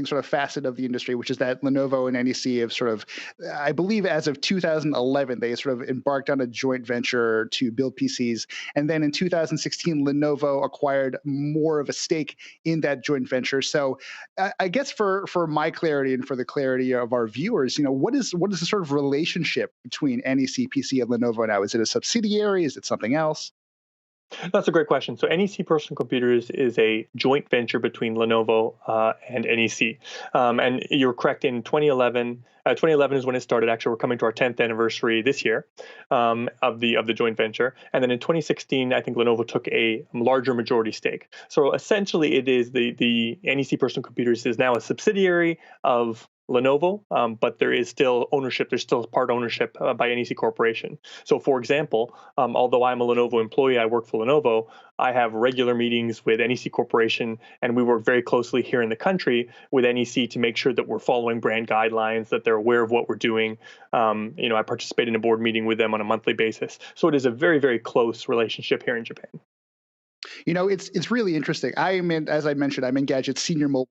sort of facet of the industry, which is that Lenovo and NEC have sort of, I believe, as of 2011, they sort of embarked on a joint venture to build PCs, and then in 2016, Lenovo acquired more of a stake in that joint venture. So, I guess for my clarity and for the clarity of our viewers, what is the sort of relationship between NEC PC and Lenovo now? Is it a subsidiary? Is it something else? That's a great question. So NEC Personal Computers is a joint venture between Lenovo and NEC. And you're correct. In 2011 is when it started. Actually, we're coming to our 10th anniversary this year of the joint venture. And then in 2016, I think Lenovo took a larger majority stake. So essentially, it is the NEC Personal Computers is now a subsidiary of Lenovo, but there is still ownership. There's still part ownership by NEC Corporation. So, for example, although I'm a Lenovo employee, I work for Lenovo. I have regular meetings with NEC Corporation, and we work very closely here in the country with NEC to make sure that we're following brand guidelines, that they're aware of what we're doing. I participate in a board meeting with them on a monthly basis. So it is a very, very close relationship here in Japan. It's really interesting. As I mentioned, I'm Engadget's senior mobile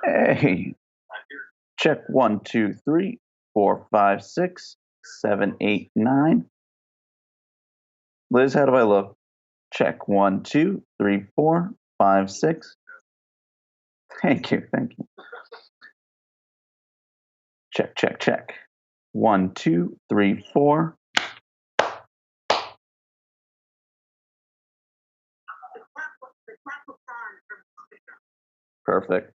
Hey, check 1, 2, 3, 4, 5, 6, 7, 8, 9. Liz, how do I look? Check 1, 2, 3, 4, 5, 6. Thank you. Check, check, check. 1, 2, 3, 4. Perfect.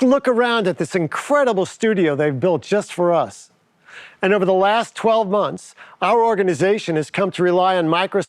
Look around at this incredible studio they've built just for us. And over the last 12 months, our organization has come to rely on Microsoft.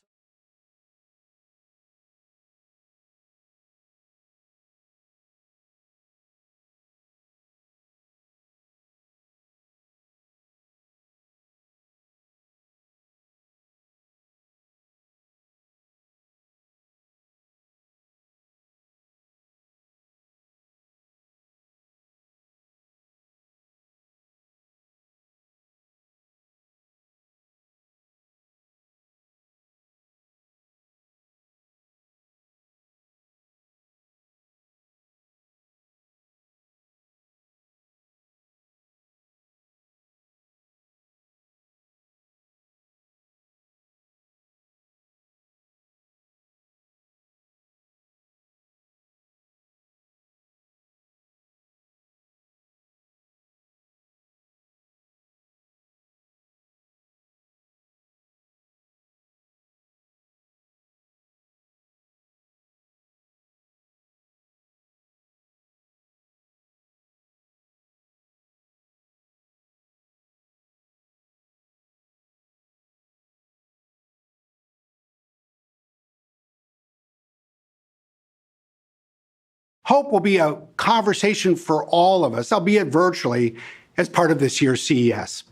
Hope will be a conversation for all of us, albeit virtually, as part of this year's CES.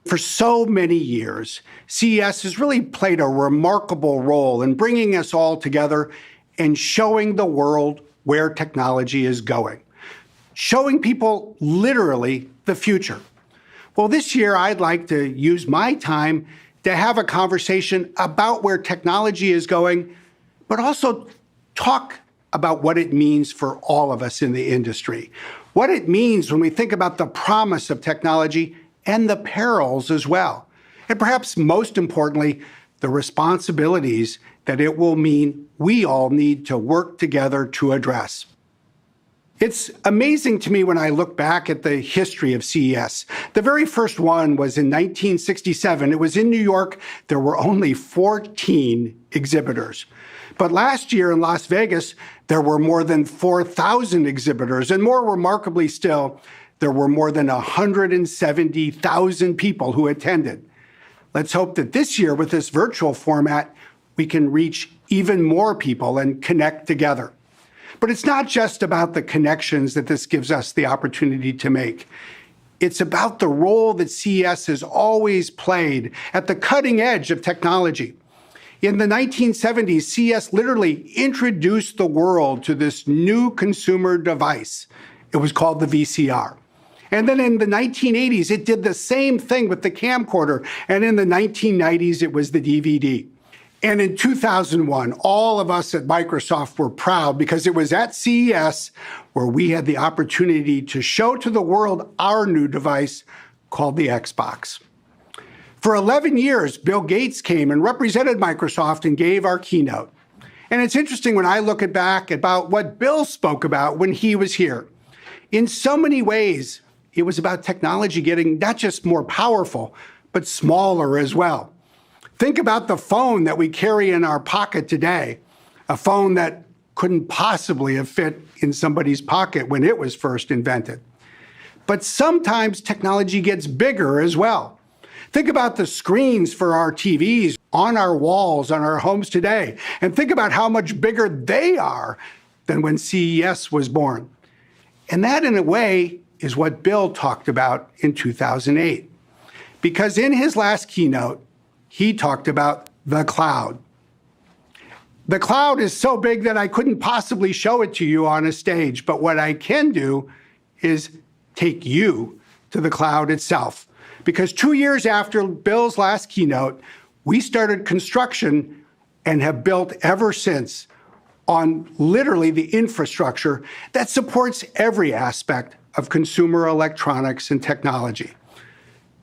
For so many years, CES has really played a remarkable role in bringing us all together and showing the world where technology is going, showing people literally the future. Well, this year, I'd like to use my time to have a conversation about where technology is going, but also talk about what it means for all of us in the industry, what it means when we think about the promise of technology and the perils as well, and perhaps most importantly, the responsibilities that it will mean we all need to work together to address. It's amazing to me when I look back at the history of CES. The very first one was in 1967. It was in New York. There were only 14 exhibitors. But last year in Las Vegas, there were more than 4,000 exhibitors. And more remarkably still, there were more than 170,000 people who attended. Let's hope that this year, with this virtual format, we can reach even more people and connect together. But it's not just about the connections that this gives us the opportunity to make. It's about the role that CES has always played at the cutting edge of technology. In the 1970s, CES literally introduced the world to this new consumer device. It was called the VCR. And then in the 1980s, it did the same thing with the camcorder. And in the 1990s, it was the DVD. And in 2001, all of us at Microsoft were proud because it was at CES where we had the opportunity to show to the world our new device called the Xbox. For 11 years, Bill Gates came and represented Microsoft and gave our keynote. And it's interesting when I look back about what Bill spoke about when he was here. In so many ways, it was about technology getting not just more powerful, but smaller as well. Think about the phone that we carry in our pocket today, a phone that couldn't possibly have fit in somebody's pocket when it was first invented. But sometimes technology gets bigger as well. Think about the screens for our TVs on our walls, on our homes today, and think about how much bigger they are than when CES was born. And that, in a way, is what Bill talked about in 2008. Because in his last keynote, he talked about the cloud. The cloud is so big that I couldn't possibly show it to you on a stage, but what I can do is take you to the cloud itself. Because 2 years after Bill's last keynote, we started construction and have built ever since on literally the infrastructure that supports every aspect of consumer electronics and technology.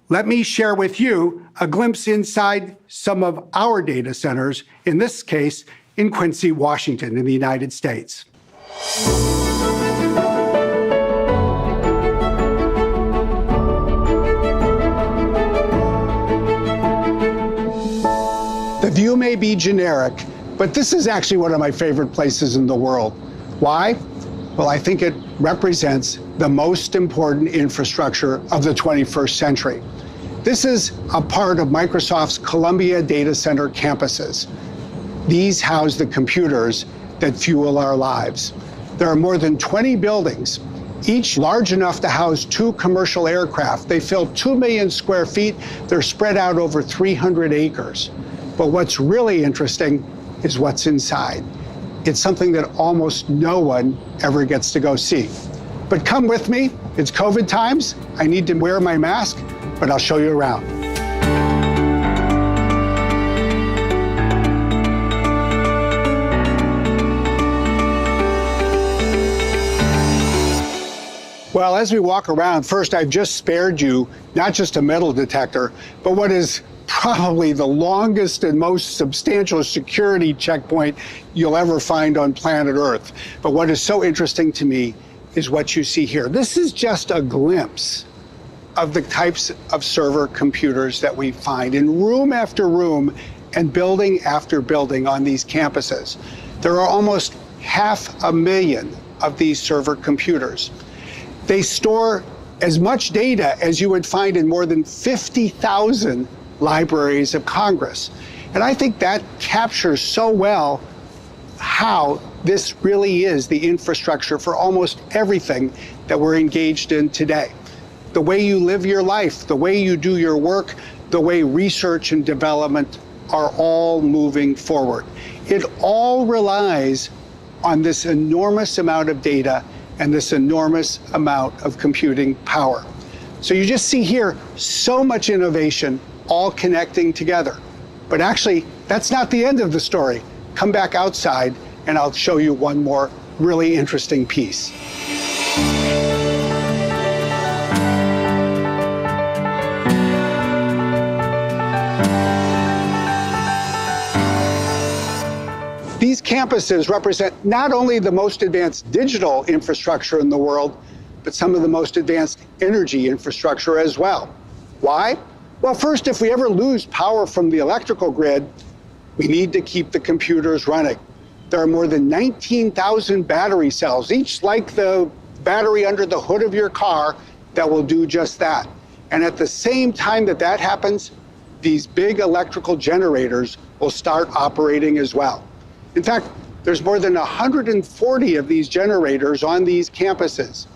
Let me share with you a glimpse inside some of our data centers, in this case, in Quincy, Washington, in the United States. The view may be generic, but this is actually one of my favorite places in the world. Why? Well, I think it represents the most important infrastructure of the 21st century. This is a part of Microsoft's Columbia data center campuses. These house the computers that fuel our lives. There are more than 20 buildings, each large enough to house 2 commercial aircraft. They fill 2 million square feet. They're spread out over 300 acres. But what's really interesting is what's inside. It's something that almost no one ever gets to go see. But come with me. It's COVID times. I need to wear my mask, but I'll show you around. Well, as we walk around, first, I've just spared you not just a metal detector, but what is probably the longest and most substantial security checkpoint you'll ever find on planet Earth. But what is so interesting to me is what you see here. This is just a glimpse of the types of server computers that we find in room after room and building after building on these campuses. There are almost 500,000 of these server computers. They store as much data as you would find in more than 50,000 libraries of Congress. And I think that captures so well how this really is the infrastructure for almost everything that we're engaged in today. The way you live your life, the way you do your work, the way research and development are all moving forward. It all relies on this enormous amount of data and this enormous amount of computing power. So you just see here so much innovation all connecting together. But actually, that's not the end of the story. Come back outside and I'll show you one more really interesting piece. These campuses represent not only the most advanced digital infrastructure in the world, but some of the most advanced energy infrastructure as well. Why? Well, first, if we ever lose power from the electrical grid, we need to keep the computers running. There are more than 19,000 battery cells, each like the battery under the hood of your car, that will do just that. And at the same time that that happens, these big electrical generators will start operating as well. In fact, there's more than 140 of these generators on these campuses.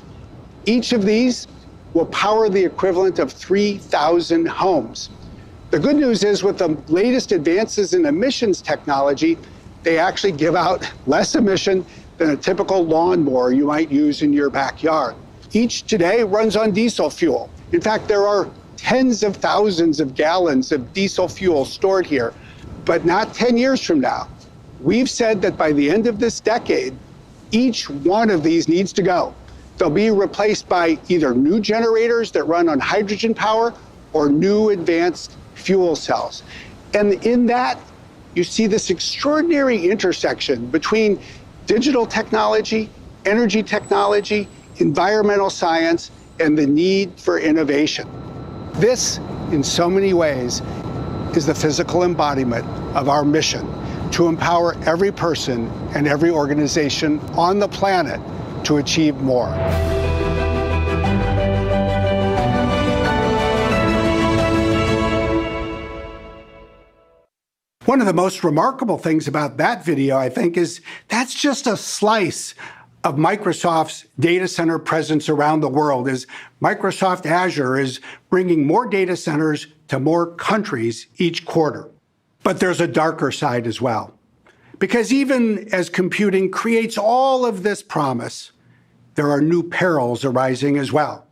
Each of these will power the equivalent of 3,000 homes. The good news is with the latest advances in emissions technology, they actually give out less emission than a typical lawnmower you might use in your backyard. each today runs on diesel fuel. In fact, there are tens of thousands of gallons of diesel fuel stored here, but not 10 years from now. We've said that by the end of this decade, each one of these needs to go. They'll be replaced by either new generators that run on hydrogen power or new advanced fuel cells. And in that, you see this extraordinary intersection between digital technology, energy technology, environmental science, and the need for innovation. This, in so many ways, is the physical embodiment of our mission to empower every person and every organization on the planet to achieve more. One of the most remarkable things about that video, I think, is that's just a slice of Microsoft's data center presence around the world, as Microsoft Azure is bringing more data centers to more countries each quarter. But there's a darker side as well. Because even as computing creates all of this promise, there are new perils arising as well.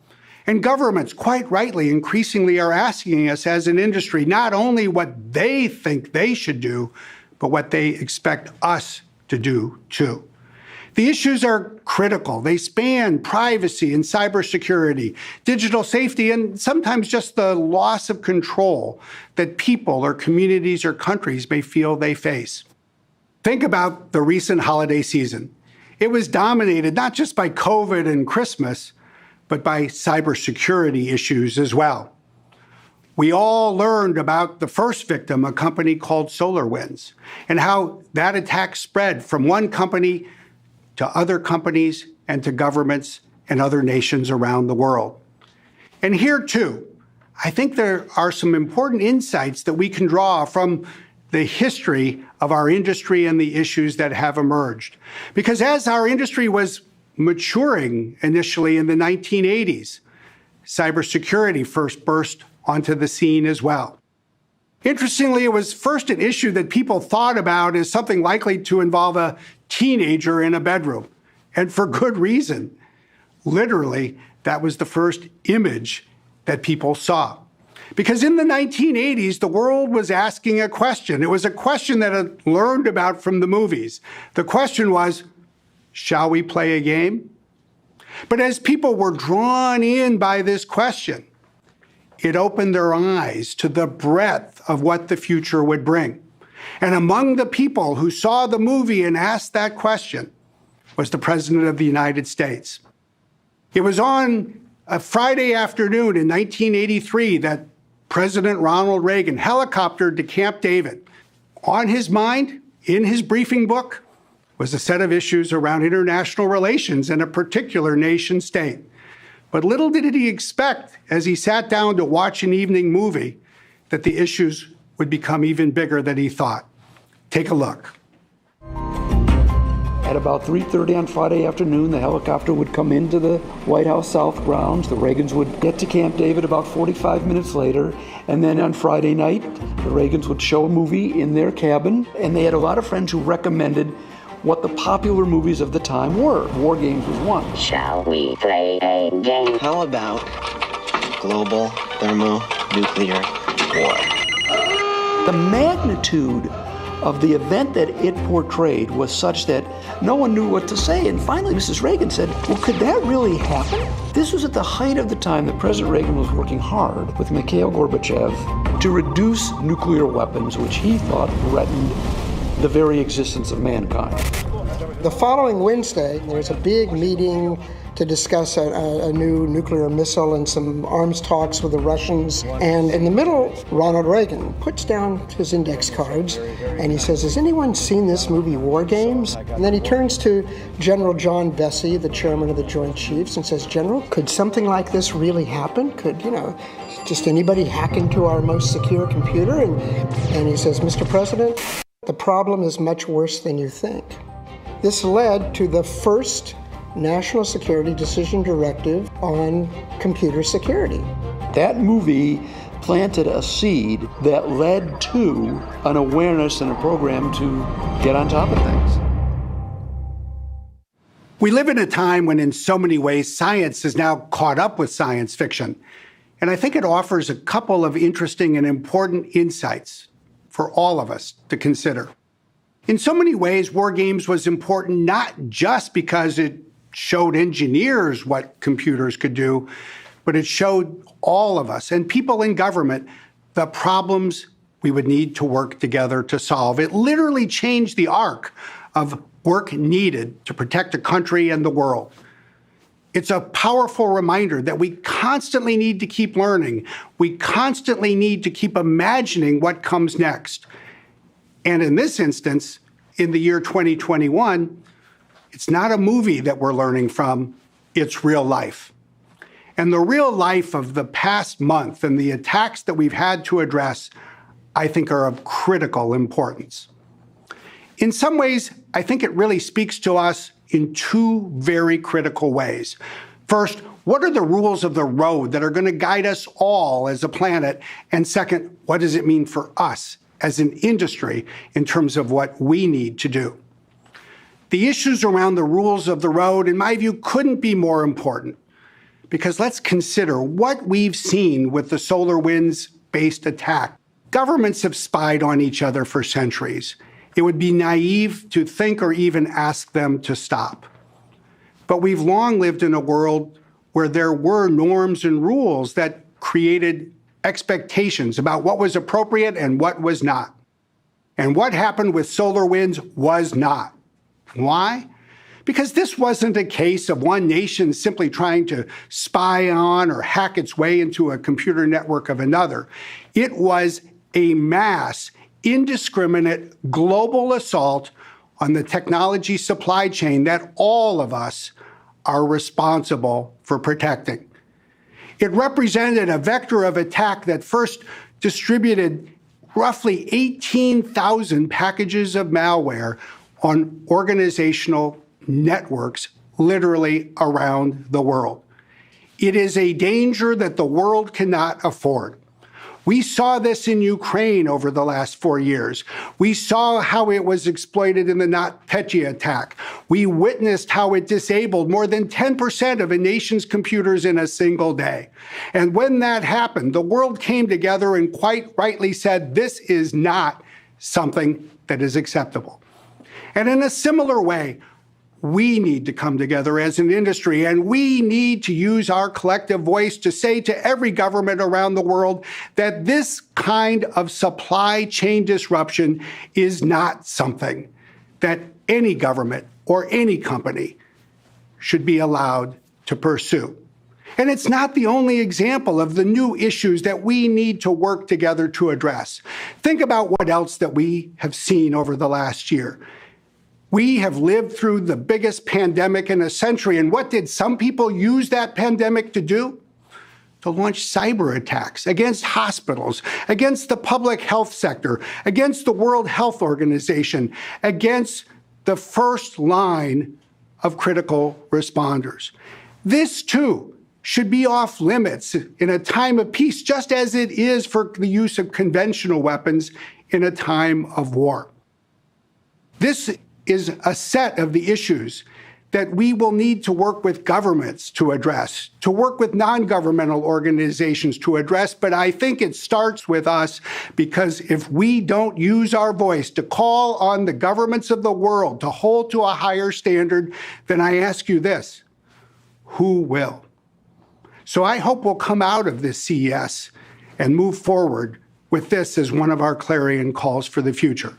And governments, quite rightly, increasingly are asking us as an industry not only what they think they should do, but what they expect us to do too. The issues are critical. They span privacy and cybersecurity, digital safety, and sometimes just the loss of control that people or communities or countries may feel they face. Think about the recent holiday season. It was dominated not just by COVID and Christmas, but by cybersecurity issues as well. We all learned about the first victim, a company called SolarWinds, and how that attack spread from one company to other companies and to governments and other nations around the world. And here, too, I think there are some important insights that we can draw from the history of our industry and the issues that have emerged. Because as our industry was maturing initially in the 1980s, cybersecurity first burst onto the scene as well. Interestingly, it was first an issue that people thought about as something likely to involve a teenager in a bedroom, and for good reason. Literally, that was the first image that people saw. Because in the 1980s, the world was asking a question. It was a question that it learned about from the movies. The question was, shall we play a game? But as people were drawn in by this question, it opened their eyes to the breadth of what the future would bring. And among the people who saw the movie and asked that question was the President of the United States. It was on a Friday afternoon in 1983 that President Ronald Reagan helicoptered to Camp David. On his mind, in his briefing book, was a set of issues around international relations and a particular nation state. But little did he expect, as he sat down to watch an evening movie, that the issues would become even bigger than he thought. Take a look. At about 3:30 on Friday afternoon, the helicopter would come into the White House South grounds. The Reagans would get to Camp David about 45 minutes later. And then on Friday night, the Reagans would show a movie in their cabin. And they had a lot of friends who recommended what the popular movies of the time were. War Games was one. Shall we play a game? How about global thermonuclear war? The magnitude of the event that it portrayed was such that no one knew what to say. And finally, Mrs. Reagan said, well, could that really happen? This was at the height of the time that President Reagan was working hard with Mikhail Gorbachev to reduce nuclear weapons, which he thought threatened the very existence of mankind. The following Wednesday, there was a big meeting to discuss a new nuclear missile and some arms talks with the Russians. And in the middle, Ronald Reagan puts down his index cards and he says, has anyone seen this movie, War Games? And then he turns to General John Vesey, the chairman of the Joint Chiefs, and says, General, could something like this really happen? Could, just anybody hack into our most secure computer? And he says, Mr. President, the problem is much worse than you think. This led to the first National Security Decision Directive on computer security. That movie planted a seed that led to an awareness and a program to get on top of things. We live in a time when, in so many ways, science is now caught up with science fiction. And I think it offers a couple of interesting and important insights for all of us to consider. In so many ways, War Games was important not just because it showed engineers what computers could do, but it showed all of us and people in government the problems we would need to work together to solve. It literally changed the arc of work needed to protect a country and the world. It's a powerful reminder that we constantly need to keep learning. We constantly need to keep imagining what comes next. And in this instance, in the year 2021, it's not a movie that we're learning from, it's real life. And the real life of the past month and the attacks that we've had to address, I think, are of critical importance. In some ways, I think it really speaks to us in two very critical ways. First, what are the rules of the road that are going to guide us all as a planet? And second, what does it mean for us as an industry in terms of what we need to do? The issues around the rules of the road, in my view, couldn't be more important. Because let's consider what we've seen with the SolarWinds-based attack. Governments have spied on each other for centuries. It would be naive to think or even ask them to stop. But we've long lived in a world where there were norms and rules that created expectations about what was appropriate and what was not. And what happened with SolarWinds was not. Why? Because this wasn't a case of one nation simply trying to spy on or hack its way into a computer network of another. It was a mass, indiscriminate global assault on the technology supply chain that all of us are responsible for protecting. It represented a vector of attack that first distributed roughly 18,000 packages of malware on organizational networks literally around the world. It is a danger that the world cannot afford. We saw this in Ukraine over the last 4 years. We saw how it was exploited in the NotPetya attack. We witnessed how it disabled more than 10% of a nation's computers in a single day. And when that happened, the world came together and quite rightly said, this is not something that is acceptable. And in a similar way, we need to come together as an industry, and we need to use our collective voice to say to every government around the world that this kind of supply chain disruption is not something that any government or any company should be allowed to pursue. And it's not the only example of the new issues that we need to work together to address. Think about what else that we have seen over the last year. We have lived through the biggest pandemic in a century, and what did some people use that pandemic to do? To launch cyber attacks against hospitals, against the public health sector, against the World Health Organization, against the first line of critical responders. This, too, should be off limits in a time of peace, just as it is for the use of conventional weapons in a time of war. This is a set of the issues that we will need to work with governments to address, to work with non-governmental organizations to address, but I think it starts with us, because if we don't use our voice to call on the governments of the world to hold to a higher standard, then I ask you this, who will? So I hope we'll come out of this CES and move forward with this as one of our clarion calls for the future.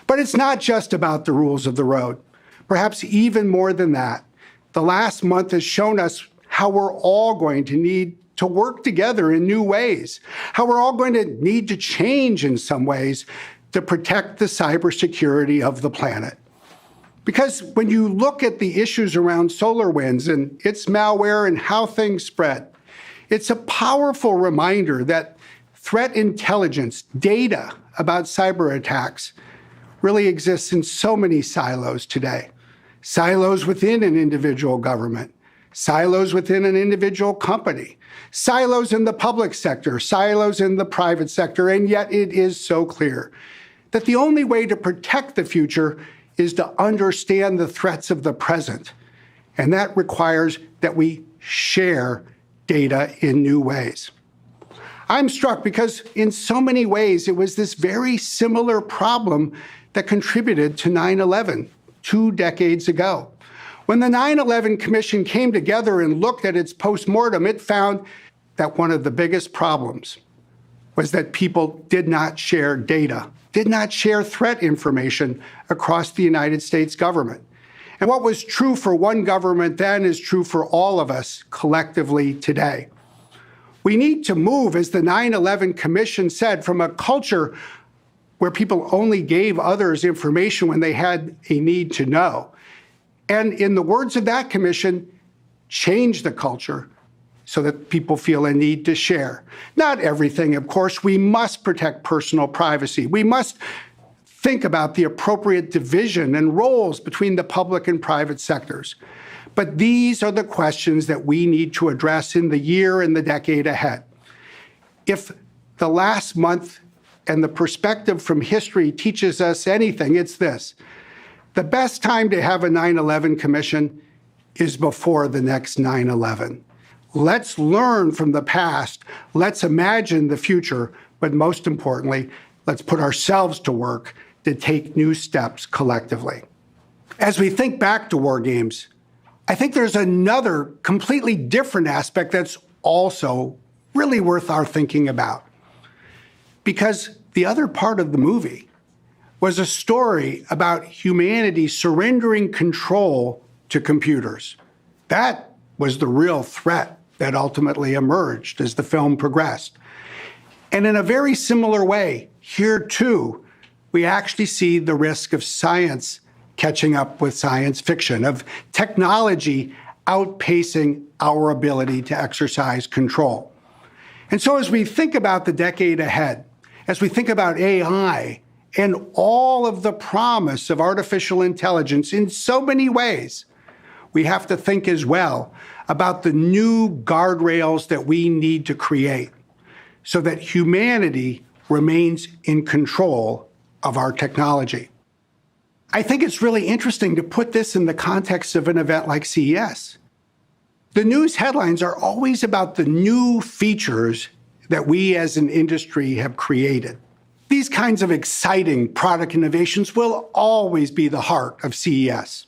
But it's not just about the rules of the road. Perhaps even more than that, the last month has shown us how we're all going to need to work together in new ways, how we're all going to need to change in some ways to protect the cybersecurity of the planet. Because when you look at the issues around SolarWinds and its malware and how things spread, it's a powerful reminder that threat intelligence, data about cyber attacks, really exists in so many silos today. Silos within an individual government, silos within an individual company, silos in the public sector, silos in the private sector, and yet it is so clear that the only way to protect the future is to understand the threats of the present, And that requires that we share data in new ways. I'm struck because in so many ways, it was this very similar problem that contributed to 9/11 2 decades ago. When the 9/11 Commission came together and looked at its postmortem, it found that one of the biggest problems was that people did not share data, did not share threat information across the United States government. And what was true for one government then is true for all of us collectively today. We need to move, as the 9/11 Commission said, from a culture where people only gave others information when they had a need to know. And in the words of that commission, change the culture so that people feel a need to share. Not everything, of course. We must protect personal privacy. We must think about the appropriate division and roles between the public and private sectors. But these are the questions that we need to address in the year and the decade ahead. If the last month and the perspective from history teaches us anything, it's this. The best time to have a 9/11 commission is before the next 9/11. Let's learn from the past. Let's imagine the future. But most importantly, let's put ourselves to work to take new steps collectively. As we think back to war games, I think there's another completely different aspect that's also really worth our thinking about. Because the other part of the movie was a story about humanity surrendering control to computers. That was the real threat that ultimately emerged as the film progressed. And in a very similar way, here too, we actually see the risk of science catching up with science fiction, of technology outpacing our ability to exercise control. And so as we think about the decade ahead, as we think about AI and all of the promise of artificial intelligence in so many ways, we have to think as well about the new guardrails that we need to create so that humanity remains in control of our technology. I think it's really interesting to put this in the context of an event like CES. The news headlines are always about the new features that we as an industry have created. These kinds of exciting product innovations will always be the heart of CES.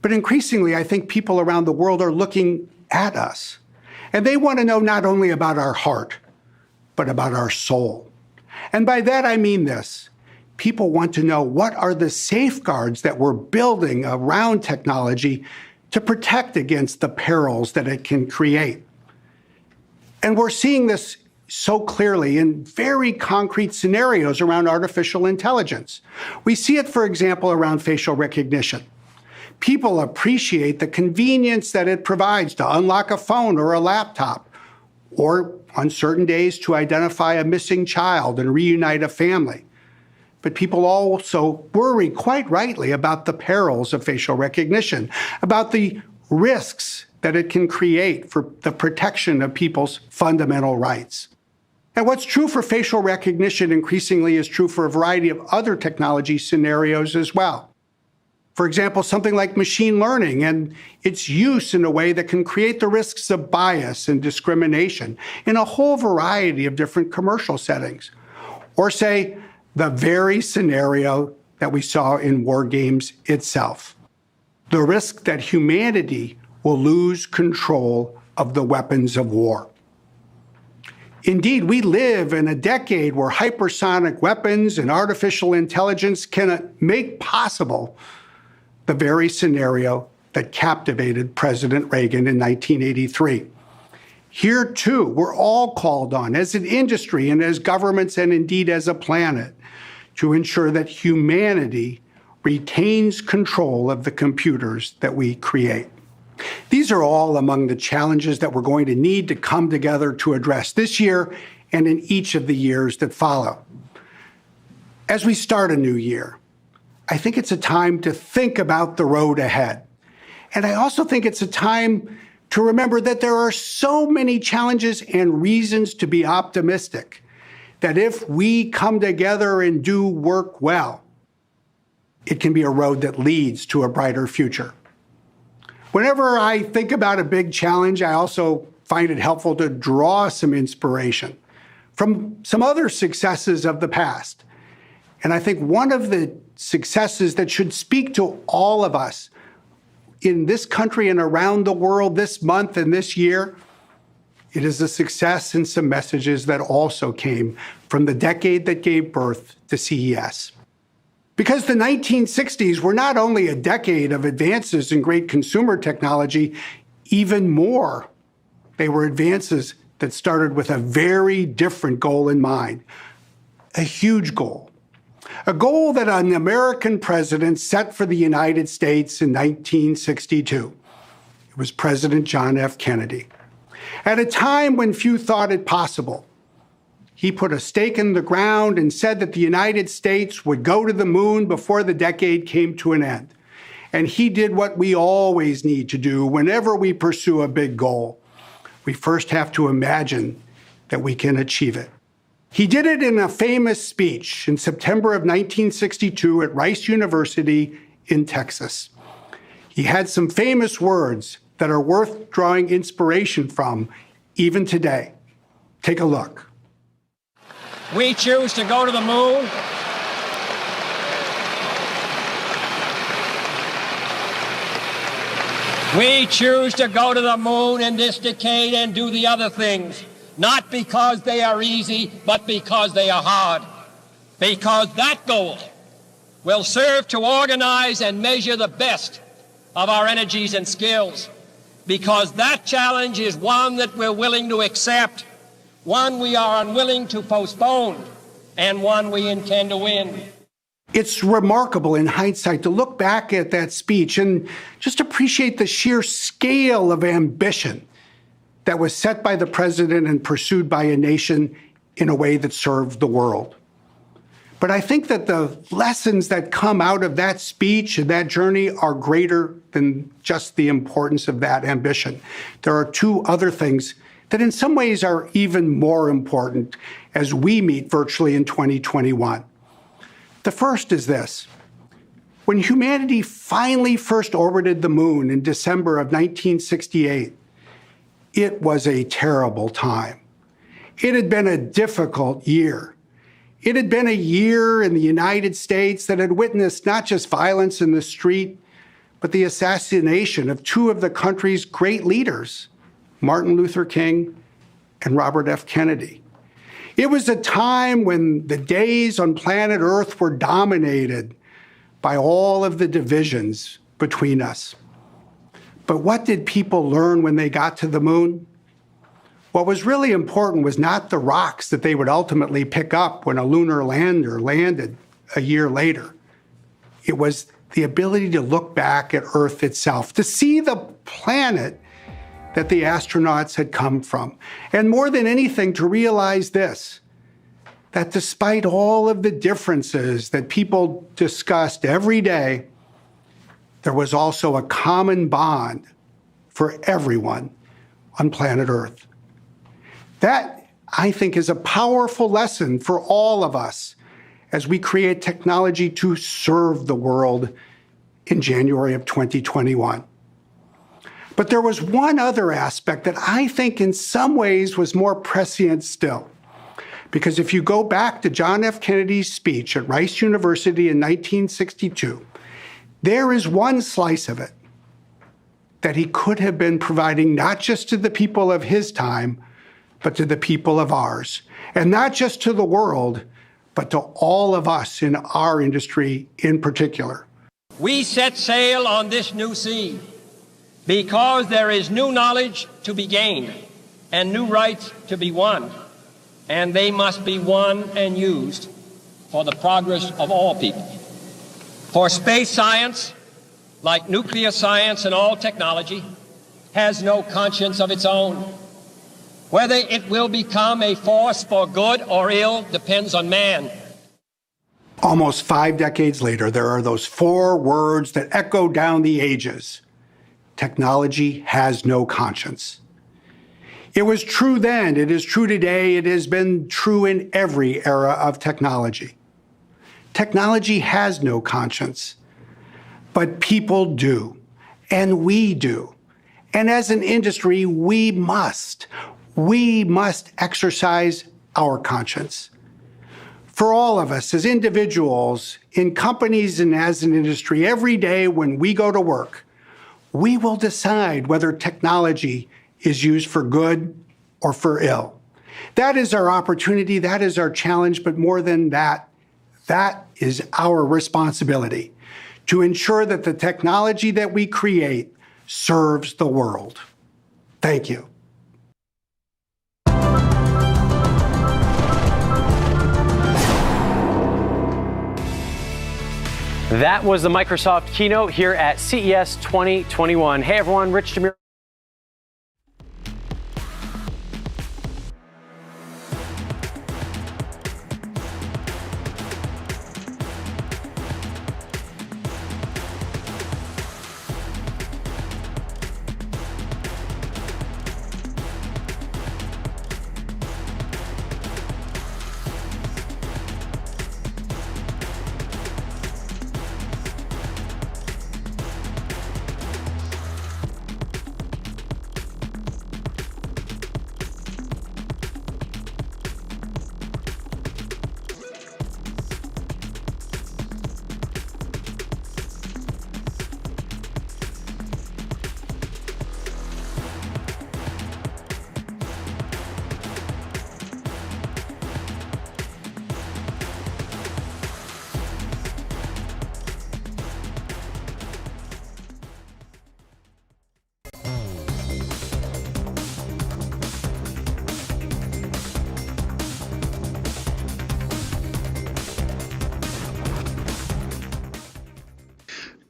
But increasingly, I think people around the world are looking at us, and they want to know not only about our heart, but about our soul. And by that, I mean this. People want to know what are the safeguards that we're building around technology to protect against the perils that it can create. And we're seeing this so clearly in very concrete scenarios around artificial intelligence. We see it, for example, around facial recognition. People appreciate the convenience that it provides to unlock a phone or a laptop, or on certain days to identify a missing child and reunite a family. But people also worry quite rightly about the perils of facial recognition, about the risks that it can create for the protection of people's fundamental rights. And what's true for facial recognition increasingly is true for a variety of other technology scenarios as well. For example, something like machine learning and its use in a way that can create the risks of bias and discrimination in a whole variety of different commercial settings. Or say, the very scenario that we saw in war games itself. The risk that humanity will lose control of the weapons of war. Indeed, we live in a decade where hypersonic weapons and artificial intelligence can make possible the very scenario that captivated President Reagan in 1983. Here, too, we're all called on as an industry and as governments and indeed as a planet to ensure that humanity retains control of the computers that we create. These are all among the challenges that we're going to need to come together to address this year and in each of the years that follow. As we start a new year, I think it's a time to think about the road ahead. And I also think it's a time to remember that there are so many challenges and reasons to be optimistic, that if we come together and do work well, it can be a road that leads to a brighter future. Whenever I think about a big challenge, I also find it helpful to draw some inspiration from some other successes of the past. And I think one of the successes that should speak to all of us in this country and around the world this month and this year, it is a success in some messages that also came from the decade that gave birth to CES. Because the 1960s were not only a decade of advances in great consumer technology, even more, they were advances that started with a very different goal in mind, a huge goal. A goal that an American president set for the United States in 1962. It was President John F. Kennedy. At a time when few thought it possible, he put a stake in the ground and said that the United States would go to the moon before the decade came to an end. And he did what we always need to do whenever we pursue a big goal. We first have to imagine that we can achieve it. He did it in a famous speech in September of 1962 at Rice University in Texas. He had some famous words that are worth drawing inspiration from even today. Take a look. We choose to go to the moon. We choose to go to the moon in this decade and do the other things, not because they are easy, but because they are hard. Because that goal will serve to organize and measure the best of our energies and skills. Because that challenge is one that we're willing to accept, one we are unwilling to postpone, and one we intend to win. It's remarkable in hindsight to look back at that speech and just appreciate the sheer scale of ambition that was set by the president and pursued by a nation in a way that served the world. But I think that the lessons that come out of that speech and that journey are greater than just the importance of that ambition. There are two other things that in some ways are even more important as we meet virtually in 2021. The first is this. When humanity finally first orbited the moon in December of 1968, it was a terrible time. It had been a difficult year. It had been a year in the United States that had witnessed not just violence in the street, but the assassination of two of the country's great leaders, Martin Luther King and Robert F. Kennedy. It was a time when the days on planet Earth were dominated by all of the divisions between us. But what did people learn when they got to the moon? What was really important was not the rocks that they would ultimately pick up when a lunar lander landed a year later. It was the ability to look back at Earth itself, to see the planet that the astronauts had come from. And more than anything, to realize this, that despite all of the differences that people discussed every day, there was also a common bond for everyone on planet Earth. That, I think, is a powerful lesson for all of us as we create technology to serve the world in January of 2021. But there was one other aspect that I think in some ways was more prescient still. Because if you go back to John F. Kennedy's speech at Rice University in 1962, there is one slice of it that he could have been providing not just to the people of his time, but to the people of ours. And not just to the world, but to all of us in our industry in particular. We set sail on this new sea because there is new knowledge to be gained and new rights to be won. And they must be won and used for the progress of all people. For space science, like nuclear science and all technology, has no conscience of its own. Whether it will become a force for good or ill depends on man. Almost 5 decades later, there are those 4 words that echo down the ages. Technology has no conscience. It was true then, it is true today, it has been true in every era of technology. Technology has no conscience, but people do. And we do. And as an industry, we must exercise our conscience. For all of us as individuals, in companies and as an industry, every day when we go to work, we will decide whether technology is used for good or for ill. That is our opportunity, that is our challenge, but more than that, that is our responsibility to ensure that the technology that we create serves the world. Thank you. That was the Microsoft keynote here at CES 2021. Hey everyone, Rich Demir.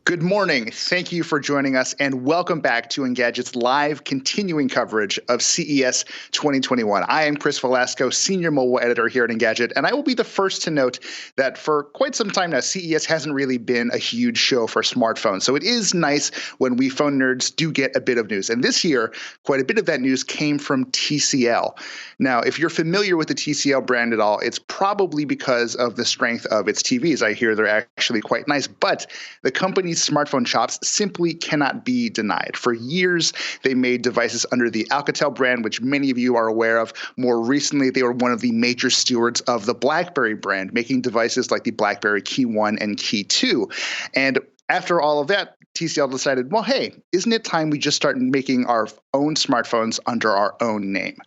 Good morning. Thank you for joining us, and welcome back to Engadget's live continuing coverage of CES 2021. I am Chris Velasco, Senior Mobile Editor here at Engadget, and I will be the first to note that for quite some time now, CES hasn't really been a huge show for smartphones. So it is nice when we phone nerds do get a bit of news. And this year, quite a bit of that news came from TCL. Now, if you're familiar with the TCL brand at all, it's probably because of the strength of its TVs. I hear they're actually quite nice, but the company's smartphone chops simply cannot be denied. For years, they made devices under the Alcatel brand, which many of you are aware of. More recently, they were one of the major stewards of the BlackBerry brand, making devices like the BlackBerry Key 1 and Key 2. And after all of that, TCL decided, well, hey, isn't it time we just start making our own smartphones under our own name?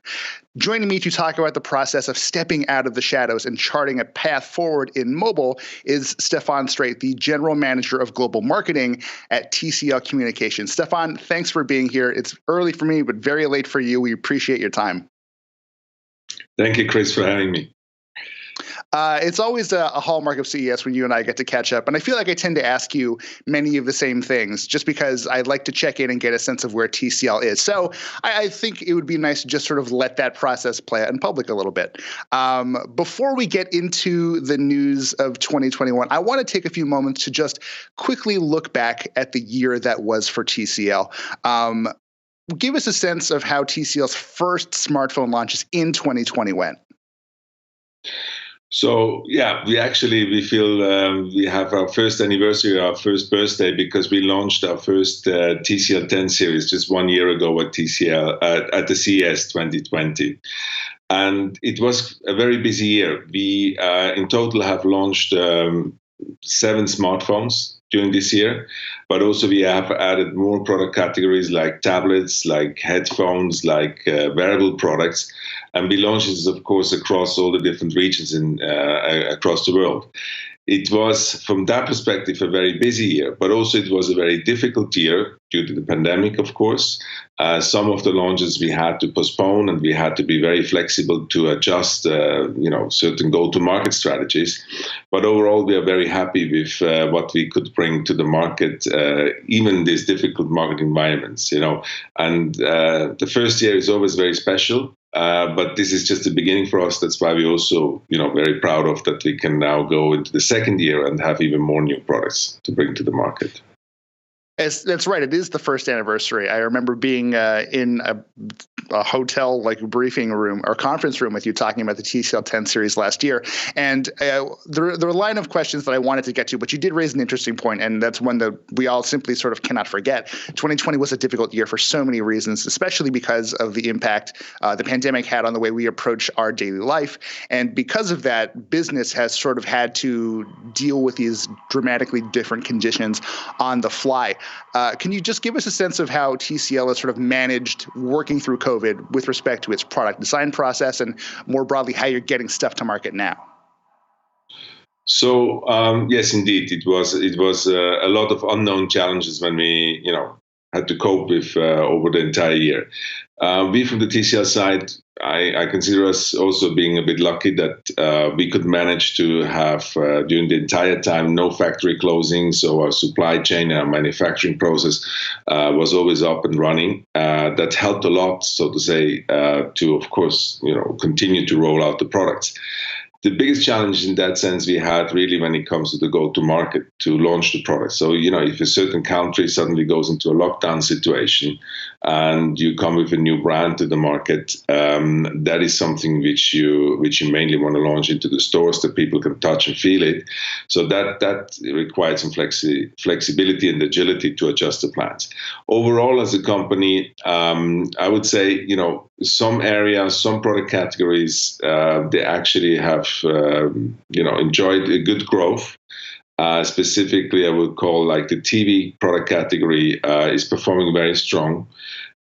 Joining me to talk about the process of stepping out of the shadows and charting a path forward in mobile is Stefan Straight, the General Manager of Global Marketing at TCL Communications. Stefan, thanks for being here. It's early for me, but very late for you. We appreciate your time. Thank you, Chris, for having me. It's always a hallmark of CES when you and I get to catch up. And I feel like I tend to ask you many of the same things just because I like to check in and get a sense of where TCL is. So I think it would be nice to just sort of let that process play out in public a little bit. Before we get into the news of 2021, I want to take a few moments to just quickly look back at the year that was for TCL. Give us a sense of how TCL's first smartphone launches in 2020 went. So, yeah, we feel we have our first anniversary, our first birthday, because we launched our first TCL 10 series just 1 year ago at TCL at the CES 2020. And it was a very busy year. We in total have launched 7 smartphones during this year, but also we have added more product categories like tablets, like headphones, like wearable products. And we launched this, of course, across all the different regions across the world. It was, from that perspective, a very busy year, but also it was a very difficult year due to the pandemic, of course. Some of the launches we had to postpone, and we had to be very flexible to adjust, certain go-to-market strategies. But overall, we are very happy with what we could bring to the market, even in these difficult market environments. And the first year is always very special. But this is just the beginning for us. That's why we're also, very proud of that we can now go into the second year and have even more new products to bring to the market. That's right. It is the first anniversary. I remember being in a hotel briefing room or conference room with you talking about the TCL 10 series last year. And there were a line of questions that I wanted to get to, but you did raise an interesting point, and that's one that we all simply sort of cannot forget. 2020 was a difficult year for so many reasons, especially because of the impact the pandemic had on the way we approach our daily life. And because of that, business has sort of had to deal with these dramatically different conditions on the fly. Can you just give us a sense of how TCL has sort of managed working through COVID with respect to its product design process, and more broadly, how you're getting stuff to market now? So yes, indeed, it was a lot of unknown challenges when we had to cope with over the entire year. We from the TCL side, I consider us also being a bit lucky that we could manage to have during the entire time no factory closing, so our supply chain and our manufacturing process was always up and running. That helped a lot, so to say, to of course continue to roll out the products. The biggest challenge in that sense we had really when it comes to the go-to-market to launch the product. So, if a certain country suddenly goes into a lockdown situation and you come with a new brand to the market, that is something which you mainly want to launch into the stores that people can touch and feel it. So that required some flexibility and agility to adjust the plans. Overall, as a company, I would say, some areas, some product categories, they actually have, enjoyed a good growth. Specifically, I would call like the TV product category is performing very strong.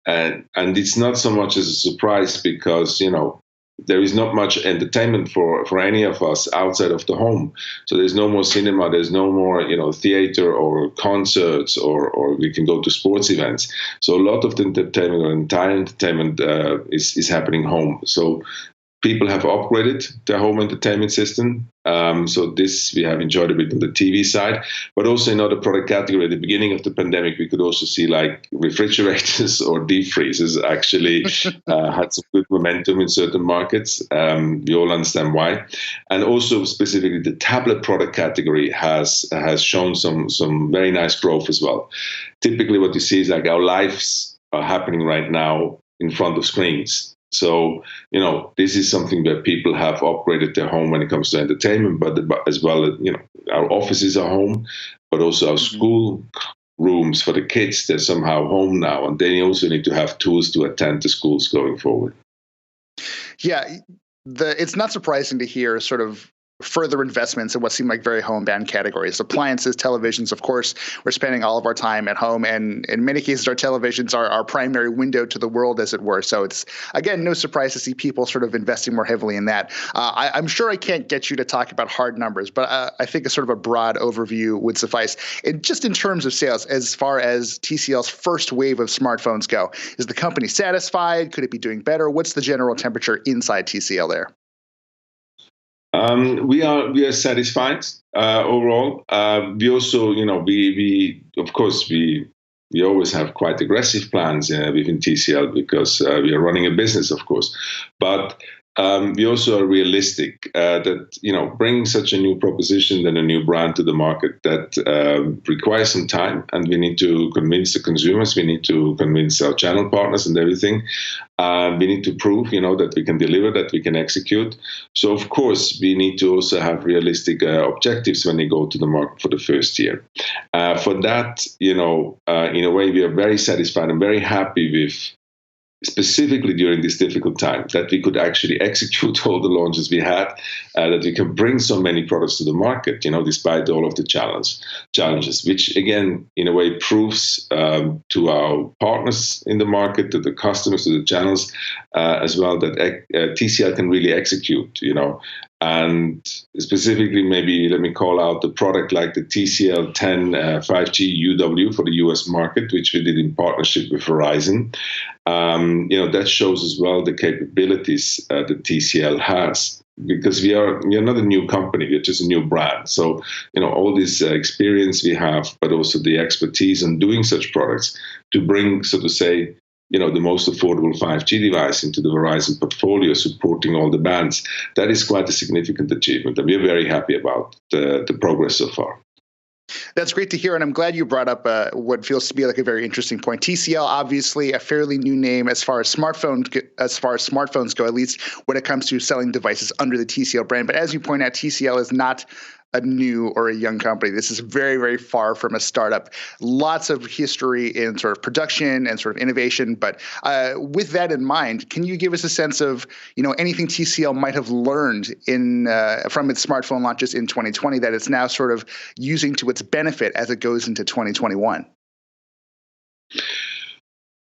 And it's not so much as a surprise because, there is not much entertainment for any of us outside of the home. So there's no more cinema, there's no more, theater or concerts or we can go to sports events. So a lot of the entertainment or entire entertainment is happening home. So people have upgraded their home entertainment system. So this we have enjoyed a bit on the TV side, but also in other product category. At the beginning of the pandemic, we could also see like refrigerators or deep freezers actually had some good momentum in certain markets. We all understand why. And also specifically the tablet product category has shown some very nice growth as well. Typically what you see is like our lives are happening right now in front of screens. So, this is something that people have upgraded their home when it comes to entertainment, but as well as, our offices are home, but also our school rooms for the kids, they're somehow home now. And they also need to have tools to attend to schools going forward. Yeah, it's not surprising to hear sort of further investments in what seem like very homebound categories. Appliances, televisions, of course, we're spending all of our time at home, and in many cases, our televisions are our primary window to the world, as it were. So it's, again, no surprise to see people sort of investing more heavily in that. I'm sure I can't get you to talk about hard numbers, but I think a sort of a broad overview would suffice. Just in terms of sales, as far as TCL's first wave of smartphones go, is the company satisfied? Could it be doing better? What's the general temperature inside TCL there? We are satisfied overall. We also, we of course we always have quite aggressive plans within TCL because we are running a business, of course. But we also are realistic that bringing such a new proposition and a new brand to the market that requires some time, and we need to convince the consumers, we need to convince our channel partners and everything. We need to prove, that we can deliver, that we can execute. So of course we need to also have realistic objectives when we go to the market for the first year. For that, in a way, we are very satisfied and very happy with, specifically during this difficult time, that we could actually execute all the launches we had, that we can bring so many products to the market, despite all of the challenges, which again, in a way, proves to our partners in the market, to the customers, to the channels, as well, that TCL can really execute, And specifically, maybe let me call out the product like the TCL 10 5G UW for the US market, which we did in partnership with Verizon. That shows as well the capabilities that TCL has, because we are not a new company, we're just a new brand. So, all this experience we have, but also the expertise in doing such products to bring, so to say, the most affordable 5G device into the Verizon portfolio, supporting all the bands, that is quite a significant achievement. And we're very happy about the progress so far. That's great to hear, and I'm glad you brought up what feels to be like a very interesting point. TCL, obviously, a fairly new name as far as smartphones go, at least when it comes to selling devices under the TCL brand. But as you point out, TCL is not a new or a young company. This is very, very far from a startup. Lots of history in sort of production and sort of innovation. But with that in mind, can you give us a sense of, anything TCL might have learned from its smartphone launches in 2020 that it's now sort of using to its benefit as it goes into 2021?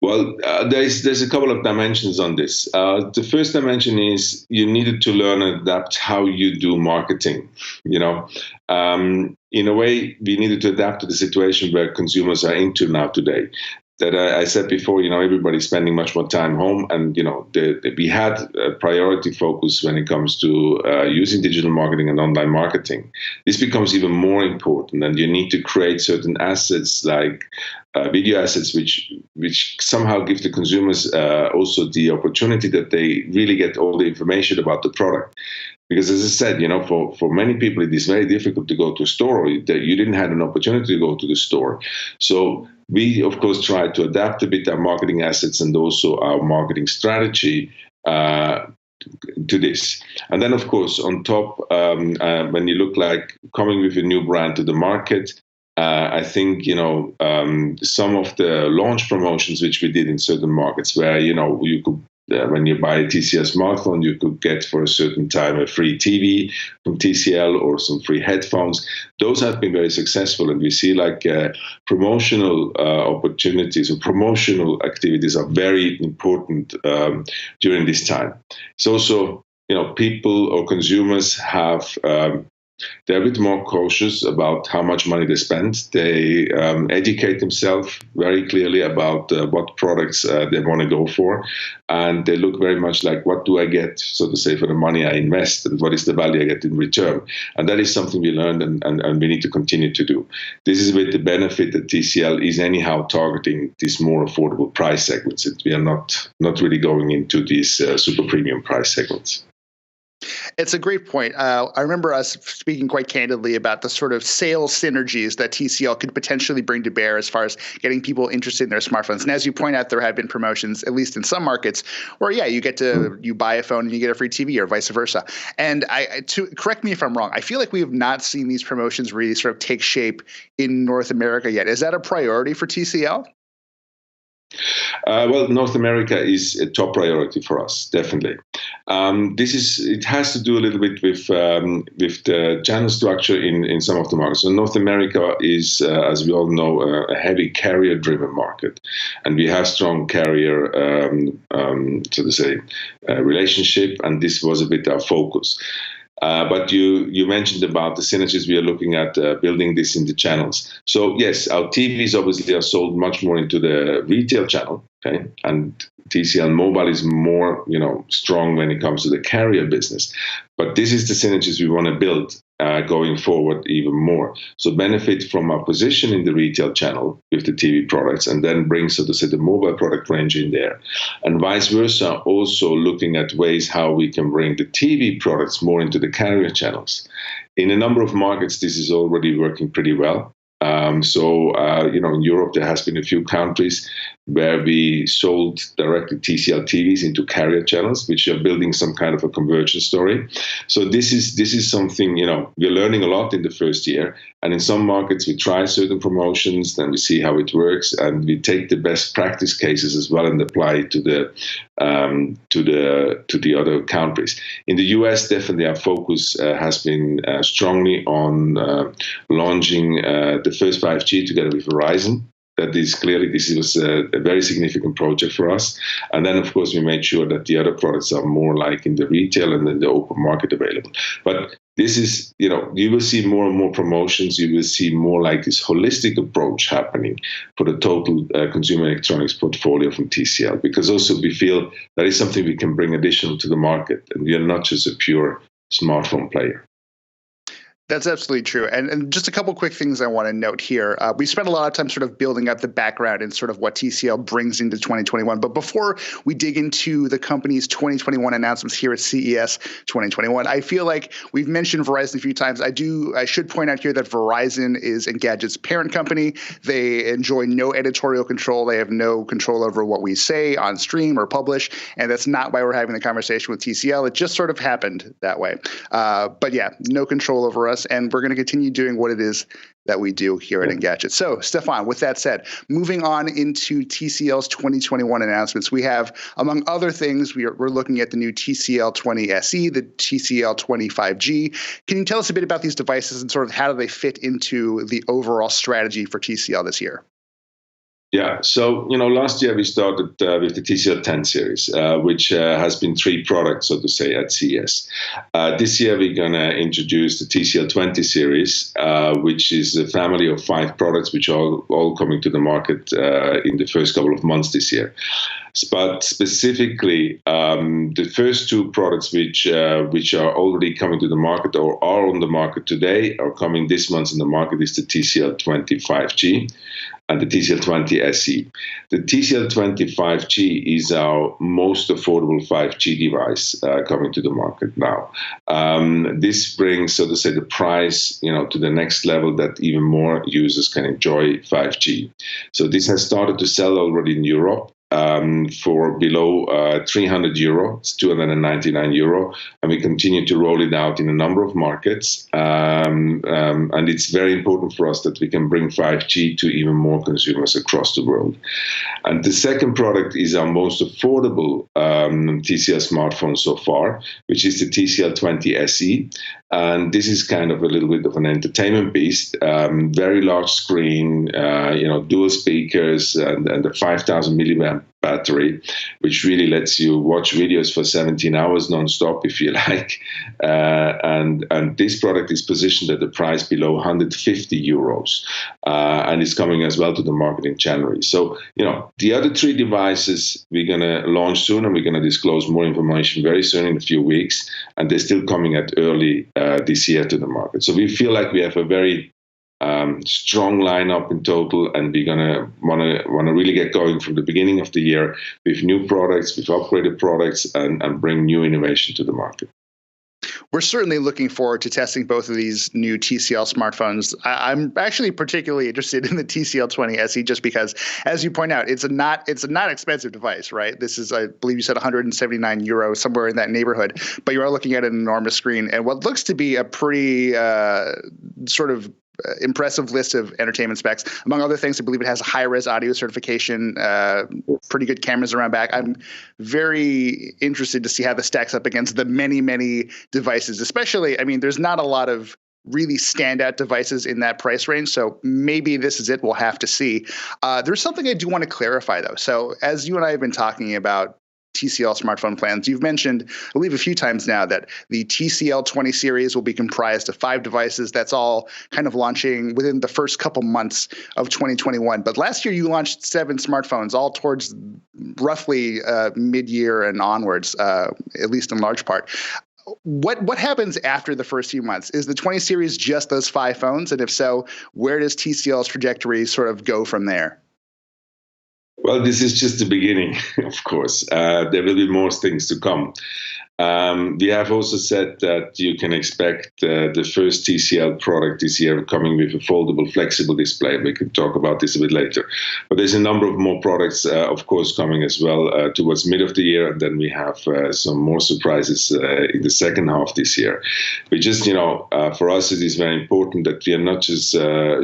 Well, there's a couple of dimensions on this. The first dimension is you needed to learn and adapt how you do marketing. In a way, we needed to adapt to the situation where consumers are into now today. That I said before, everybody's spending much more time home, and we had a priority focus when it comes to using digital marketing and online marketing. This becomes even more important, and you need to create certain assets like video assets, which somehow give the consumers also the opportunity that they really get all the information about the product. Because as I said, for many people, it is very difficult to go to a store, or you didn't have an opportunity to go to the store. So we, of course, try to adapt a bit our marketing assets and also our marketing strategy to this. And then, of course, on top, when you look like coming with a new brand to the market, I think, some of the launch promotions which we did in certain markets where, you could, when you buy a TCL smartphone, you could get for a certain time a free TV from TCL or some free headphones. Those have been very successful, and we see like promotional opportunities or promotional activities are very important during this time. It's also, people or consumers have they're a bit more cautious about how much money they spend. They educate themselves very clearly about what products they want to go for. And they look very much like, what do I get, so to say, for the money I invest? And what is the value I get in return? And that is something we learned and we need to continue to do. This is with the benefit that TCL is anyhow targeting these more affordable price segments. We are not really going into these super premium price segments. It's a great point. I remember us speaking quite candidly about the sort of sales synergies that TCL could potentially bring to bear as far as getting people interested in their smartphones. And as you point out, there have been promotions, at least in some markets, where, you buy a phone and you get a free TV or vice versa. And correct me if I'm wrong, I feel like we have not seen these promotions really sort of take shape in North America yet. Is that a priority for TCL? Well, North America is a top priority for us, definitely. It has to do a little bit with the channel structure in some of the markets. So North America is, as we all know, a heavy carrier-driven market, and we have strong carrier, so to say, relationship, and this was a bit our focus. But you mentioned about the synergies we are looking at building this in the channels. So yes, our TVs obviously are sold much more into the retail channel, okay? And TCL Mobile is more, strong when it comes to the carrier business. But this is the synergies we want to build going forward even more. So benefit from our position in the retail channel with the TV products, and then bring, so to say, the mobile product range in there. And vice versa, also looking at ways how we can bring the TV products more into the carrier channels. In a number of markets, this is already working pretty well. In Europe, there has been a few countries where we sold directly TCL TVs into carrier channels, which are building some kind of a conversion story. So this is something, we're learning a lot in the first year. And in some markets, we try certain promotions, then we see how it works, and we take the best practice cases as well and apply it to the other countries. In the US, definitely our focus has been strongly on launching the first 5G together with Verizon. That is clearly, this was a very significant project for us. And then, of course, we made sure that the other products are more like in the retail and then the open market available. But this is, you will see more and more promotions. You will see more like this holistic approach happening for the total consumer electronics portfolio from TCL, because also we feel that is something we can bring additional to the market. And we are not just a pure smartphone player. That's absolutely true. And just a couple quick things I want to note here. We spent a lot of time sort of building up the background and sort of what TCL brings into 2021. But before we dig into the company's 2021 announcements here at CES 2021, I feel like we've mentioned Verizon a few times. I should point out here that Verizon is Engadget's parent company. They enjoy no editorial control. They have no control over what we say on stream or publish. And that's not why we're having the conversation with TCL. It just sort of happened that way. But yeah, no control over us. And we're going to continue doing what it is that we do here at Engadget. So, Stefan, with that said, moving on into TCL's 2021 announcements, we have, among other things, we're looking at the new TCL 20 SE, the TCL 20 5G. Can you tell us a bit about these devices and sort of how do they fit into the overall strategy for TCL this year? Yeah, so, last year we started with the TCL 10 series, which has been 3 products, so to say, at CES. This year we're going to introduce the TCL 20 series, which is a family of 5 products, which are all coming to the market in the first couple of months this year. But specifically, the first 2 products which are already coming to the market or are on the market today are coming this month in the market is the TCL 20 5G and the TCL 20 SE. The TCL 20 5G is our most affordable 5G device coming to the market now. This brings, so to say, the price, to the next level that even more users can enjoy 5G. So this has started to sell already in Europe. For below €300, it's €299, and we continue to roll it out in a number of markets. And it's very important for us that we can bring 5G to even more consumers across the world. And the second product is our most affordable TCL smartphone so far, which is the TCL 20 SE. And this is kind of a little bit of an entertainment beast, very large screen, dual speakers, and the 5,000 milliamp battery, which really lets you watch videos for 17 hours non-stop if you like. And this product is positioned at a price below €150, and it's coming as well to the market in January. So, the other 3 devices we're going to launch soon, and we're going to disclose more information very soon in a few weeks, and they're still coming at early this year to the market. So we feel like we have a very strong lineup in total, and we're gonna want to really get going from the beginning of the year with new products, with upgraded products, and bring new innovation to the market. We're certainly looking forward to testing both of these new TCL smartphones. I'm actually particularly interested in the TCL 20 SE just because, as you point out, it's a not expensive device, right? This is, I believe you said €179, somewhere in that neighborhood. But you are looking at an enormous screen and what looks to be a pretty sort of impressive list of entertainment specs. Among other things, I believe it has a high-res audio certification, pretty good cameras around back. I'm very interested to see how this stacks up against the many, many devices, especially, there's not a lot of really standout devices in that price range. So maybe this is it. We'll have to see. There's something I do want to clarify, though. So as you and I have been talking about TCL smartphone plans, you've mentioned, I believe a few times now, that the TCL 20 series will be comprised of 5 devices. That's all kind of launching within the first couple months of 2021. But last year you launched 7 smartphones, all towards roughly mid-year and onwards, at least in large part. What happens after the first few months? Is the 20 series just those 5 phones? And if so, where does TCL's trajectory sort of go from there? Well, this is just the beginning, of course. There will be more things to come. We have also said that you can expect the first TCL product this year coming with a foldable, flexible display. We can talk about this a bit later. But there's a number of more products, of course, coming as well towards mid of the year. And then we have some more surprises in the second half this year. We just, for us, it is very important that we are not just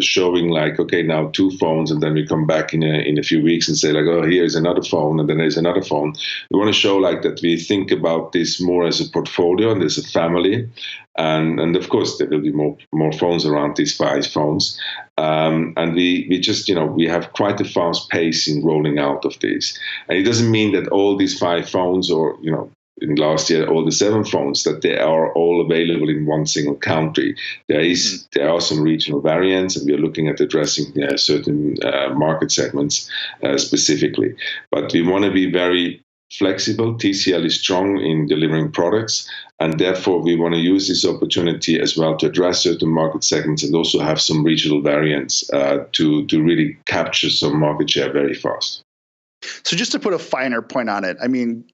showing like, okay, now 2 phones, and then we come back in a few weeks and say like, oh, here's another phone, and then there's another phone. We want to show like that we think about this more as a portfolio and as a family, and of course there will be more phones around these 5 phones, and we just we have quite a fast pace in rolling out of these, and it doesn't mean that all these 5 phones or in last year all the 7 phones that they are all available in one single country. There are some regional variants, and we are looking at addressing certain market segments specifically, but we want to be very flexible. TCL is strong in delivering products, and therefore we want to use this opportunity as well to address certain market segments and also have some regional variants to really capture some market share very fast. So just to put a finer point on it, I mean,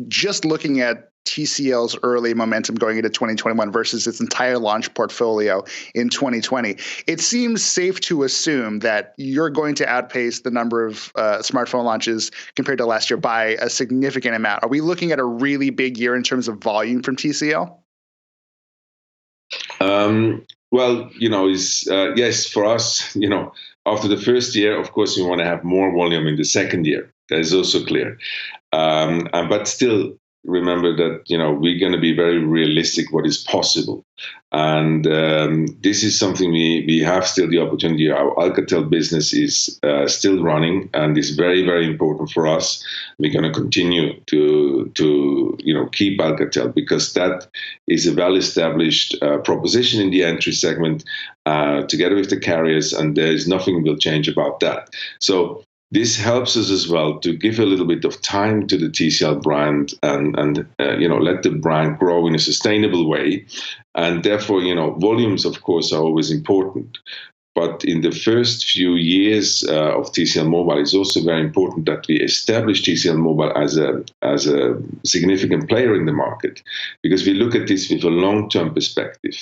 just looking at TCL's early momentum going into 2021 versus its entire launch portfolio in 2020, it seems safe to assume that you're going to outpace the number of smartphone launches compared to last year by a significant amount. Are we looking at a really big year in terms of volume from TCL? Well, yes, for us, after the first year, of course, we want to have more volume in the second year. That is also clear. But still, remember that we're going to be very realistic what is possible, and this is something we have still the opportunity. Our Alcatel business is still running and is very, very important for us. We're going to continue to keep Alcatel because that is a well-established proposition in the entry segment together with the carriers, and there is nothing will change about that. So this helps us as well to give a little bit of time to the TCL brand and let the brand grow in a sustainable way. And therefore, volumes, of course, are always important. But in the first few years of TCL Mobile, it's also very important that we establish TCL Mobile as a significant player in the market, because we look at this with a long-term perspective.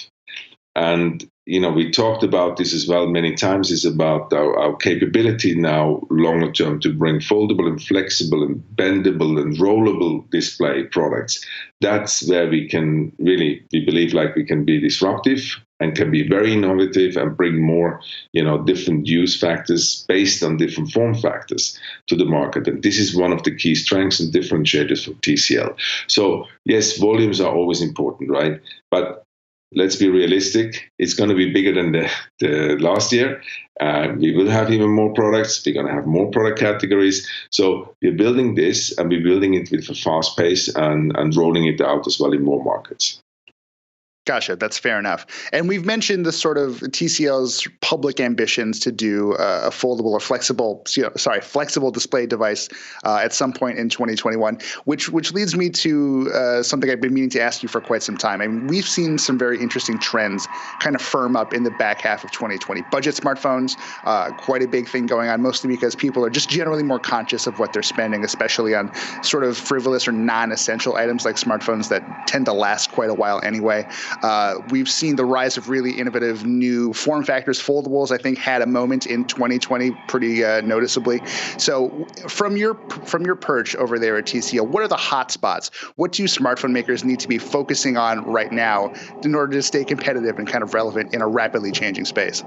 And we talked about this as well many times, is about our capability now longer term to bring foldable and flexible and bendable and rollable display products. That's where we can we believe we can be disruptive and can be very innovative and bring more, different use factors based on different form factors to the market. And this is one of the key strengths and differentiators for TCL. So yes, volumes are always important, right? But let's be realistic. It's going to be bigger than the last year. We will have even more products. We're going to have more product categories. So we're building this, and we're building it with a fast pace and rolling it out as well in more markets. Gotcha. That's fair enough. And we've mentioned the sort of TCL's public ambitions to do a foldable or flexible display device at some point in 2021, which leads me to something I've been meaning to ask you for quite some time. I mean, we've seen some very interesting trends kind of firm up in the back half of 2020. Budget smartphones, quite a big thing going on, mostly because people are just generally more conscious of what they're spending, especially on sort of frivolous or non-essential items like smartphones that tend to last quite a while anyway. We've seen the rise of really innovative new form factors. Foldables, I think, had a moment in 2020 pretty noticeably. So from your perch over there at TCL, what are the hot spots? What do smartphone makers need to be focusing on right now in order to stay competitive and kind of relevant in a rapidly changing space?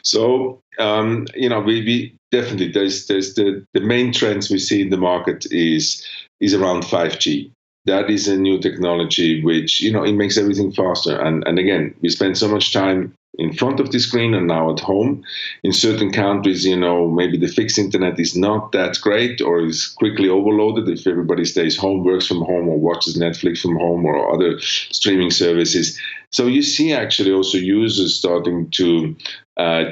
So, we definitely, there's the main trends we see in the market is around 5G. That is a new technology which, it makes everything faster. And again, we spend so much time in front of the screen and now at home. In certain countries, maybe the fixed internet is not that great or is quickly overloaded if everybody stays home, works from home, or watches Netflix from home or other streaming services. So you see actually also users starting to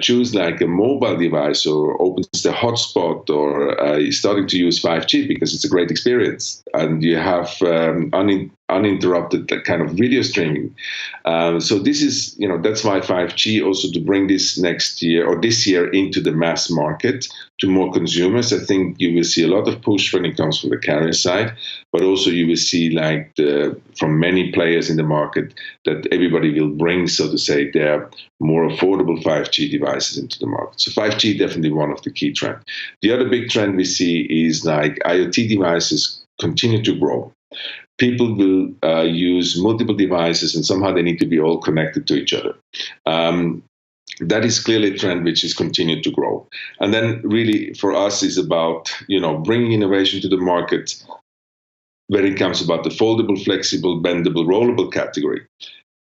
choose like a mobile device or opens the hotspot or starting to use 5G because it's a great experience and you have uninterrupted kind of video streaming. So this is, that's why 5G also to bring this next year or this year into the mass market to more consumers. I think you will see a lot of push when it comes from the carrier side, but also you will see from many players in the market that everybody will bring, so to say, their more affordable 5G devices into the market. So 5G definitely one of the key trends. The other big trend we see is IoT devices continue to grow. People will use multiple devices and somehow they need to be all connected to each other. That is clearly a trend which is continued to grow. And then really for us is about, bringing innovation to the market when it comes about the foldable, flexible, bendable, rollable category.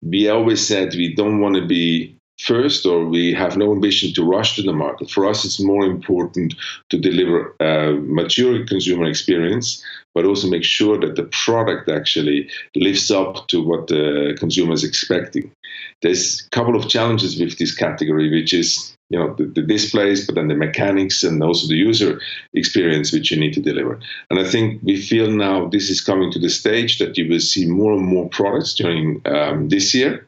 We always said we don't want to be first, or we have no ambition to rush to the market. For us, it's more important to deliver a mature consumer experience, but also make sure that the product actually lives up to what the consumer is expecting. There's a couple of challenges with this category, which is the displays, but then the mechanics and also the user experience which you need to deliver. And I think we feel now this is coming to the stage that you will see more and more products during this year.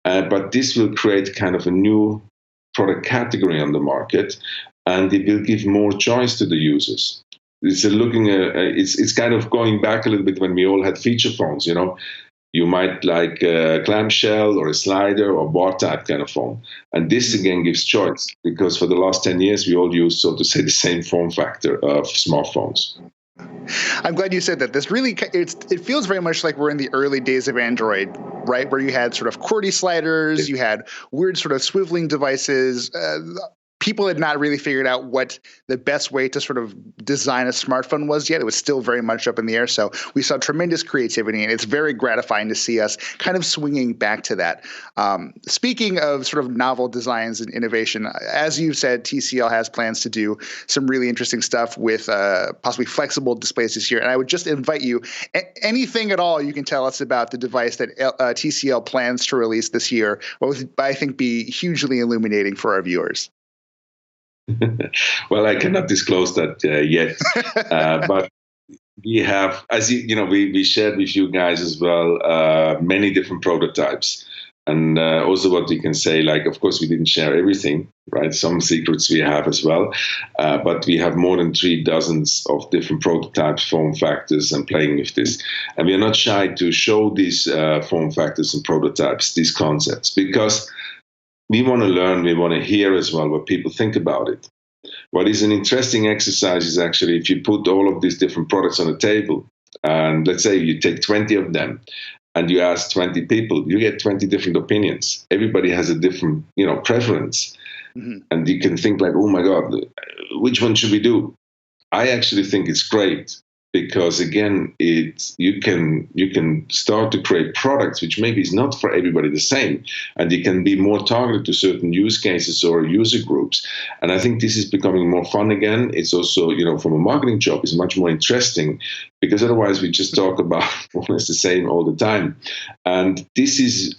But this will create kind of a new product category on the market, and it will give more choice to the users. It's it's kind of going back a little bit when we all had feature phones. You might like a clamshell or a slider or bar type kind of phone, and this again gives choice, because for the last 10 years we all use, so to say, the same form factor of smartphones. I'm glad you said that. This really, it feels very much like we're in the early days of Android, right? Where you had sort of QWERTY sliders, you had weird sort of swiveling devices. People had not really figured out what the best way to sort of design a smartphone was yet. It was still very much up in the air. So we saw tremendous creativity, and it's very gratifying to see us kind of swinging back to that. Speaking of sort of novel designs and innovation, as you said, TCL has plans to do some really interesting stuff with possibly flexible displays this year. And I would just invite you, anything at all you can tell us about the device that TCL plans to release this year, what would, I think, be hugely illuminating for our viewers. Well, I cannot disclose that yet, but we have, as we shared with you guys as well, many different prototypes. And also what we can say, like, of course, we didn't share everything, right? Some secrets we have as well, but we have more than 3 dozens of different prototypes, form factors, and playing with this. And we are not shy to show these form factors and prototypes, these concepts, because we want to learn, we want to hear as well what people think about it. What is an interesting exercise is actually if you put all of these different products on the table, and let's say you take 20 of them, and you ask 20 people, you get 20 different opinions. Everybody has a different, preference. Mm-hmm. And you can think like, oh my God, which one should we do? I actually think it's great, because again, you can start to create products which maybe is not for everybody the same, and you can be more targeted to certain use cases or user groups. And I think this is becoming more fun again. It's also, from a marketing job, is much more interesting, because otherwise we just talk about almost the same all the time. And this is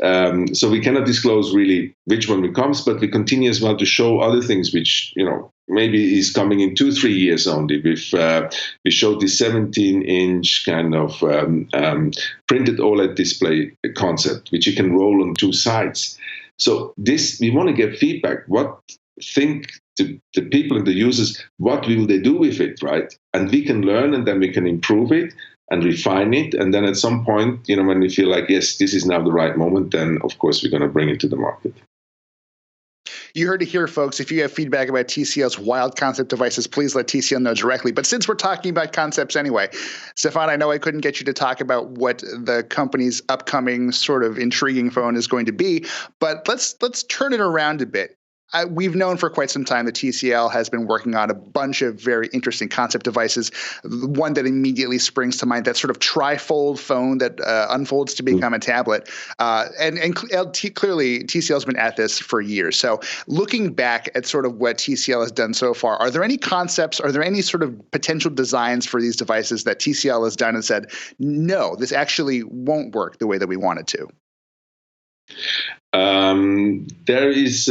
so we cannot disclose really which one becomes, but we continue as well to show other things which maybe is coming in 2-3 years only. We showed this 17-inch kind of printed OLED display concept, which you can roll on 2 sides. So this, we want to get feedback. What think the people and the users, what will they do with it, right? And we can learn, and then we can improve it and refine it. And then at some point, when we feel like, yes, this is now the right moment, then of course we're going to bring it to the market. You heard it here, folks. If you have feedback about TCL's wild concept devices, please let TCL know directly. But since we're talking about concepts anyway, Stefan, I know I couldn't get you to talk about what the company's upcoming sort of intriguing phone is going to be, but let's turn it around a bit. We've known for quite some time that TCL has been working on a bunch of very interesting concept devices. One that immediately springs to mind, that sort of tri-fold phone that unfolds to become a tablet. And clearly, TCL has been at this for years. So looking back at sort of what TCL has done so far, are there any concepts, are there any sort of potential designs for these devices that TCL has done and said, no, this actually won't work the way that we want it to? There's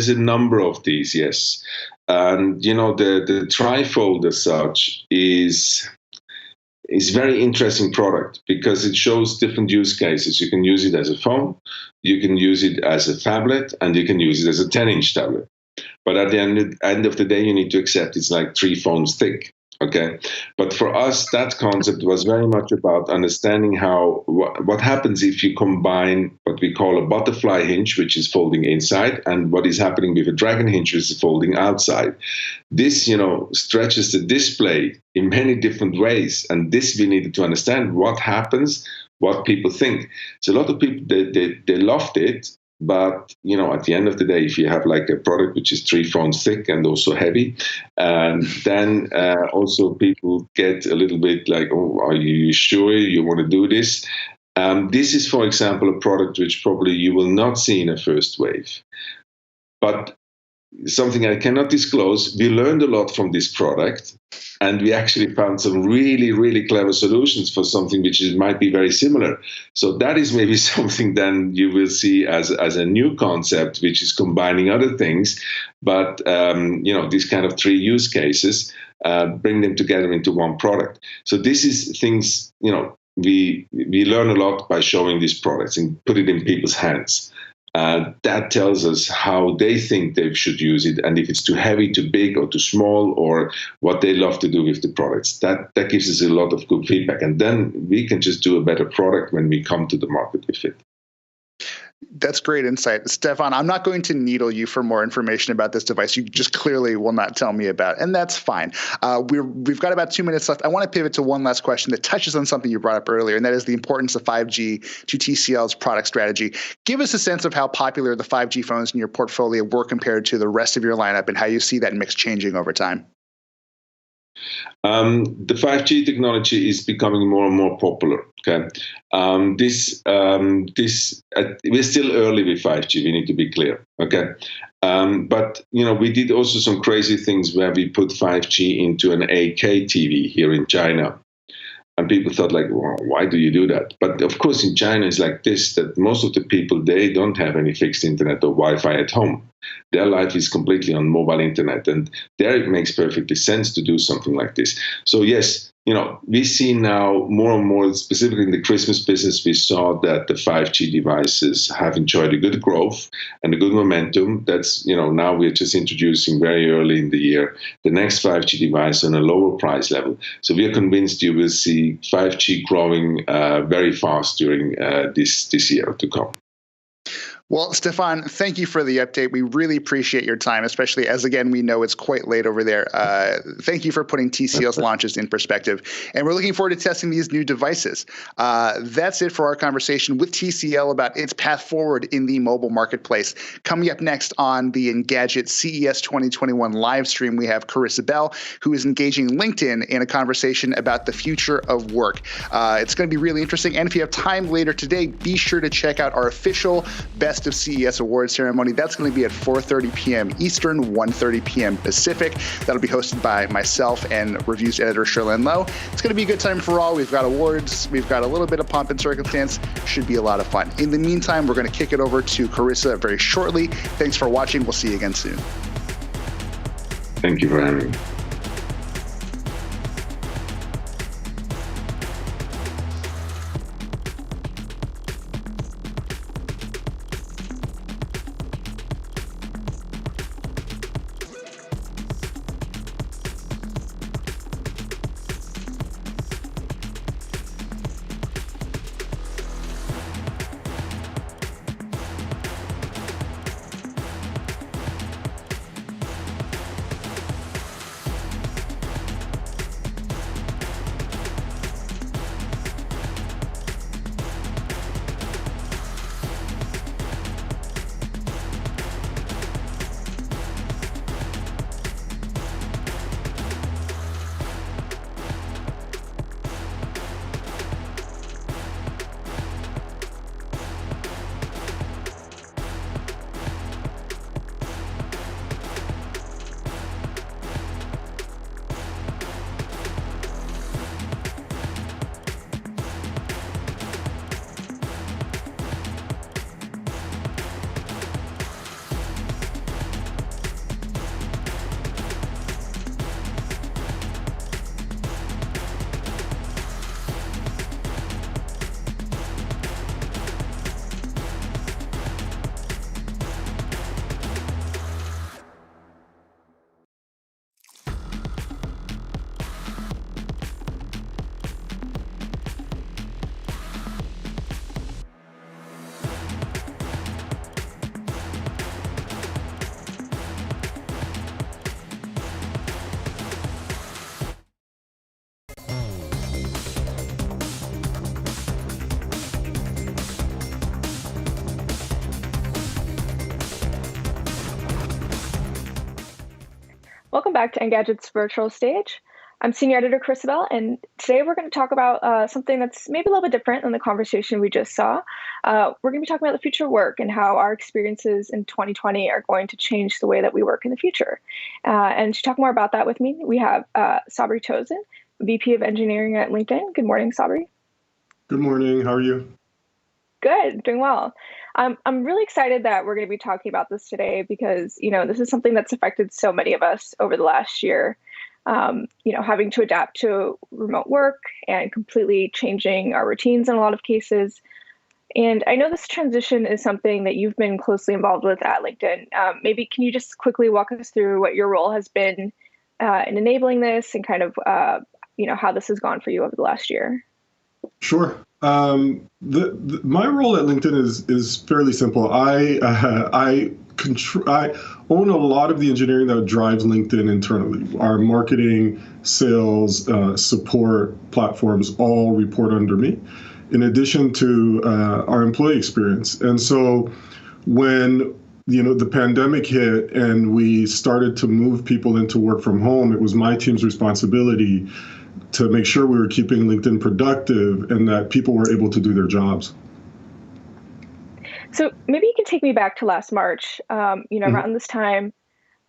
a number of these, yes. And the trifold as such is very interesting product, because it shows different use cases. You can use it as a phone, you can use it as a tablet, and you can use it as a 10-inch tablet. But at the end of the day, you need to accept it's like 3 phones thick. Okay, but for us, that concept was very much about understanding how what happens if you combine what we call a butterfly hinge, which is folding inside, and what is happening with a dragon hinge, which is folding outside. This, stretches the display in many different ways, and this we needed to understand what happens, what people think. So a lot of people they loved it. But, at the end of the day, if you have like a product which is 3 phones thick and also heavy, then also people get a little bit like, oh, are you sure you want to do this? This is, for example, a product which probably you will not see in a first wave. But something I cannot disclose, we learned a lot from this product, and we actually found some really, really clever solutions for something which might be very similar. So that is maybe something then you will see as a new concept, which is combining other things, but these kind of 3 use cases, bring them together into one product. So this is things, we learn a lot by showing these products and put it in people's hands. That tells us how they think they should use it, and if it's too heavy, too big, or too small, or what they love to do with the products. That gives us a lot of good feedback, and then we can just do a better product when we come to the market with it. That's great insight. Stefan, I'm not going to needle you for more information about this device. You just clearly will not tell me about, and that's fine. We've got about 2 minutes left. I want to pivot to one last question that touches on something you brought up earlier, and that is the importance of 5G to TCL's product strategy. Give us a sense of how popular the 5G phones in your portfolio were compared to the rest of your lineup and how you see that mix changing over time. The 5G technology is becoming more and more popular. Okay, we're still early with 5G. We need to be clear. Okay, but we did also some crazy things where we put 5G into an 8K TV here in China. And people thought, like, well, why do you do that? But of course, in China, it's like this, that most of the people, they don't have any fixed internet or Wi-Fi at home. Their life is completely on mobile internet. And there it makes perfectly sense to do something like this. So yes, we see now more and more, specifically in the Christmas business, we saw that the 5G devices have enjoyed a good growth and a good momentum. That's, now we're just introducing very early in the year the next 5G device on a lower price level. So we are convinced you will see 5G growing very fast during this year to come. Well, Stefan, thank you for the update. We really appreciate your time, especially as, again, we know it's quite late over there. Thank you for putting TCL's launches in perspective. And we're looking forward to testing these new devices. That's it for our conversation with TCL about its path forward in the mobile marketplace. Coming up next on the Engadget CES 2021 live stream, we have Carissa Bell, who is engaging LinkedIn in a conversation about the future of work. It's going to be really interesting. And if you have time later today, be sure to check out our official Best of CES Awards ceremony. That's going to be at 4:30 p.m. Eastern, 1:30 p.m. Pacific. That'll be hosted by myself and reviews editor Sherlyn Lowe. It's going to be a good time for all. We've got awards. We've got a little bit of pomp and circumstance. Should be a lot of fun. In the meantime, we're going to kick it over to Carissa very shortly. Thanks for watching. We'll see you again soon. Thank you for having me. Welcome back to Engadget's virtual stage. I'm Senior Editor Chrisabel, and today we're going to talk about something that's maybe a little bit different than the conversation we just saw. We're going to be talking about the future of work and how our experiences in 2020 are going to change the way that we work in the future. And to talk more about that with me, we have Sabri Chosen, VP of Engineering at LinkedIn. Good morning, Sabri. Good morning. How are you? Good, doing well. I'm really excited that we're going to be talking about this today because, this is something that's affected so many of us over the last year. Having to adapt to remote work and completely changing our routines in a lot of cases. And I know this transition is something that you've been closely involved with at LinkedIn. Maybe can you just quickly walk us through what your role has been in enabling this and kind of, how this has gone for you over the last year? Sure. My role at LinkedIn is fairly simple. I own a lot of the engineering that drives LinkedIn internally. Our marketing, sales, support platforms all report under me, in addition to our employee experience. And so when the pandemic hit and we started to move people into work from home, it was my team's responsibility to make sure we were keeping LinkedIn productive and that people were able to do their jobs. So maybe you can take me back to last March. Around this time,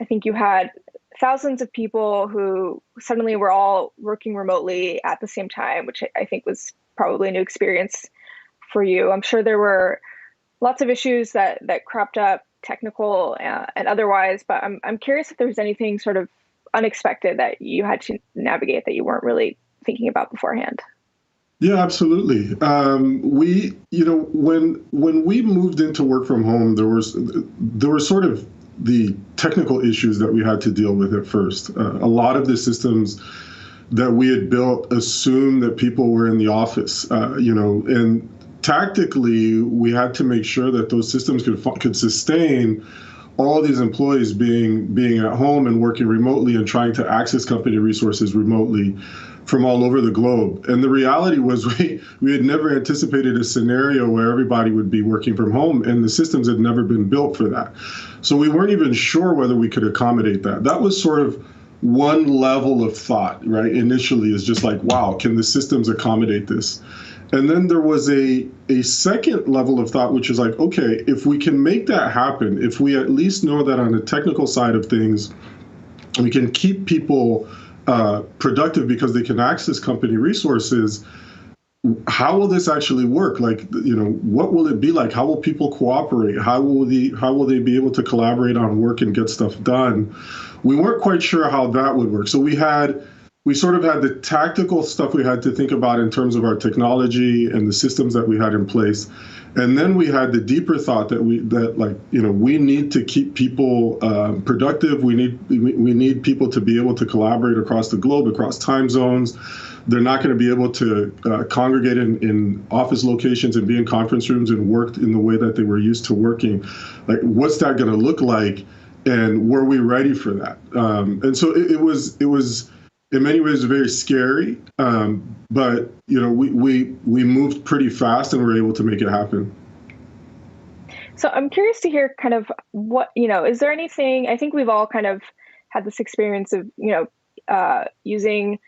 I think you had thousands of people who suddenly were all working remotely at the same time, which I think was probably a new experience for you. I'm sure there were lots of issues that cropped up, technical and otherwise, but I'm curious if there was anything sort of unexpected that you had to navigate that you weren't really thinking about beforehand. Yeah, absolutely. When we moved into work from home, there were sort of the technical issues that we had to deal with at first. A lot of the systems that we had built assumed that people were in the office, and tactically we had to make sure that those systems could sustain all these employees being at home and working remotely and trying to access company resources remotely from all over the globe. And the reality was we had never anticipated a scenario where everybody would be working from home, and the systems had never been built for that. So we weren't even sure whether we could accommodate that. That was sort of one level of thought, right? Initially, is just like, wow, can the systems accommodate this? And then there was a second level of thought, which is like, okay, if we can make that happen, if we at least know that on the technical side of things, we can keep people productive because they can access company resources, how will this actually work? Like, what will it be like? How will people cooperate? How will they be able to collaborate on work and get stuff done? We weren't quite sure how that would work. So we sort of had the tactical stuff we had to think about in terms of our technology and the systems that we had in place. And then we had the deeper thought that we need to keep people productive. We need people to be able to collaborate across the globe, across time zones. They're not going to be able to congregate in office locations and be in conference rooms and work in the way that they were used to working. Like, what's that going to look like? And were we ready for that? And so it was in many ways very scary, but we moved pretty fast and were able to make it happen. So I'm curious to hear kind of what, is there anything, I think we've all kind of had this experience of, using,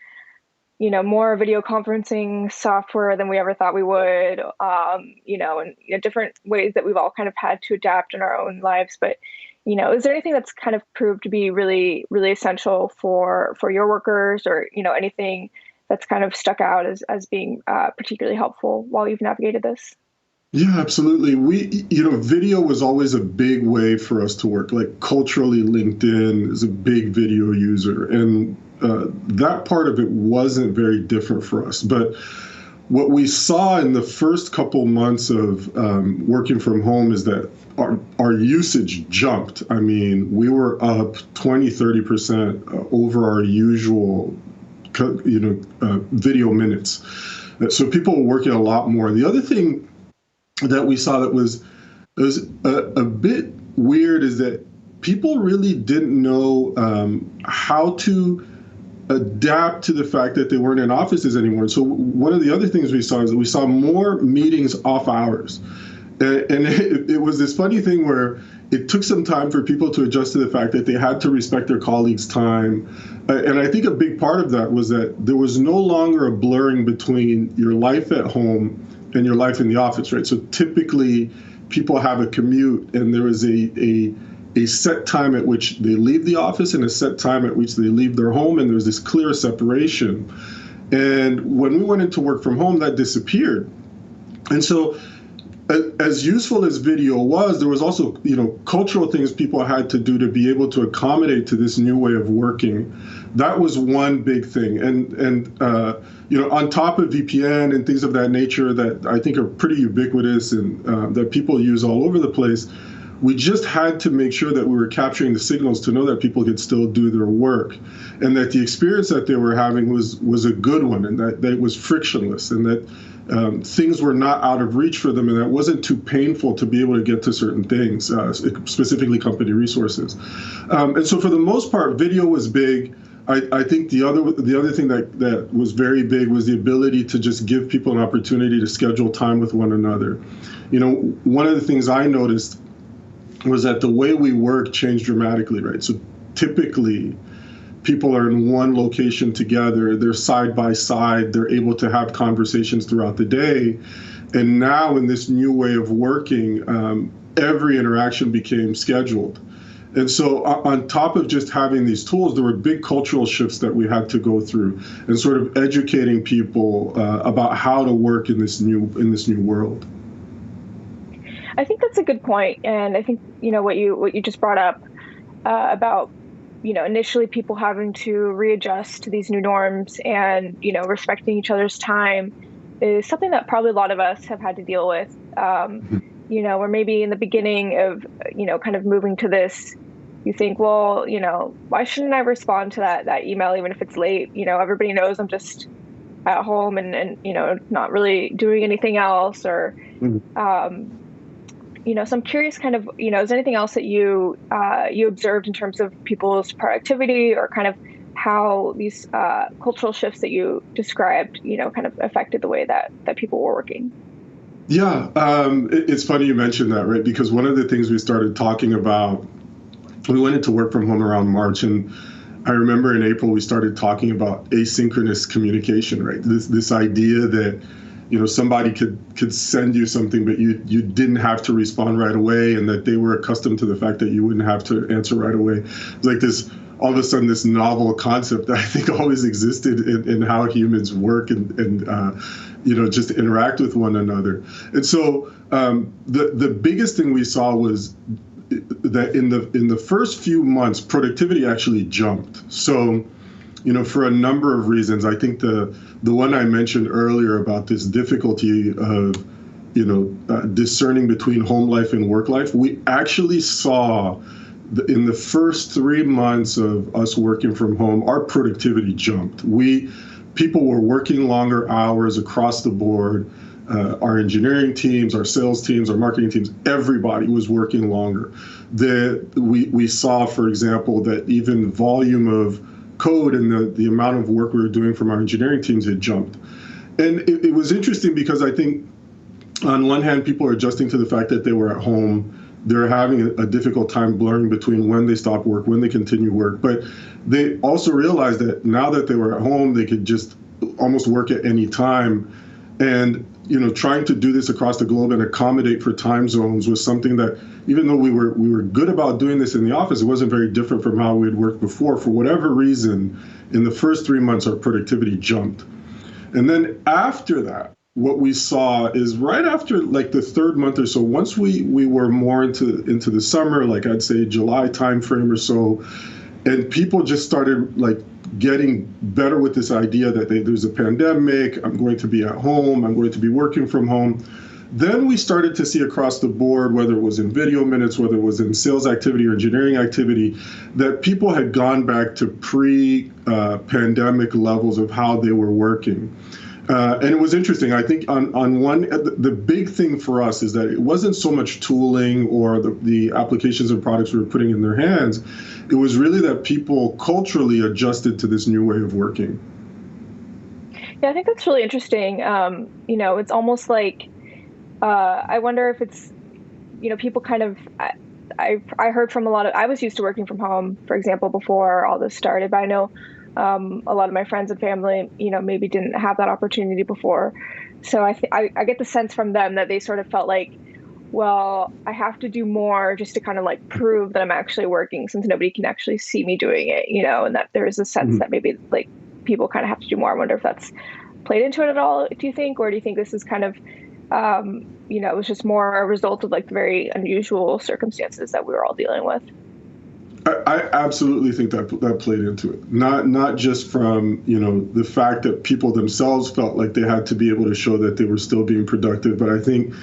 more video conferencing software than we ever thought we would, and different ways that we've all kind of had to adapt in our own lives. But is there anything that's kind of proved to be really, really essential for your workers, or, anything that's kind of stuck out as being particularly helpful while you've navigated this? Yeah, absolutely. Video was always a big way for us to work. Like, culturally, LinkedIn is a big video user, and that part of it wasn't very different for us. But what we saw in the first couple months of working from home is that our usage jumped. I mean, we were up 20-30% over our usual, video minutes. So people were working a lot more. The other thing that we saw that was a bit weird is that people really didn't know how to adapt to the fact that they weren't in offices anymore. So one of the other things we saw is that we saw more meetings off hours. And it was this funny thing where it took some time for people to adjust to the fact that they had to respect their colleagues' time. And I think a big part of that was that there was no longer a blurring between your life at home and your life in the office, right? So typically people have a commute, and there is a set time at which they leave the office and a set time at which they leave their home, and there's this clear separation. And when we went into work from home, that disappeared. And so as useful as video was, there was also, cultural things people had to do to be able to accommodate to this new way of working. That was one big thing. And on top of VPN and things of that nature that I think are pretty ubiquitous and that people use all over the place, we just had to make sure that we were capturing the signals to know that people could still do their work, and that the experience that they were having was a good one, and that it was frictionless, and that things were not out of reach for them, and that it wasn't too painful to be able to get to certain things, specifically company resources. And so for the most part, video was big. I think the other thing that was very big was the ability to just give people an opportunity to schedule time with one another. One of the things I noticed was that the way we work changed dramatically, right? So typically, people are in one location together, they're side by side, they're able to have conversations throughout the day. And now in this new way of working, every interaction became scheduled. And so on top of just having these tools, there were big cultural shifts that we had to go through, and sort of educating people about how to work in this new world. I think that's a good point, and I think what you just brought up about initially people having to readjust to these new norms and respecting each other's time is something that probably a lot of us have had to deal with. Or maybe in the beginning of kind of moving to this, you think, well, why shouldn't I respond to that email even if it's late? Everybody knows I'm just at home and not really doing anything else, or so I'm curious, kind of, is there anything else that you observed in terms of people's productivity, or kind of how these cultural shifts that you described, kind of affected the way that people were working? Yeah, it's funny you mentioned that, right? Because one of the things we started talking about, we went into work from home around March, and I remember in April we started talking about asynchronous communication, right? This idea that somebody could send you something, but you didn't have to respond right away, and that they were accustomed to the fact that you wouldn't have to answer right away. It's like this, all of a sudden, this novel concept that I think always existed in how humans work and just interact with one another. And so the biggest thing we saw was that in the first few months, productivity actually jumped. So, for a number of reasons. I think the one I mentioned earlier about this difficulty of, discerning between home life and work life, we actually saw in the first 3 months of us working from home, our productivity jumped. People were working longer hours across the board. Our engineering teams, our sales teams, our marketing teams, everybody was working longer. We saw, for example, that even volume of code and the amount of work we were doing from our engineering teams had jumped. And it was interesting because I think on one hand, people are adjusting to the fact that they were at home. They're having a difficult time blurring between when they stop work, when they continue work. But they also realized that now that they were at home, they could just almost work at any time. And trying to do this across the globe and accommodate for time zones was something that, even though we were good about doing this in the office, it wasn't very different from how we had worked before. For whatever reason, in the first 3 months, our productivity jumped. And then after that, what we saw is right after like the third month or so, once we were more into the summer, like I'd say July timeframe or so, and people just started like getting better with this idea that there's a pandemic, I'm going to be at home, I'm going to be working from home. Then we started to see across the board, whether it was in video minutes, whether it was in sales activity or engineering activity, that people had gone back to pre-pandemic levels of how they were working. And it was interesting. I think the big thing for us is that it wasn't so much tooling or the applications and products we were putting in their hands. It was really that people culturally adjusted to this new way of working. Yeah, I think that's really interesting. It's almost like, I wonder if it's, people kind of I heard from I was used to working from home, for example, before all this started, but I know a lot of my friends and family, maybe didn't have that opportunity before. So I get the sense from them that they sort of felt like, well, I have to do more just to kind of like prove that I'm actually working, since nobody can actually see me doing it, and that there is a sense that maybe like people kind of have to do more. I wonder if that's played into it at all, do you think? Or do you think this is kind of, it was just more a result of like the very unusual circumstances that we were all dealing with? I absolutely think that played into it. Not just from, the fact that people themselves felt like they had to be able to show that they were still being productive, but I think,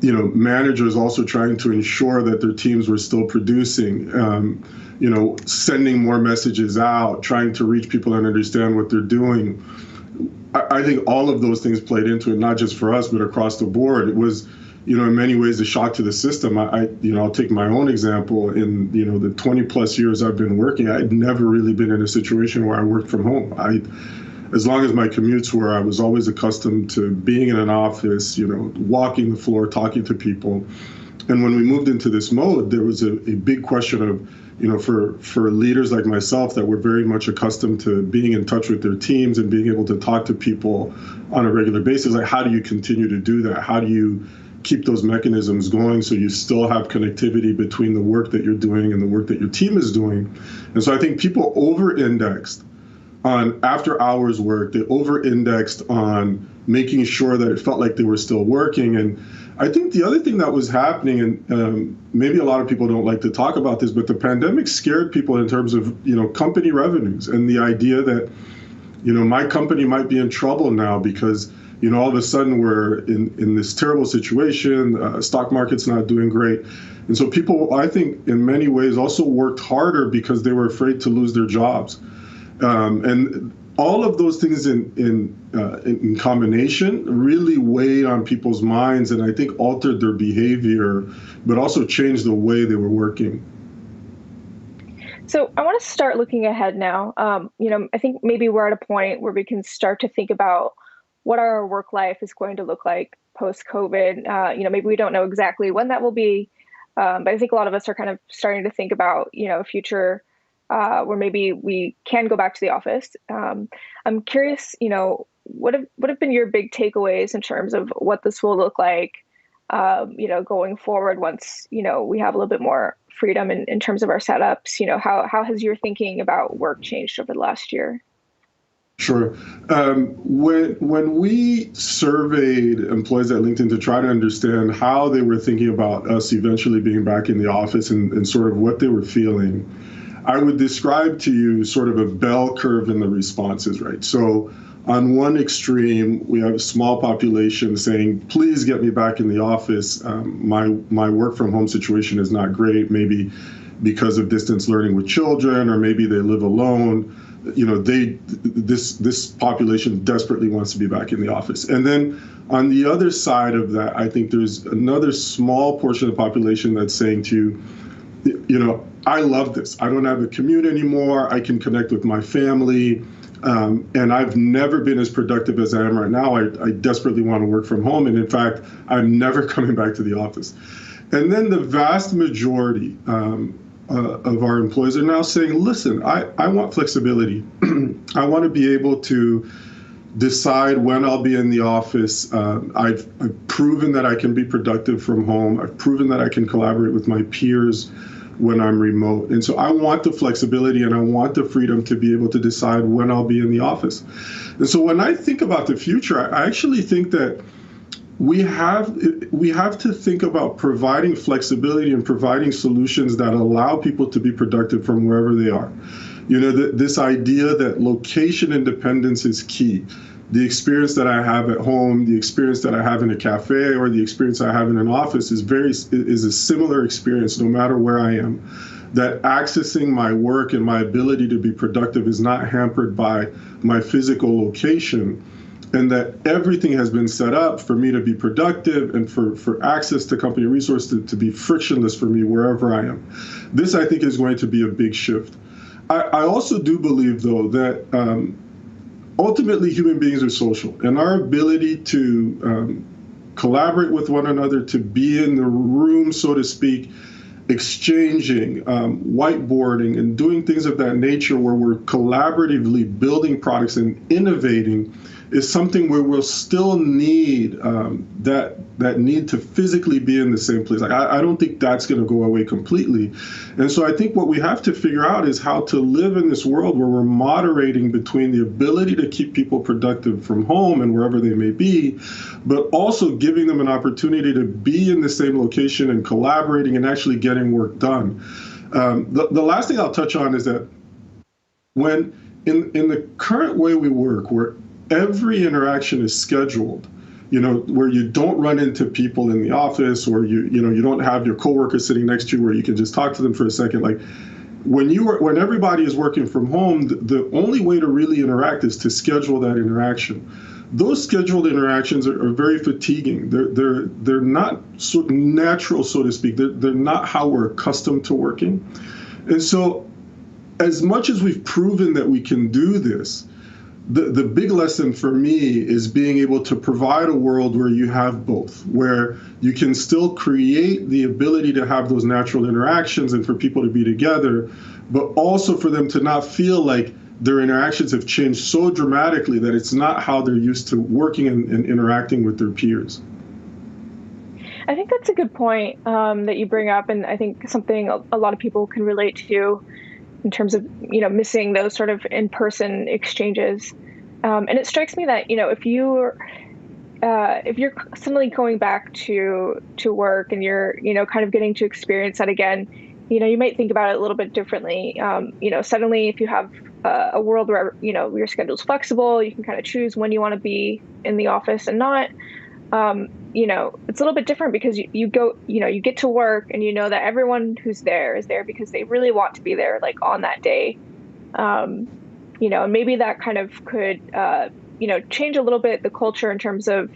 managers also trying to ensure that their teams were still producing, sending more messages out, trying to reach people and understand what they're doing. I think all of those things played into it, not just for us, but across the board. It was, in many ways, a shock to the system. I'll take my own example. In, the 20 plus years I've been working, I'd never really been in a situation where I worked from home. As long as my commutes were, I was always accustomed to being in an office, walking the floor, talking to people. And when we moved into this mode, there was a big question of, for leaders like myself that were very much accustomed to being in touch with their teams and being able to talk to people on a regular basis, like how do you continue to do that? How do you keep those mechanisms going so you still have connectivity between the work that you're doing and the work that your team is doing? And so I think people over-indexed on after-hours work. They over-indexed on making sure that it felt like they were still working. And I think the other thing that was happening, and maybe a lot of people don't like to talk about this, but the pandemic scared people in terms of, company revenues and the idea that, my company might be in trouble now because, all of a sudden we're in this terrible situation, stock market's not doing great. And so people, I think, in many ways also worked harder because they were afraid to lose their jobs. And all of those things in combination really weighed on people's minds and I think altered their behavior, but also changed the way they were working. So I want to start looking ahead now. I think maybe we're at a point where we can start to think about what our work life is going to look like post-COVID. Maybe we don't know exactly when that will be, but I think a lot of us are kind of starting to think about, a future where maybe we can go back to the office. I'm curious, what have been your big takeaways in terms of what this will look like, going forward once, we have a little bit more freedom in terms of our setups? How has your thinking about work changed over the last year? Sure. When we surveyed employees at LinkedIn to try to understand how they were thinking about us eventually being back in the office and sort of what they were feeling, I would describe to you sort of a bell curve in the responses, right? So on one extreme, we have a small population saying, please get me back in the office. My work from home situation is not great, maybe because of distance learning with children, or maybe they live alone. This population desperately wants to be back in the office. And then on the other side of that, I think there's another small portion of the population that's saying to you, I love this. I don't have a commute anymore. I can connect with my family. And I've never been as productive as I am right now. I desperately want to work from home. And in fact, I'm never coming back to the office. And then the vast majority of our employees are now saying, listen, I want flexibility. I want to be able to decide when I'll be in the office. I've proven that I can be productive from home. I've proven that I can collaborate with my peers when I'm remote. And so I want the flexibility and I want the freedom to be able to decide when I'll be in the office. And so when I think about the future, I actually think that we have to think about providing flexibility and providing solutions that allow people to be productive from wherever they are. This idea that location independence is key. The experience that I have at home, the experience that I have in a cafe, or the experience I have in an office is a similar experience no matter where I am. That accessing my work and my ability to be productive is not hampered by my physical location, and that everything has been set up for me to be productive and for access to company resources to be frictionless for me wherever I am. This, I think, is going to be a big shift. I also do believe, though, that ultimately human beings are social, and our ability to collaborate with one another, to be in the room, so to speak, exchanging, whiteboarding, and doing things of that nature where we're collaboratively building products and innovating is something where we'll still need that need to physically be in the same place. Like I don't think that's going to go away completely. And so I think what we have to figure out is how to live in this world where we're moderating between the ability to keep people productive from home and wherever they may be, but also giving them an opportunity to be in the same location and collaborating and actually getting work done. The last thing I'll touch on is that when in the current way we work, where every interaction is scheduled, where you don't run into people in the office, or you don't have your coworker sitting next to you where you can just talk to them for a second. Like when everybody is working from home, the only way to really interact is to schedule that interaction. Those scheduled interactions are very fatiguing. They're not sort of natural, so to speak. They're not how we're accustomed to working. And so as much as we've proven that we can do this, the big lesson for me is being able to provide a world where you have both, where you can still create the ability to have those natural interactions and for people to be together, but also for them to not feel like their interactions have changed so dramatically that it's not how they're used to working and interacting with their peers. I think that's a good point that you bring up, and I think something a lot of people can relate to in terms of missing those sort of in-person exchanges. And it strikes me that if you're suddenly going back to work and you're kind of getting to experience that again, you might think about it a little bit differently. Suddenly if you have a world where your schedule's flexible, you can kind of choose when you want to be in the office and not. It's a little bit different because you go, you get to work and that everyone who's there is there because they really want to be there, like on that day. And maybe that kind of could, change a little bit the culture in terms of,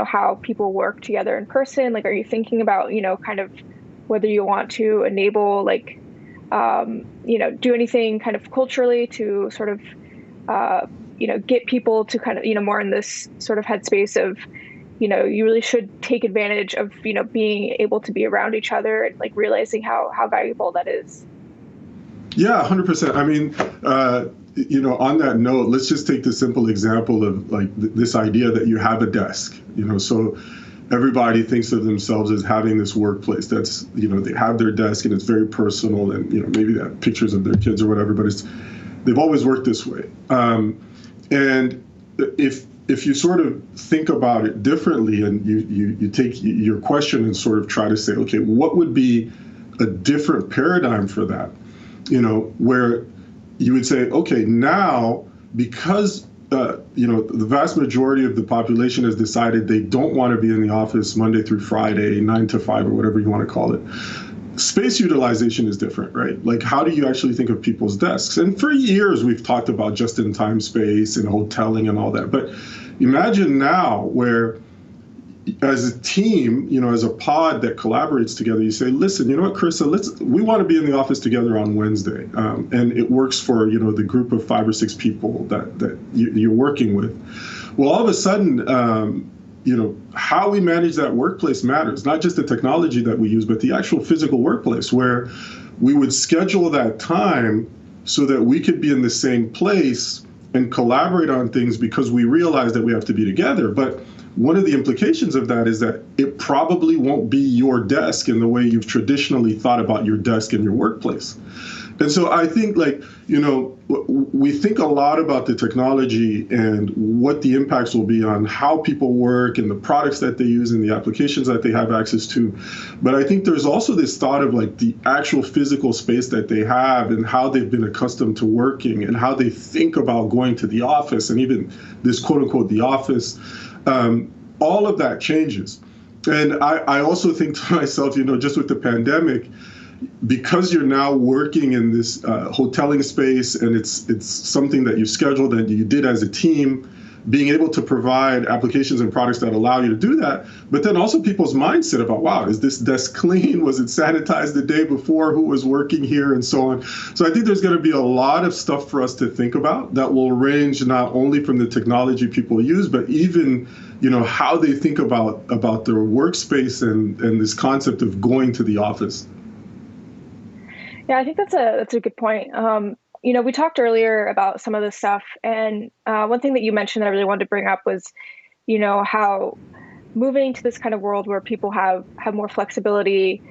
how people work together in person. Like, are you thinking about, kind of whether you want to enable, like, do anything kind of culturally to sort of, get people to kind of, more in this sort of headspace of, you really should take advantage of, being able to be around each other and like realizing how valuable that is. Yeah, 100%. I mean, on that note, let's just take the simple example of like this idea that you have a desk, so everybody thinks of themselves as having this workplace that's, they have their desk and it's very personal and, maybe they have pictures of their kids or whatever, but they've always worked this way. And if you sort of think about it differently and you take your question and sort of try to say, okay, what would be a different paradigm for that? Where you would say, okay, now because the vast majority of the population has decided they don't want to be in the office Monday through Friday, 9 to 5 or whatever you want to call it. Space utilization is different, right? Like, how do you actually think of people's desks? And for years, we've talked about just-in-time space and hoteling and all that. But imagine now where, as a team, as a pod that collaborates together, you say, listen, you know what, Carissa, we want to be in the office together on Wednesday. And it works for, the group of 5 or 6 people that you're working with. Well, all of a sudden, how we manage that workplace matters, not just the technology that we use, but the actual physical workplace where we would schedule that time so that we could be in the same place and collaborate on things because we realize that we have to be together. But one of the implications of that is that it probably won't be your desk in the way you've traditionally thought about your desk in your workplace. And so I think, we think a lot about the technology and what the impacts will be on how people work and the products that they use and the applications that they have access to. But I think there's also this thought of like the actual physical space that they have and how they've been accustomed to working and how they think about going to the office and even this quote unquote the office. All of that changes. And I also think to myself, just with the pandemic, because you're now working in this hoteling space and it's something that you scheduled and you did as a team, being able to provide applications and products that allow you to do that, but then also people's mindset about, wow, is this desk clean? Was it sanitized the day before? Who was working here? And so on. So I think there's going to be a lot of stuff for us to think about that will range not only from the technology people use, but even how they think about their workspace and this concept of going to the office. Yeah, I think that's a good point. We talked earlier about some of this stuff, and one thing that you mentioned that I really wanted to bring up was, how moving to this kind of world where people have more flexibility,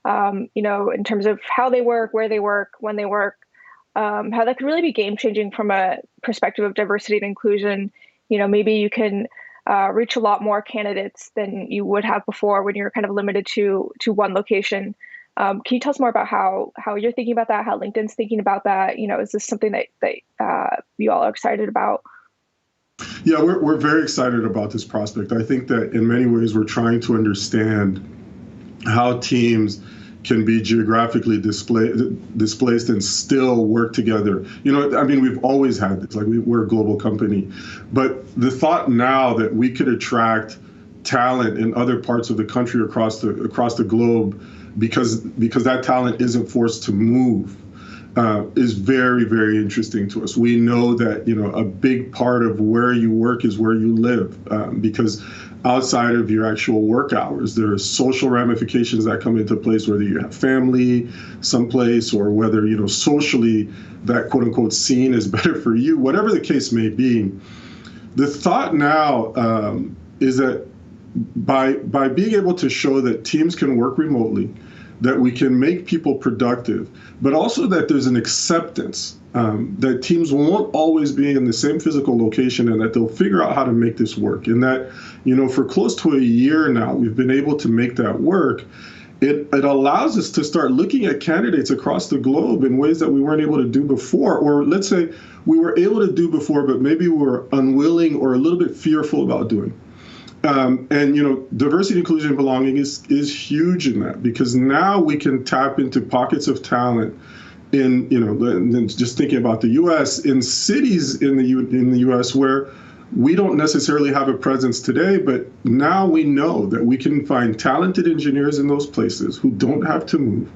in terms of how they work, where they work, when they work, how that could really be game changing from a perspective of diversity and inclusion. Maybe you can reach a lot more candidates than you would have before when you're kind of limited to one location. Can you tell us more about how you're thinking about that, how LinkedIn's thinking about that? Is this something that you all are excited about? Yeah, we're very excited about this prospect. I think that in many ways we're trying to understand how teams can be geographically displaced and still work together. We've always had this, we're a global company, but the thought now that we could attract talent in other parts of the country across the globe because that talent isn't forced to move is very, very interesting to us. We know that, a big part of where you work is where you live, because outside of your actual work hours, there are social ramifications that come into place, whether you have family someplace or whether, socially that quote unquote scene is better for you, whatever the case may be. The thought now is that by being able to show that teams can work remotely, that we can make people productive, but also that there's an acceptance that teams won't always be in the same physical location and that they'll figure out how to make this work. And that, for close to a year now, we've been able to make that work. It allows us to start looking at candidates across the globe in ways that we weren't able to do before, or let's say we were able to do before, but maybe we were unwilling or a little bit fearful about doing. Diversity, inclusion, and belonging is huge in that, because now we can tap into pockets of talent in, just thinking about the U.S., in cities in the U.S. where we don't necessarily have a presence today, but now we know that we can find talented engineers in those places who don't have to move.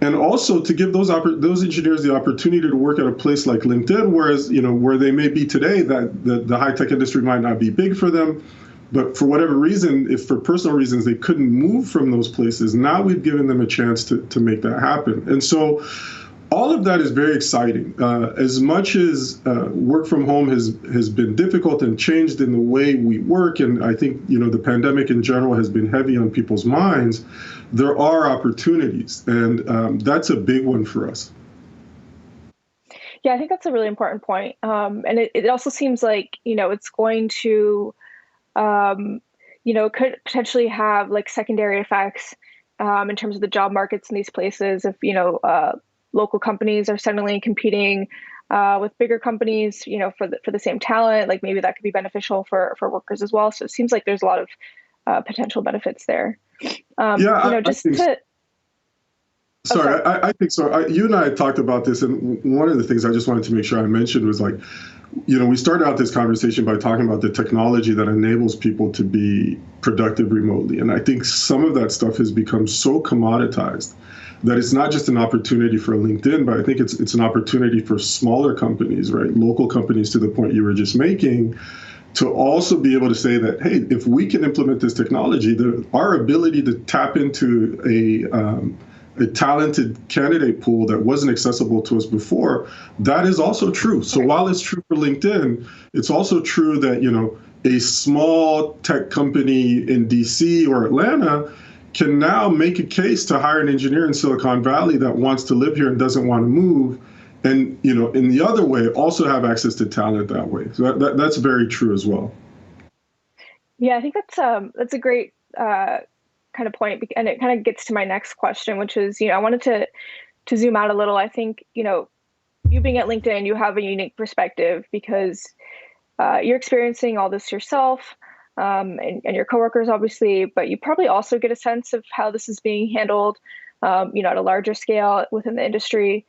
And also to give those engineers the opportunity to work at a place like LinkedIn, whereas, where they may be today, that the high-tech industry might not be big for them. But for whatever reason, if for personal reasons they couldn't move from those places, now we've given them a chance to make that happen. And so all of that is very exciting. As much as work from home has been difficult and changed in the way we work, and I think the pandemic in general has been heavy on people's minds, there are opportunities, and that's a big one for us. Yeah, I think that's a really important point. And it also seems like, it's going to could potentially have secondary effects in terms of the job markets in these places. If, local companies are suddenly competing with bigger companies, for the same talent, maybe that could be beneficial for workers as well. So it seems like there's a lot of potential benefits there. I think so. You and I had talked about this, and one of the things I just wanted to make sure I mentioned was we started out this conversation by talking about the technology that enables people to be productive remotely. And I think some of that stuff has become so commoditized that it's not just an opportunity for LinkedIn, but I think it's an opportunity for smaller companies, right? Local companies, to the point you were just making, to also be able to say that, hey, if we can implement this technology, our ability to tap into a talented candidate pool that wasn't accessible to us before, that is also true. So while it's true for LinkedIn, it's also true that, a small tech company in DC or Atlanta can now make a case to hire an engineer in Silicon Valley that wants to live here and doesn't want to move. And, in the other way, also have access to talent that way. So that's very true as well. Yeah, I think that's a great kind of point, and it kind of gets to my next question, which is, I wanted to zoom out a little. I think, you being at LinkedIn, you have a unique perspective because you're experiencing all this yourself, and your coworkers, obviously, but you probably also get a sense of how this is being handled, at a larger scale within the industry.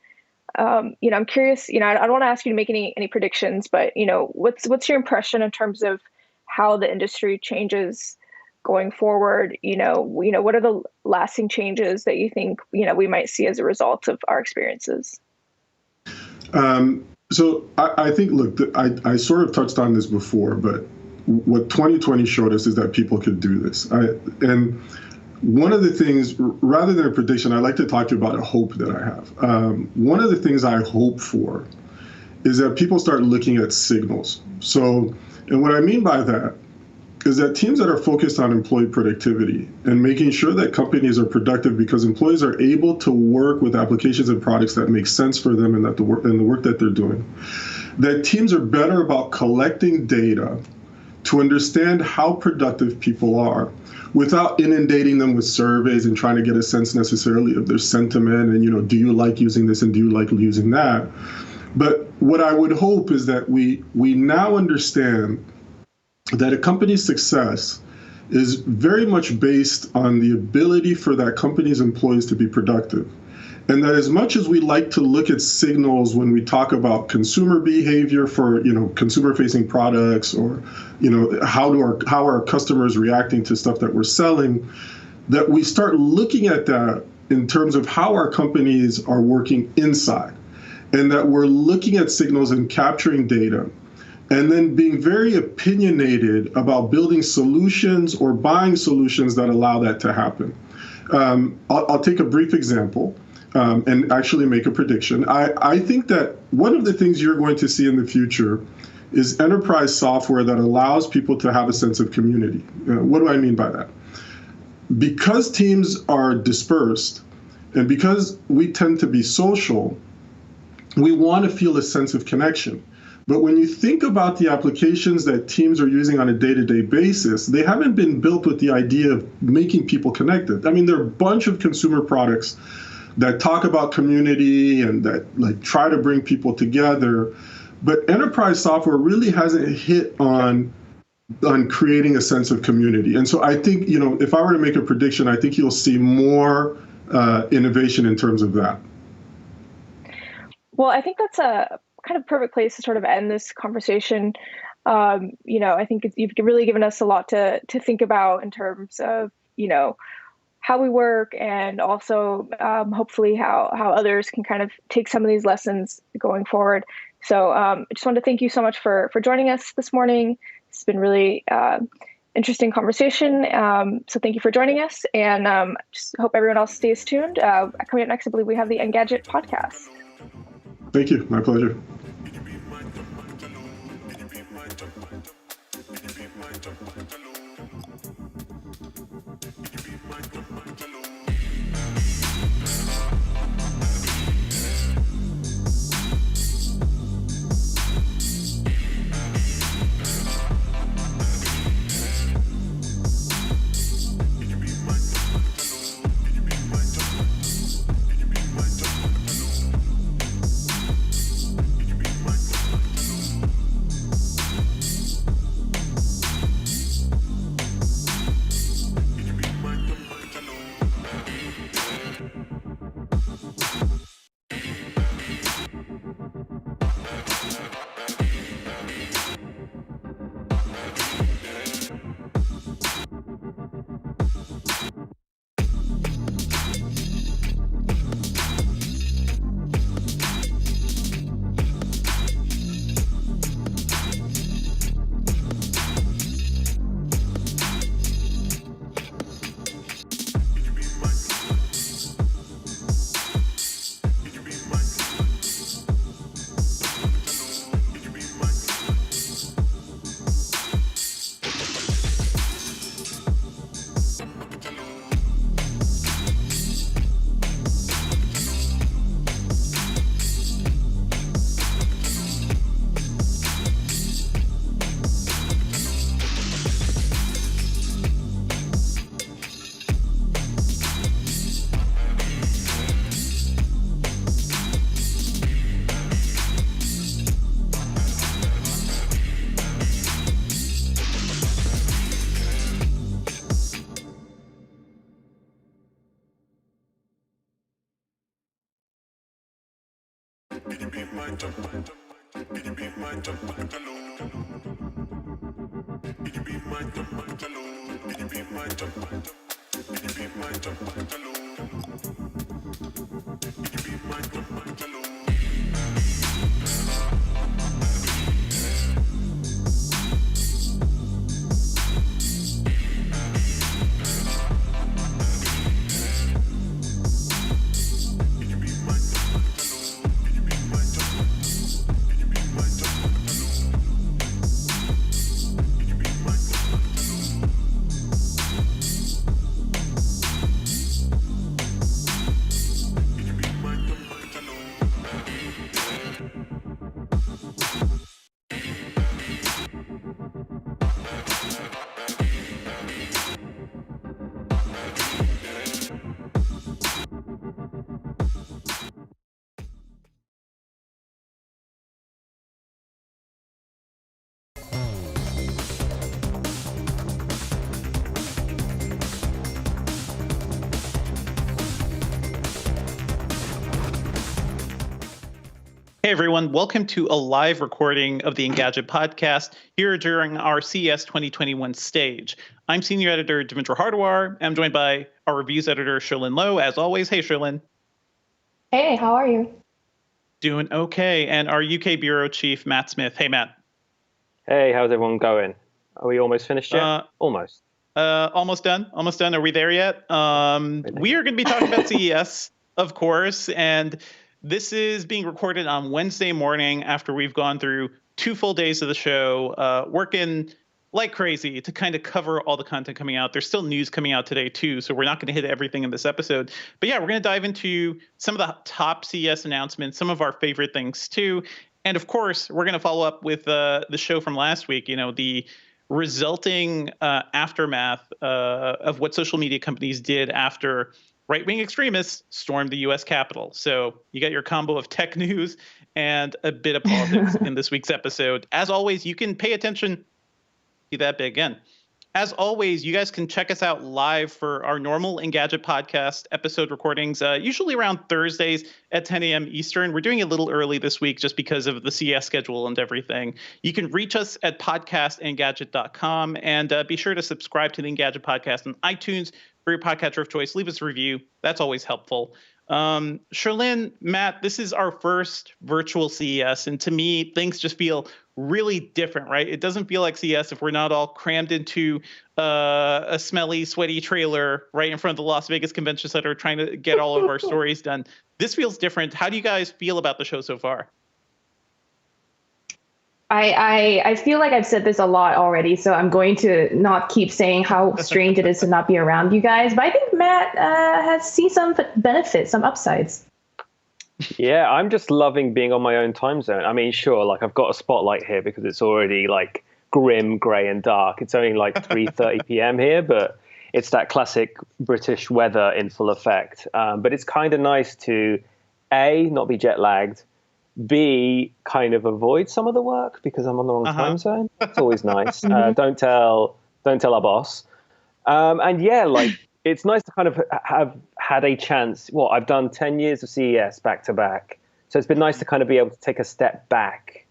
I'm curious, I don't want to ask you to make any predictions, but, what's your impression in terms of how the industry changes going forward? What are the lasting changes that you think, we might see as a result of our experiences? So I think, look, I sort of touched on this before, but what 2020 showed us is that people could do this. And one of the things, rather than a prediction, I'd like to talk to you about a hope that I have. One of the things I hope for is that people start looking at signals. So, and what I mean by that is that teams that are focused on employee productivity and making sure that companies are productive because employees are able to work with applications and products that make sense for them and that the work that they're doing, that teams are better about collecting data to understand how productive people are without inundating them with surveys and trying to get a sense necessarily of their sentiment and, do you like using this and do you like using that? But what I would hope is that we now understand that a company's success is very much based on the ability for that company's employees to be productive. And that as much as we like to look at signals when we talk about consumer behavior for, consumer-facing products or, how are customers reacting to stuff that we're selling, that we start looking at that in terms of how our companies are working inside, and that we're looking at signals and capturing data, and then being very opinionated about building solutions or buying solutions that allow that to happen. I'll take a brief example and actually make a prediction. I think that one of the things you're going to see in the future is enterprise software that allows people to have a sense of community. What do I mean by that? Because teams are dispersed and because we tend to be social, we want to feel a sense of connection. But when you think about the applications that teams are using on a day-to-day basis, they haven't been built with the idea of making people connected. I mean, there are a bunch of consumer products that talk about community and that try to bring people together. But enterprise software really hasn't hit on creating a sense of community. And so I think, if I were to make a prediction, I think you'll see more innovation in terms of that. Well, I think that's a kind of perfect place to sort of end this conversation. I think you've really given us a lot to think about in terms of, how we work and also hopefully how others can kind of take some of these lessons going forward. So I just want to thank you so much for joining us this morning. It's been really interesting conversation. So thank you for joining us, and just hope everyone else stays tuned. Coming up next, I believe we have the Engadget podcast. Thank you. My pleasure. Hey everyone, welcome to a live recording of the Engadget podcast here during our CES 2021 stage. I'm Senior Editor Devendra Hardawar. I'm joined by our reviews editor, Sherlyn Lowe, as always. Hey, Sherlyn. Hey, how are you? Doing okay. And our UK Bureau Chief, Matt Smith. Hey, Matt. Hey, how's everyone going? Are we almost finished yet? Almost. Almost done. Almost done. Are we there yet? We are going to be talking about CES, of course, and this is being recorded on Wednesday morning after we've gone through 2 full days of the show, working like crazy to kind of cover all the content coming out. There's still news coming out today, too, so we're not going to hit everything in this episode. But yeah, we're going to dive into some of the top CES announcements, some of our favorite things, too. And of course, we're going to follow up with the show from last week, the resulting aftermath of what social media companies did after right-wing extremists stormed the U.S. Capitol. So you got your combo of tech news and a bit of politics in this week's episode. As always, you can pay attention to that bit again. As always, you guys can check us out live for our normal Engadget podcast episode recordings, usually around Thursdays at 10 a.m. Eastern. We're doing it a little early this week just because of the CES schedule and everything. You can reach us at podcast.engadget.com and be sure to subscribe to the Engadget podcast on iTunes for your podcatcher of choice. Leave us a review. That's always helpful. Sherlyn, Matt, this is our first virtual CES, and to me, things just feel really different, right? It doesn't feel like CES if we're not all crammed into a smelly, sweaty trailer right in front of the Las Vegas Convention Center trying to get all of our stories done. This feels different. How do you guys feel about the show so far? I feel like I've said this a lot already, so I'm going to not keep saying how strange it is to not be around you guys. But I think Matt has seen some benefits, some upsides. Yeah, I'm just loving being on my own time zone. I mean, sure, like I've got a spotlight here because it's already like grim, grey and dark. It's only like 3:30 p.m. here, but it's that classic British weather in full effect. But it's kind of nice to, A, not be jet lagged, B, kind of avoid some of the work because I'm on the wrong time zone. It's always nice. Don't tell our boss. And yeah, like it's nice to kind of have had a chance. Well, I've done 10 years of CES back to back. So it's been nice to kind of be able to take a step back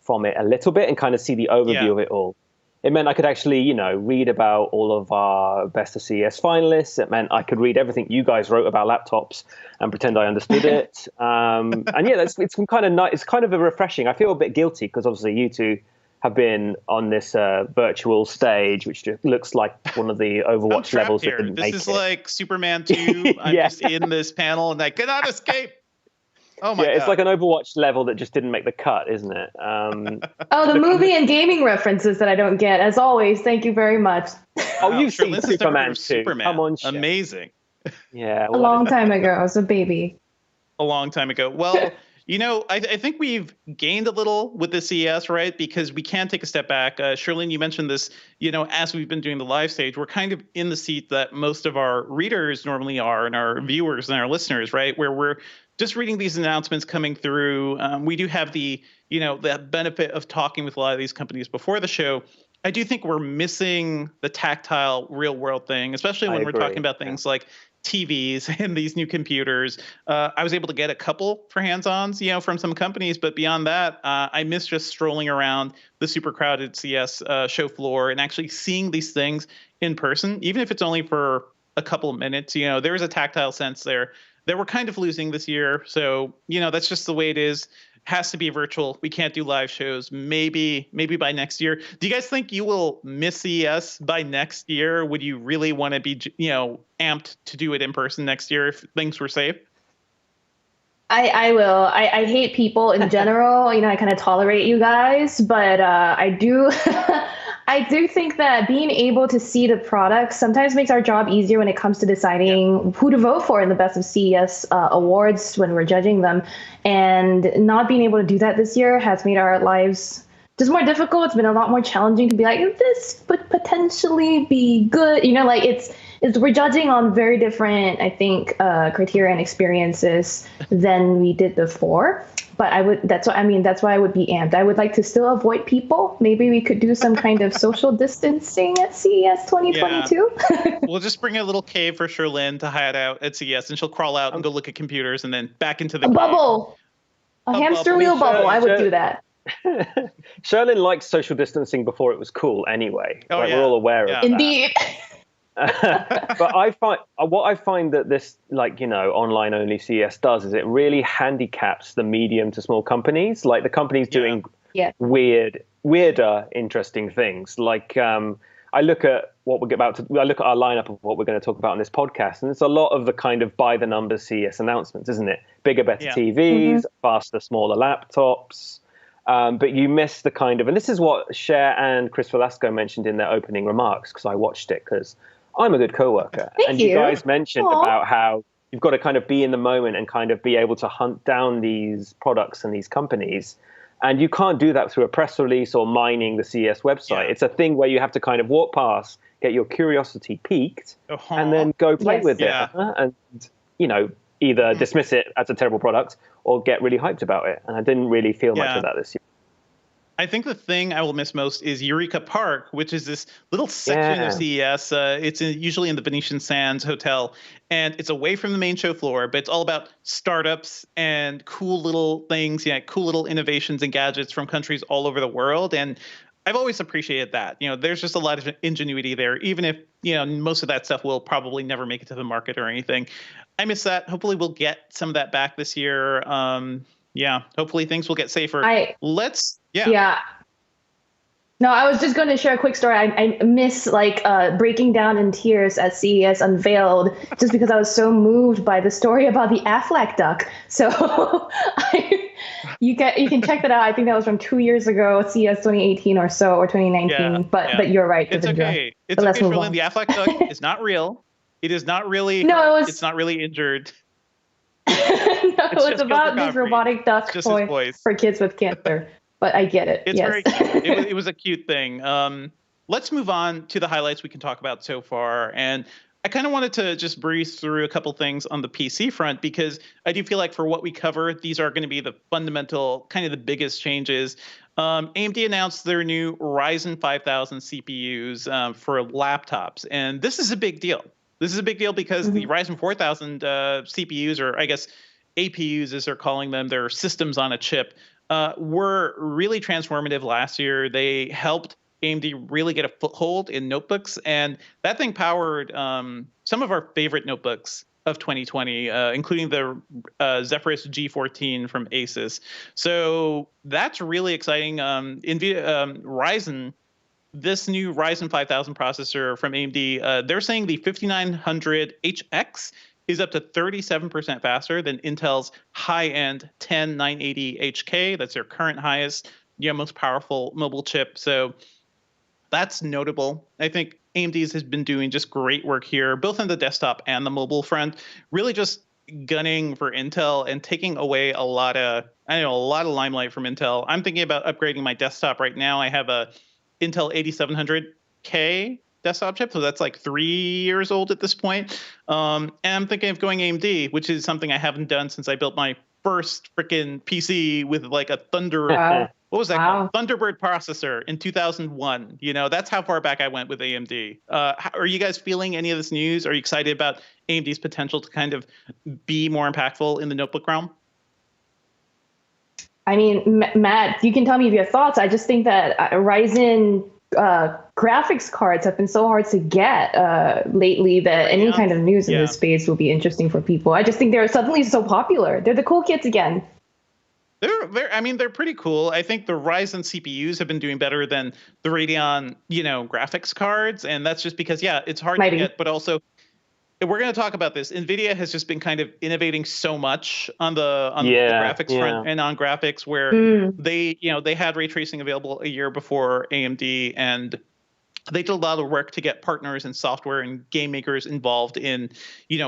from it a little bit and kind of see the overview of it all. It meant I could actually, read about all of our Best of CES finalists. It meant I could read everything you guys wrote about laptops and pretend I understood it. And yeah, it's kind of nice. It's kind of a refreshing. I feel a bit guilty because obviously you two have been on this virtual stage, which just looks like one of the Overwatch levels that didn't make it. This is like Superman 2. I'm just in this panel and I cannot escape. Oh my God. It's like an Overwatch level that just didn't make the cut, isn't it? The movie and gaming references that I don't get. As always, thank you very much. Oh, you've seen Superman 2. Superman. Come on, amazing. Yeah. A long time ago. I was a baby. A long time ago. Well, I think we've gained a little with the CES, right? Because we can take a step back. Sherlyn, you mentioned this, as we've been doing the live stage, we're kind of in the seat that most of our readers normally are and our viewers and our listeners, right? Where we're just reading these announcements coming through. We do have the benefit of talking with a lot of these companies before the show. I do think we're missing the tactile real world thing, especially when we're talking about things like TVs and these new computers. I was able to get a couple for hands-ons, from some companies, but beyond that, I miss just strolling around the super crowded CES show floor and actually seeing these things in person, even if it's only for a couple of minutes. There is a tactile sense there that we're kind of losing this year. So, that's just the way it is. Has to be virtual. We can't do live shows. Maybe by next year. Do you guys think you will miss CES by next year? Would you really want to be, amped to do it in person next year if things were safe? I will. I hate people in general. I kind of tolerate you guys, but I do. I do think that being able to see the products sometimes makes our job easier when it comes to deciding who to vote for in the Best of CES awards when we're judging them. And not being able to do that this year has made our lives just more difficult. It's been a lot more challenging to be like, this would potentially be good. We're judging on very different, I think, criteria and experiences than we did before. But that's why I would be amped. I would like to still avoid people. Maybe we could do some kind of social distancing at CES 2022. Yeah. We'll just bring a little cave for Sherlyn to hide out at CES, and she'll crawl out and go look at computers and then back into the bubble. A hamster wheel bubble. I would do that. Sherlyn liked social distancing before it was cool anyway. Oh, We're all aware of that. Indeed. But what I find that this, online only CES does is it really handicaps the medium to small companies, like the companies doing weirder, interesting things. I look at I look at our lineup of what we're going to talk about on this podcast, and it's a lot of the kind of by the numbers CES announcements, isn't it? Bigger, better TVs, faster, smaller laptops. But you miss the kind of, and this is what Cher and Chris Velasco mentioned in their opening remarks, because I watched it because I'm a good coworker. Thank you. You guys mentioned about how you've got to kind of be in the moment and kind of be able to hunt down these products and these companies. And you can't do that through a press release or mining the CES website. It's a thing where you have to kind of walk past, get your curiosity piqued, and then go play with it. And, either dismiss it as a terrible product or get really hyped about it. And I didn't really feel much of that this year. I think the thing I will miss most is Eureka Park, which is this little section of CES. It's usually in the Venetian Sands Hotel, and it's away from the main show floor, but it's all about startups and cool little things, cool little innovations and gadgets from countries all over the world. And I've always appreciated that. There's just a lot of ingenuity there, even if, most of that stuff will probably never make it to the market or anything. I miss that. Hopefully we'll get some of that back this year. Hopefully things will get safer. No, I was just going to share a quick story. I miss breaking down in tears at CES Unveiled, just because I was so moved by the story about the Aflac duck. So you can check that out. I think that was from 2 years ago, CES 2018 or so, or 2019. But you're right. It's okay. It's okay, Sherlyn. The Aflac duck is not real. It is not really. It's not really injured. It's about this robotic duck toy for kids with cancer. But I get it. It was a cute thing. Let's move on to the highlights we can talk about so far. And I kind of wanted to just breeze through a couple things on the PC front, because I do feel like for what we cover, these are going to be the fundamental, kind of the biggest changes. AMD announced their new Ryzen 5000 CPUs for laptops. And this is a big deal. This is a big deal because the Ryzen 4000 CPUs, or I guess APUs as they're calling them, they're systems on a chip, were really transformative last year. They helped AMD really get a foothold in notebooks, and that thing powered some of our favorite notebooks of 2020, including the Zephyrus G14 from Asus. So that's really exciting. Ryzen, this new Ryzen 5000 processor from AMD, they're saying the 5900HX is up to 37% faster than Intel's high-end 10980HK. That's their current highest, most powerful mobile chip. So that's notable. I think AMD has been doing just great work here, both on the desktop and the mobile front, really just gunning for Intel and taking away a lot of limelight from Intel. I'm thinking about upgrading my desktop right now. I have a Intel 8700K desktop chip, so that's 3 years old at this point. And I'm thinking of going AMD, which is something I haven't done since I built my first freaking PC with a Thunderbird processor in 2001. That's how far back I went with AMD. Are you guys feeling any of this news? Are you excited about AMD's potential to kind of be more impactful in the notebook realm? I mean, Matt, you can tell me your thoughts. I just think that Ryzen graphics cards have been so hard to get lately that any kind of news in this space will be interesting for people. I just think they're suddenly so popular. They're the cool kids again. They're pretty cool. I think the Ryzen CPUs have been doing better than the Radeon, graphics cards, and that's just because it's hard to get, but also we're going to talk about this. NVIDIA has just been kind of innovating so much on the graphics front and on graphics, where they had ray tracing available a year before AMD, and they did a lot of work to get partners and software and game makers involved in,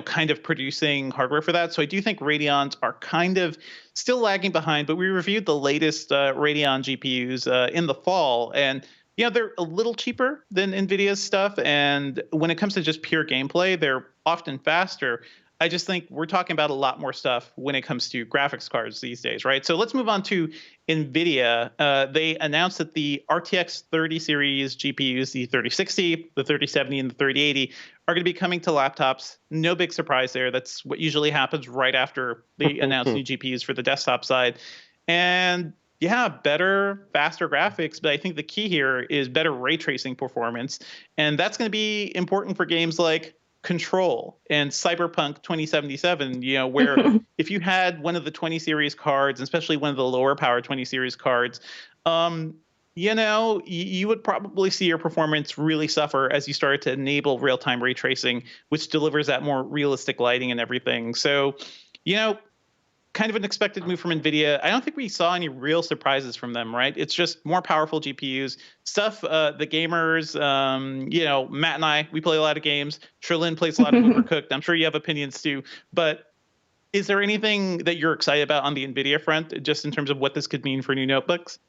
kind of producing hardware for that. So I do think Radeons are kind of still lagging behind, but we reviewed the latest Radeon GPUs in the fall, and they're a little cheaper than NVIDIA's stuff. And when it comes to just pure gameplay, they're often faster. I just think we're talking about a lot more stuff when it comes to graphics cards these days, right? So let's move on to NVIDIA. They announced that the RTX 30 series GPUs, the 3060, the 3070, and the 3080, are going to be coming to laptops. No big surprise there. That's what usually happens right after they announce new GPUs for the desktop side. And yeah, better, faster graphics. But I think the key here is better ray tracing performance. And that's going to be important for games like Control and Cyberpunk 2077, where if you had one of the 20 series cards, especially one of the lower power 20 series cards, you would probably see your performance really suffer as you started to enable real-time ray tracing, which delivers that more realistic lighting and everything. So, kind of an expected move from NVIDIA. I don't think we saw any real surprises from them, right? It's just more powerful GPUs, stuff the gamers, Matt and I, we play a lot of games. Sherlyn plays a lot of Overcooked. I'm sure you have opinions too. But is there anything that you're excited about on the NVIDIA front, just in terms of what this could mean for new notebooks?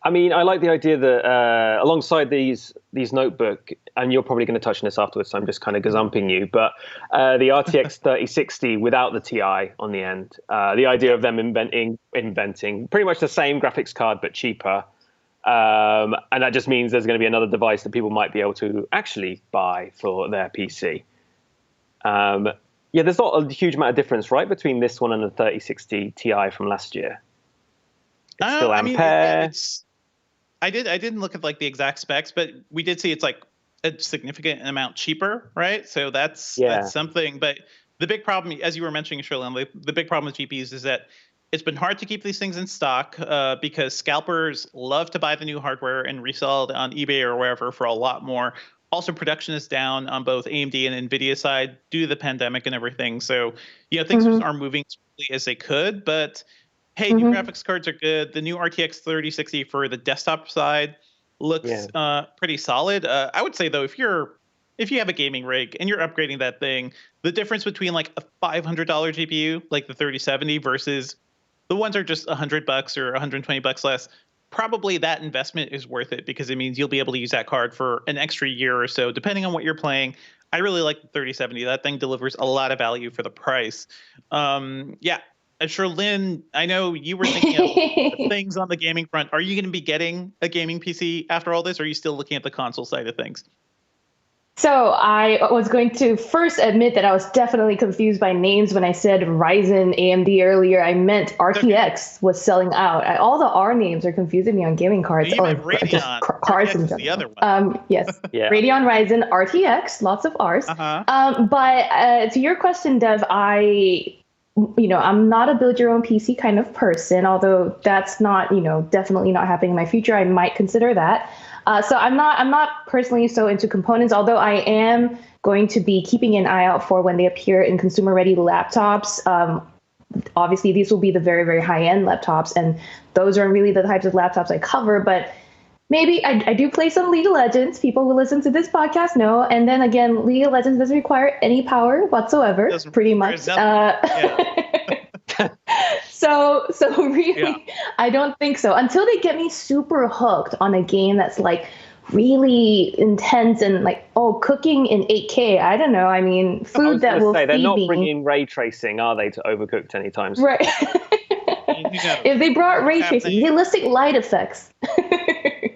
I mean, I like the idea that alongside these notebook, and you're probably going to touch on this afterwards, so I'm just kind of gazumping you, but the RTX 3060 without the TI on the end, the idea of them inventing pretty much the same graphics card but cheaper, and that just means there's going to be another device that people might be able to actually buy for their PC. There's not a huge amount of difference, right, between this one and the 3060 Ti from last year. It's still Ampere. I didn't look at like the exact specs, but we did see it's like a significant amount cheaper, right? So that's something. But the big problem, as you were mentioning, Sherlyn, the big problem with GPUs is that it's been hard to keep these things in stock because scalpers love to buy the new hardware and resell it on eBay or wherever for a lot more. Also, production is down on both AMD and NVIDIA side due to the pandemic and everything. So, things just aren't moving as quickly as they could, but hey, new graphics cards are good. The new RTX 3060 for the desktop side looks pretty solid. I would say though, if you have a gaming rig and you're upgrading that thing, the difference between like a $500 GPU like the 3070 versus the ones are just $100 or $120 less, probably that investment is worth it because it means you'll be able to use that card for an extra year or so, depending on what you're playing. I really like the 3070. That thing delivers a lot of value for the price. Sherlyn, I know you were thinking of things on the gaming front. Are you going to be getting a gaming PC after all this, or are you still looking at the console side of things? So I was going to first admit that I was definitely confused by names when I said Ryzen AMD earlier. I meant RTX was selling out. All the R names are confusing me on gaming cards. Or just cards in general. The other one. Yes. Radeon, Ryzen, RTX, lots of Rs. But to your question, Dev, I'm not a build your own PC kind of person, although that's not, definitely not happening in my future. I might consider that. So I'm not personally so into components, although I am going to be keeping an eye out for when they appear in consumer ready laptops. Obviously these will be the very, very high end laptops, and those aren't really the types of laptops I cover, but maybe I do play some League of Legends. People who listen to this podcast know. And then again, League of Legends doesn't require any power whatsoever, pretty much. So really, I don't think so. Until they get me super hooked on a game that's like really intense and like, cooking in 8K. I don't know. I mean, food that will feed me. They're not bringing ray tracing, are they, to Overcooked anytime soon? Right. If they brought ray tracing, realistic light effects.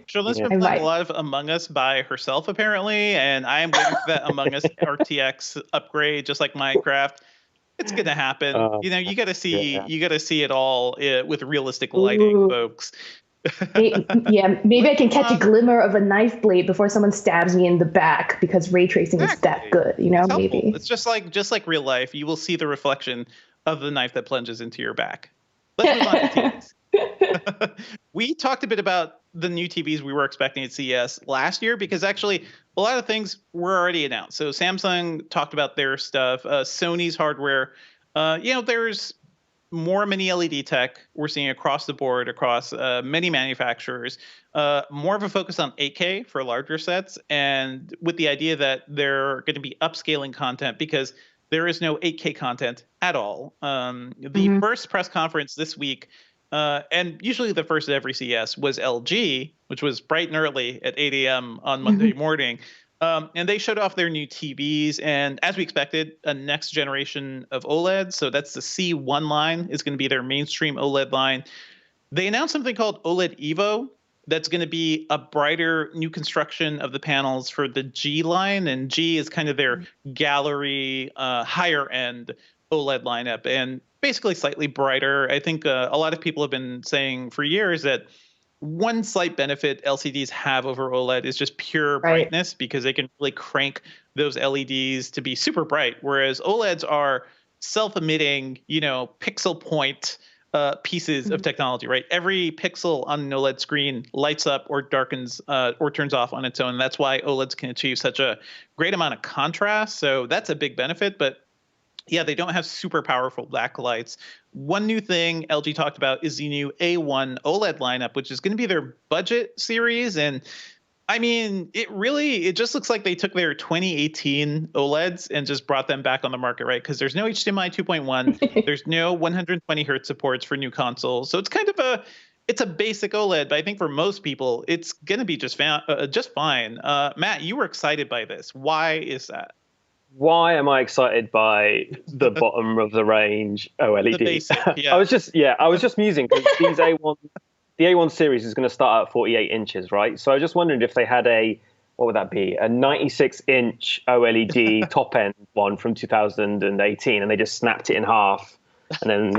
Sherlyn's been playing a lot of Among Us by herself, apparently, and I am waiting for that Among Us RTX upgrade, just like Minecraft. It's gonna happen. You got to see it all with realistic lighting, folks. Maybe I can catch a glimmer of a knife blade before someone stabs me in the back because ray tracing is that good. Maybe it's just like real life. You will see the reflection of the knife that plunges into your back. Let's move on to TVs. We talked a bit about the new TVs we were expecting at CES last year because actually a lot of things were already announced. So Samsung talked about their stuff. Sony's hardware. There's more mini LED tech we're seeing across the board, across many manufacturers. More of a focus on 8K for larger sets, and with the idea that they're going to be upscaling content because there is no 8K content at all. The first press conference this week, and usually the first at every CES, was LG, which was bright and early at 8 a.m. on Monday morning. And they showed off their new TVs, and as we expected, a next generation of OLED. So that's the C1 line is going to be their mainstream OLED line. They announced something called OLED Evo. That's going to be a brighter new construction of the panels for the G line, and G is kind of their gallery, higher end OLED lineup and basically slightly brighter. I think a lot of people have been saying for years that one slight benefit LCDs have over OLED is just pure brightness, because they can really crank those LEDs to be super bright, whereas OLEDs are self-emitting, pixel point pieces of technology, right? Every pixel on an OLED screen lights up or darkens or turns off on its own. That's why OLEDs can achieve such a great amount of contrast. So that's a big benefit. But yeah, they don't have super powerful backlights. One new thing LG talked about is the new A1 OLED lineup, which is going to be their budget series. And I mean, it just looks like they took their 2018 OLEDs and just brought them back on the market, right? Because there's no HDMI 2.1, there's no 120 hertz supports for new consoles. So it's kind of it's a basic OLED, but I think for most people, it's going to be just fine. Matt, you were excited by this. Why is that? Why am I excited by the bottom of the range OLED? The basic, yeah. I was just musing because the A1 series is going to start at 48 inches, right? So I was just wondering if they had what would that be? A 96-inch OLED top end one from 2018, and they just snapped it in half and then,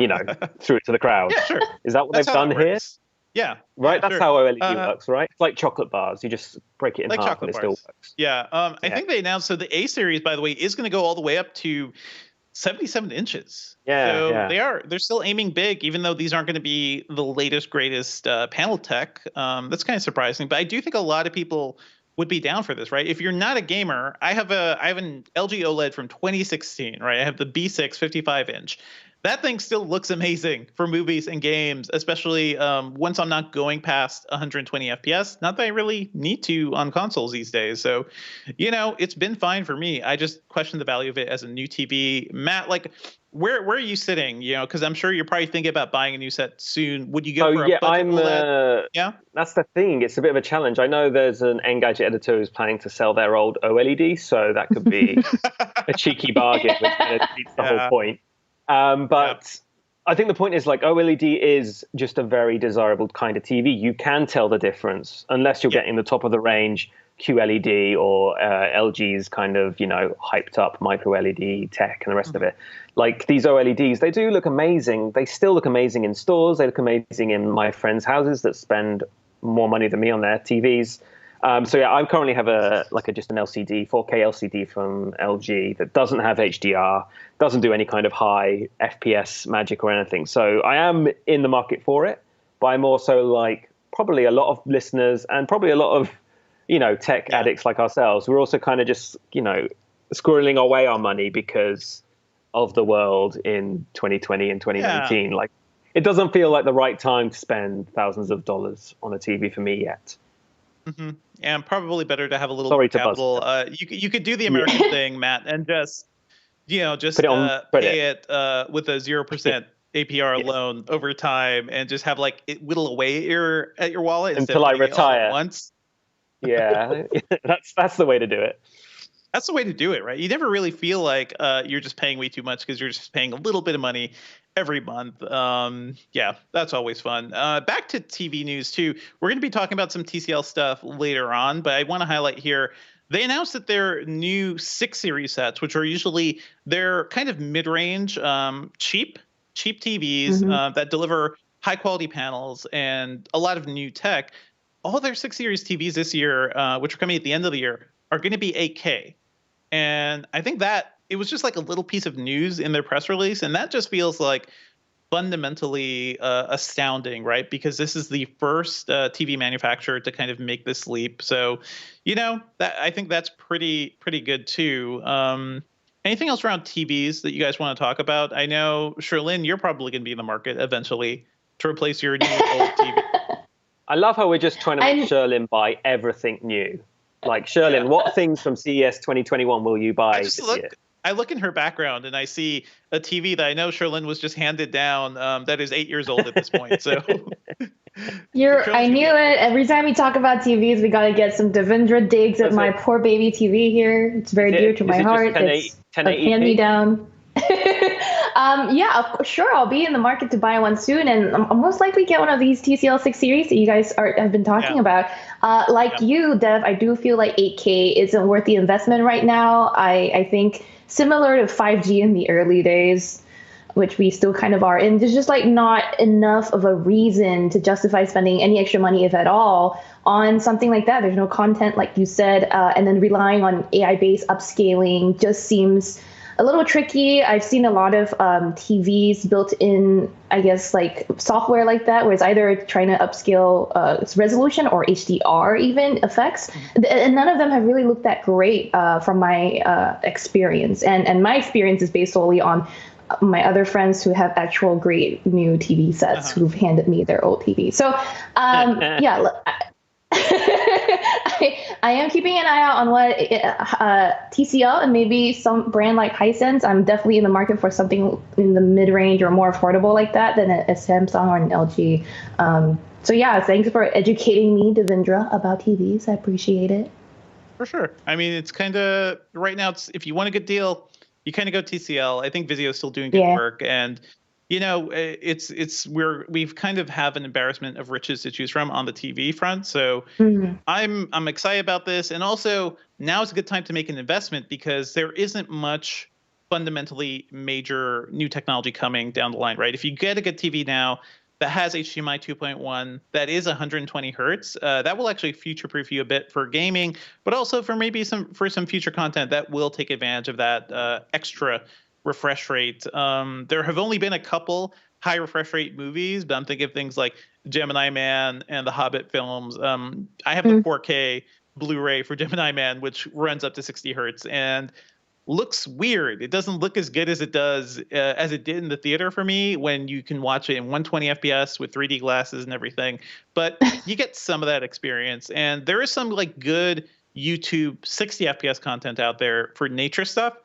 threw it to the crowd. Yeah, sure. Is that what they've done here? Yeah. Right? Yeah, That's how OLED works, right? It's like chocolate bars. You just break it in half and it still works. Yeah. I think they announced, so the A series, by the way, is going to go all the way up to 77 inches. They're still aiming big, even though these aren't going to be the latest, greatest panel tech. That's kind of surprising. But I do think a lot of people would be down for this, right? If you're not a gamer, I have an LG OLED from 2016, right? I have the B6 55-inch. That thing still looks amazing for movies and games, especially once I'm not going past 120 FPS. Not that I really need to on consoles these days. So, it's been fine for me. I just question the value of it as a new TV. Matt, where are you sitting? Because I'm sure you're probably thinking about buying a new set soon. Would you go for a budget OLED? Yeah, that's the thing. It's a bit of a challenge. I know there's an Engadget editor who's planning to sell their old OLED, so that could be a cheeky bargain, which kind of defeats the whole point. But I think the point is OLED is just a very desirable kind of TV. You can tell the difference unless you're getting the top of the range QLED or LG's kind of, hyped up micro LED tech and the rest of it. Like these OLEDs, they do look amazing. They still look amazing in stores. They look amazing in my friends' houses that spend more money than me on their TVs. I currently have just an LCD, 4K LCD from LG that doesn't have HDR, doesn't do any kind of high FPS magic or anything. So I am in the market for it, but I'm also probably a lot of listeners and probably a lot of, tech addicts like ourselves. We're also kind of just, squirreling away our money because of the world in 2020 and 2019. Yeah. It doesn't feel like the right time to spend thousands of dollars on a TV for me yet. Mm-hmm. And probably better to have a little capital. You could do the American thing, Matt, and just pay it with a 0% APR loan over time, and just have it whittle away at your wallet until I retire once. Yeah, that's the way to do it. That's the way to do it, right? You never really feel like you're just paying way too much because you're just paying a little bit of money every month. That's always fun. Back to TV news too. We're going to be talking about some TCL stuff later on, but I want to highlight here, they announced that their new 6 series sets, which are usually their kind of mid-range, cheap TVs that deliver high quality panels and a lot of new tech. All their 6 series TVs this year, which are coming at the end of the year, are going to be 8K. And I think that it was just a little piece of news in their press release. And that just feels fundamentally astounding, right? Because this is the first TV manufacturer to kind of make this leap. So, I think that's pretty good too. Anything else around TVs that you guys want to talk about? I know, Sherlyn, you're probably going to be in the market eventually to replace your new old TV. I love how we're just trying to make Sherlyn buy everything new. Sherlyn, what things from CES 2021 will you buy this year? I look in her background and I see a TV that I know Sherlyn was just handed down that is 8 years old at this point. So I knew it. Every time we talk about TVs, we got to get some Devendra digs at my poor baby TV here. It's very dear to my heart. It's a hand-me-down. Sure. I'll be in the market to buy one soon, and I'll most likely get one of these TCL 6 series that you guys have been talking about. You, Dev, I do feel like 8K isn't worth the investment right now. I think similar to 5G in the early days, which we still kind of are. And there's just like not enough of a reason to justify spending any extra money, if at all, on something like that. There's no content, like you said, and then relying on AI-based upscaling just seems a little tricky. I've seen a lot of TVs built in, I guess, like software like that, where it's either trying to upscale its resolution or HDR even effects. And none of them have really looked that great from my experience. And my experience is based solely on my other friends who have actual great new TV sets who've handed me their old TV. So, yeah. I am keeping an eye out on what TCL and maybe some brand like Hisense. I'm definitely in the market for something in the mid-range or more affordable like that than a Samsung or an LG. So yeah, thanks for educating me, Devendra, about TVs. I appreciate it. For sure. I mean, it's kind of right now. If you want a good deal, you kind of go TCL. I think Vizio is still doing good work, and you know, we've kind of have an embarrassment of riches to choose from on the TV front. So I'm excited about this. And also now is a good time to make an investment because there isn't much fundamentally major new technology coming down the line, right? If you get a good TV now that has HDMI 2.1, that is 120 hertz, that will actually future-proof you a bit for gaming, but also for maybe some future content that will take advantage of that extra refresh rate. There have only been a couple high refresh rate movies, but I'm thinking of things like Gemini Man and the Hobbit films. I have the 4K Blu-ray for Gemini Man, which runs up to 60 hertz and looks weird. It doesn't look as good as it does as it did in the theater for me when you can watch it in 120 FPS with 3D glasses and everything. But you get some of that experience, and there is some like good YouTube 60 FPS content out there for nature stuff.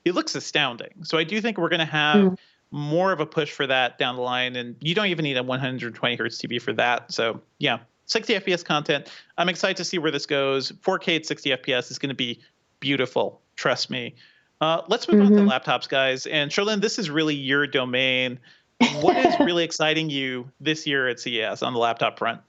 It looks astounding. So I do think we're going to have more of a push for that down the line. And you don't even need a 120 hertz TV for that. So yeah, 60 FPS content. I'm excited to see where this goes. 4K at 60 FPS is going to be beautiful. Trust me. Let's move on to laptops, guys. And Cherlynn, this is really your domain. What is really exciting you this year at CES on the laptop front?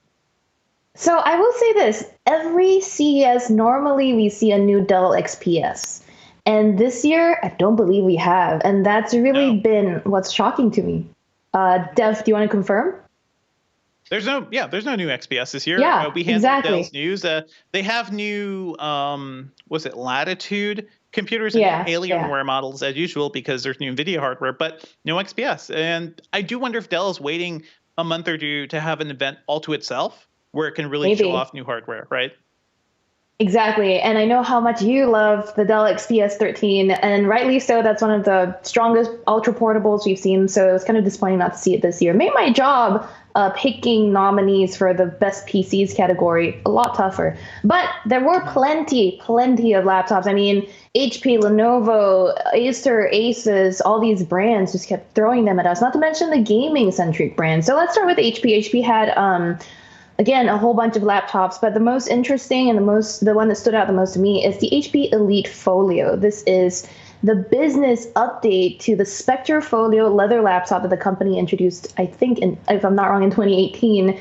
So I will say this. Every CES, normally we see a new Dell XPS. And this year, I don't believe we have. And that's really been what's shocking to me. Dev, do you want to confirm? There's no new XPS this year. Yeah, we handled Dell's news. They have new, Latitude computers and Alienware models as usual because there's new NVIDIA hardware, but no XPS. And I do wonder if Dell is waiting a month or two to have an event all to itself where it can really show off new hardware, right? Exactly. And I know how much you love the Dell XPS 13, and rightly so. That's one of the strongest ultra portables we've seen. So it was kind of disappointing not to see it this year. Made my job picking nominees for the best PCs category a lot tougher. But there were plenty of laptops. I mean, HP, Lenovo, Acer, Asus, all these brands just kept throwing them at us, not to mention the gaming-centric brands. So let's start with HP. HP had again, a whole bunch of laptops, but the most interesting and the one that stood out the most to me is the HP Elite Folio. This is the business update to the Spectre Folio leather laptop that the company introduced, I think, if I'm not wrong, in 2018.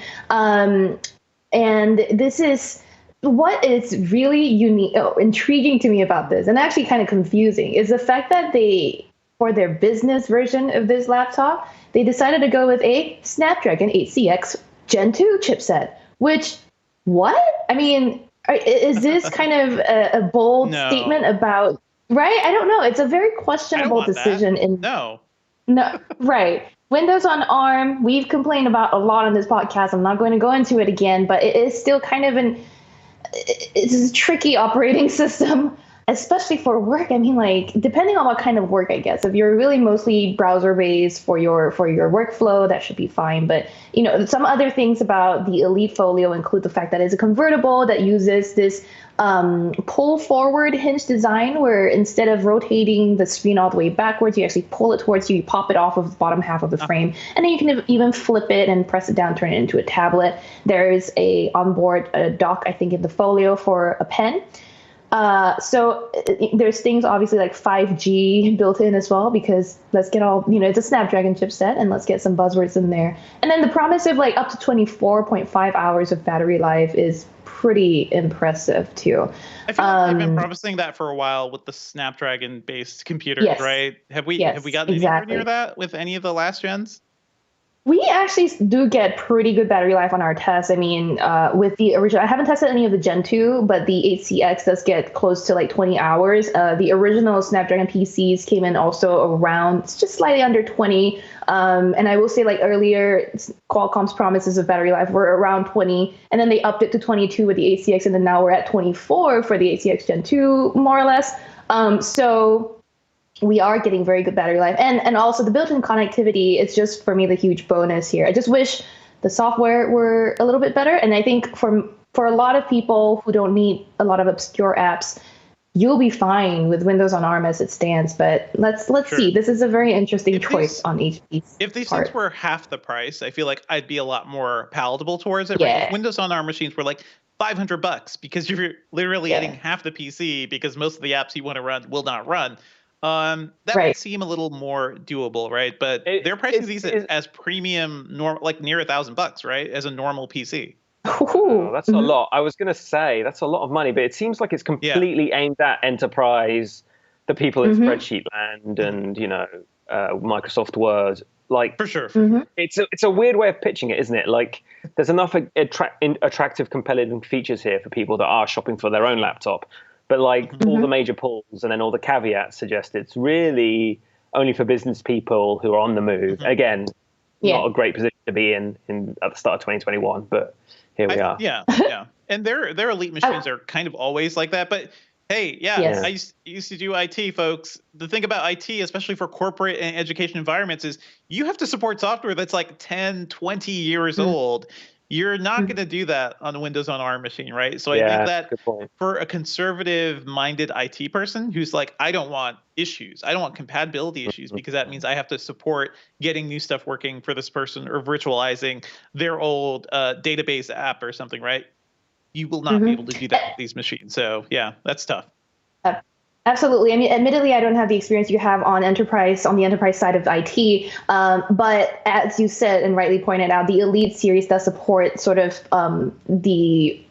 And this is what is really unique, intriguing to me about this, and actually kind of confusing, is the fact that for their business version of this laptop, they decided to go with a Snapdragon 8CX Gen 2 chipset, which, what? I mean, is this kind of a bold statement about, right? I don't know. It's a very questionable decision. No, right. Windows on ARM, we've complained about a lot on this podcast. I'm not going to go into it again, but it is still kind of it's a tricky operating system, especially for work. I mean, like, depending on what kind of work, I guess. If you're really mostly browser-based for your workflow, that should be fine. But, you know, some other things about the Elite Folio include the fact that it's a convertible that uses this pull-forward hinge design, where instead of rotating the screen all the way backwards, you actually pull it towards you, you pop it off of the bottom half of the frame, and then you can even flip it and press it down, turn it into a tablet. There is a onboard dock, I think, in the Folio for a pen. So there's things obviously like 5G built in as well, because let's get all, it's a Snapdragon chipset, and let's get some buzzwords in there. And then the promise of like up to 24.5 hours of battery life is pretty impressive too. I feel like they've been promising that for a while with the Snapdragon-based computers, right? Have we gotten anywhere near that with any of the last gens? We actually do get pretty good battery life on our tests. I mean, with the original, I haven't tested any of the Gen 2, but the 8CX does get close to like 20 hours. The original Snapdragon PCs came in also around just slightly under 20. And I will say, like earlier, Qualcomm's promises of battery life were around 20, and then they upped it to 22 with the 8CX, and then now we're at 24 for the 8CX Gen 2, more or less. So we are getting very good battery life. And also the built-in connectivity is just, for me, the huge bonus here. I just wish the software were a little bit better. And I think for a lot of people who don't need a lot of obscure apps, you'll be fine with Windows on ARM as it stands. But let's see. This is a very interesting choice on HP's If these part. things were half the price, I feel like I'd be a lot more palatable towards it. Yeah. Right? Windows on ARM machines were like $500 because you're literally getting half the PC, because most of the apps you want to run will not run. That would seem a little more doable, right? But they're pricing these as premium, like near $1,000, right? As a normal PC. Oh, that's a lot. I was going to say that's a lot of money, but it seems like it's completely aimed at enterprise, the people in spreadsheet land, and Microsoft Word. Like, for sure. It's a weird way of pitching it, isn't it? Like, there's enough attractive, compelling features here for people that are shopping for their own laptop. But like all the major pulls and then all the caveats suggest it's really only for business people who are on the move. Again, not a great position to be in at the start of 2021, but here we are. Yeah. And their elite machines are kind of always like that. But hey, I used to do IT, folks. The thing about IT, especially for corporate and education environments, is you have to support software that's like 10, 20 years old. You're not going to do that on a Windows on ARM machine, right? So I think that for a conservative-minded IT person who's like, I don't want issues, I don't want compatibility issues, because that means I have to support getting new stuff working for this person or virtualizing their old database app or something, right? You will not be able to do that with these machines. So yeah, that's tough. Absolutely. I mean, admittedly, I don't have the experience you have on the enterprise side of IT. But as you said and rightly pointed out, the Elite series does support sort of the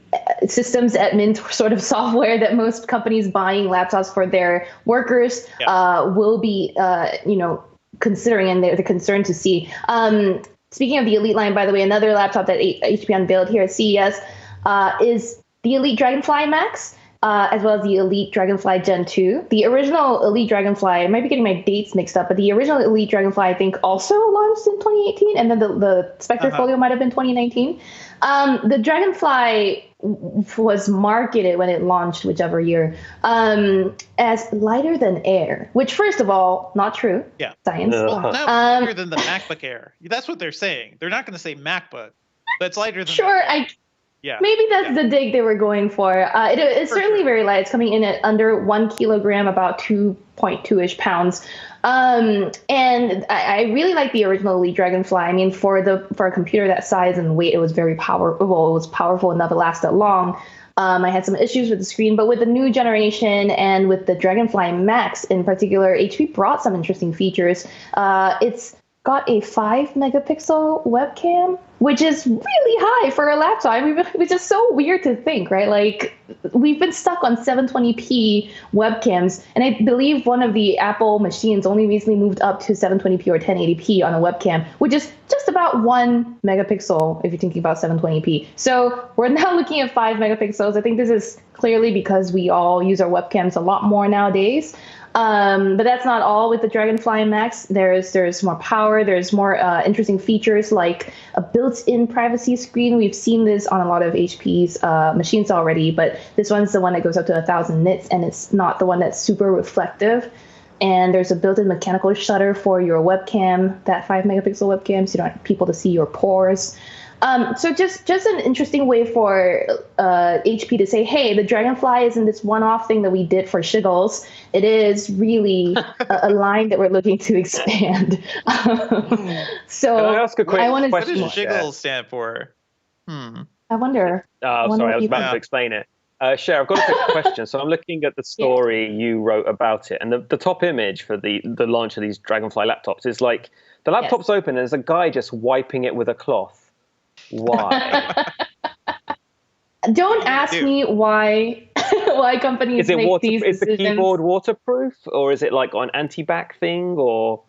systems admin sort of software that most companies buying laptops for their workers will be, considering, and they're concerned to see. Speaking of the Elite line, by the way, another laptop that HP unveiled here at CES is the Elite Dragonfly Max. As well as the Elite Dragonfly Gen 2. The original Elite Dragonfly, I might be getting my dates mixed up, but the original Elite Dragonfly, I think, also launched in 2018, and then the Spectre Folio might have been 2019. The Dragonfly was marketed when it launched, whichever year, as lighter than air, which, first of all, not true. Yeah. Science. No, lighter than the MacBook Air. That's what they're saying. They're not going to say MacBook, but it's lighter than Yeah. Maybe that's the dig they were going for. It's certainly very light. It's coming in at under 1 kilogram, about 2.2-ish pounds. And I really like the original Elite Dragonfly. I mean, for a computer that size and weight, it was very powerful. It was powerful enough to last that long. I had some issues with the screen, but with the new generation and with the Dragonfly Max in particular, HP brought some interesting features. It's got a 5-megapixel webcam, which is really high for a laptop. I mean, it's just so weird to think, right? Like, we've been stuck on 720p webcams, and I believe one of the Apple machines only recently moved up to 720p or 1080p on a webcam, which is just about 1 megapixel if you're thinking about 720p. So we're now looking at 5 megapixels. I think this is clearly because we all use our webcams a lot more nowadays. But that's not all with the Dragonfly Max. There's more power. There's more interesting features like a built-in privacy screen. We've seen this on a lot of HP's machines already, but this one's the one that goes up to 1,000 nits, and it's not the one that's super reflective. And there's a built-in mechanical shutter for your webcam, that 5-megapixel webcam, so you don't want people to see your pores. So just an interesting way for HP to say, hey, the Dragonfly isn't this one-off thing that we did for shiggles. It is really a line that we're looking to expand. So can I ask a quick question? What does shiggles stand for? I wonder. Sorry, I was about to explain it. Cher, I've got a quick question. So I'm looking at the story you wrote about it, and the top image for the launch of these Dragonfly laptops is like the laptop's open and there's a guy just wiping it with a cloth. Why? Don't ask me why companies make these decisions. Is the keyboard waterproof, or is it like an anti-back thing, or?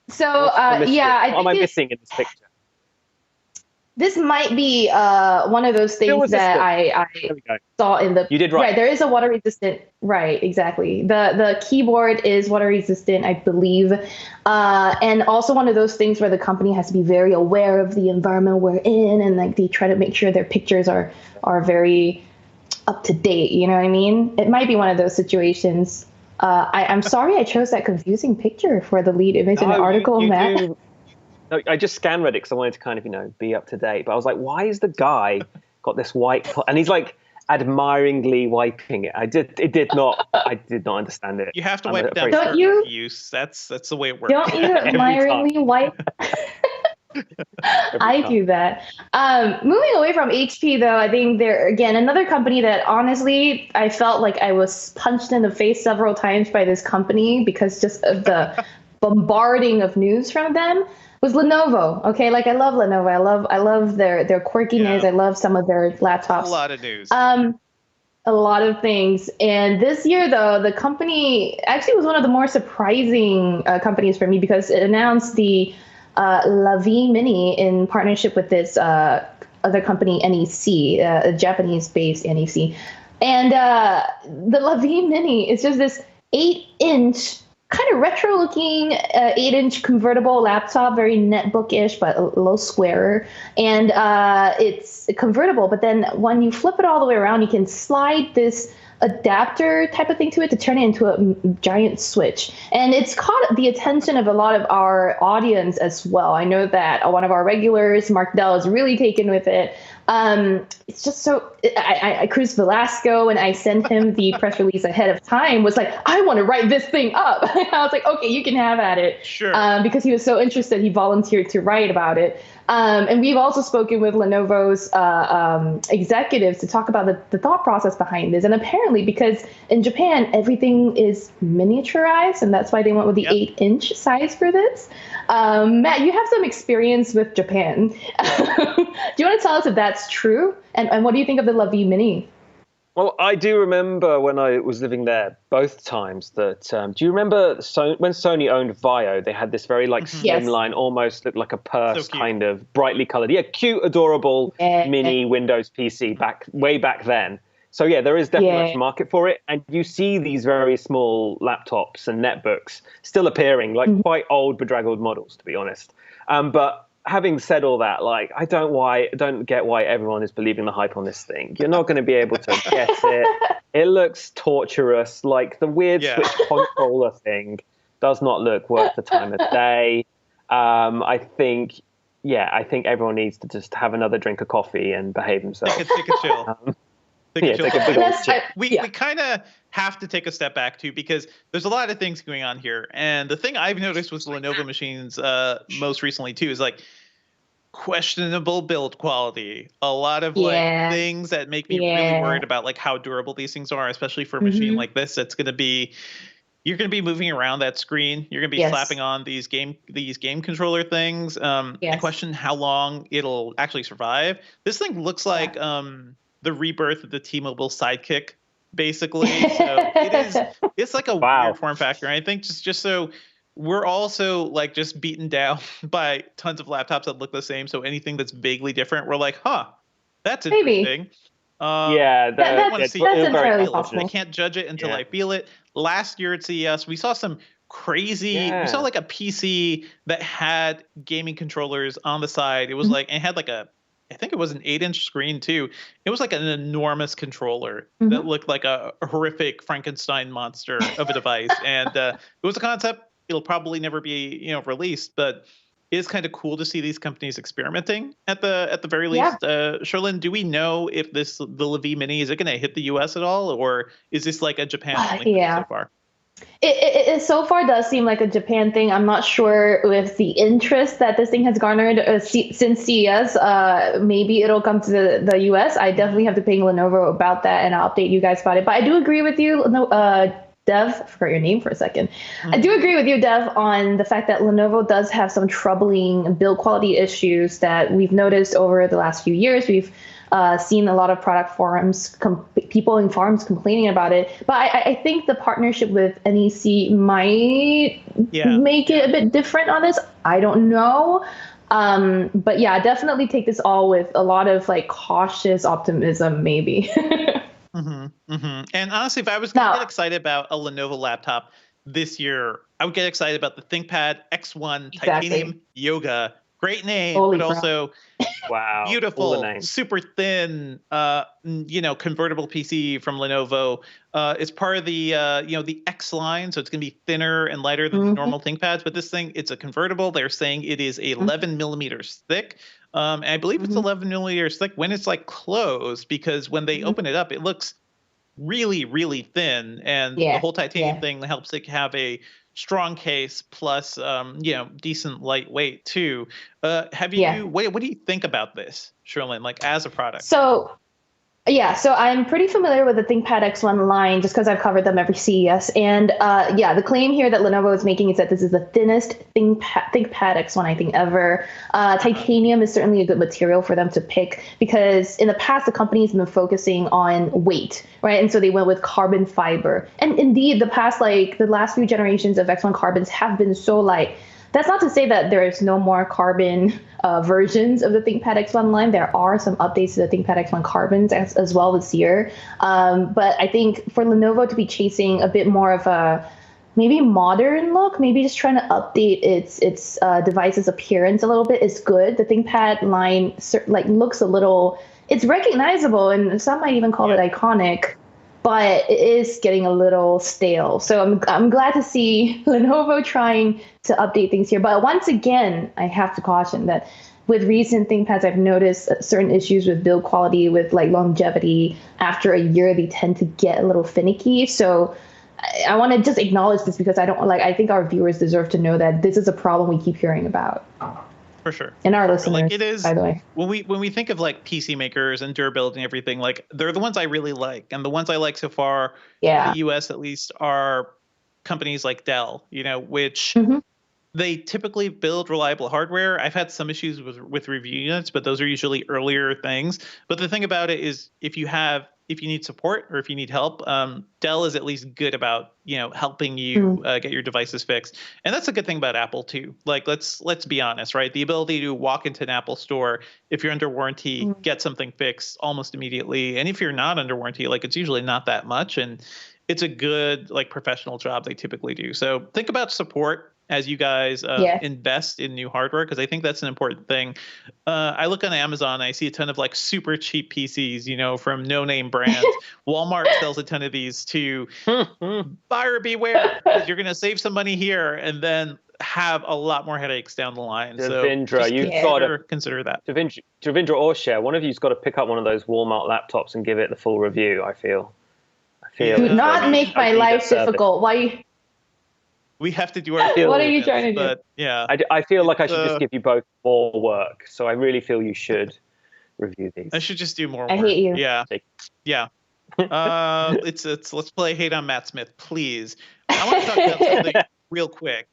So I think what am I missing in this picture? This might be one of those things that I saw in the. You did right. Right, there is a water resistant. Right, exactly. The keyboard is water resistant, I believe, and also one of those things where the company has to be very aware of the environment we're in, and like they try to make sure their pictures are very up to date. You know what I mean? It might be one of those situations. I'm sorry I chose that confusing picture for the lead image in the article, Matt. No, I just scan Reddit because I wanted to kind of, be up to date. But I was like, why is the guy got this white and he's like admiringly wiping it? I did not understand it. You have to wipe it down. Don't you? Use. That's the way it works. Don't you admiringly wipe? I do that. Moving away from HP, though, I think they're, again, another company that honestly, I felt like I was punched in the face several times by this company because just of the bombarding of news from them was Lenovo. Okay, like I love Lenovo. I love their quirkiness. Yeah. I love some of their laptops. A lot of news. A lot of things. And this year, though, the company actually was one of the more surprising companies for me because it announced the La Vie Mini in partnership with this other company, NEC, a Japanese-based NEC. And the La Vie Mini is just this 8-inch, kind of retro-looking 8-inch convertible laptop, very netbook-ish, but a little squarer. And it's convertible, but then when you flip it all the way around, you can slide this adapter type of thing to it to turn it into a giant switch. And it's caught the attention of a lot of our audience as well. I know that one of our regulars, Mark Dell, is really taken with it. It's just so, I Cruz Velasco, and I sent him the press release ahead of time, was like, I want to write this thing up. I was like, okay, you can have at it. Sure. Because he was so interested, he volunteered to write about it. And we've also spoken with Lenovo's executives to talk about the thought process behind this. And apparently, because in Japan, everything is miniaturized, and that's why they went with the 8-inch size for this. Matt, you have some experience with Japan. Do you want to tell us if that's true? And what do you think of the La Vie Mini? Well, I do remember when I was living there both times that, do you remember when Sony owned Vaio, they had this very like slimline, almost looked like a purse, kind of brightly colored. Yeah, cute, adorable mini Windows PC way back then. So yeah, there is definitely a market for it. And you see these very small laptops and netbooks still appearing, like quite old, bedraggled models, to be honest. But having said all that, like, I don't get why everyone is believing the hype on this thing. You're not going to be able to get it. It looks torturous. Like the weird Switch controller thing does not look worth the time of day. I think everyone needs to just have another drink of coffee and behave themselves. Take a chill. Take a big old chill. We kind of have to take a step back too, because there's a lot of things going on here. And the thing I've noticed with Lenovo machines most recently too is like questionable build quality. A lot of like things that make me really worried about like how durable these things are, especially for a machine like this. That's going to be, you're going to be moving around that screen. You're going to be slapping on these game controller things. I question how long it'll actually survive. This thing looks like the rebirth of the T-Mobile Sidekick, basically. So it's like a weird form factor. And I think just so we're also like just beaten down by tons of laptops that look the same. So anything that's vaguely different, we're like, that's interesting. That's entirely possible. I can't judge it until I feel it. Last year at CES, we saw some crazy, we saw like a PC that had gaming controllers on the side. It was like, it had like I think it was an 8-inch screen too. It was like an enormous controller that looked like a horrific Frankenstein monster of a device. And it was a concept. It'll probably never be, released, but it is kind of cool to see these companies experimenting at the very least. Sherlyn, do we know if the La Vie Mini, is it going to hit the US at all? Or is this like a Japan only so far? It so far does seem like a Japan thing. I'm not sure with the interest that this thing has garnered since CES. Maybe it'll come to the US. I definitely have to ping Lenovo about that, and I'll update you guys about it. But I do agree with you, Dev. I forgot your name for a second. I do agree with you, Dev, on the fact that Lenovo does have some troubling build quality issues that we've noticed over the last few years. We've seen a lot of product forums, people in forums complaining about it. But I think the partnership with NEC might make it a bit different on this. I don't know. But yeah, definitely take this all with a lot of like cautious optimism, maybe. And honestly, if I was going to get excited about a Lenovo laptop this year, I would get excited about the ThinkPad X1 Titanium Yoga. Great name, but also beautiful, super thin, convertible PC from Lenovo. It's part of the, the X line, so it's going to be thinner and lighter than the normal ThinkPads. But this thing, it's a convertible. They're saying it is 11 millimeters thick. And I believe it's 11 millimeters thick when it's like closed, because when they open it up, it looks really, really thin. And the whole titanium thing helps it have a strong case plus, decent lightweight too. Have you, what do you think about this, Sherlyn, like as a product? So I'm pretty familiar with the ThinkPad X1 line just because I've covered them every CES. And the claim here that Lenovo is making is that this is the thinnest ThinkPad X1 I think ever. Titanium is certainly a good material for them to pick because in the past the company's been focusing on weight, right? And so they went with carbon fiber. And indeed, the last few generations of X1 carbons have been so light. That's not to say that there is no more carbon versions of the ThinkPad X1 line. There are some updates to the ThinkPad X1 carbons as well this year. But I think for Lenovo to be chasing a bit more of a maybe modern look, maybe just trying to update its device's appearance a little bit is good. The ThinkPad line looks a little, it's recognizable, and some might even call it iconic. But it is getting a little stale. So I'm glad to see Lenovo trying to update things here. But once again, I have to caution that with recent ThinkPads, I've noticed certain issues with build quality, with like longevity. After a year, they tend to get a little finicky. So I want to just acknowledge this because I think our viewers deserve to know that this is a problem we keep hearing about. For sure. And our listeners, like it is, by the way. When we think of like PC makers and durability and everything, like they're the ones I really like. And the ones I like so far in the US at least are companies like Dell, which they typically build reliable hardware. I've had some issues with review units, but those are usually earlier things. But the thing about it is if you need support or if you need help, Dell is at least good about, helping you get your devices fixed. And that's a good thing about Apple too. Like, let's be honest, right? The ability to walk into an Apple store, if you're under warranty, get something fixed almost immediately. And if you're not under warranty, like it's usually not that much. And it's a good, like professional job they typically do. So think about support as you guys invest in new hardware, because I think that's an important thing. I look on Amazon, I see a ton of like super cheap PCs, from no-name brands. Walmart sells a ton of these too. Buyer beware, because you're going to save some money here and then have a lot more headaches down the line. Devindra, so you've got to consider that. Devindra or Cher, one of you's got to pick up one of those Walmart laptops and give it the full review, I feel. Do not make my life difficult. Why? We have to do our what are you trying to do? But yeah, I feel like I should just give you both more work. So I really feel you should review these. I should just do more work. I hate you. Yeah. Let's play Hate on Matt Smith, please. I want to talk about something real quick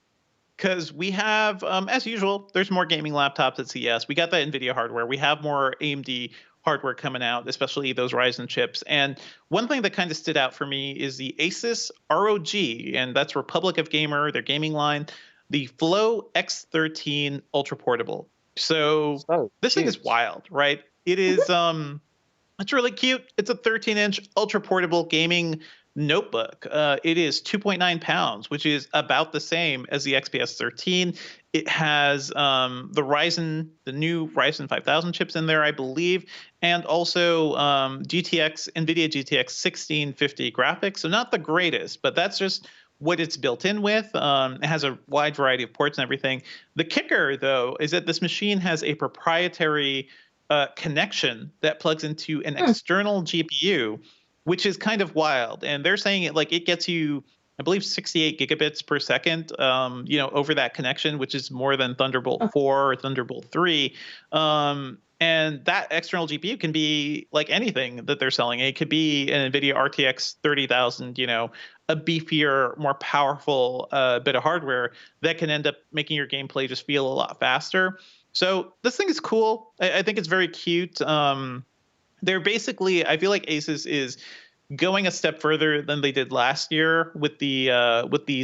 because we have, as usual, there's more gaming laptops at CES. We got that NVIDIA hardware. We have more AMD hardware coming out, especially those Ryzen chips. And one thing that kind of stood out for me is the Asus ROG, and that's Republic of Gamer, their gaming line, the Flow X13 Ultra Portable. So this thing is wild, right? It is, it's really cute. It's a 13-inch ultra portable gaming notebook. It is 2.9 pounds, which is about the same as the XPS 13. It has the new Ryzen 5000 chips in there, I believe, and also NVIDIA GTX 1650 graphics. So not the greatest, but that's just what it's built in with. It has a wide variety of ports and everything. The kicker, though, is that this machine has a proprietary connection that plugs into an external GPU, which is kind of wild. And they're saying it gets you I believe 68 gigabits per second, over that connection, which is more than Thunderbolt 4 or Thunderbolt 3. And that external GPU can be like anything that they're selling. It could be an NVIDIA RTX 30,000, a beefier, more powerful bit of hardware that can end up making your gameplay just feel a lot faster. So this thing is cool. I think it's very cute. They're basically, I feel like Asus is going a step further than they did last year with the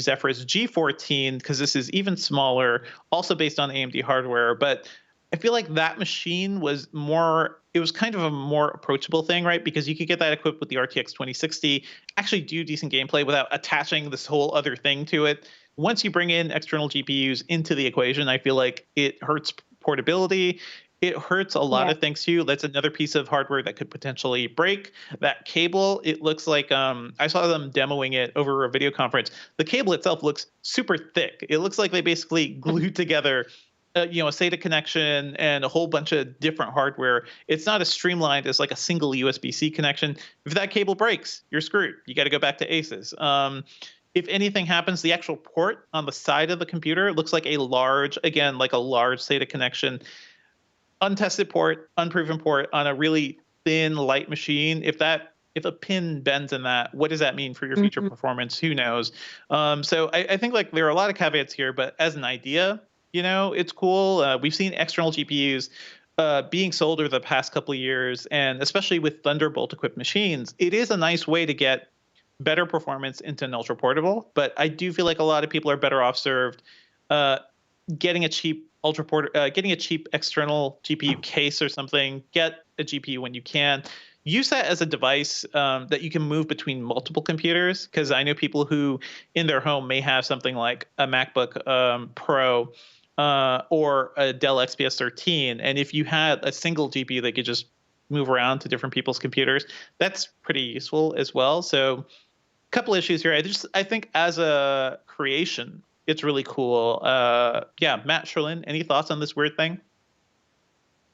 Zephyrus G14, because this is even smaller, also based on AMD hardware. But I feel like that machine was it was kind of a more approachable thing, right? Because you could get that equipped with the RTX 2060, actually do decent gameplay without attaching this whole other thing to it. Once you bring in external GPUs into the equation, I feel like it hurts portability. It hurts a lot of things too. That's another piece of hardware that could potentially break. That cable, it looks like I saw them demoing it over a video conference. The cable itself looks super thick. It looks like they basically glued together a SATA connection and a whole bunch of different hardware. It's not as streamlined as like a single USB-C connection. If that cable breaks, you're screwed. You got to go back to Asus. If anything happens, the actual port on the side of the computer looks like a large SATA connection. Untested port, unproven port on a really thin, light machine. If a pin bends in that, what does that mean for your future performance? Who knows? So I think like there are a lot of caveats here, but as an idea, it's cool. We've seen external GPUs being sold over the past couple of years, and especially with Thunderbolt equipped machines, it is a nice way to get better performance into an ultra portable. But I do feel like a lot of people are better off served getting a cheap external GPU case or something. Get a GPU when you can. Use that as a device that you can move between multiple computers, because I know people who in their home may have something like a MacBook Pro or a Dell XPS 13. And if you had a single GPU that could just move around to different people's computers, that's pretty useful as well. So a couple issues here. I think as a creation, it's really cool. Matt, Sherlyn, any thoughts on this weird thing?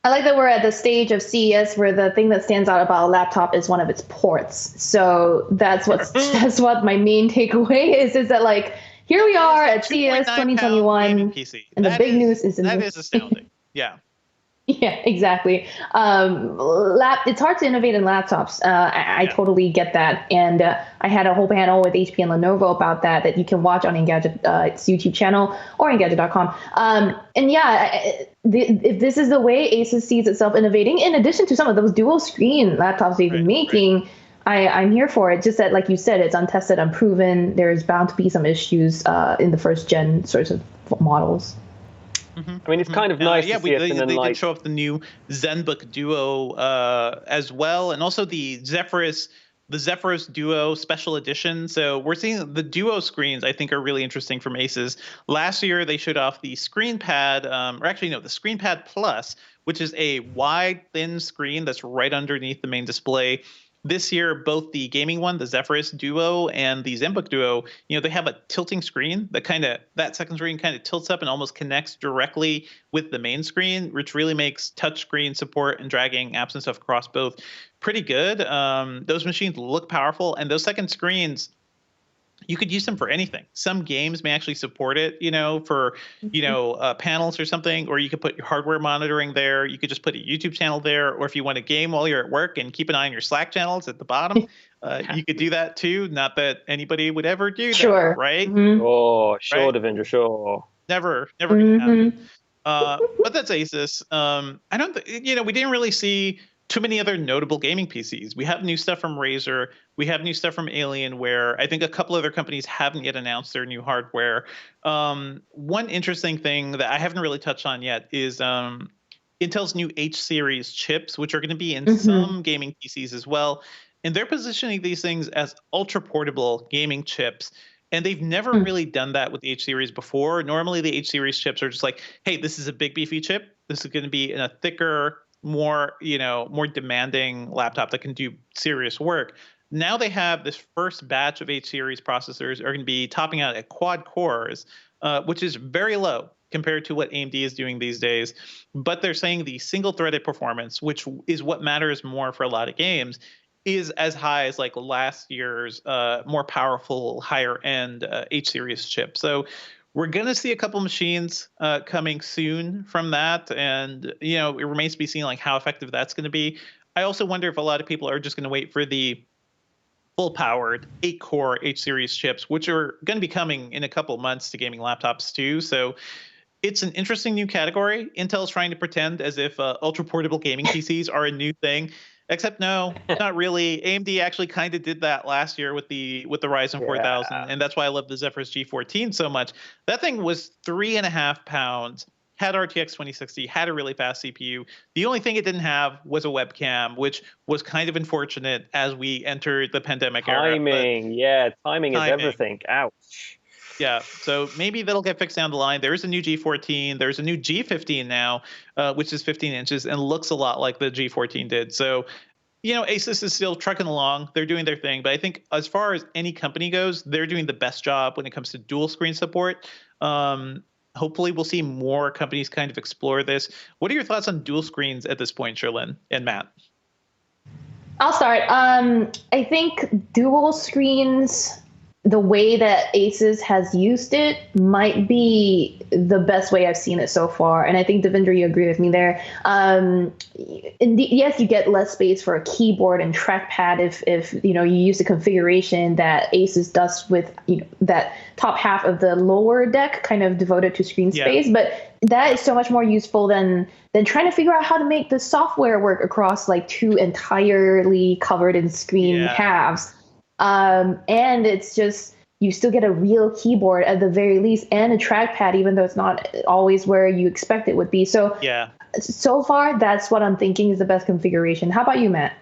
I like that we're at the stage of CES where the thing that stands out about a laptop is one of its ports. So that's what my main takeaway is that like here we are at CES 2021, and the big news is that is astounding. Yeah. Yeah, exactly. It's hard to innovate in laptops. I totally get that. And I had a whole panel with HP and Lenovo about that you can watch on Engadget's YouTube channel or Engadget.com. If this is the way Asus sees itself innovating, in addition to some of those dual screen laptops they've been making, I'm here for it. Just that, like you said, it's untested, unproven. There's bound to be some issues in the first gen sorts of models. I mean, it's kind of nice to see it. They did show off the new ZenBook Duo as well, and also the Zephyrus Duo Special Edition. So we're seeing the Duo screens, I think, are really interesting from Asus. Last year, they showed off the ScreenPad, the ScreenPad Plus, which is a wide, thin screen that's right underneath the main display. This year, both the gaming one, the Zephyrus Duo, and the ZenBook Duo, they have a tilting screen that second screen kind of tilts up and almost connects directly with the main screen, which really makes touchscreen support and dragging apps and stuff across both pretty good. Those machines look powerful, and those second screens, you could use them for anything. Some games may actually support it, for, panels or something, or you could put your hardware monitoring there. You could just put a YouTube channel there, or if you want to game while you're at work and keep an eye on your Slack channels at the bottom, you could do that too. Not that anybody would ever do that, right? Mm-hmm. Oh, sure, right? Devendra, sure. Never gonna happen. But that's Asus. I don't we didn't really see too many other notable gaming PCs. We have new stuff from Razer. We have new stuff from Alienware. I think a couple other companies haven't yet announced their new hardware. One interesting thing that I haven't really touched on yet is Intel's new H-series chips, which are going to be in some gaming PCs as well. And they're positioning these things as ultra-portable gaming chips. And they've never really done that with the H-series before. Normally, the H-series chips are just like, hey, this is a big, beefy chip. This is going to be in a thicker, more demanding laptop that can do serious work. Now they have this first batch of H-series processors are going to be topping out at quad cores, which is very low compared to what AMD is doing these days. But they're saying the single-threaded performance, which is what matters more for a lot of games, is as high as like last year's more powerful, higher end H series chip. So we're going to see a couple machines coming soon from that. And, you know, it remains to be seen like how effective that's going to be. I also wonder if a lot of people are just going to wait for the full powered 8-core H series chips, which are going to be coming in a couple months to gaming laptops too. So it's an interesting new category. Intel's trying to pretend as if ultra portable gaming PCs are a new thing. Except no, not really. AMD actually kind of did that last year with the Ryzen 4000, and that's why I love the Zephyrus G14 so much. That thing was 3.5 pounds, had RTX 2060, had a really fast CPU. The only thing it didn't have was a webcam, which was kind of unfortunate as we entered the pandemic era. Timing is everything. Ouch. Yeah, so maybe that'll get fixed down the line. There's a new G14. There's a new G15 now, which is 15 inches and looks a lot like the G14 did. So, you know, Asus is still trucking along. They're doing their thing. But I think as far as any company goes, they're doing the best job when it comes to dual screen support. Hopefully we'll see more companies kind of explore this. What are your thoughts on dual screens at this point, Sherlyn and Matt? I'll start. I think dual screens, the way that Asus has used it, might be the best way I've seen it so far. And I think, Devendra, you agree with me there. Yes, you get less space for a keyboard and trackpad if you know you use the configuration that Asus does with that top half of the lower deck kind of devoted to screen space. But that is so much more useful than trying to figure out how to make the software work across like two entirely covered in screen halves. And it's just, you still get a real keyboard at the very least and a trackpad, even though it's not always where you expect it would be. So, so far, that's what I'm thinking is the best configuration. How about you, Matt?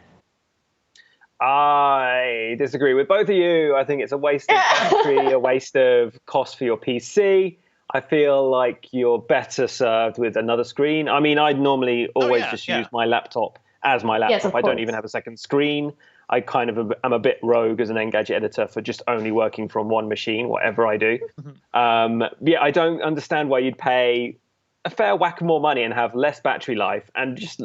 I disagree with both of you. I think it's a waste of battery, a waste of cost for your PC. I feel like you're better served with another screen. I mean, I'd normally always use my laptop as my laptop. Yes, I don't even have a second screen. I kind of am a bit rogue as an Engadget editor for just only working from one machine, whatever I do. I don't understand why you'd pay a fair whack more money and have less battery life. And just,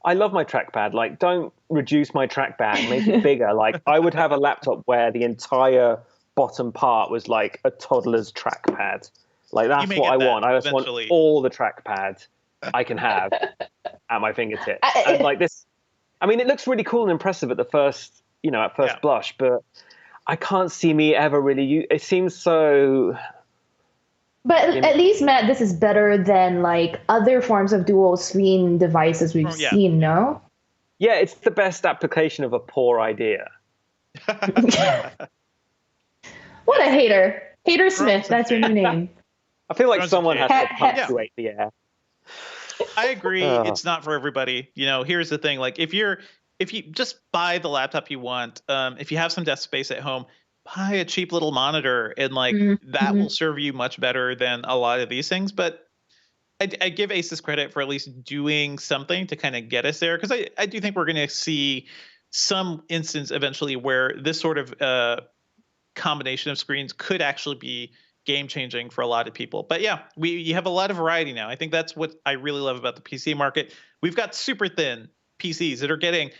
I love my trackpad. Like, don't reduce my trackpad, make it bigger. Like, I would have a laptop where the entire bottom part was like a toddler's trackpad. Like, that's what I want. I just want all the trackpad I can have at my fingertips. And like this, I mean, it looks really cool and impressive at the first, at first blush, but I can't see me ever really it seems so. But at least, Matt, this is better than like other forms of dual screen devices we've seen, no? Yeah, it's the best application of a poor idea. What a hater. Hater Smith, that's your new name. I feel like someone has to punctuate the air. I agree. It's not for everybody. Here's the thing. Like, if you just buy the laptop you want, if you have some desk space at home, buy a cheap little monitor, and that will serve you much better than a lot of these things. But I give Asus credit for at least doing something to kind of get us there, because I do think we're going to see some instance eventually where this sort of combination of screens could actually be game changing for a lot of people. But you have a lot of variety now. I think that's what I really love about the PC market. We've got super thin PCs that are getting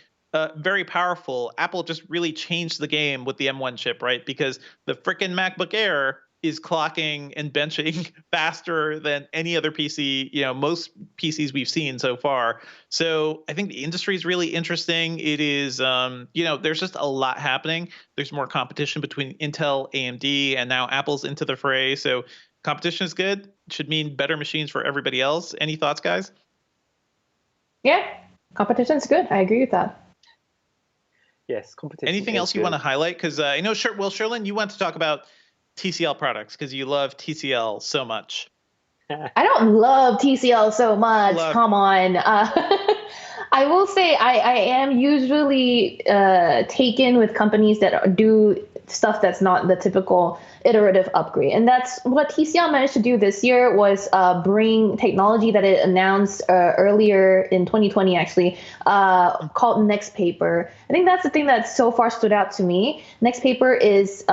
very powerful. Apple just really changed the game with the M1 chip, right? Because the frickin' MacBook Air is clocking and benching faster than any other PC, most PCs we've seen so far. So I think the industry is really interesting. It is, there's just a lot happening. There's more competition between Intel, AMD, and now Apple's into the fray. So competition is good. It should mean better machines for everybody else. Any thoughts, guys? Yeah, competition's good. I agree with that. Yes, competition. Anything else you want to highlight? Because I know, Sherlyn, you want to talk about TCL products because you love TCL so much. I don't love TCL so much. Come on. I will say I am usually taken with companies that do stuff that's not the typical iterative upgrade. And that's what TCL managed to do this year, was bring technology that it announced earlier in 2020, actually, called Next Paper. I think that's the thing that so far stood out to me. Next Paper is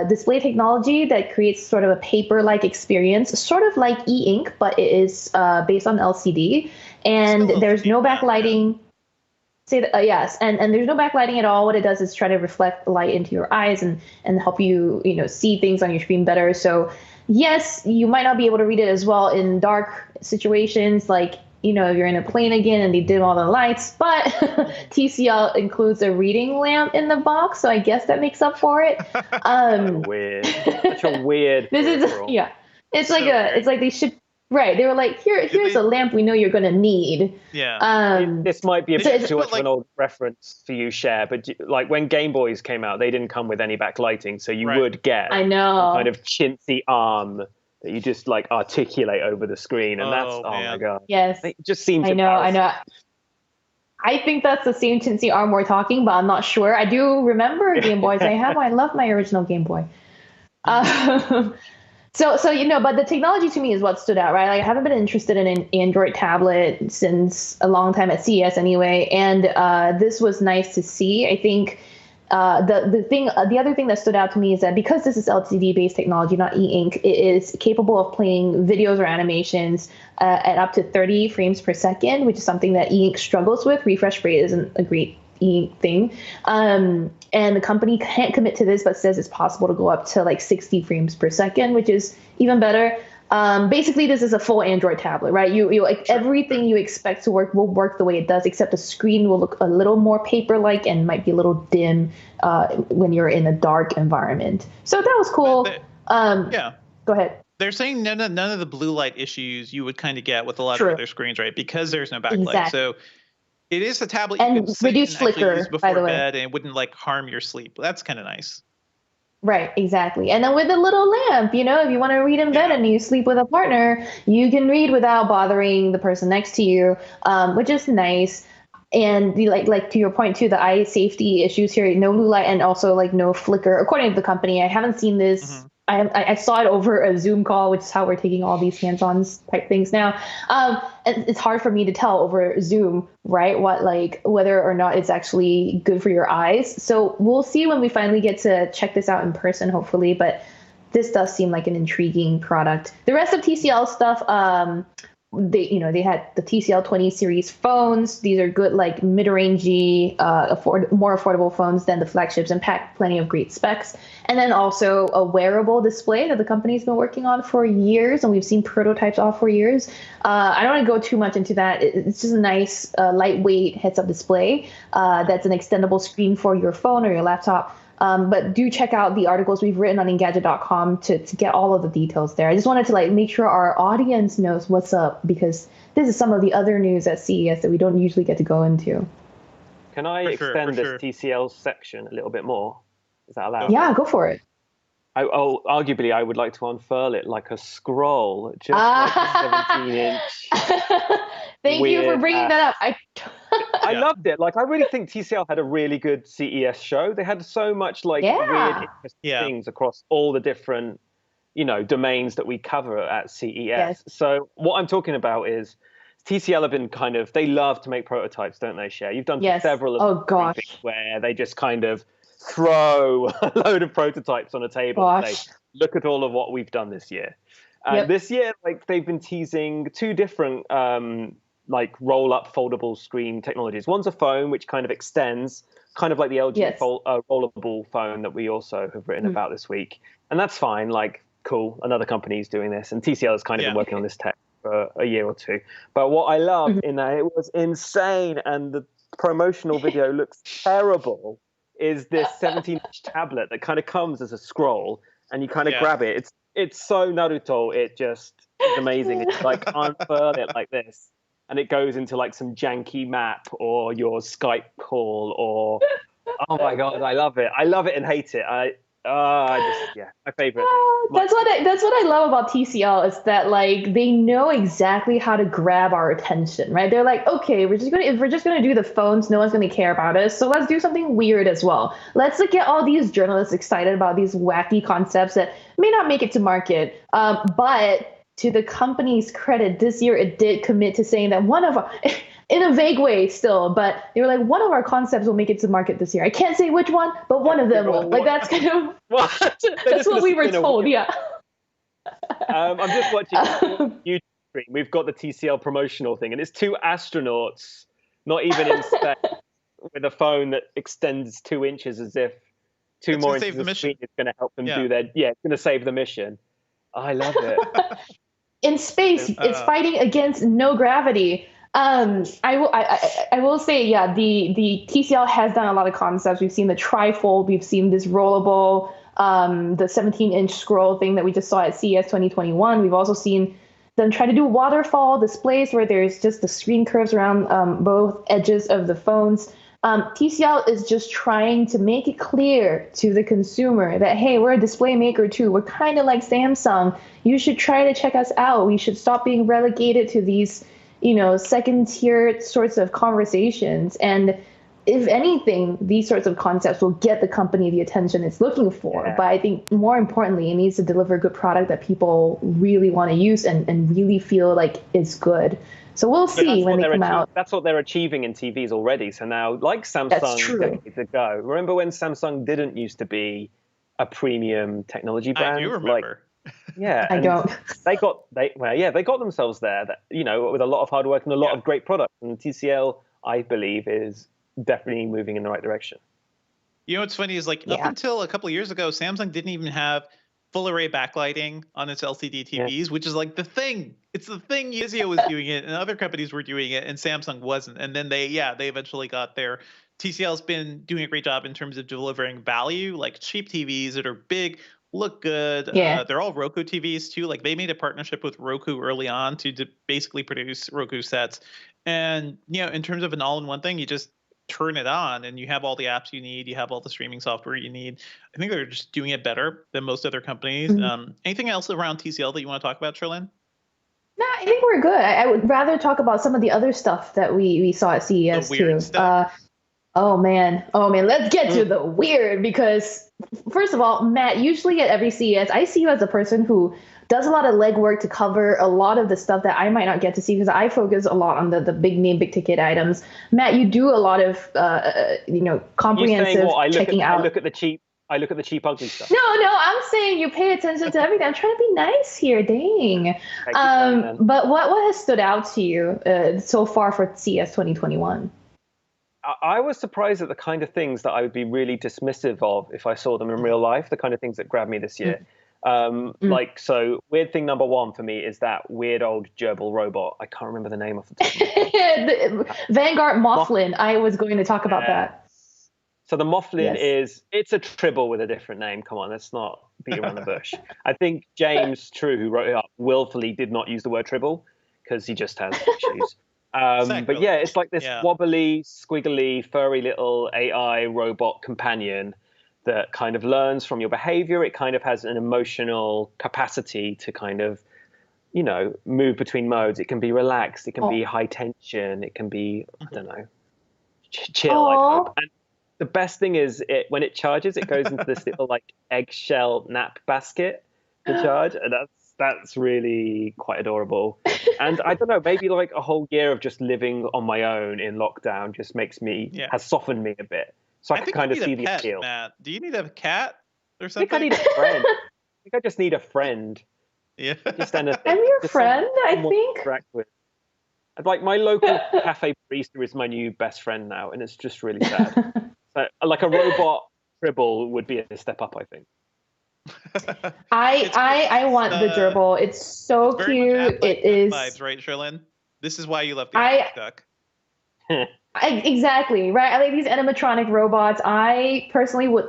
display technology that creates sort of a paper-like experience, sort of like e-ink, but it is based on LCD. And there's no backlighting. say that, yes, and there's no backlighting at all. What it does is try to reflect light into your eyes and help you, see things on your screen better. So yes, you might not be able to read it as well in dark situations, like, if you're in a plane again and they dim all the lights, but TCL includes a reading lamp in the box, so I guess that makes up for it. Weird. Such a weird. This is it's so like it's like they should. Right, they were like, here's a lamp we know you're gonna need. Yeah. This might be a bit too much of an old reference for you, Cher, but like when Game Boys came out, they didn't come with any backlighting, so you would get I know kind of chintzy arm that you just like articulate over the screen, and that's my god. Yes, it just seems. I know. I think that's the same chintzy arm we're talking, but I'm not sure. I do remember Game Boys. I love my original Game Boy. So but the technology to me is what stood out, right? Like I haven't been interested in an Android tablet since a long time at CES anyway, and this was nice to see. I think the other thing that stood out to me is that because this is LCD-based technology, not e-ink, it is capable of playing videos or animations at up to 30 frames per second, which is something that e-ink struggles with. Refresh rate isn't a great e-ink thing. And the company can't commit to this, but says it's possible to go up to like 60 frames per second, which is even better. Basically, this is a full Android tablet, right? You like everything you expect to work will work the way it does, except the screen will look a little more paper-like and might be a little dim when you're in a dark environment. So that was cool. Yeah. Go ahead. They're saying none of the blue light issues you would kind of get with a lot of other screens, right? Because there's no backlight. Exactly. So it is a tablet you and can sleep reduce and flicker, use by before the way. bed, and it wouldn't like harm your sleep. That's kind of nice. Right, exactly. And then with a little lamp, if you want to read in bed and you sleep with a partner, you can read without bothering the person next to you, which is nice. And like to your point too, the eye safety issues here, no blue light and also like no flicker. According to the company, I haven't seen this. Mm-hmm. I saw it over a Zoom call, which is how we're taking all these hands-on type things now. And it's hard for me to tell over Zoom, right? Whether or not it's actually good for your eyes. So we'll see when we finally get to check this out in person, hopefully. But this does seem like an intriguing product. The rest of TCL stuff, they had the TCL 20 series phones. These are good, like mid-rangey, more affordable phones than the flagships and pack plenty of great specs. And then also a wearable display that the company's been working on for years, and we've seen prototypes off for years. I don't want to go too much into that. It's just a nice, lightweight heads-up display that's an extendable screen for your phone or your laptop. But do check out the articles we've written on Engadget.com to get all of the details there. I just wanted to make sure our audience knows what's up, because this is some of the other news at CES that we don't usually get to go into. Can I extend this TCL section a little bit more? Is that allowed? Yeah, go for it. Arguably, I would like to unfurl it like a scroll, just like a 17-inch. Thank you for bringing that up. I loved it. I really think TCL had a really good CES show. They had so much weird, interesting things across all the different, domains that we cover at CES. Yes. So what I'm talking about is TCL have been they love to make prototypes, don't they, Cher? You've done several of them where they just kind of throw a load of prototypes on a table and say, look at all of what we've done this year. This year, they've been teasing two different roll-up foldable screen technologies. One's a phone which kind of extends, kind of like the LG rollable phone that we also have written about this week. And that's fine, cool, another company's doing this. And TCL has kind of been working on this tech for a year or two. But what I loved in that, it was insane, and the promotional video looks terrible, is this 17-inch tablet that kind of comes as a scroll, and you kind of grab it. It's so Naruto, it just is amazing. It's unfurl it like this, and it goes into some janky map or your Skype call, or oh my god, I love it and hate it. My favorite thing. That's what I love about TCL is that they know exactly how to grab our attention, right? They're like, okay, if we're just gonna do the phones, no one's gonna care about us, so let's do something weird as well. Let's get all these journalists excited about these wacky concepts that may not make it to market, but to the company's credit, this year it did commit to saying that one of our, in a vague way still, but they were one of our concepts will make it to market this year. I can't say which one, but one of them will. That's kind of that's what we were told. Yeah. I'm just watching YouTube stream. We've got the TCL promotional thing, and it's two astronauts, not even in space, with a phone that extends 2 inches as if two more inches of screen is going to help them do their, it's going to save the mission. I love it. In space, it's fighting against no gravity. I will say, the TCL has done a lot of concepts. We've seen the trifold, we've seen this rollable, the 17-inch scroll thing that we just saw at CES 2021. We've also seen them try to do waterfall displays where there's just the screen curves around both edges of the phones. TCL is just trying to make it clear to the consumer that, hey, we're a display maker too. We're kind of like Samsung. You should try to check us out. We should stop being relegated to these, second tier sorts of conversations. And if anything, these sorts of concepts will get the company the attention it's looking for. But I think more importantly, it needs to deliver a good product that people really want to use and really feel like it's good. So we'll see when they come out. That's what they're achieving in TVs already. So now, like Samsung decades ago, remember when Samsung didn't used to be a premium technology brand? I do remember. I don't. They got themselves there. With a lot of hard work and a lot of great products. And TCL, I believe, is definitely moving in the right direction. You know what's funny is up until a couple of years ago, Samsung didn't even have full array backlighting on its LCD TVs, which is like the thing. It's the thing. Vizio was doing it, and other companies were doing it, and Samsung wasn't. And then they eventually got there. TCL's been doing a great job in terms of delivering value, like cheap TVs that are big, look good. They're all Roku TVs too. Like they made a partnership with Roku early on to basically produce Roku sets. And in terms of an all-in-one thing, you just turn it on and you have all the apps you need. You have all the streaming software you need. I think they're just doing it better than most other companies. Anything else around TCL that you want to talk about, Sherlyn? No, I think we're good. I would rather talk about some of the other stuff that we saw at CES too. Oh man, let's get to the weird, because first of all, Matt, usually at every CES, I see you as a person who does a lot of legwork to cover a lot of the stuff that I might not get to see because I focus a lot on the big name, big ticket items. Matt, you do a lot of comprehensive checking out. I look at the cheap ugly stuff. No, I'm saying you pay attention to everything. I'm trying to be nice here, dang. But what has stood out to you so far for CES 2021? I was surprised at the kind of things that I would be really dismissive of if I saw them in real life, the kind of things that grabbed me this year. So weird thing number one for me is that weird old gerbil robot. I can't remember the name off the top of my head. Vanguard Mothling. I was going to talk about that. So the Mothling it's a tribble with a different name. Come on, let's not beat around the bush. I think James True, who wrote it up, willfully did not use the word tribble because he just has issues. But it's like this wobbly, squiggly, furry little AI robot companion that kind of learns from your behavior. It kind of has an emotional capacity to kind of, move between modes. It can be relaxed. It can be high tension. It can be, I don't know, chill, I hope. And the best thing is when it charges, it goes into this little eggshell nap basket to charge. And that's really quite adorable. And I don't know, maybe a whole year of just living on my own in lockdown just has softened me a bit. So I can kind of see the appeal. Matt, do you need a cat or something? I think I need a friend. I think I just need a friend. Yeah. Just anything. I'm your friend, I think. With. My local cafe barista is my new best friend now, and it's just really sad. So, a robot tribble would be a step up, I think. I want the gerbil. It's so cute. It is vibes, right, Sherlyn? This is why you love the duck. Exactly, right? I like these animatronic robots. I personally would.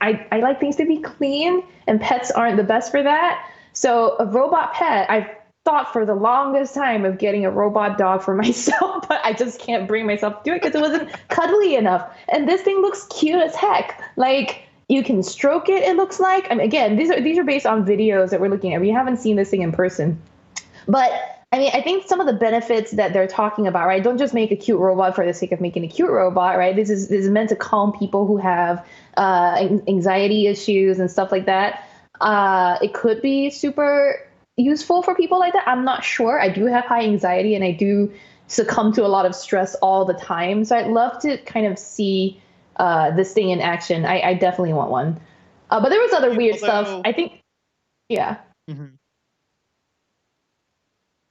I like things to be clean, and pets aren't the best for that. So a robot pet, I've thought for the longest time of getting a robot dog for myself, but I just can't bring myself to do it because it wasn't cuddly enough. And this thing looks cute as heck. You can stroke it, it looks like. Again, these are based on videos that we're looking at. We haven't seen this thing in person. But I think some of the benefits that they're talking about, right? Don't just make a cute robot for the sake of making a cute robot, right? This is meant to calm people who have anxiety issues and stuff like that. It could be super useful for people like that. I'm not sure. I do have high anxiety and I do succumb to a lot of stress all the time. So I'd love to kind of see this thing in action. I definitely want one. But there was other weird stuff. I think, Mm-hmm.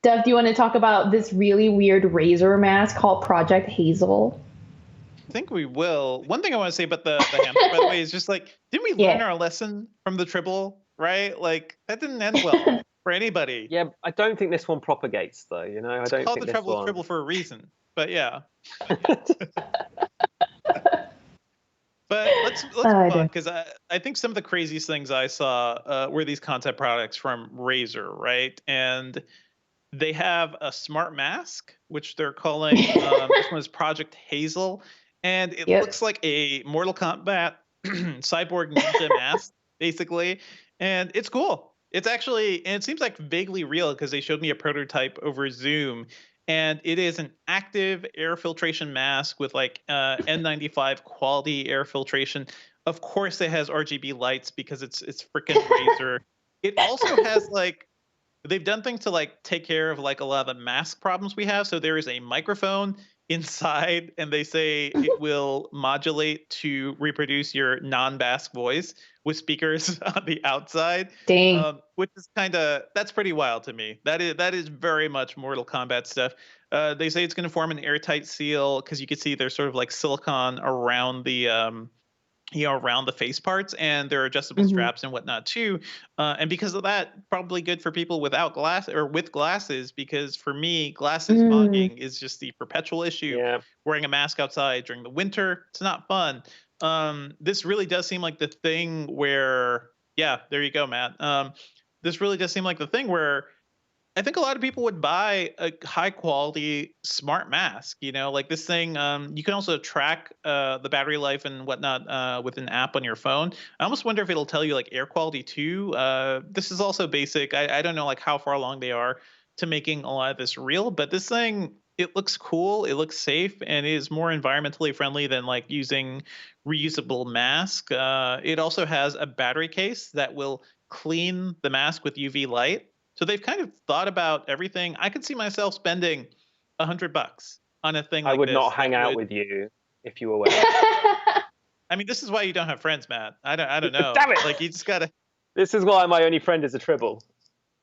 Dev, do you want to talk about this really weird Razer mask called Project Hazel? think we will. One thing I want to say about the hamster, by the way, is just like, didn't we learn our lesson from the Tribble, right? Like, that didn't end well for anybody. Yeah, I don't think this one propagates, though, you know? It's called the Tribble for a reason, but yeah. But let's move on, because I think some of the craziest things I saw were these concept products from Razer, right? And they have a smart mask, which they're calling, this one is Project Hazel, and it looks like a Mortal Kombat cyborg ninja mask, basically, and it's cool. It's actually, and it seems like vaguely real because they showed me a prototype over Zoom, and it is an active air filtration mask with like N95 quality air filtration. Of course, it has RGB lights because it's freaking Razer. It also has like, they've done things to like take care of like a lot of the mask problems we have. So there is a microphone inside, and they say it will modulate to reproduce your non-mask voice with speakers on the outside. Dang. Which is that's pretty wild to me. That is very much Mortal Kombat stuff. They say it's going to form an airtight seal because you can see there's sort of like silicone around the around the face parts, and there are adjustable straps and whatnot too. And because of that, probably good for people without with glasses, because for me, glasses fogging is just the perpetual issue. Yeah. Wearing a mask outside during the winter, it's not fun. This really does seem like the thing where, there you go, Matt. This really does seem like the thing where I think a lot of people would buy a high quality smart mask, like this thing. You can also track the battery life and whatnot with an app on your phone. I almost wonder if it'll tell you like air quality too. This is also basic. I don't know like how far along they are to making a lot of this real, but this thing, it looks cool. It looks safe and is more environmentally friendly than like using reusable mask. It also has a battery case that will clean the mask with UV light. So they've kind of thought about everything. I could see myself spending $100 on a thing like this. I would not hang out with you if you were wearing I mean, this is why you don't have friends, Matt. I don't know. Damn it. Like, you just gotta. This is why my only friend is a Tribble.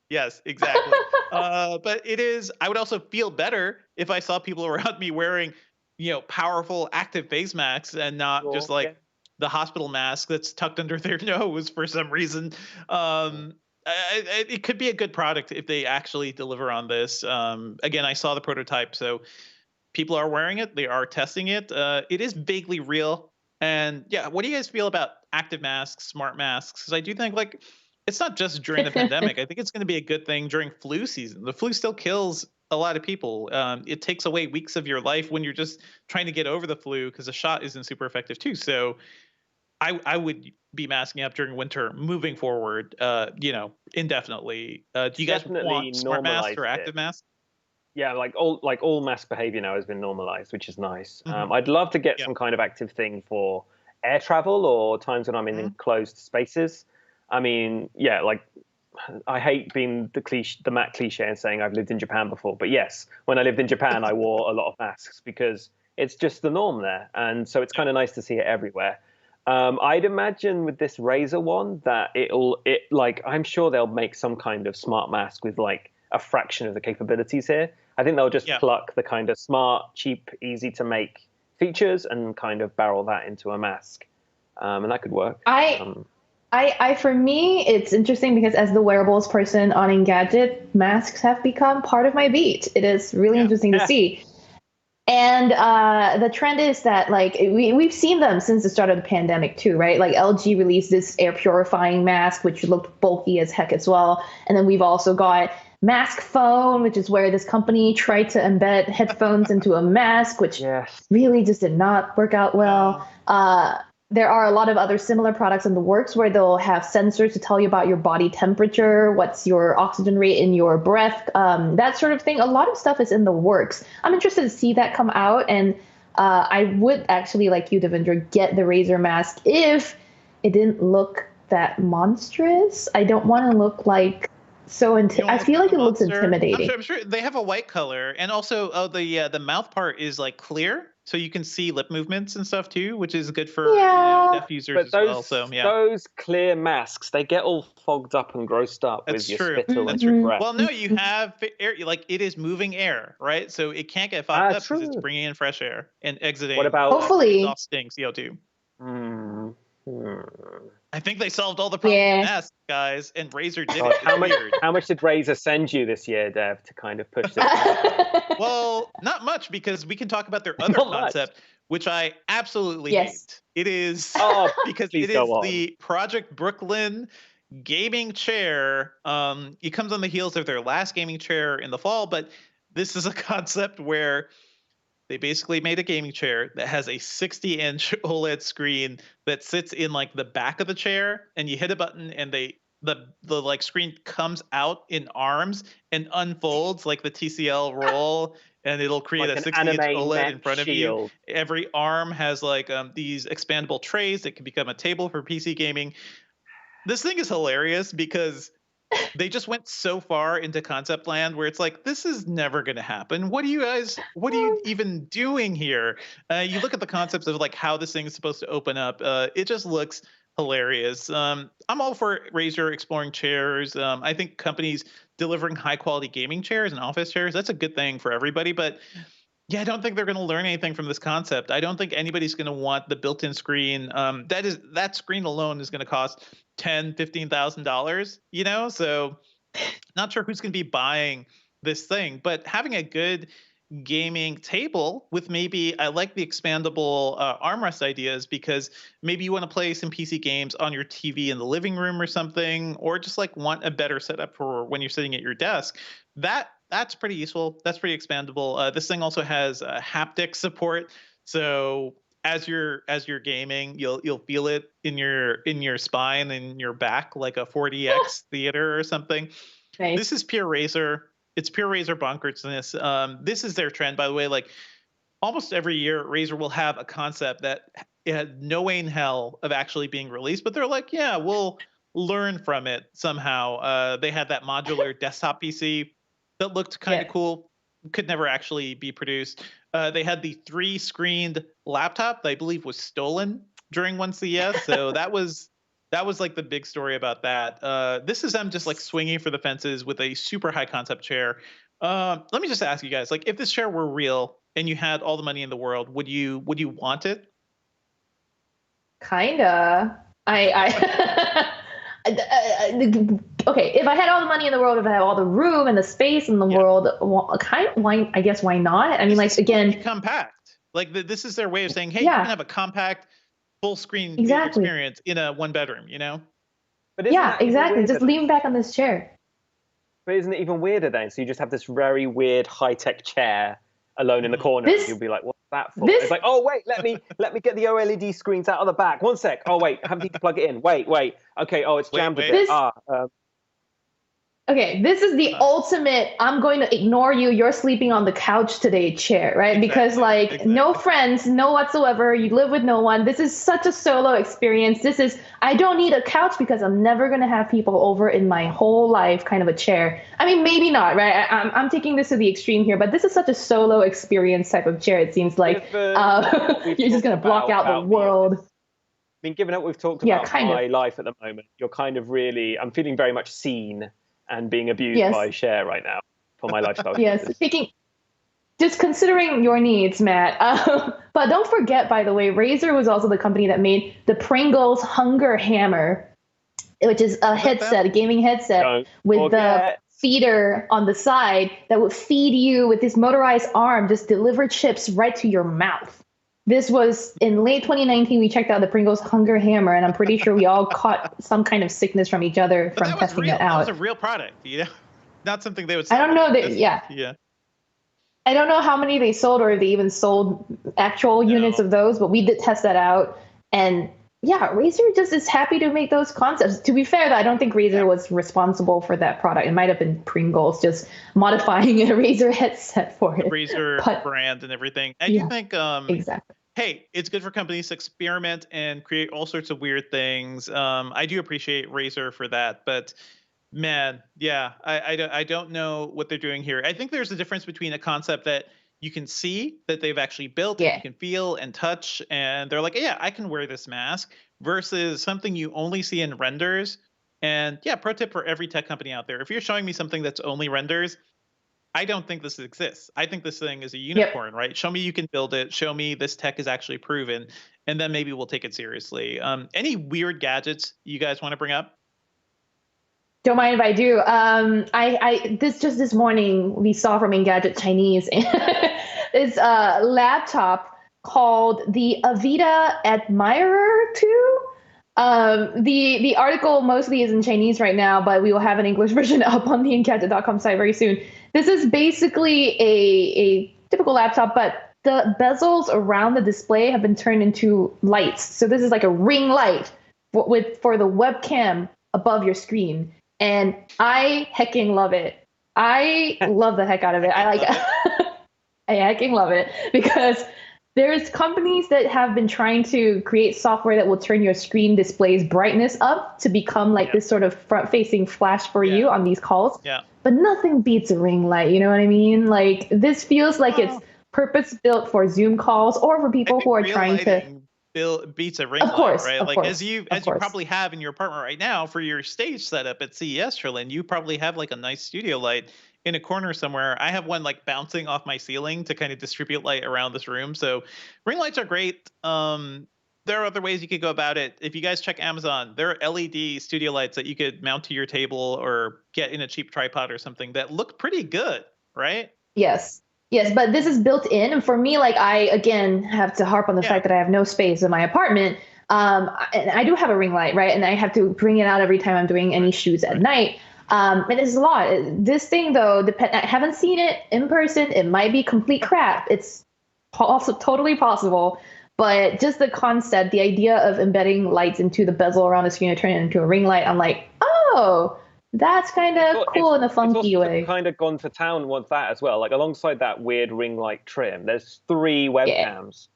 Yes, exactly. But it is. I would also feel better if I saw people around me wearing, powerful active face masks and not just like the hospital mask that's tucked under their nose for some reason. It could be a good product if they actually deliver on this. Again, I saw the prototype, so people are wearing it. They are testing it. It is vaguely real. And what do you guys feel about active masks, smart masks? Because I do think like it's not just during the pandemic. I think it's going to be a good thing during flu season. The flu still kills a lot of people. It takes away weeks of your life when you're just trying to get over the flu because a shot isn't super effective too. So I would be masking up during winter moving forward, indefinitely. Do you guys want smart masks or active masks? Yeah, like all mask behavior now has been normalized, which is nice. I'd love to get some kind of active thing for air travel or times when I'm in enclosed spaces. I mean, like I hate being the Matt cliche and saying I've lived in Japan before, but yes, when I lived in Japan, I wore a lot of masks because it's just the norm there, and so it's kind of nice to see it everywhere. I'd imagine with this Razer one that I'm sure they'll make some kind of smart mask with like a fraction of the capabilities here. I think they'll just pluck the kind of smart, cheap, easy to make features and kind of barrel that into a mask. And that could work. For me, it's interesting because as the wearables person on Engadget, masks have become part of my beat. It is really interesting to see. And the trend is that like we've seen them since the start of the pandemic too, right? Like LG released this air purifying mask, which looked bulky as heck as well. And then we've also got Mask Phone, which is where this company tried to embed headphones into a mask, which really just did not work out well. There are a lot of other similar products in the works where they'll have sensors to tell you about your body temperature, what's your oxygen rate in your breath, that sort of thing. A lot of stuff is in the works. I'm interested to see that come out. And I would actually, like you, Devendra, get the Razer mask if it didn't look that monstrous. I don't want to look like I feel like it looks intimidating. I'm sure they have a white color, and also the mouth part is like clear, so you can see lip movements and stuff too, which is good for deaf users as well. So those clear masks, they get all fogged up and grossed up with your spittle and your breath. Well, no, you have air, like it is moving air, right? So it can't get fogged up because it's bringing in fresh air and exiting. What about hopefully exhausting CO2? I think they solved all the problems with masks, guys, and Razer did it. How much did Razer send you this year, Dev, to kind of push this? Well, not much, because we can talk about their other concept, which I absolutely hate. It is because it is the Project Brooklyn gaming chair. It comes on the heels of their last gaming chair in the fall, but this is a concept where they basically made a gaming chair that has a 60-inch OLED screen that sits in like the back of the chair, and you hit a button and the like screen comes out in arms and unfolds like the TCL roll, and it'll create like a 60-inch OLED in front of you. Every arm has like these expandable trays that can become a table for PC gaming. This thing is hilarious because they just went so far into concept land where it's like, this is never going to happen. What are you even doing here? You look at the concepts of like how this thing is supposed to open up. It just looks hilarious. I'm all for Razer exploring chairs. I think companies delivering high quality gaming chairs and office chairs, that's a good thing for everybody. But yeah, I don't think they're going to learn anything from this concept. I don't think anybody's going to want the built-in screen. That screen alone is going to cost $10,000-$15,000, you know? So not sure who's going to be buying this thing, but having a good gaming table with maybe, I like the expandable armrest ideas, because maybe you want to play some PC games on your TV in the living room or something, or just like want a better setup for when you're sitting at your desk. That's pretty useful. That's pretty expandable. This thing also has haptic support. So as you're gaming, you'll feel it in your spine and your back, like a 4DX theater or something. Nice. This is pure Razer. It's pure Razer bonkersness. This is their trend, by the way. Like almost every year, Razer will have a concept that it had no way in hell of actually being released, but they're like, yeah, we'll learn from it somehow. They had that modular desktop PC that looked kind of cool, could never actually be produced. They had the 3-screened laptop that I believe was stolen during one CES. So that was like the big story about that. This is them just like swinging for the fences with a super high concept chair. Let me just ask you guys, like, if this chair were real and you had all the money in the world, would you want it? Kinda. Okay, if I had all the money in the world, if I had all the room and the space in the world, why not? I mean, like, again, compact. Like this is their way of saying, hey, you can have a compact, full screen experience in a one bedroom, you know? But exactly. Just lean back on this chair. But isn't it even weirder then? So you just have this very weird high-tech chair alone in the corner. And you'll be like, what's that for? It's like, oh wait, let me get the OLED screens out of the back. One sec. Oh wait, I need to plug it in. Wait. Okay. Oh, it's jammed a bit. Okay, this is the ultimate, I'm going to ignore you, you're sleeping on the couch today chair, right? Because no friends, no whatsoever, you live with no one. This is such a solo experience. I don't need a couch because I'm never going to have people over in my whole life kind of a chair. I mean, maybe not, right? I'm taking this to the extreme here, but this is such a solo experience type of chair, it seems like. You're just going to block out the world. I mean, given what we've talked about my life at the moment, you're kind of really, I'm feeling very much seen and being abused by share right now for my lifestyle. Yes, just considering your needs, Matt. But don't forget, by the way, Razer was also the company that made the Pringles Hunger Hammer, which is a gaming headset with the feeder on the side that would feed you with this motorized arm, just deliver chips right to your mouth. This was in late 2019. We checked out the Pringles Hunger Hammer, and I'm pretty sure we all caught some kind of sickness from each other from testing it out. That was a real product, you know, not something they would. I don't know that. Yeah. I don't know how many they sold, or if they even sold actual units of those, but we did test that out, and yeah, Razer just is happy to make those concepts. To be fair, though, I don't think Razer was responsible for that product. It might have been Pringles just modifying a Razer headset for it. The Razer brand and everything. And you think, exactly. Hey, it's good for companies to experiment and create all sorts of weird things. I do appreciate Razer for that, but man, yeah, I don't know what they're doing here. I think there's a difference between a concept that you can see that they've actually built it, you can feel and touch, and they're like, yeah, I can wear this mask, versus something you only see in renders. And yeah, pro tip for every tech company out there, if you're showing me something that's only renders, I don't think this exists. I think this thing is a unicorn, right? Show me you can build it. Show me this tech is actually proven, and then maybe we'll take it seriously. Any weird gadgets you guys want to bring up? Don't mind if I do. This morning we saw from Engadget Chinese this laptop called the Avita Admirer 2. The article mostly is in Chinese right now, but we will have an English version up on the Engadget.com site very soon. This is basically a typical laptop, but the bezels around the display have been turned into lights. So this is like a ring light for the webcam above your screen. And I hecking love it. I love the heck out of it. I hecking love it, because there's companies that have been trying to create software that will turn your screen display's brightness up to become like this sort of front-facing flash for you on these calls. Yeah. But nothing beats a ring light, you know what I mean? Like, this feels like it's purpose-built for Zoom calls or for people who are trying to... beats a ring light, right? Like, as you probably have in your apartment right now for your stage setup at CES, Sherlyn, you probably have like a nice studio light in a corner somewhere. I have one like bouncing off my ceiling to kind of distribute light around this room. So ring lights are great. There are other ways you could go about it. If you guys check Amazon, there are LED studio lights that you could mount to your table or get in a cheap tripod or something that look pretty good, right? Yes, but this is built in. And for me, like, I, again, have to harp on the fact that I have no space in my apartment. And I do have a ring light, right? And I have to bring it out every time I'm doing any shoots at night. And it's a lot. This thing, though, I haven't seen it in person. It might be complete crap. It's also totally possible. But just the concept, the idea of embedding lights into the bezel around the screen and turning it into a ring light, I'm like, oh, that's kind of cool in a funky way. Kind of gone to town with that as well. Like, alongside that weird ring light trim, there's 3 webcams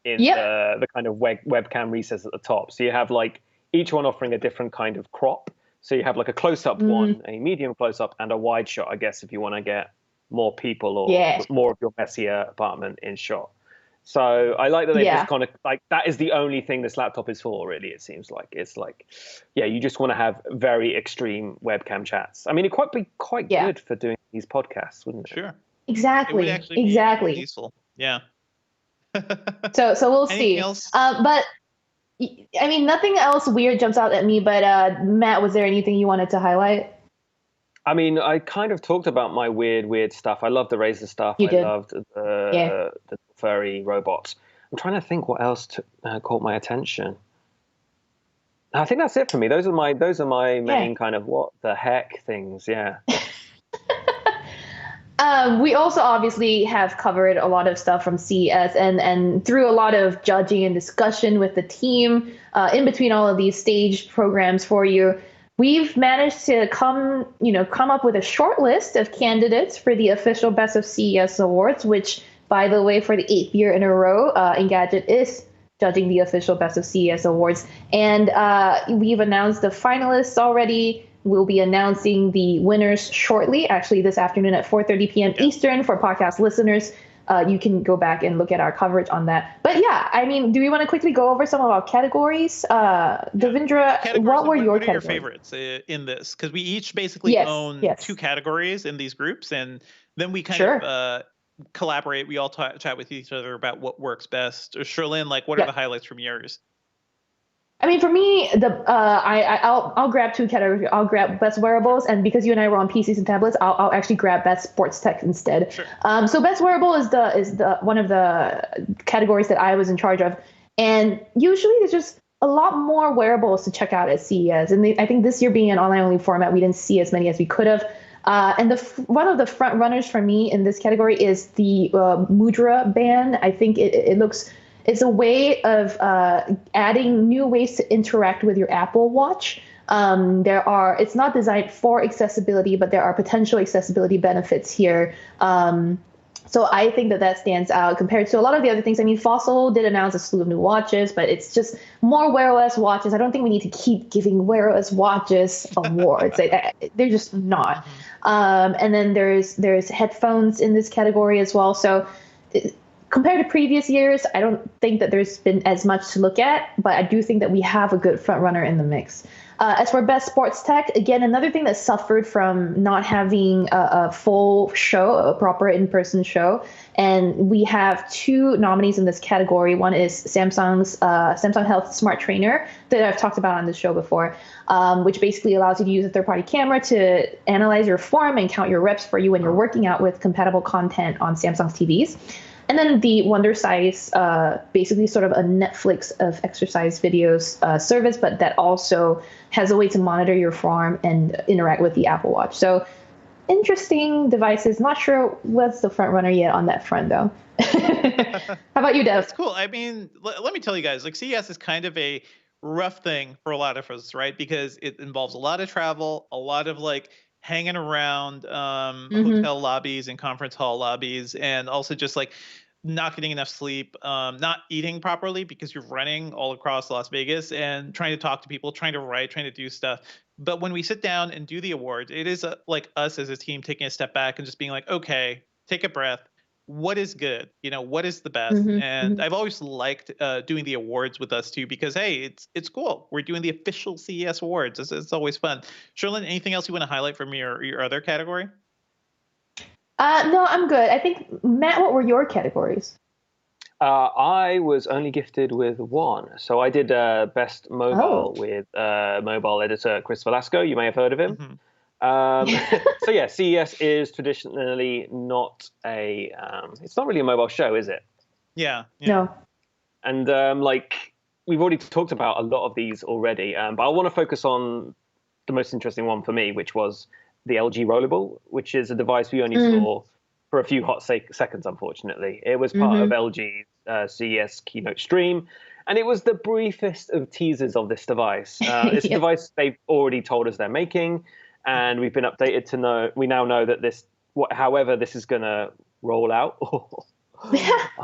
in the kind of webcam recess at the top. So you have like each one offering a different kind of crop. So you have like a close-up one, a medium close-up, and a wide shot, I guess, if you want to get more people or more of your messier apartment in shot. So I like that they just kind of like, that is the only thing this laptop is for, really, it seems like. It's like, you just want to have very extreme webcam chats. I mean, it'd be quite good for doing these podcasts, wouldn't it? Sure. Exactly. It would actually be useful. Yeah. So we'll see. Else? But I mean, nothing else weird jumps out at me, but Matt, was there anything you wanted to highlight? I mean, I kind of talked about my weird stuff. I loved the Razer stuff. You did. I loved the furry robots. I'm trying to think what else caught my attention. I think that's it for me. Those are my main kind of what the heck things. Yeah. We also obviously have covered a lot of stuff from CES and through a lot of judging and discussion with the team in between all of these staged programs for you. We've managed to come up with a short list of candidates for the official Best of CES Awards, which, by the way, for the 8th year in a row, Engadget is judging the official Best of CES Awards. And we've announced the finalists already. We'll be announcing the winners shortly, actually this afternoon at 4:30 p.m. Eastern for podcast listeners. You can go back and look at our coverage on that. But yeah, I mean, do we want to quickly go over some of our categories? Devindra, what were your favorites in this? Because we each basically own 2 categories in these groups, and then we kind of collaborate. We all chat with each other about what works best. Or Sherlyn, like, what are the highlights from yours? I mean, for me, I'll grab 2 categories. I'll grab best wearables, and because you and I were on PCs and tablets, I'll actually grab best sports tech instead. Sure. So best wearable is the one of the categories that I was in charge of, and usually there's just a lot more wearables to check out at CES. And I think this year being an online-only format, we didn't see as many as we could have. And one of the front runners for me in this category is the Mudra band. I think it looks. It's a way of adding new ways to interact with your Apple Watch. It's not designed for accessibility, but there are potential accessibility benefits here. So I think that stands out compared to a lot of the other things. I mean, Fossil did announce a slew of new watches, but it's just more Wear OS watches. I don't think we need to keep giving Wear OS watches awards. They're just not. And then there's headphones in this category as well. So compared to previous years, I don't think that there's been as much to look at, but I do think that we have a good front runner in the mix. As for best sports tech, again, another thing that suffered from not having a full show, a proper in-person show. And we have 2 nominees in this category. One is Samsung's Samsung Health Smart Trainer that I've talked about on this show before, which basically allows you to use a third-party camera to analyze your form and count your reps for you when you're working out with compatible content on Samsung's TVs. And then the Wonder Size, basically sort of a Netflix of exercise videos service, but that also has a way to monitor your form and interact with the Apple Watch. So interesting devices. Not sure what's the front runner yet on that front, though. How about you, Dev? That's cool. I mean, let me tell you guys, like CES is kind of a rough thing for a lot of us, right? Because it involves a lot of travel, a lot of like hanging around hotel lobbies and conference hall lobbies, and also just like not getting enough sleep, not eating properly because you're running all across Las Vegas and trying to talk to people, trying to write, trying to do stuff. But when we sit down and do the awards, it is like us as a team taking a step back and just being like, okay, take a breath. What is good? You know, what is the best? And I've always liked doing the awards with us too, because hey, it's cool. We're doing the official CES awards. It's always fun. Sherlyn, anything else you want to highlight from your other category? No, I'm good. I think, Matt, what were your categories? I was only gifted with 1. So I did Best Mobile with mobile editor Chris Velasco. You may have heard of him. So yeah, CES is traditionally not it's not really a mobile show, is it? Yeah. No. And like we've already talked about a lot of these already, but I want to focus on the most interesting one for me, which was the LG Rollable, which is a device we only saw for a few hot seconds, unfortunately. It was part of LG's CES keynote stream, and it was the briefest of teasers of this device. It's a device they've already told us they're making, and we've been updated to know, we now know that however this is going to roll out. It's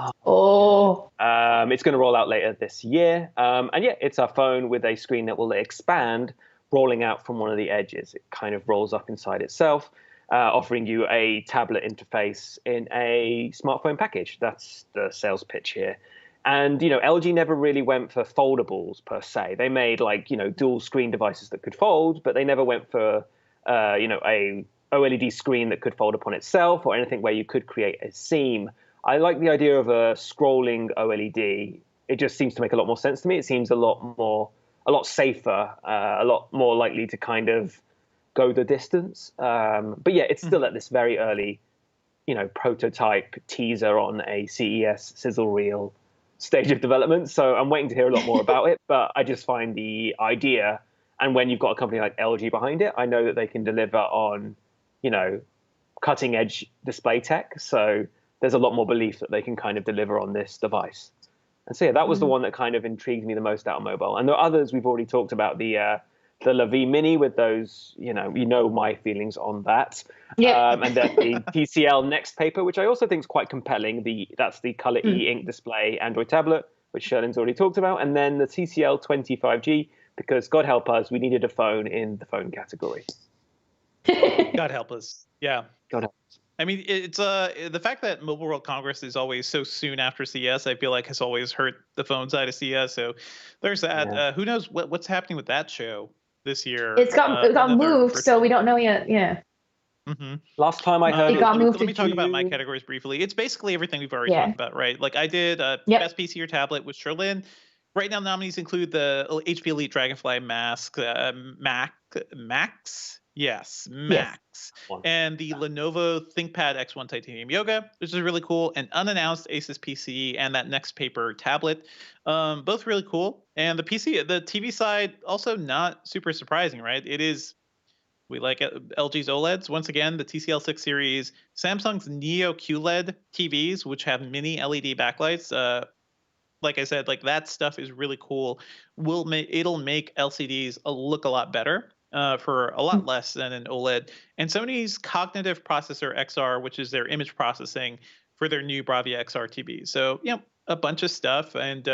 going to roll out later this year. And yeah, it's a phone with a screen that will expand, rolling out from one of the edges. It kind of rolls up inside itself, offering you a tablet interface in a smartphone package. That's the sales pitch here. And, you know, LG never really went for foldables per se. They made like, you know, dual screen devices that could fold, but they never went for, you know, a OLED screen that could fold upon itself or anything where you could create a seam. I like the idea of a scrolling OLED. It just seems to make a lot more sense to me. It seems a lot safer, a lot more likely to kind of go the distance. But yeah, it's still at this very early, you know, prototype teaser on a CES sizzle reel stage of development. So I'm waiting to hear a lot more about it. But I just find the idea, and when you've got a company like LG behind it, I know that they can deliver on, you know, cutting edge display tech. So there's a lot more belief that they can kind of deliver on this device. And so yeah, that was the one that kind of intrigued me the most out of mobile. And there are others we've already talked about, the LaVie Mini with those, you know my feelings on that. And then the TCL Next Paper, which I also think is quite compelling. That's the Color E-Ink display Android tablet, which Sherlyn's already talked about. And then the TCL 25G, because God help us, we needed a phone in the phone category. God help us. Yeah. God help us. I mean, it's the fact that Mobile World Congress is always so soon after CES, I feel like has always hurt the phone side of CES. So there's that. Yeah. Who knows what's happening with that show this year? It got moved, so we don't know yet. Yeah. Last time I heard it got moved. Let me talk about my categories briefly. It's basically everything we've already talked about, right? Like I did best PC or tablet with Sherlyn. Right now, nominees include the HP Elite Dragonfly Max. Yes, Max. And the Lenovo ThinkPad X1 Titanium Yoga, which is really cool. An unannounced Asus PC and that Next Paper tablet. Both really cool. And the TV side, also not super surprising, right? We like LG's OLEDs. Once again, the TCL 6 series, Samsung's Neo QLED TVs, which have mini LED backlights. Like I said, like that stuff is really cool. It'll make LCDs look a lot better. For a lot less than an OLED. And Sony's Cognitive Processor XR, which is their image processing for their new Bravia XR TV. So, a bunch of stuff. And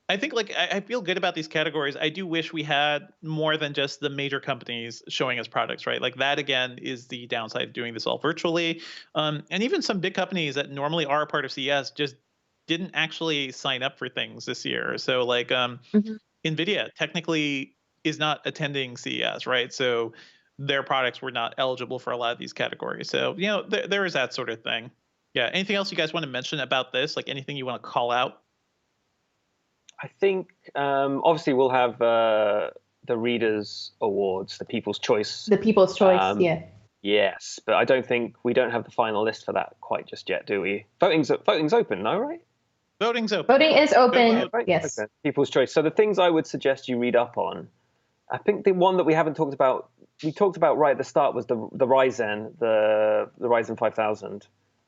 I think I feel good about these categories. I do wish we had more than just the major companies showing us products, right? Like that again is the downside of doing this all virtually. And even some big companies that normally are a part of CES just didn't actually sign up for things this year. So like NVIDIA technically is not attending CES, right? So their products were not eligible for a lot of these categories. So, there is that sort of thing. Yeah. Anything else you guys want to mention about this? Like anything you want to call out? I think obviously we'll have the Readers Awards, the People's Choice. The People's Choice, yeah. Yes, but I don't have the final list for that quite just yet, do we? Voting's open, no, right? Voting's open. Voting is open, yes. Okay. People's Choice. So the things I would suggest you read up on, I think the one that we haven't talked about, we talked about right at the start was the Ryzen, the Ryzen 5000.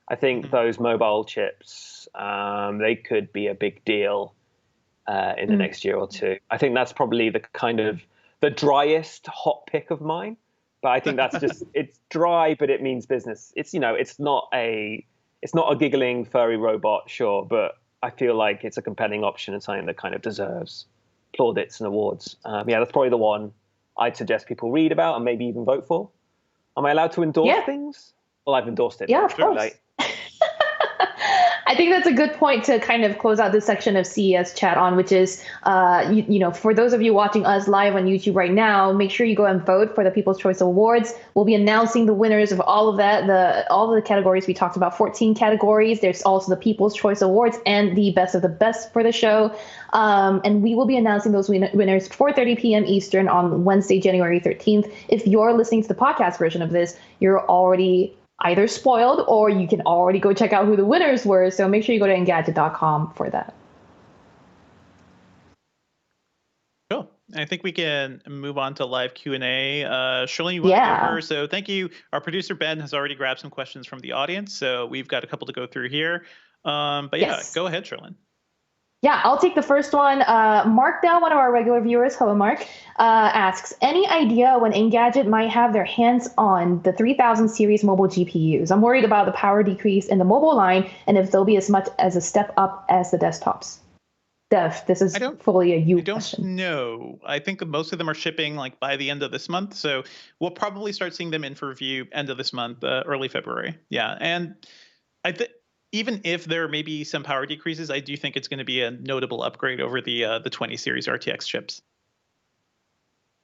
I think those mobile chips, they could be a big deal in the next year or two. I think that's probably the kind of the driest hot pick of mine. But I think that's just, it's dry, but it means business. It's, it's not a giggling furry robot, sure, but I feel like it's a compelling option and something that kind of deserves plaudits and awards. That's probably the one I'd suggest people read about and maybe even vote for. Am I allowed to endorse things? Well, I've endorsed it. Yeah, of course. I think that's a good point to kind of close out this section of CES chat on, which is, for those of you watching us live on YouTube right now, make sure you go and vote for the People's Choice Awards. We'll be announcing the winners of all of that, all of the categories we talked about, 14 categories. There's also the People's Choice Awards and the best of the best for the show. And we will be announcing those winners 4:30 p.m. Eastern on Wednesday, January 13th. If you're listening to the podcast version of this, you're already either spoiled or you can already go check out who the winners were. So make sure you go to Engadget.com for that. Cool. I think we can move on to live Q&A. Shirley, you want to go first? So thank you. Our producer, Ben, has already grabbed some questions from the audience. So we've got a couple to go through here. Go ahead, Shirley. Yeah, I'll take the first one. Mark Dow, one of our regular viewers, hello Mark, asks, any idea when Engadget might have their hands on the 3000 series mobile GPUs? I'm worried about the power decrease in the mobile line and if they'll be as much as a step up as the desktops. Dev, this is fully a you question. I don't know. I think most of them are shipping like by the end of this month. So we'll probably start seeing them in for review end of this month, early February. Yeah, and I think even if there may be some power decreases, I do think it's going to be a notable upgrade over the 20 series RTX chips.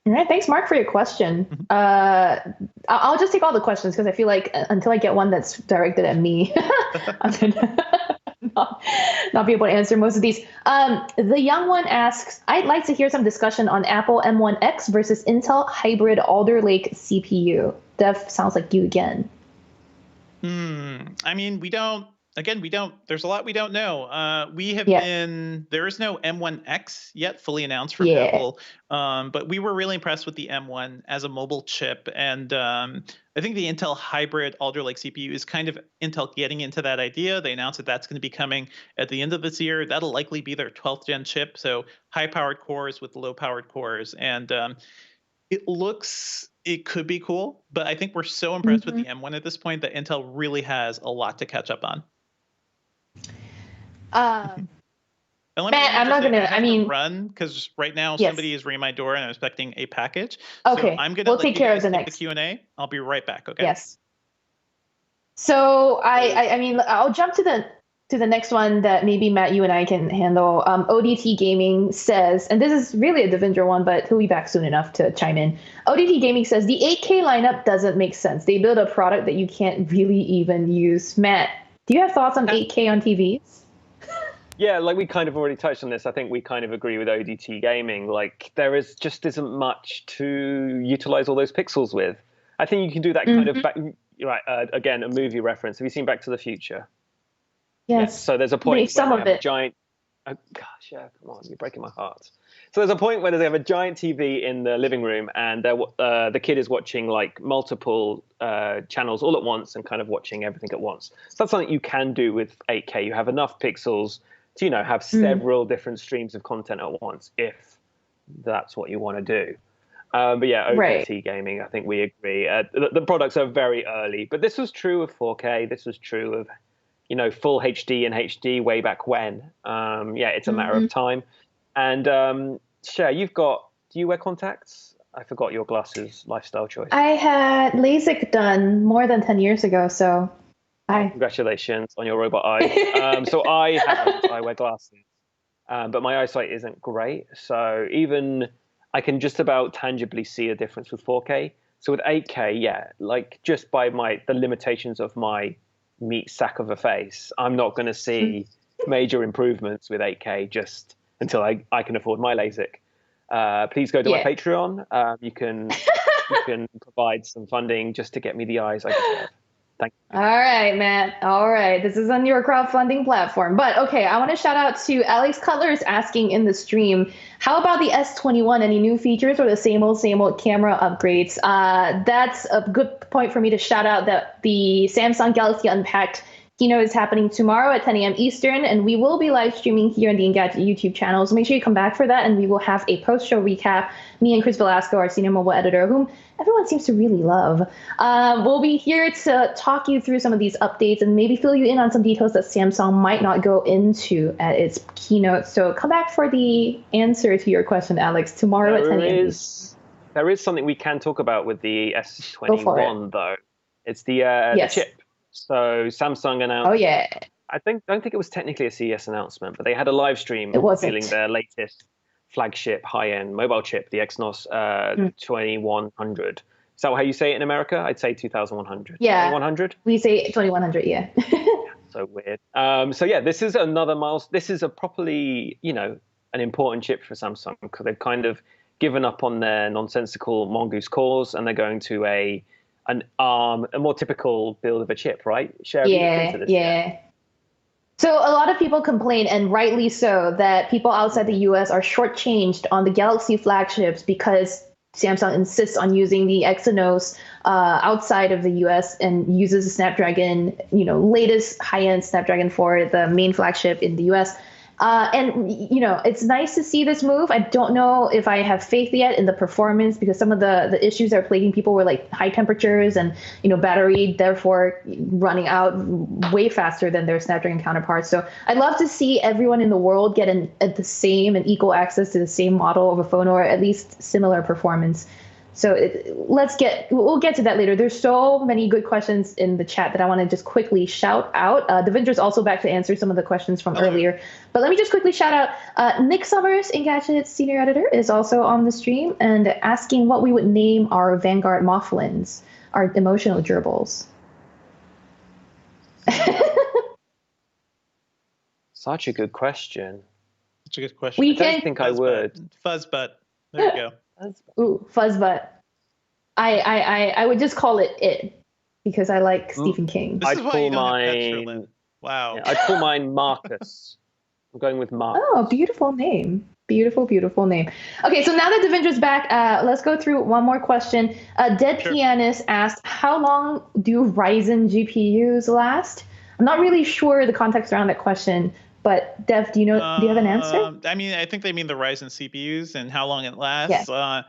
All right, thanks, Mark, for your question. I'll just take all the questions because I feel like until I get one that's directed at me, I'm gonna not be able to answer most of these. The young one asks, I'd like to hear some discussion on Apple M1X versus Intel hybrid Alder Lake CPU. Dev, sounds like you again. I mean, there's a lot we don't know. We have been, there is no M1X yet fully announced from Apple, but we were really impressed with the M1 as a mobile chip. And I think the Intel hybrid Alder Lake CPU is kind of Intel getting into that idea. They announced that that's going to be coming at the end of this year. That'll likely be their 12th gen chip. So high powered cores with low powered cores. And it could be cool, but I think we're so impressed with the M1 at this point that Intel really has a lot to catch up on. Matt, I'm not gonna. I mean, run because right now somebody is ringing my door and I'm expecting a package. Okay, so I'm gonna. We'll take care of the next Q&A. I'll be right back. Okay. Yes. So I mean, I'll jump to the next one that maybe Matt, you and I can handle. ODT Gaming says, and this is really a Devendra one, but he'll be back soon enough to chime in. ODT Gaming says the 8K lineup doesn't make sense. They build a product that you can't really even use. Matt, do you have thoughts on 8K on TVs? Yeah, like we kind of already touched on this. I think we kind of agree with ODT Gaming. Like there just isn't much to utilize all those pixels with. I think you can do that kind of again, a movie reference. Have you seen Back to the Future? Yes. So there's a point where they have a giant. Oh gosh, yeah, come on, you're breaking my heart. So there's a point where they have a giant TV in the living room, and the kid is watching like multiple channels all at once and kind of watching everything at once. So that's something you can do with 8K. You have enough pixels to have several different streams of content at once, if that's what you want to do. But yeah, ODT Gaming, I think we agree. The products are very early, but this was true of 4K. This was true of full HD and HD way back when. It's a matter of time. And Cher, do you wear contacts? I forgot your glasses lifestyle choice. I had LASIK done more than 10 years ago, so Congratulations on your robot eye. So I haven't. I wear glasses. But my eyesight isn't great. So even I can just about tangibly see a difference with 4K. So with 8K, yeah, like just by the limitations of my meat sack of a face, I'm not going to see major improvements with 8K just until I can afford my LASIK. Please go to my Patreon. You can provide some funding just to get me the eyes I deserve. Thank you. All right, Matt. All right. This is on your crowdfunding platform. But okay, I want to shout out to Alex Cutler is asking in the stream, how about the S21? Any new features or the same old camera upgrades? That's a good point for me to shout out that the Samsung Galaxy Unpacked keynote is happening tomorrow at 10 a.m. Eastern, and we will be live streaming here on the Engadget YouTube channel. So make sure you come back for that, and we will have a post-show recap. Me and Chris Velasco, our senior mobile editor, whom everyone seems to really love, we'll be here to talk you through some of these updates and maybe fill you in on some details that Samsung might not go into at its keynote. So come back for the answer to your question, Alex, tomorrow at 10 a.m. There is something we can talk about with the S21, though. It's the chip. So Samsung announced. Oh yeah. I don't think it was technically a CES announcement, but they had a live stream revealing their latest flagship high-end mobile chip, the Exynos 2100. Is that how you say it in America? I'd say 2100. Yeah. 2100. We say 2100. Yeah. So weird. So yeah, this is another milestone. This is a properly, an important chip for Samsung because they've kind of given up on their nonsensical mongoose cores and they're going to an ARM, a more typical build of a chip, right? Cher, Yeah. So a lot of people complain, and rightly so, that people outside the US are shortchanged on the Galaxy flagships because Samsung insists on using the Exynos outside of the US and uses the Snapdragon, latest high-end Snapdragon for the main flagship in the US. And it's nice to see this move. I don't know if I have faith yet in the performance because some of the issues that are plaguing people were like high temperatures and, battery, therefore running out way faster than their Snapdragon counterparts. So I'd love to see everyone in the world get the same and equal access to the same model of a phone or at least similar performance. So we'll get to that later. There's so many good questions in the chat that I want to just quickly shout out. Devinder's also back to answer some of the questions from earlier. But let me just quickly shout out Nick Summers, Engadget's senior editor, is also on the stream and asking what we would name our Vanguard Mothlins, our emotional gerbils. Such a good question. Such a good question. I don't think I would. Fuzzbutt. There you go. Ooh, Fuzzbutt. I would just call it because I like Stephen King. This is why you don't have Petrolin. Wow. Yeah, I'd call mine Marcus. I'm going with Marcus. Oh, beautiful name. Beautiful name. Okay, so now that Devinder's back, let's go through one more question. Dead Pianist asked, how long do Ryzen GPUs last? I'm not really sure the context around that question, but Dev, do you have an answer? I mean, I think they mean the Ryzen CPUs and how long it lasts. Yeah.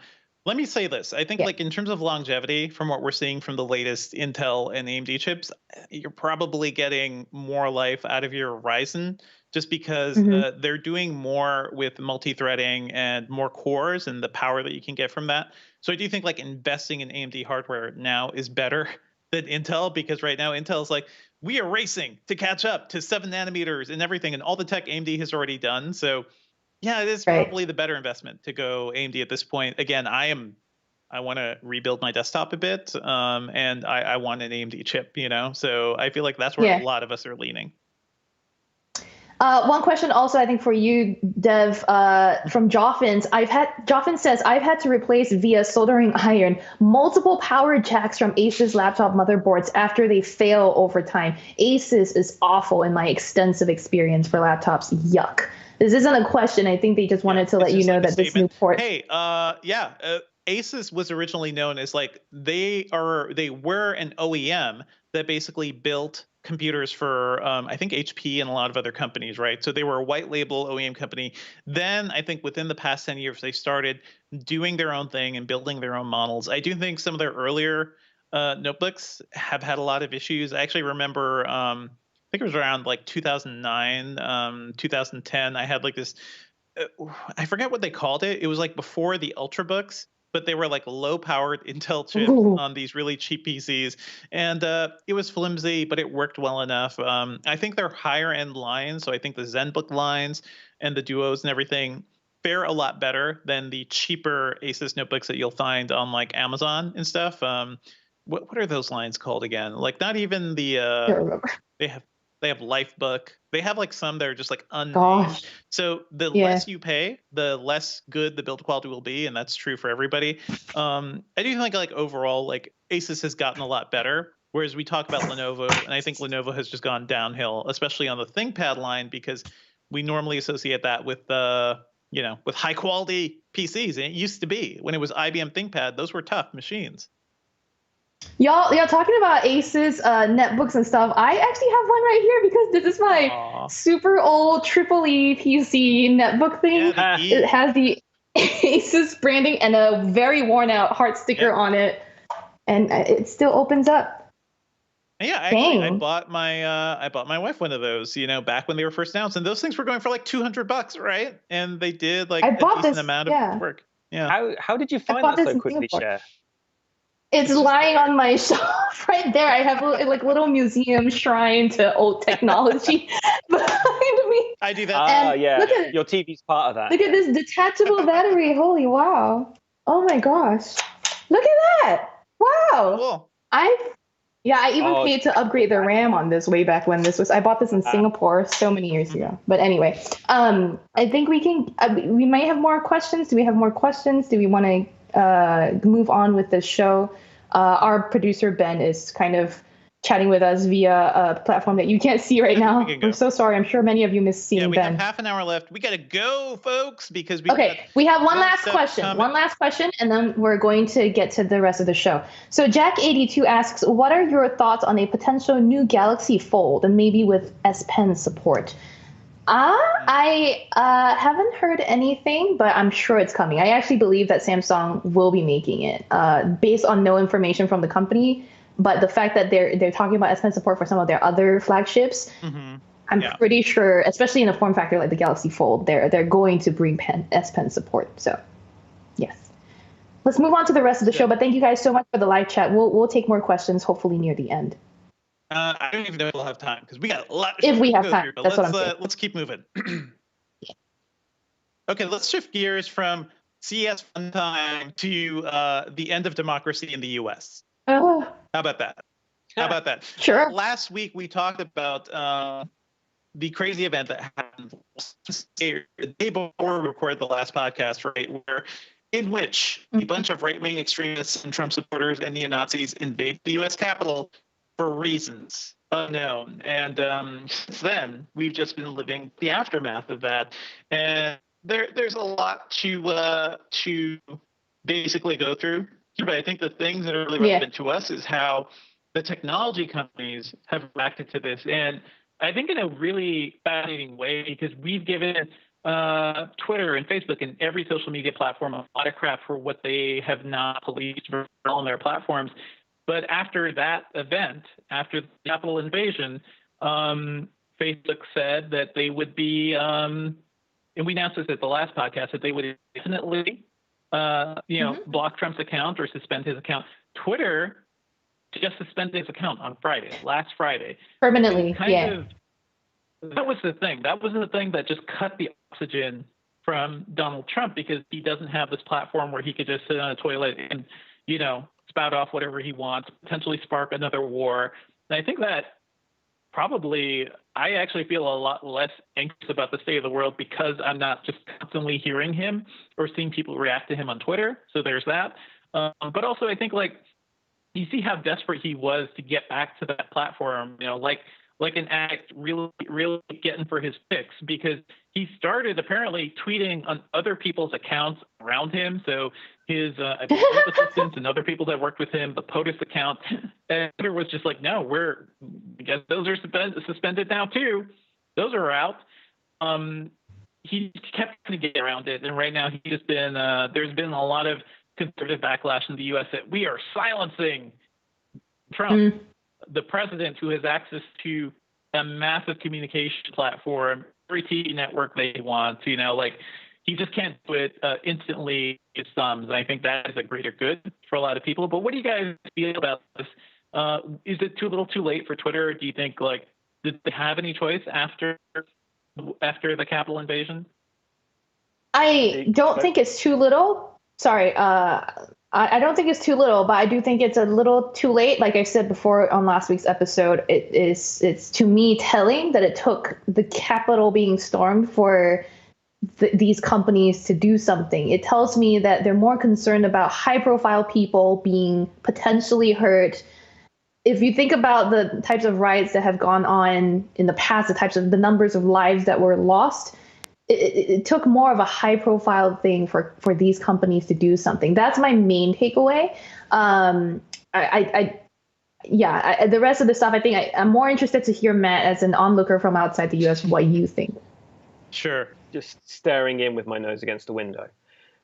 Let me say this. I think like in terms of longevity, from what we're seeing from the latest Intel and AMD chips, you're probably getting more life out of your Ryzen just because they're doing more with multi-threading and more cores and the power that you can get from that. So I do think like investing in AMD hardware now is better than Intel because right now Intel's like, we are racing to catch up to 7 nanometers and everything and all the tech AMD has already done. So yeah, it is probably the better investment to go AMD at this point. Again, I want to rebuild my desktop a bit, and I want an AMD chip, So I feel like that's where a lot of us are leaning. One question also, I think for you, Dev, from Joffins. Joffin says, I've had to replace via soldering iron multiple power jacks from Asus laptop motherboards after they fail over time. Asus is awful in my extensive experience for laptops. Yuck. This isn't a question. I think they just wanted to let you know that this new port. Hey, Asus was originally known as like they were an OEM that basically built computers for I think HP and a lot of other companies, right? So they were a white label OEM company. Then I think within the past 10 years they started doing their own thing and building their own models. I do think some of their earlier notebooks have had a lot of issues. I actually remember I think it was around like 2009, 2010. I had like this I forget what they called it. It was like before the Ultrabooks, but they were like low-powered Intel chips on these really cheap PCs, and it was flimsy, but it worked well enough. I think they're higher-end lines, so I think the ZenBook lines and the Duos and everything fare a lot better than the cheaper Asus notebooks that you'll find on like Amazon and stuff. What are those lines called again? Like not even the they have Lifebook. They have like some that are just like unnamed. So the less you pay, the less good the build quality will be, and that's true for everybody. I do think like overall, like Asus has gotten a lot better. Whereas we talk about Lenovo, and I think Lenovo has just gone downhill, especially on the ThinkPad line, because we normally associate that with with high quality PCs. And it used to be when it was IBM ThinkPad, those were tough machines. Y'all talking about Asus netbooks and stuff. I actually have one right here because this is my super old EEE PC netbook thing. Yeah, it has the Asus branding and a very worn out heart sticker on it, and it still opens up. Yeah, actually, I bought my wife one of those, back when they were first announced, and those things were going for like $200, right? And they did like a decent amount of work. Yeah. How did you find that so quickly, Cher? It's lying on my shelf right there. I have a like little shrine to old technology behind me. I do that. Yeah. Look at, your TV's part of that. Look at this detachable battery. Holy wow. Oh my gosh. Look at that. Wow. Cool. I even paid to upgrade the RAM on this way back when I bought this in Singapore so many years ago. But anyway, I think we might have more questions. Do we have more questions? Do we want to move on with the show? Our producer, Ben, is kind of chatting with us via a platform that you can't see right now. I'm so sorry. I'm sure many of you missed seeing Ben. We have half an hour left. We got to go, folks, because we have one last question. One last question, and then we're going to get to the rest of the show. So Jack82 asks, what are your thoughts on a potential new Galaxy Fold, and maybe with S Pen support? I haven't heard anything, but I'm sure it's coming. I actually believe that Samsung will be making it, based on no information from the company. But the fact that they're talking about S Pen support for some of their other flagships, I'm pretty sure, especially in a form factor like the Galaxy Fold, they're going to bring S Pen support. So, yes. Let's move on to the rest of the show. But thank you guys so much for the live chat. We'll take more questions hopefully near the end. I don't even know if we'll have time because we got a lot. If we have time, that's what I'm saying. Let's keep moving. Okay, let's shift gears from CES fun time to the end of democracy in the U.S. Oh. How about that? Sure. Last week we talked about the crazy event that happened the day before we recorded the last podcast, right? In which a bunch of right-wing extremists and Trump supporters and neo-Nazis invaded the U.S. Capitol for reasons unknown. And since then, we've just been living the aftermath of that. And there's a lot to basically go through. But I think the things that are really relevant to us is how the technology companies have reacted to this. And I think in a really fascinating way, because we've given Twitter and Facebook and every social media platform a lot of crap for what they have not policed on their platforms. But after that event, after the Capitol invasion, Facebook said that they would be, and we announced this at the last podcast, that they would definitely, block Trump's account or suspend his account. Twitter just suspended his account on last Friday. Permanently, That was the thing. That was the thing that just cut the oxygen from Donald Trump, because he doesn't have this platform where he could just sit on a toilet and, spout off whatever he wants, potentially spark another war. And I think that probably I actually feel a lot less anxious about the state of the world because I'm not just constantly hearing him or seeing people react to him on Twitter. So there's that. But also I think you see how desperate he was to get back to that platform, like an addict really, really getting for his fix, because he started apparently tweeting on other people's accounts around him. So his assistants and other people that worked with him, the POTUS account, and Twitter was just like, no, I guess those are suspended now too. Those are out. He kept trying to get around it. And right now he's just been, there's been a lot of conservative backlash in the U.S. that we are silencing Trump. The president, who has access to a massive communication platform, every TV network they want, you just can't do it instantly. It's and I think that is a greater good for a lot of people. But what do you guys feel about this? Is it too little, too late for Twitter? Do you think did they have any choice after the Capitol invasion? I don't think it's too little. Sorry, I don't think it's too little, but I do think it's a little too late. Like I said before on last week's episode, it's to me telling that it took the Capitol being stormed for these companies to do something. It tells me that they're more concerned about high-profile people being potentially hurt. If you think about the types of riots that have gone on in the past, the numbers of lives that were lost, it took more of a high-profile thing for these companies to do something. That's my main takeaway. The rest of the stuff, I think I'm more interested to hear, Matt, as an onlooker from outside the U.S., what you think. Sure. Just staring in with my nose against the window.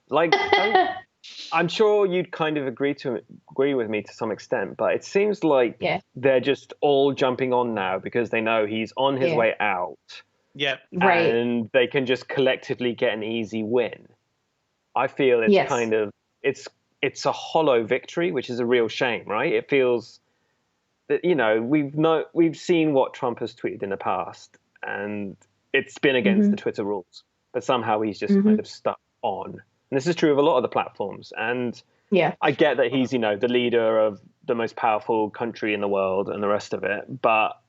Like, I'm sure you'd kind of agree with me to some extent, but it seems like they're just all jumping on now because they know he's on his way out. Yeah. Right. And they can just collectively get an easy win. I feel it's kind of it's a hollow victory, which is a real shame, right? It feels that, we've seen what Trump has tweeted in the past, and it's been against the Twitter rules, but somehow he's just kind of stuck on. And this is true of a lot of the platforms. And I get that he's, the leader of the most powerful country in the world and the rest of it, but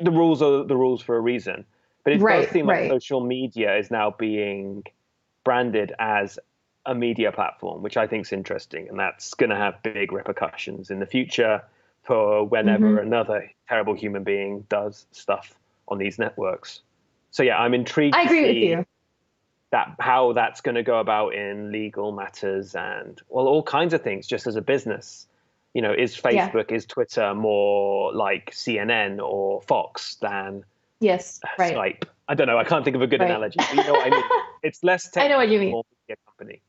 the rules are the rules for a reason. But it does seem like social media is now being branded as a media platform, which I think is interesting. And that's going to have big repercussions in the future for whenever another terrible human being does stuff on these networks. So, I'm intrigued I agree to with see you. how that's going to go about in legal matters and, all kinds of things just as a business. Is Facebook, is Twitter more like CNN or Fox than Skype? I don't know. I can't think of a good analogy. But you know what I mean? It's less technical. I know what you mean. More media company.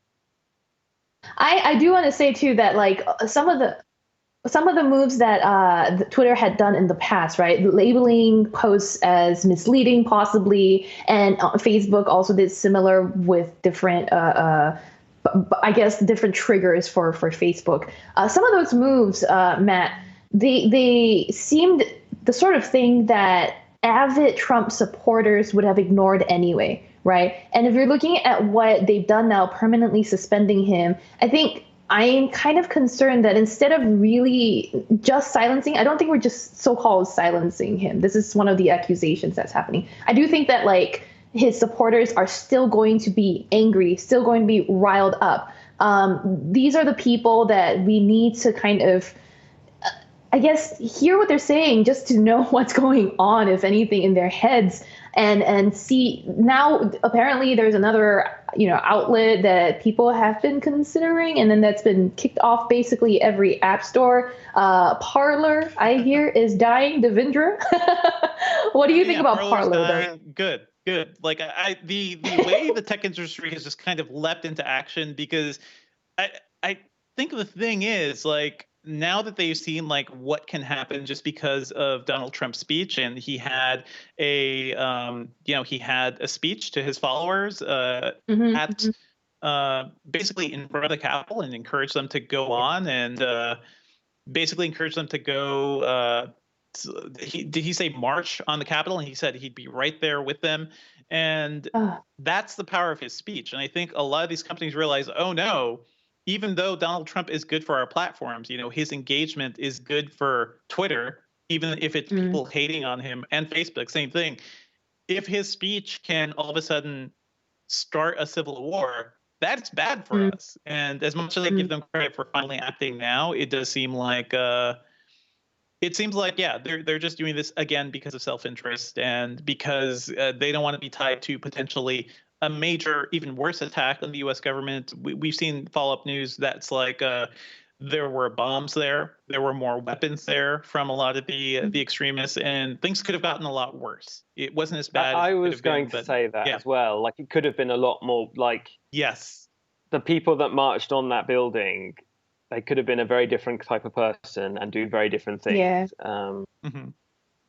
I do want to say too that some of the moves that Twitter had done in the past, right? Labeling posts as misleading, possibly, and Facebook also did similar with different, different triggers for Facebook. Some of those moves, Matt, they seemed the sort of thing that avid Trump supporters would have ignored anyway, right? And if you're looking at what they've done now, permanently suspending him, I think I'm kind of concerned that instead of really just silencing, I don't think we're just so-called silencing him. This is one of the accusations that's happening. I do think that his supporters are still going to be angry, still going to be riled up. These are the people that we need to kind of, hear what they're saying just to know what's going on, if anything, in their heads. And see, now apparently there's another outlet that people have been considering, and then that's been kicked off basically every app store. Parler, I hear, is dying. Devendra, what do you think about Parler? Good. Like the way the tech industry has just kind of leapt into action, because I think the thing is, now that they've seen what can happen just because of Donald Trump's speech, and he had a speech to his followers basically in front of the Capitol, and encouraged them to go on, and basically encouraged them to go. Did he say march on the Capitol? And he said he'd be right there with them, and that's the power of his speech. And I think a lot of these companies realize, oh no, even though Donald Trump is good for our platforms, his engagement is good for Twitter, even if it's people hating on him, and Facebook, same thing. If his speech can all of a sudden start a civil war, that's bad for us. And as much as I give them credit for finally acting now, it does seem like they're just doing this again because of self-interest, and because they don't want to be tied to potentially a major, even worse attack on the U.S. government. We've seen follow-up news that's there were bombs there. There were more weapons there from a lot of the extremists, and things could have gotten a lot worse. It wasn't as bad. I was going to say that as well. It could have been a lot more. Yes, the people that marched on that building, they could have been a very different type of person and do very different things.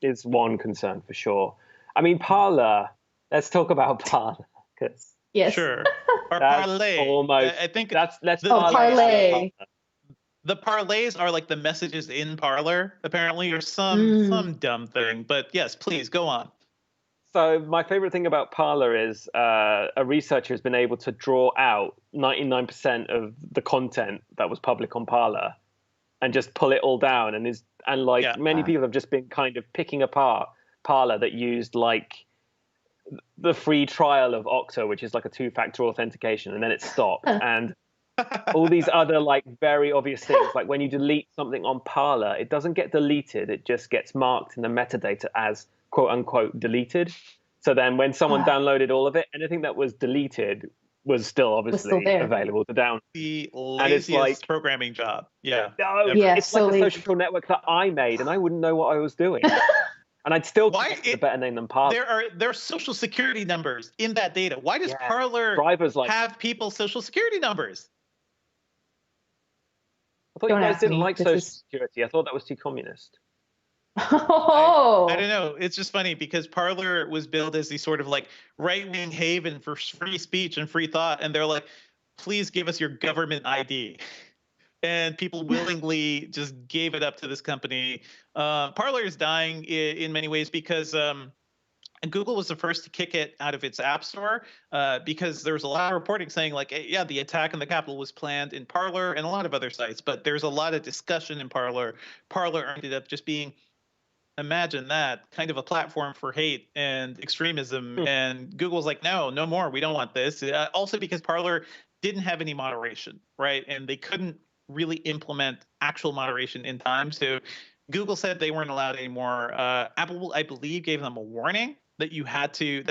Is one concern for sure. I mean, Parler. Let's talk about Parler, because Yes. Sure. Or parlay. Almost. I think let's parlay. The parlays are like the messages in Parler, apparently, or some dumb thing. But yes, please go on. So my favorite thing about Parler is a researcher has been able to draw out 99% of the content that was public on Parler and just pull it all down. And many people have just been kind of picking apart Parler that used like the free trial of Okta, which is like a 2-factor authentication, and then it stopped. And all these other like very obvious things, like when you delete something on Parler, it doesn't get deleted. It just gets marked in the metadata as quote unquote deleted. So then when someone downloaded all of it, anything that was deleted was still obviously available to download. The laziest programming job. Yeah. It's like a social network that I made and I wouldn't know what I was doing. And I'd still think it's a better name than Parler. There are social security numbers in that data. Why does Parler have people's social security numbers? I thought you guys didn't like social security. I thought that was too communist. Oh, I don't know. It's just funny because Parler was billed as the sort of like right-wing haven for free speech and free thought. And they're like, please give us your government ID. And people willingly just gave it up to this company. Parler is dying in many ways because Google was the first to kick it out of its app store because there was a lot of reporting saying like, yeah, the attack on the Capitol was planned in Parler and a lot of other sites, but there's a lot of discussion in Parler. Parler ended up just being, imagine that, kind of a platform for hate and extremism. And Google's like, no more. We don't want this. Also because Parler didn't have any moderation, right? And they couldn't really implement actual moderation in time. So Google said they weren't allowed anymore. Apple, I believe, gave them a warning that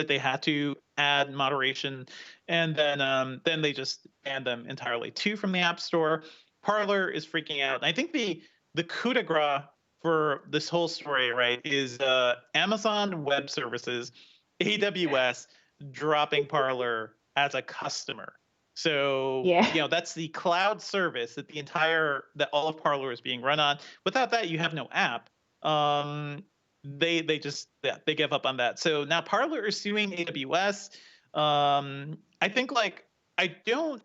they had to add moderation, and then they just banned them entirely too from the App Store. Parler is freaking out. And I think the coup de grace for this whole story, right, is Amazon Web Services, AWS, dropping Parler as a customer. So that's the cloud service that all of Parler is being run on. Without that, you have no app. They give up on that. So now Parler is suing AWS. I think I don't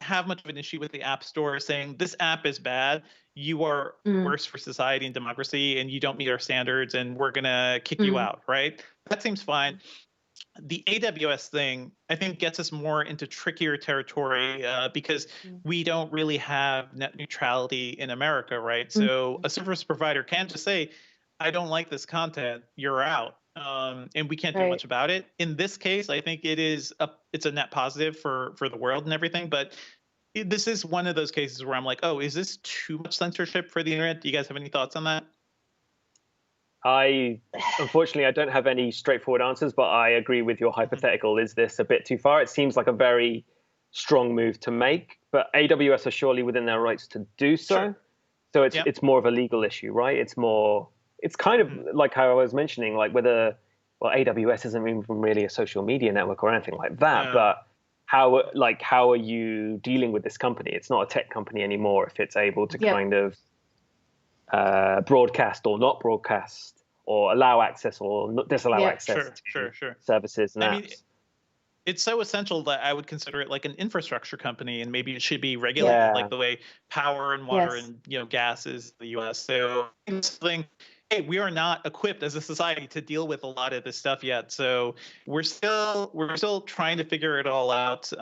have much of an issue with the App Store saying this app is bad. You are worse for society and democracy, and you don't meet our standards, and we're gonna kick you out. Right? That seems fine. The AWS thing, I think, gets us more into trickier territory because we don't really have net neutrality in America, right? So a service provider can just say, I don't like this content, you're out. And we can't do much about it. In this case, I think it's a net positive for the world and everything. But this is one of those cases where I'm like, oh, is this too much censorship for the internet? Do you guys have any thoughts on that? Unfortunately, I don't have any straightforward answers, but I agree with your hypothetical. Is this a bit too far? It seems like a very strong move to make, but AWS are surely within their rights to do so. Sure. So it's more of a legal issue, right? It's kind of like how I was mentioning, like AWS isn't even really a social media network or anything like that, but how are you dealing with this company? It's not a tech company anymore if it's able to kind of broadcast or not broadcast or allow access or not disallow access to services and apps. I mean, it's so essential that I would consider it like an infrastructure company, and maybe it should be regulated like the way power and water and gas is in the U.S. So it's the thing. Hey, we are not equipped as a society to deal with a lot of this stuff yet. So we're still trying to figure it all out.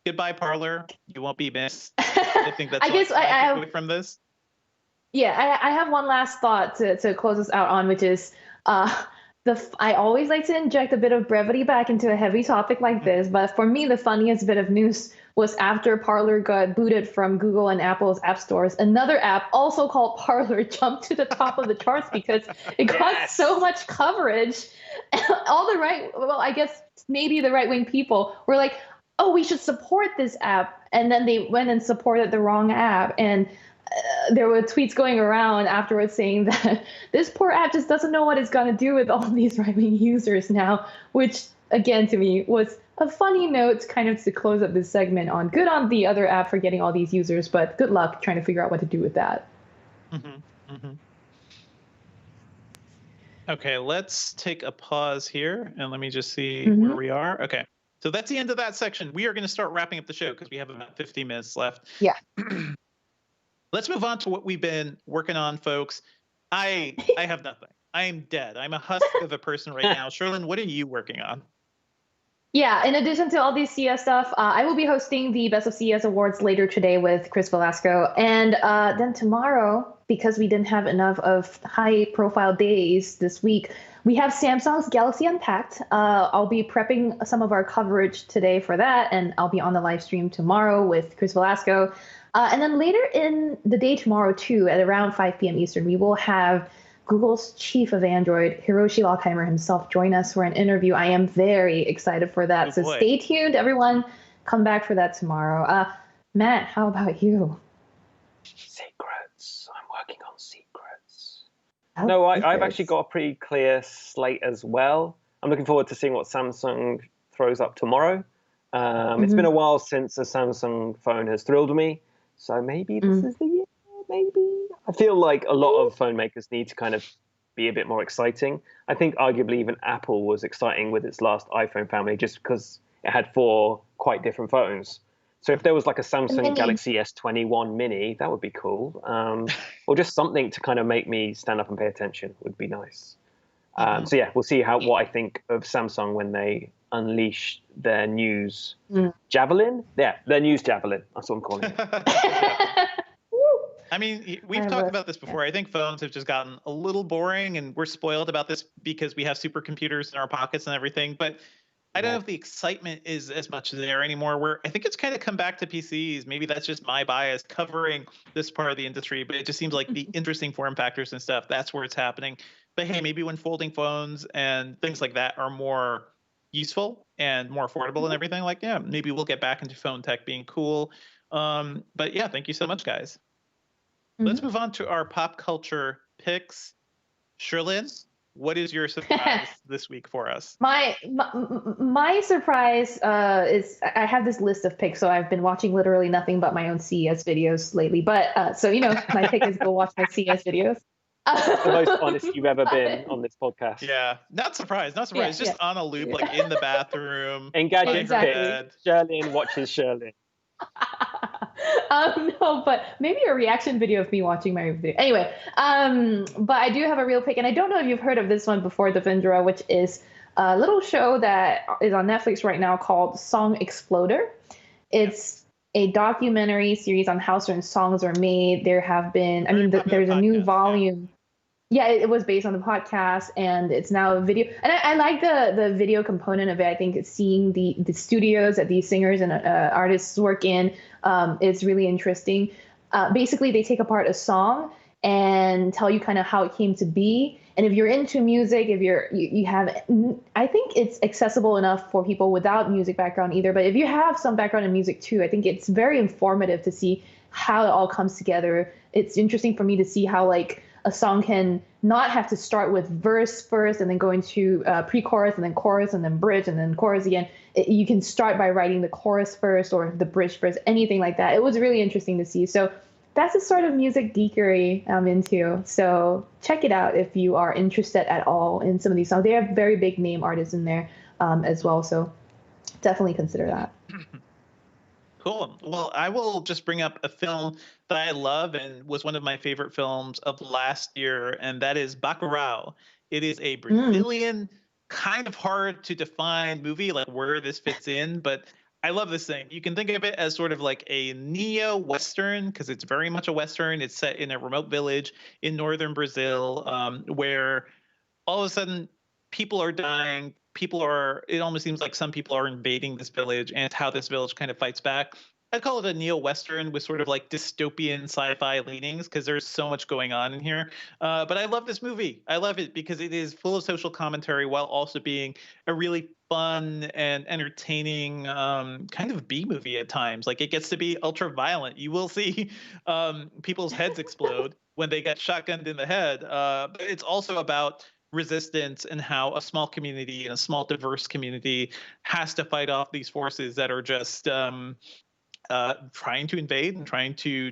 Goodbye, Parler. You won't be missed. I think that's what I have from this. Yeah, I have one last thought to close us out on, which is I always like to inject a bit of brevity back into a heavy topic like this. But for me, the funniest bit of news was after Parler got booted from Google and Apple's app stores, another app also called Parler jumped to the top of the charts because it got so much coverage. All the I guess maybe the right-wing people were like, oh, we should support this app. And then they went and supported the wrong app. And there were tweets going around afterwards saying that this poor app just doesn't know what it's going to do with all these right-wing users now, which, again, to me was a funny note kind of to close up this segment on. Good on the other app for getting all these users, but good luck trying to figure out what to do with that. Okay, let's take a pause here, and let me just see where we are. Okay. So that's the end of that section. We are going to start wrapping up the show because we have about 15 minutes left. Yeah. Let's move on to what we've been working on, folks. I have nothing. I am dead. I'm a husk of a person right now. Sherlyn, what are you working on? Yeah, in addition to all these CES stuff, I will be hosting the Best of CES Awards later today with Chris Velasco. And then tomorrow, because we didn't have enough of high-profile days this week, we have Samsung's Galaxy Unpacked. I'll be prepping some of our coverage today for that, and I'll be on the live stream tomorrow with Chris Velasco. And then later in the day tomorrow, too, at around 5 p.m. Eastern, we will have Google's chief of Android, Hiroshi Lockheimer himself, join us for an interview. I am very excited for that. So stay tuned, everyone. Come back for that tomorrow. Matt, how about you? Secrets. I'm working on secrets. No, I've actually got a pretty clear slate as well. I'm looking forward to seeing what Samsung throws up tomorrow. It's been a while since a Samsung phone has thrilled me. So maybe this is the year, maybe. I feel like a lot of phone makers need to kind of be a bit more exciting. I think arguably even Apple was exciting with its last iPhone family just because it had 4 quite different phones. So if there was like a Samsung Galaxy S21 mini, that would be cool. Or just something to kind of make me stand up and pay attention would be nice. So yeah, we'll see what I think of Samsung when they unleash their news javelin. Yeah, their news javelin. That's what I'm calling it. I mean, we've talked about this before. I think phones have just gotten a little boring, and we're spoiled about this because we have supercomputers in our pockets and everything. But I don't know if the excitement is as much there anymore. I think it's kind of come back to PCs. Maybe that's just my bias covering this part of the industry, but it just seems like the interesting form factors and stuff, that's where it's happening. But hey, maybe when folding phones and things like that are more useful and more affordable and everything, like, yeah, maybe we'll get back into phone tech being cool. But yeah, thank you so much, guys. Let's move on to our pop culture picks. Sherlyn, what is your surprise this week for us? My surprise is I have this list of picks, so I've been watching literally nothing but my own CES videos lately. But so my pick is go watch my CES videos. The most honest you've ever been on this podcast. Yeah, not surprised. Yeah, just on a loop, like in the bathroom. Engadget exactly. Sherlyn watches Sherlyn. No, but maybe a reaction video of me watching my video. Anyway, but I do have a real pick, and I don't know if you've heard of this one before, Devendra, which is a little show that is on Netflix right now called Song Exploder. It's a documentary series on how certain songs are made. There have been, there's a new volume. Yeah, it was based on the podcast, and it's now a video. And I like the video component of it. I think seeing the studios that these singers and artists work in is really interesting. Basically, they take apart a song and tell you kind of how it came to be. And if you're into music, if you have, I think it's accessible enough for people without music background either. But if you have some background in music too, I think it's very informative to see how it all comes together. It's interesting for me to see how a song can not have to start with verse first and then go into pre-chorus and then chorus and then bridge and then chorus again. You can start by writing the chorus first or the bridge first, anything like that. It was really interesting to see. So that's the sort of music geekery I'm into. So check it out if you are interested at all in some of these songs. They have very big name artists in there as well. So definitely consider that. Cool. Well, I will just bring up a film that I love and was one of my favorite films of last year, and that is Bacurau. It is a Brazilian, kind of hard to define movie, like where this fits in, but I love this thing. You can think of it as sort of like a neo-Western, because it's very much a Western. It's set in a remote village in northern Brazil, where all of a sudden people are dying. It almost seems like some people are invading this village, and how this village kind of fights back. I'd call it a neo-Western with sort of like dystopian sci-fi leanings, because there's so much going on in here. But I love this movie. I love it because it is full of social commentary while also being a really fun and entertaining kind of B-movie at times. Like, it gets to be ultra violent. You will see people's heads explode when they get shotgunned in the head. But it's also about resistance and how a small community and a small diverse community has to fight off these forces that are just trying to invade and trying to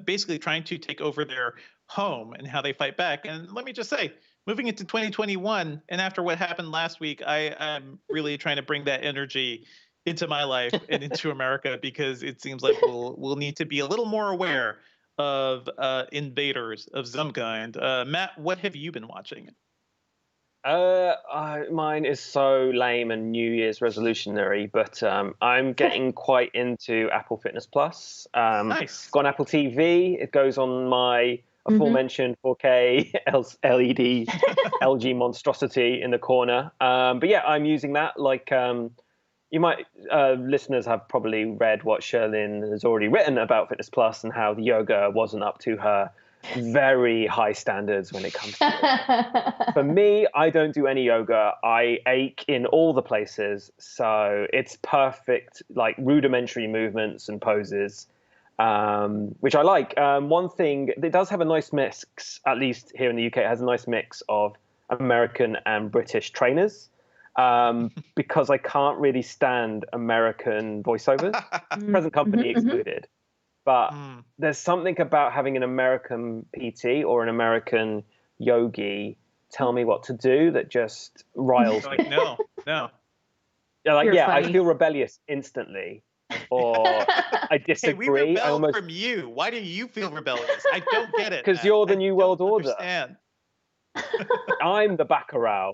basically trying to take over their home, and how they fight back. And let me just say, moving into 2021, and after what happened last week, I'm really trying to bring that energy into my life and into America, because it seems like we'll need to be a little more aware of invaders of some kind. Matt, what have you been watching? Mine is so lame and New Year's resolutionary, but I'm getting quite into Apple Fitness Plus. Nice. Got an Apple TV. It goes on my aforementioned 4K LED LG monstrosity in the corner. But yeah, I'm using that. Like, you might, listeners have probably read what Sherlyn has already written about Fitness Plus and how the yoga wasn't up to her very high standards when it comes to it. For me, I don't do any yoga. I ache in all the places. So it's perfect, like rudimentary movements and poses, which I like. One thing, it does have a nice mix, at least here in the UK, it has a nice mix of American and British trainers. Because I can't really stand American voiceovers, present company excluded. But there's something about having an American PT or an American yogi tell me what to do that just riles me. Like, no. Yeah, like, You're funny. I feel rebellious instantly, or I disagree. Hey, we rebel I almost, from you. Why do you feel rebellious? I don't get it. because you're the New World Order. Understand. I'm the Baccarat.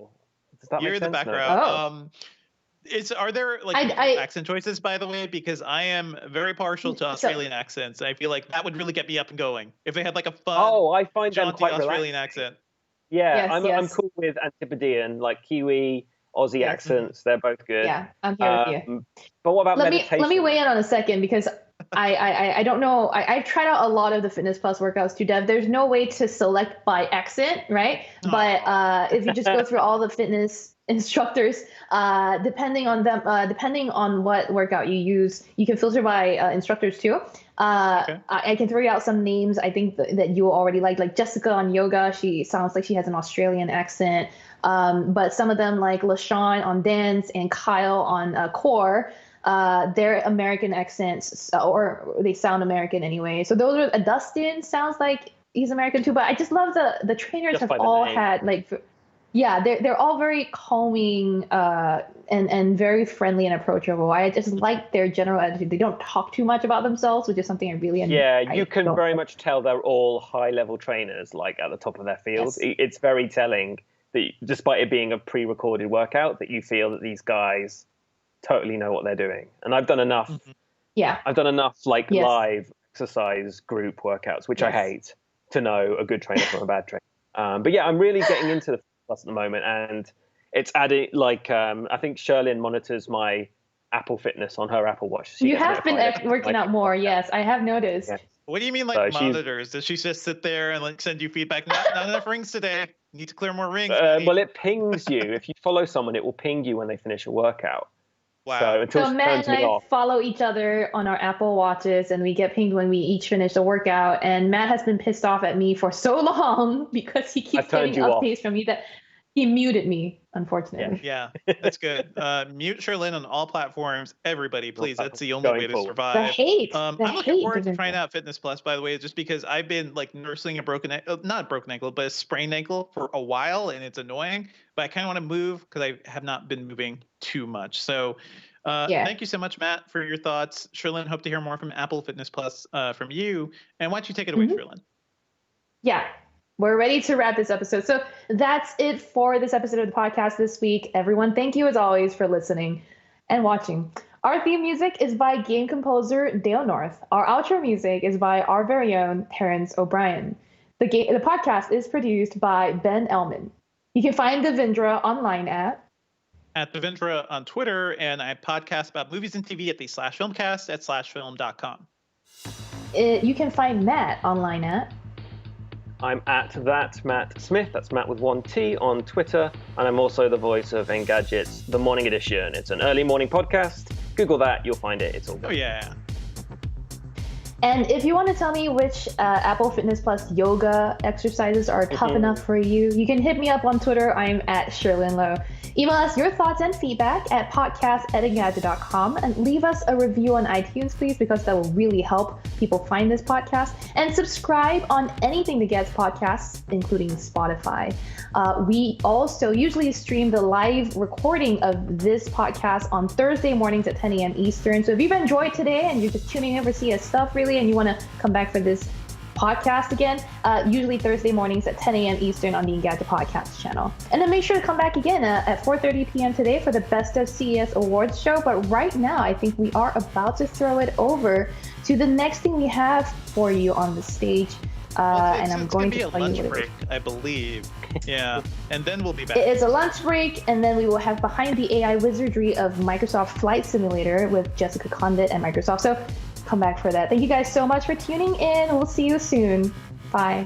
Does that You're make the sense? background. Oh. Are there like accent choices, by the way? Because I am very partial to Australian accents. I feel like that would really get me up and going if they had like a fun, I find them jaunty quite Australian relaxing. accent. Yeah, Yes, I'm cool with Antipodean, like Kiwi, Aussie accents. They're both good. Yeah, I'm here with you. But what about meditation? Let me weigh in on a second, because I don't know. I've tried out a lot of the Fitness Plus workouts too, Dev. There's no way to select by accent, right? But if you just go through all the fitness instructors, depending on what workout you use, you can filter by instructors too. I can throw you out some names I think that you already like Jessica on yoga. She sounds like she has an Australian accent. But some of them, like LaShawn on dance and Kyle on core, their American accents, or they sound American anyway. So those are Dustin sounds like he's American too. But I just love the trainers have all had like. Yeah, they're all very calming and very friendly and approachable. I just like their general attitude. They don't talk too much about themselves, which is something I really enjoy. Yeah, you can very much tell they're all high-level trainers, like at the top of their field. Yes. It's very telling that, despite it being a pre-recorded workout, that you feel that these guys totally know what they're doing. And I've done enough. Yeah, I've done enough live exercise group workouts, which I hate, to know a good trainer from a bad trainer. But yeah, I'm really getting into the Plus at the moment, and it's adding I think Sherlyn monitors my Apple Fitness on her Apple Watch. You have been working out more. Yes, I have noticed. Yeah. What do you mean, like monitors? Does she just sit there and like send you feedback? Not enough rings today. Need to clear more rings. Well, it pings you. If you follow someone, it will ping you when they finish a workout. Wow. So Matt and I follow each other on our Apple Watches, and we get pinged when we each finish a workout. And Matt has been pissed off at me for so long because he keeps getting updates from me that he muted me, unfortunately. Yeah, that's good. Mute Sherlyn on all platforms. Everybody, please. That's the only way to survive. The hate. I'm looking forward to trying out Fitness Plus, by the way, just because I've been like nursing a not a broken ankle, but a sprained ankle for a while, and it's annoying. But I kind of want to move because I have not been moving too much. So thank you so much, Matt, for your thoughts. Sherlyn, hope to hear more from Apple Fitness Plus from you. And why don't you take it away, Sherlyn? Yeah. We're ready to wrap this episode. So that's it for this episode of the podcast this week. Everyone, thank you as always for listening and watching. Our theme music is by game composer Dale North. Our outro music is by our very own Terrence O'Brien. The podcast is produced by Ben Ellman. You can find Devindra online at Devindra on Twitter, and I podcast about movies and TV at the /filmcast at /film.com. You can find Matt online at I'm at that Matt Smith. That's Matt with 1 T on Twitter. And I'm also the voice of Engadget's The Morning Edition. It's an early morning podcast. Google that. You'll find it. It's all good. Oh, yeah. And if you want to tell me which Apple Fitness Plus yoga exercises are tough enough for you, you can hit me up on Twitter. I'm at Sherlyn Lowe. Email us your thoughts and feedback at podcast@engadget.com and leave us a review on iTunes, please, because that will really help people find this podcast. And subscribe on anything that gets podcasts, including Spotify. We also usually stream the live recording of this podcast on Thursday mornings at 10 a.m. Eastern. So if you've enjoyed today and you're just tuning in for CS stuff, really, and you want to come back for this podcast again, usually Thursday mornings at 10 a.m. Eastern on the Engadget podcast channel. And then make sure to come back again at 4:30 p.m. today for the Best of CES Awards show. But right now, I think we are about to throw it over to the next thing we have for you on the stage. And I'm going to be a tell you lunch what it break, I believe. Yeah, and then we'll be back. It is a lunch break, and then we will have Behind the AI Wizardry of Microsoft Flight Simulator with Jessica Condit and Microsoft. So come back for that. Thank you guys so much for tuning in. We'll see you soon. Bye.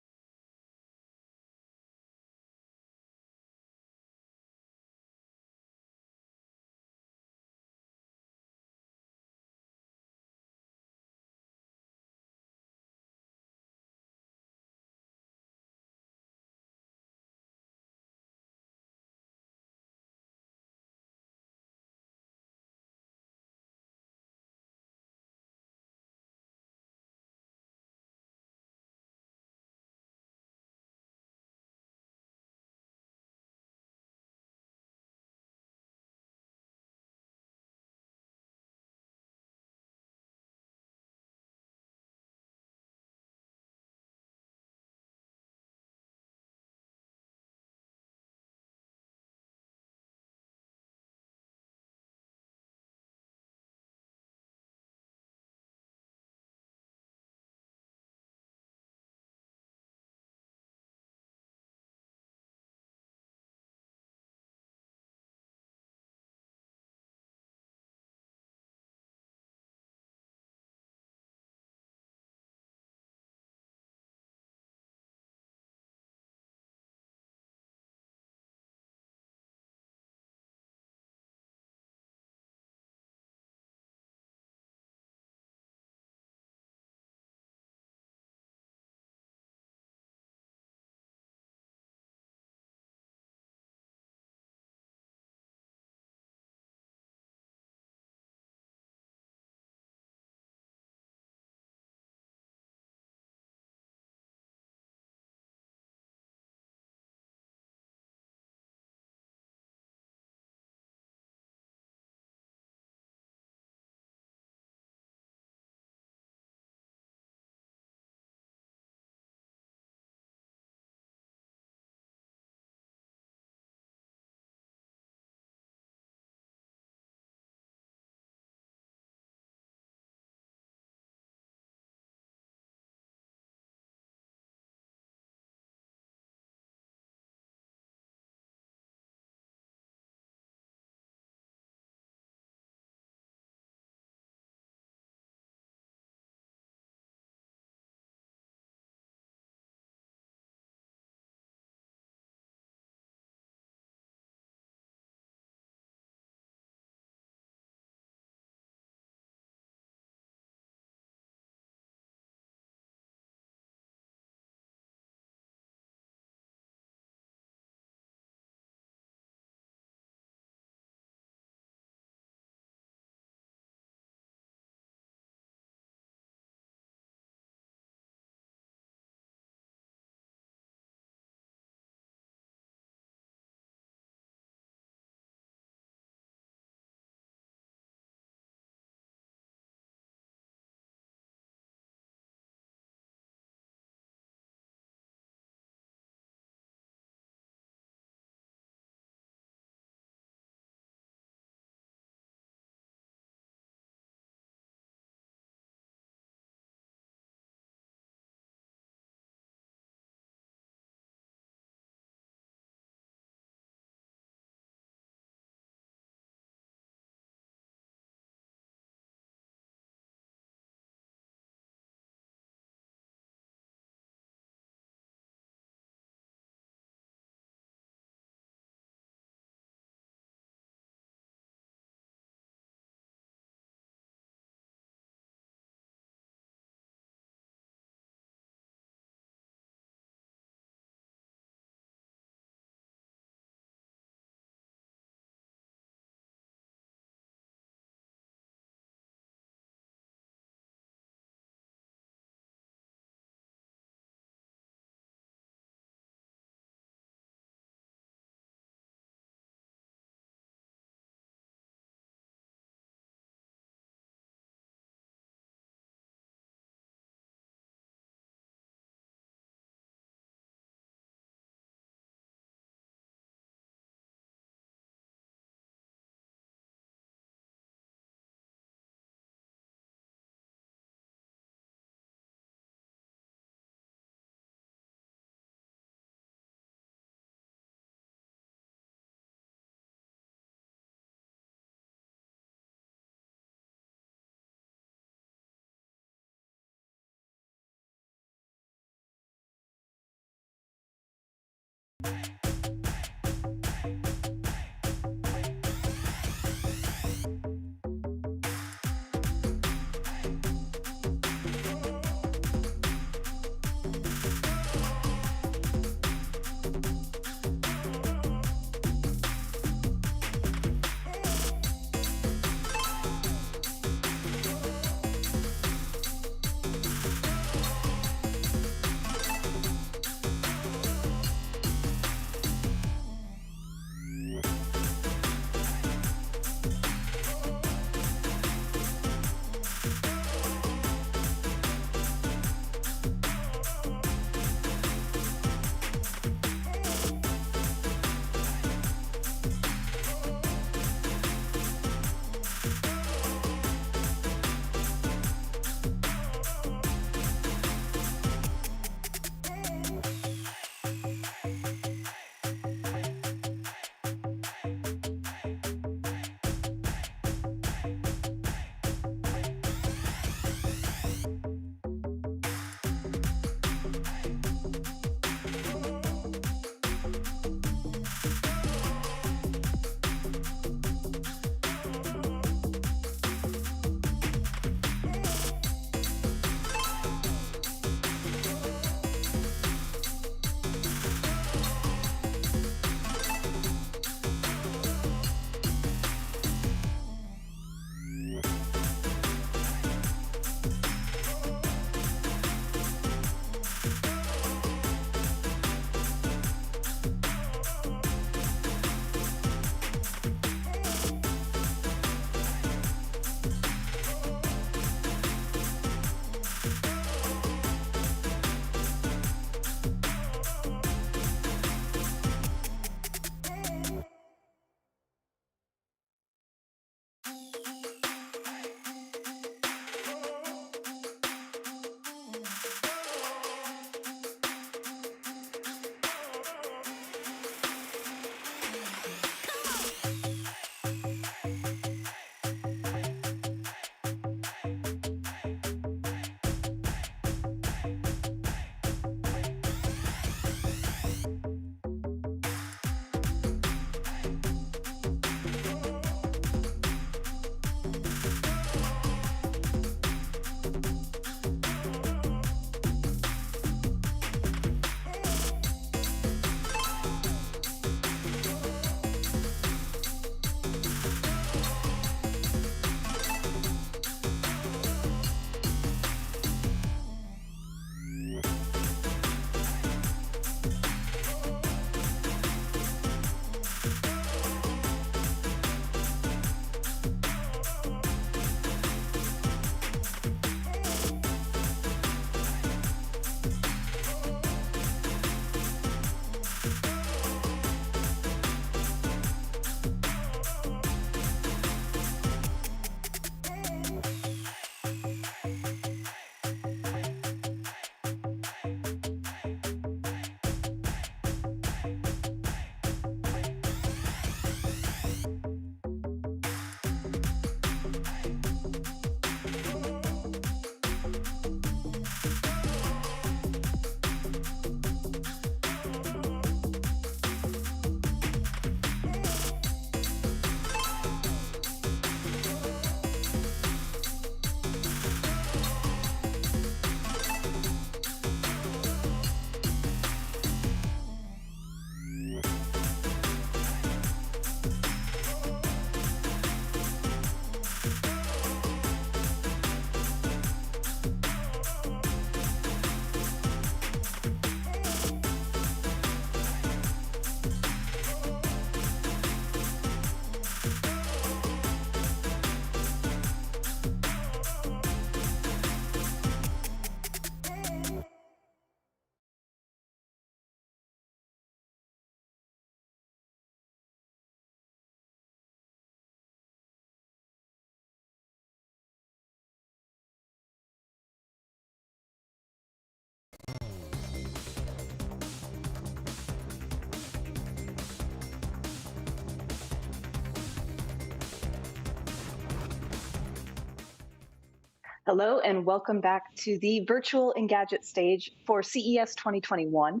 Hello and welcome back to the virtual Engadget stage for CES 2021.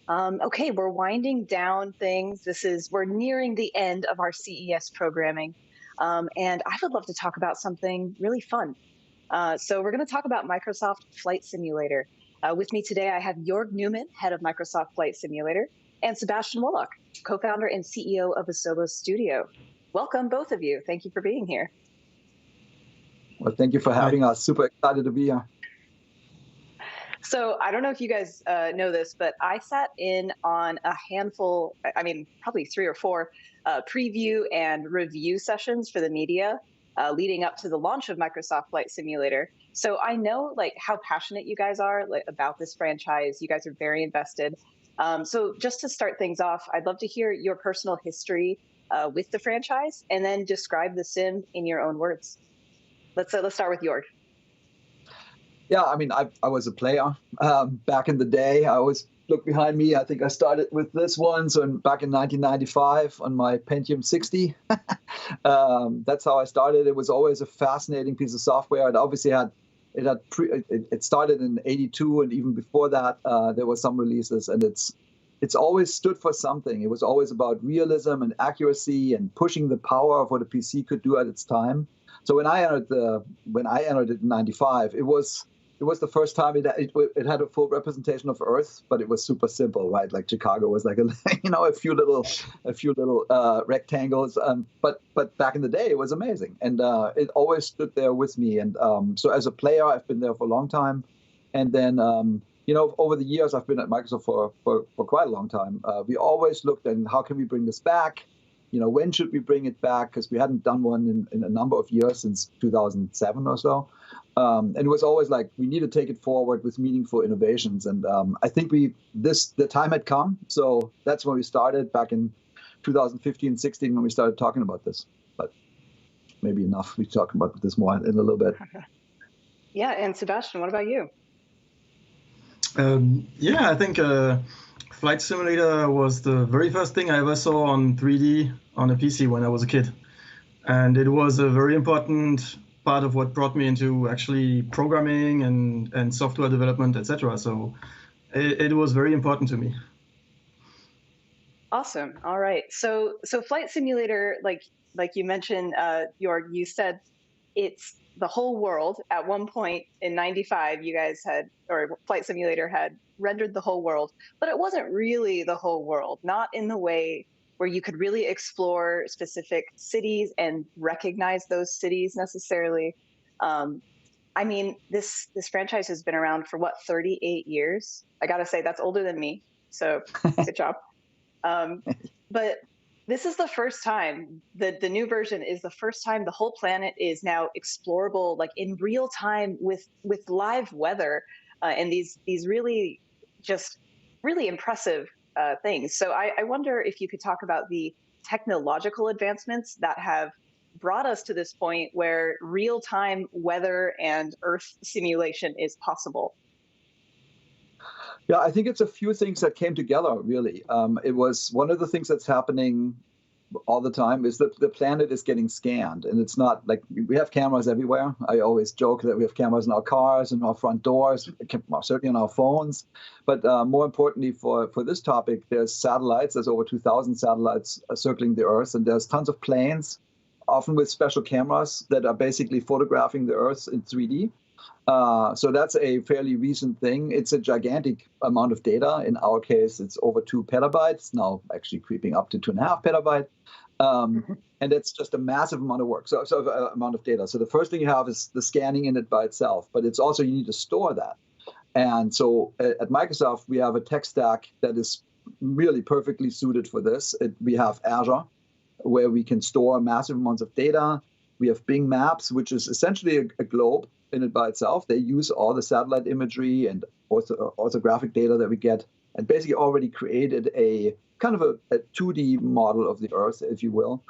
Okay, we're winding down things. We're nearing the end of our CES programming. And I would love to talk about something really fun. So we're going to talk about Microsoft Flight Simulator. With me today, I have Jörg Newman, head of Microsoft Flight Simulator, and Sebastian Wollock, co-founder and CEO of Asobo Studio. Welcome, both of you. Thank you for being here. Well, thank you for having us. Super excited to be here. So I don't know if you guys know this, but I sat in on a handful, probably 3 or 4 preview and review sessions for the media leading up to the launch of Microsoft Flight Simulator. So I know how passionate you guys are about this franchise. You guys are very invested. So just to start things off, I'd love to hear your personal history with the franchise and then describe the sim in your own words. Let's start with Jörg. Yeah, I was a player back in the day. I always look behind me. I think I started with this one, so back in 1995 on my Pentium 60. That's how I started. It was always a fascinating piece of software. It started in '82, and even before that, there were some releases, and it's always stood for something. It was always about realism and accuracy and pushing the power of what a PC could do at its time. So when I entered it in '95, it was the first time it had a full representation of Earth, but it was super simple, right? Like Chicago was like a few little rectangles. But back in the day, it was amazing, and it always stood there with me. And so as a player, I've been there for a long time, and then over the years, I've been at Microsoft for quite a long time. We always looked at how can we bring this back. When should we bring it back? Because we hadn't done one in a number of years, since 2007 or so. And it was always like, we need to take it forward with meaningful innovations. And I think the time had come. So that's when we started back in 2015, 16, when we started talking about this. But maybe enough. We talk about this more in a little bit. Yeah. And Sebastian, what about you? I think Flight Simulator was the very first thing I ever saw on 3D on a PC when I was a kid. And it was a very important part of what brought me into actually programming and software development, etc. So it was very important to me. Awesome. All right. So Flight Simulator, like you mentioned, Jörg, you said it's the whole world. At one point in '95, you guys Flight Simulator had rendered the whole world, but it wasn't really the whole world, not in the way where you could really explore specific cities and recognize those cities necessarily. This franchise has been around for 38 years. I gotta say, that's older than me, so good job. But this is the first time, the new version is the first time the whole planet is now explorable, in real time with live weather and these really impressive things. So I wonder if you could talk about the technological advancements that have brought us to this point where real-time weather and Earth simulation is possible. Yeah, I think it's a few things that came together, really. It was one of the things that's happening all the time is that the planet is getting scanned, and it's not like we have cameras everywhere. I always joke that we have cameras in our cars and our front doors, certainly on our phones. But more importantly for this topic, there's satellites. There's over 2,000 satellites circling the Earth, and there's tons of planes, often with special cameras that are basically photographing the Earth in 3D. So that's a fairly recent thing. It's a gigantic amount of data. In our case, it's over 2 petabytes, now actually creeping up to 2.5 petabytes. And it's just a massive amount of work, so amount of data. So the first thing you have is the scanning in it by itself, but it's also you need to store that. And so at Microsoft, we have a tech stack that is really perfectly suited for this. We have Azure, where we can store massive amounts of data. We have Bing Maps, which is essentially a globe in it by itself. They use all the satellite imagery and orthographic data that we get, and basically already created a kind of a 2D model of the Earth, if you will.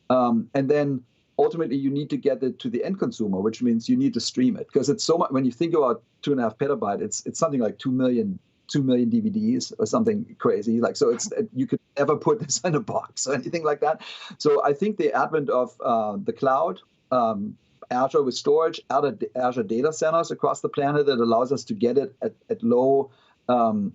And then ultimately you need to get it to the end consumer, which means you need to stream it, because it's so much. When you think about 2.5 petabyte, it's something like 2 million DVDs or something crazy. So you could never put this in a box or anything like that. So I think the advent of the cloud Azure with storage out of the Azure data centers across the planet that allows us to get it at low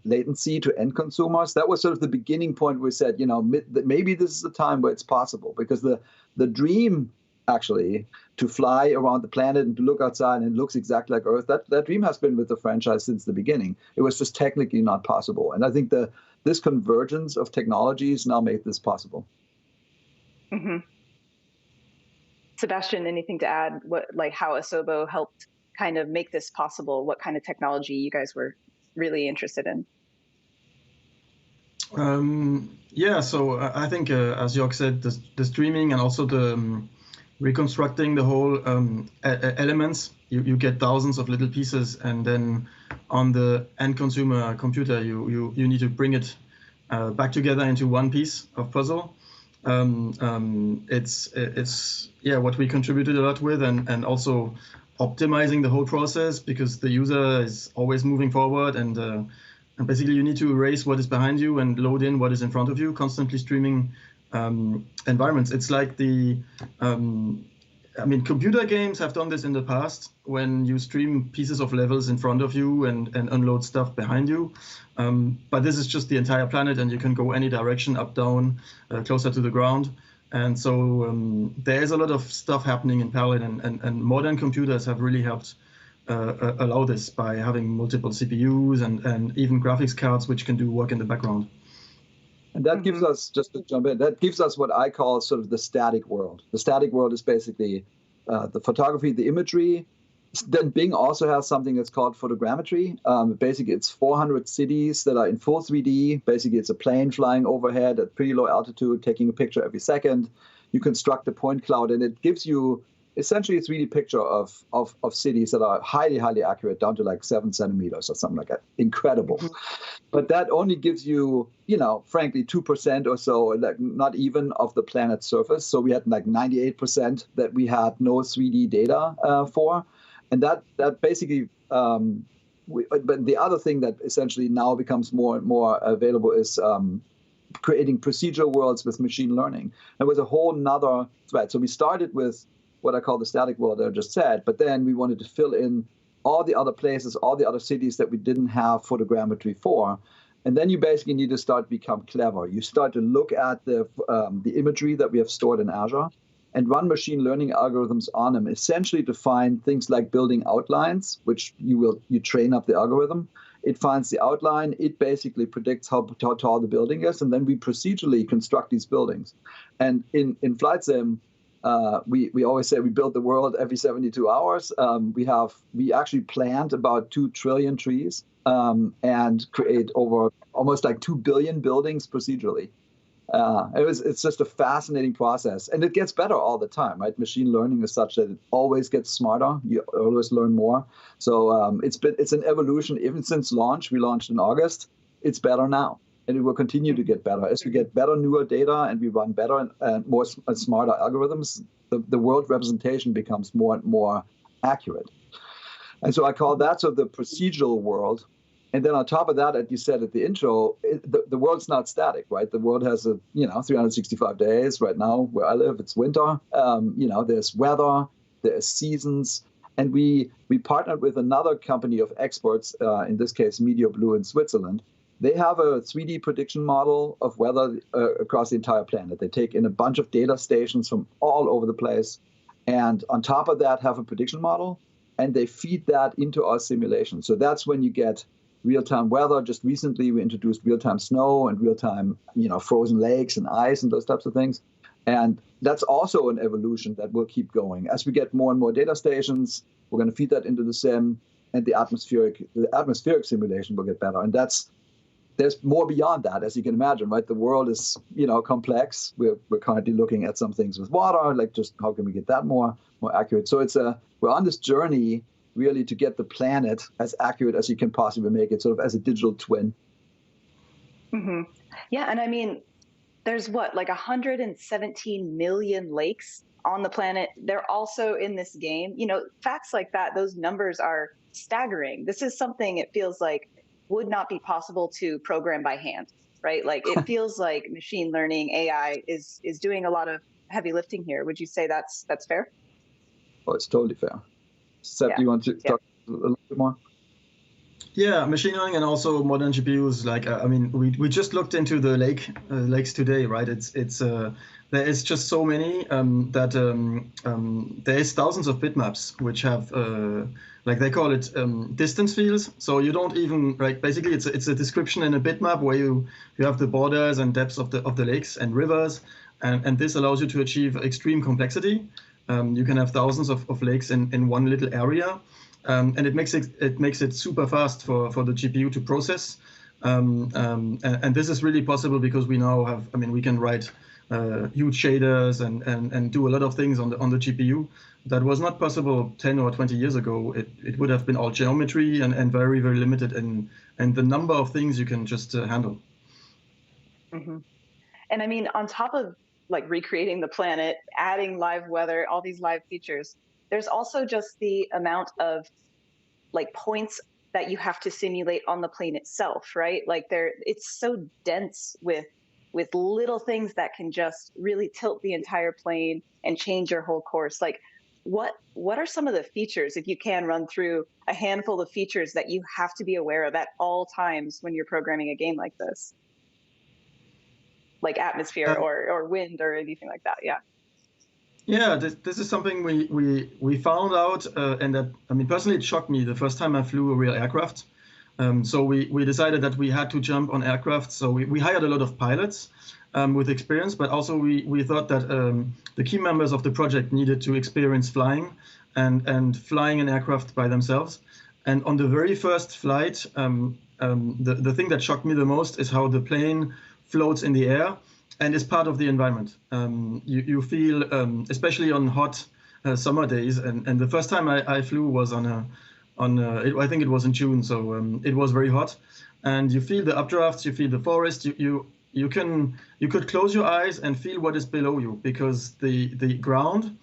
latency to end consumers. That was sort of the beginning point where we said, maybe this is the time where it's possible, because the dream actually to fly around the planet and to look outside and it looks exactly like Earth, that dream has been with the franchise since the beginning. It was just technically not possible. And I think this convergence of technologies now made this possible. Mm-hmm. Sebastian, anything to add? How Asobo helped kind of make this possible? What kind of technology you guys were really interested in? So I think, as Jörg said, the streaming and also the reconstructing the whole elements, you get thousands of little pieces, and then on the end consumer computer, you need to bring it back together into one piece of puzzle. It's what we contributed a lot with, and also optimizing the whole process, because the user is always moving forward, and basically you need to erase what is behind you and load in what is in front of you, constantly streaming environments. It's like computer games have done this in the past when you stream pieces of levels in front of you and unload stuff behind you. But this is just the entire planet, and you can go any direction, up, down, closer to the ground. And so there is a lot of stuff happening in parallel, and modern computers have really helped allow this by having multiple CPUs and even graphics cards which can do work in the background. And that gives us, just to jump in, that gives us what I call sort of the static world. The static world is basically the photography, the imagery. Then Bing also has something that's called photogrammetry. Basically, it's 400 cities that are in full 3D. Basically, it's a plane flying overhead at pretty low altitude, taking a picture every second. You construct a point cloud, and it gives you essentially a 3D picture of cities that are highly, highly accurate, down to like 7 centimeters or something like that. Incredible. But that only gives you, frankly, 2% or so, like not even of the planet's surface. So we had like 98% that we had no 3D data for. And that basically, but the other thing that essentially now becomes more and more available is creating procedural worlds with machine learning. It was a whole nother thread. So we started with what I call the static world that I just said, but then we wanted to fill in all the other places, all the other cities that we didn't have photogrammetry for. And then you basically need to start become clever. You start to look at the imagery that we have stored in Azure and run machine learning algorithms on them, essentially to find things like building outlines, which you train up the algorithm. It finds the outline. It basically predicts how tall the building is, and then we procedurally construct these buildings. And in Flight Sim, we always say we build the world every 72 hours. We actually plant about 2 trillion trees and create over almost like 2 billion buildings procedurally. It's just a fascinating process, and it gets better all the time, right? Machine learning is such that it always gets smarter. You always learn more. So it's an evolution. Even since launch, we launched in August. It's better now, and it will continue to get better as we get better, newer data, and we run better and more smarter algorithms. The world representation becomes more and more accurate, and so I call that sort of the procedural world. And then on top of that, as you said at the intro, the world's not static, right? The world has 365 days. Right now, where I live, it's winter. There's weather, there's seasons, and we partnered with another company of experts, in this case, Media Blue in Switzerland. They have a 3D prediction model of weather across the entire planet. They take in a bunch of data stations from all over the place, and on top of that, have a prediction model, and they feed that into our simulation. So that's when you get real-time weather. Just recently, we introduced real-time snow and real-time, frozen lakes and ice and those types of things. And that's also an evolution that will keep going. As we get more and more data stations, we're going to feed that into the sim, and the atmospheric simulation will get better. And there's more beyond that, as you can imagine, right? The world is, complex. We're currently looking at some things with water, like just how can we get that more accurate? So we're on this journey really to get the planet as accurate as you can possibly make it, sort of as a digital twin. Mm-hmm. Yeah, and I mean, there's like 117 million lakes on the planet. They're also in this game. Facts like that, those numbers are staggering. This is something it feels like would not be possible to program by hand, right? Like it feels like machine learning, AI is doing a lot of heavy lifting here. Would you say that's fair? Oh, it's totally fair. Seb, do you want to talk a little bit more? Yeah, machine learning and also modern GPUs. Like, I mean, we just looked into the lakes today, right? There is just so many that there is thousands of bitmaps which have like they call it distance fields. So you don't even basically it's a description in a bitmap where you have the borders and depths of the lakes and rivers, and this allows you to achieve extreme complexity. You can have thousands of lakes in one little area. And it makes it super fast for the GPU to process, and this is really possible because we now have. I mean, we can write huge shaders and do a lot of things on the GPU that was not possible 10 or 20 years ago. It would have been all geometry and very, very limited in the number of things you can just handle. Mm-hmm. And I mean, on top of like recreating the planet, adding live weather, all these live features, there's also just the amount of like points that you have to simulate on the plane itself, right? Like it's so dense with little things that can just really tilt the entire plane and change your whole course. Like what are some of the features, if you can run through a handful of features that you have to be aware of at all times when you're programming a game like this? Like atmosphere or wind or anything like that, yeah. Yeah, this is something we found out, and that, I mean, personally, it shocked me the first time I flew a real aircraft. So we decided that we had to jump on aircraft. So we hired a lot of pilots with experience, but also we thought that the key members of the project needed to experience flying and flying an aircraft by themselves. And on the very first flight, the thing that shocked me the most is how the plane floats in the air and is part of the environment. You feel, especially on hot summer days, and the first time I flew was I think it was in June, so it was very hot, and you feel the updrafts, you feel the forest, you could close your eyes and feel what is below you, because the ground,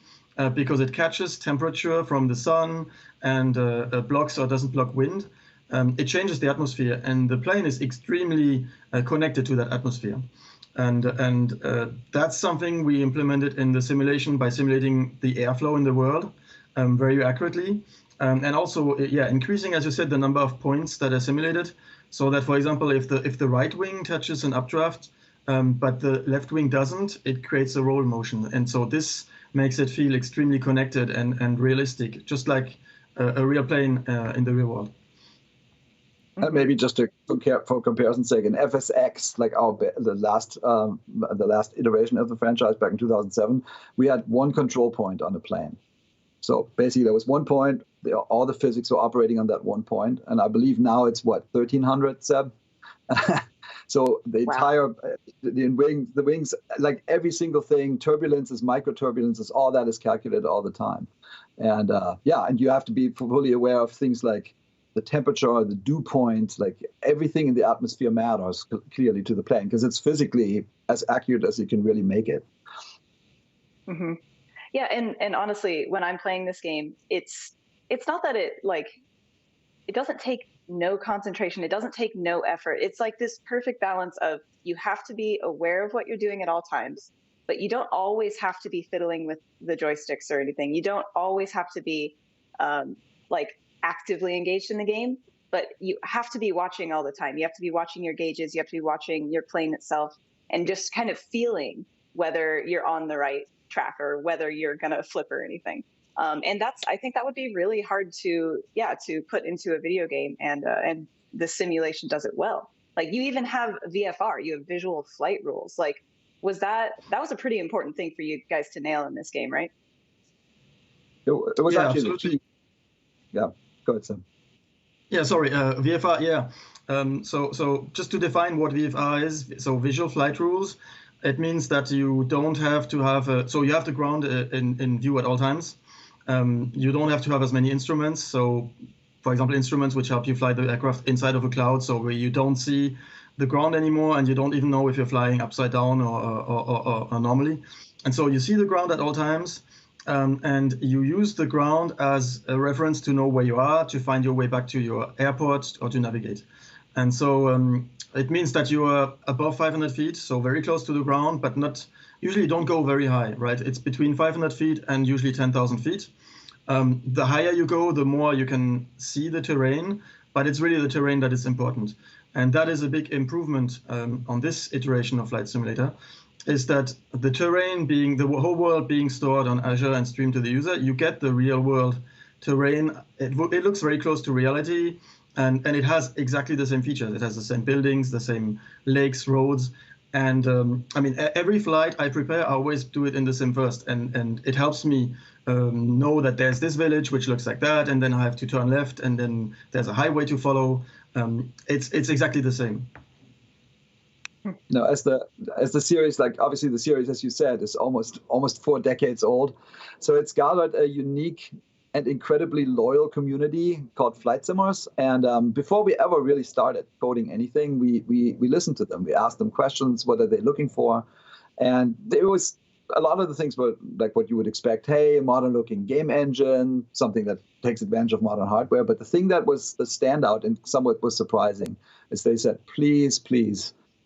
because it catches temperature from the sun and blocks or doesn't block wind, it changes the atmosphere, and the plane is extremely connected to that atmosphere. And that's something we implemented in the simulation by simulating the airflow in the world very accurately. And also, increasing, as you said, the number of points that are simulated, so that, for example, if the right wing touches an updraft, but the left wing doesn't, it creates a roll motion. And so this makes it feel extremely connected and realistic, just like a real plane in the real world. And maybe just for comparison's sake, in FSX, like the last iteration of the franchise back in 2007, we had one control point on the plane. So basically, there was one point. All the physics were operating on that one point, and I believe now it's 1,300, Seb. So the entire the wings, like every single thing, turbulences, micro turbulences, all that is calculated all the time, and and you have to be fully aware of things like the temperature, the dew point, like everything in the atmosphere matters clearly to the plane, because it's physically as accurate as you can really make it. Mm-hmm. Yeah, and honestly, when I'm playing this game, it's not that it doesn't take no concentration, it doesn't take no effort. It's like this perfect balance of you have to be aware of what you're doing at all times, but you don't always have to be fiddling with the joysticks or anything. You don't always have to be actively engaged in the game, but you have to be watching all the time. You have to be watching your gauges, you have to be watching your plane itself, and just kind of feeling whether you're on the right track or whether you're going to flip or anything. And I think that would be really hard to put into a video game, and the simulation does it well. Like, you even have VFR, you have visual flight rules. Like, that was a pretty important thing for you guys to nail in this game, right? It was actually absolutely. Yeah, go ahead, Sam. Yeah, sorry, VFR, yeah. So just to define what VFR is, so visual flight rules, it means that you don't have to have, so you have the ground in view at all times. You don't have to have as many instruments. So, for example, instruments which help you fly the aircraft inside of a cloud, so where you don't see the ground anymore, and you don't even know if you're flying upside down or normally. And so you see the ground at all times. And you use the ground as a reference to know where you are, to find your way back to your airport, or to navigate. And so it means that you are above 500 feet, so very close to the ground, but not usually don't go very high, right? It's between 500 feet and usually 10,000 feet. The higher you go, the more you can see the terrain, but it's really the terrain that is important. And that is a big improvement on this iteration of Flight Simulator, is that the terrain being, the whole world being stored on Azure and streamed to the user, you get the real world terrain. It looks very close to reality, and it has exactly the same features. It has the same buildings, the same lakes, roads. And I mean, every flight I prepare, I always do it in the sim first. And it helps me know that there's this village, which looks like that, and then I have to turn left, and then there's a highway to follow. It's exactly the same. No, as the series, like obviously the series, as you said, is almost 4 decades old. So it's gathered a unique and incredibly loyal community called flight simmers. And before we ever really started coding anything, we listened to them. We asked them questions. What are they looking for? And there was a lot of the things were like what you would expect. Hey, a modern looking game engine, something that takes advantage of modern hardware. But the thing that was the standout and somewhat was surprising is they said, please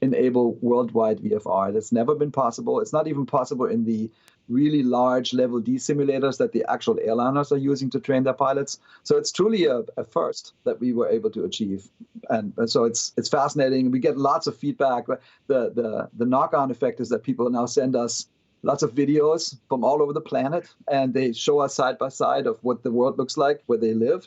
enable worldwide VFR. That's never been possible. It's not even possible in the really large level D simulators that the actual airliners are using to train their pilots. So it's truly a first that we were able to achieve. And so it's fascinating. We get lots of feedback. The knock-on effect is that people now send us lots of videos from all over the planet, and they show us side by side of what the world looks like where they live,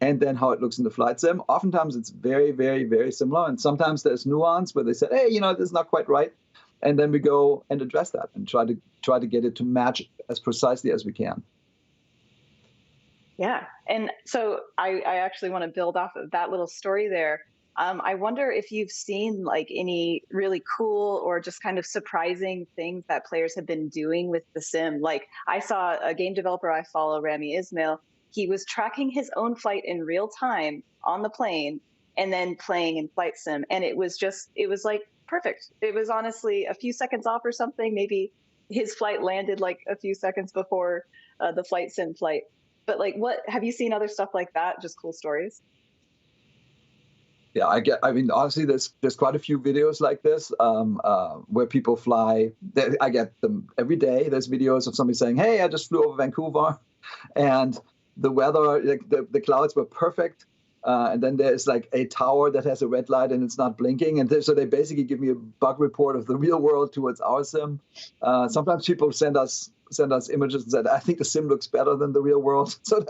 and then how it looks in the flight sim. Oftentimes it's very, very, very similar. And sometimes there's nuance where they said, hey, this is not quite right. And then we go and address that and try to get it to match as precisely as we can. Yeah. And so I actually want to build off of that little story there. I wonder if you've seen like any really cool or just kind of surprising things that players have been doing with the sim. Like I saw a game developer I follow, Rami Ismail. He was tracking his own flight in real time on the plane and then playing in flight sim. And it was like perfect. It was honestly a few seconds off or something. Maybe his flight landed like a few seconds before the flight sim flight. But like, what have you seen other stuff like that? Just cool stories. Yeah, I mean, honestly, there's quite a few videos like this where people fly. I get them every day. There's videos of somebody saying, hey, I just flew over Vancouver and the weather, like the clouds were perfect. And then there's like a tower that has a red light and it's not blinking. And so they basically give me a bug report of the real world towards our sim. Sometimes people send us images and said, I think the sim looks better than the real world. So,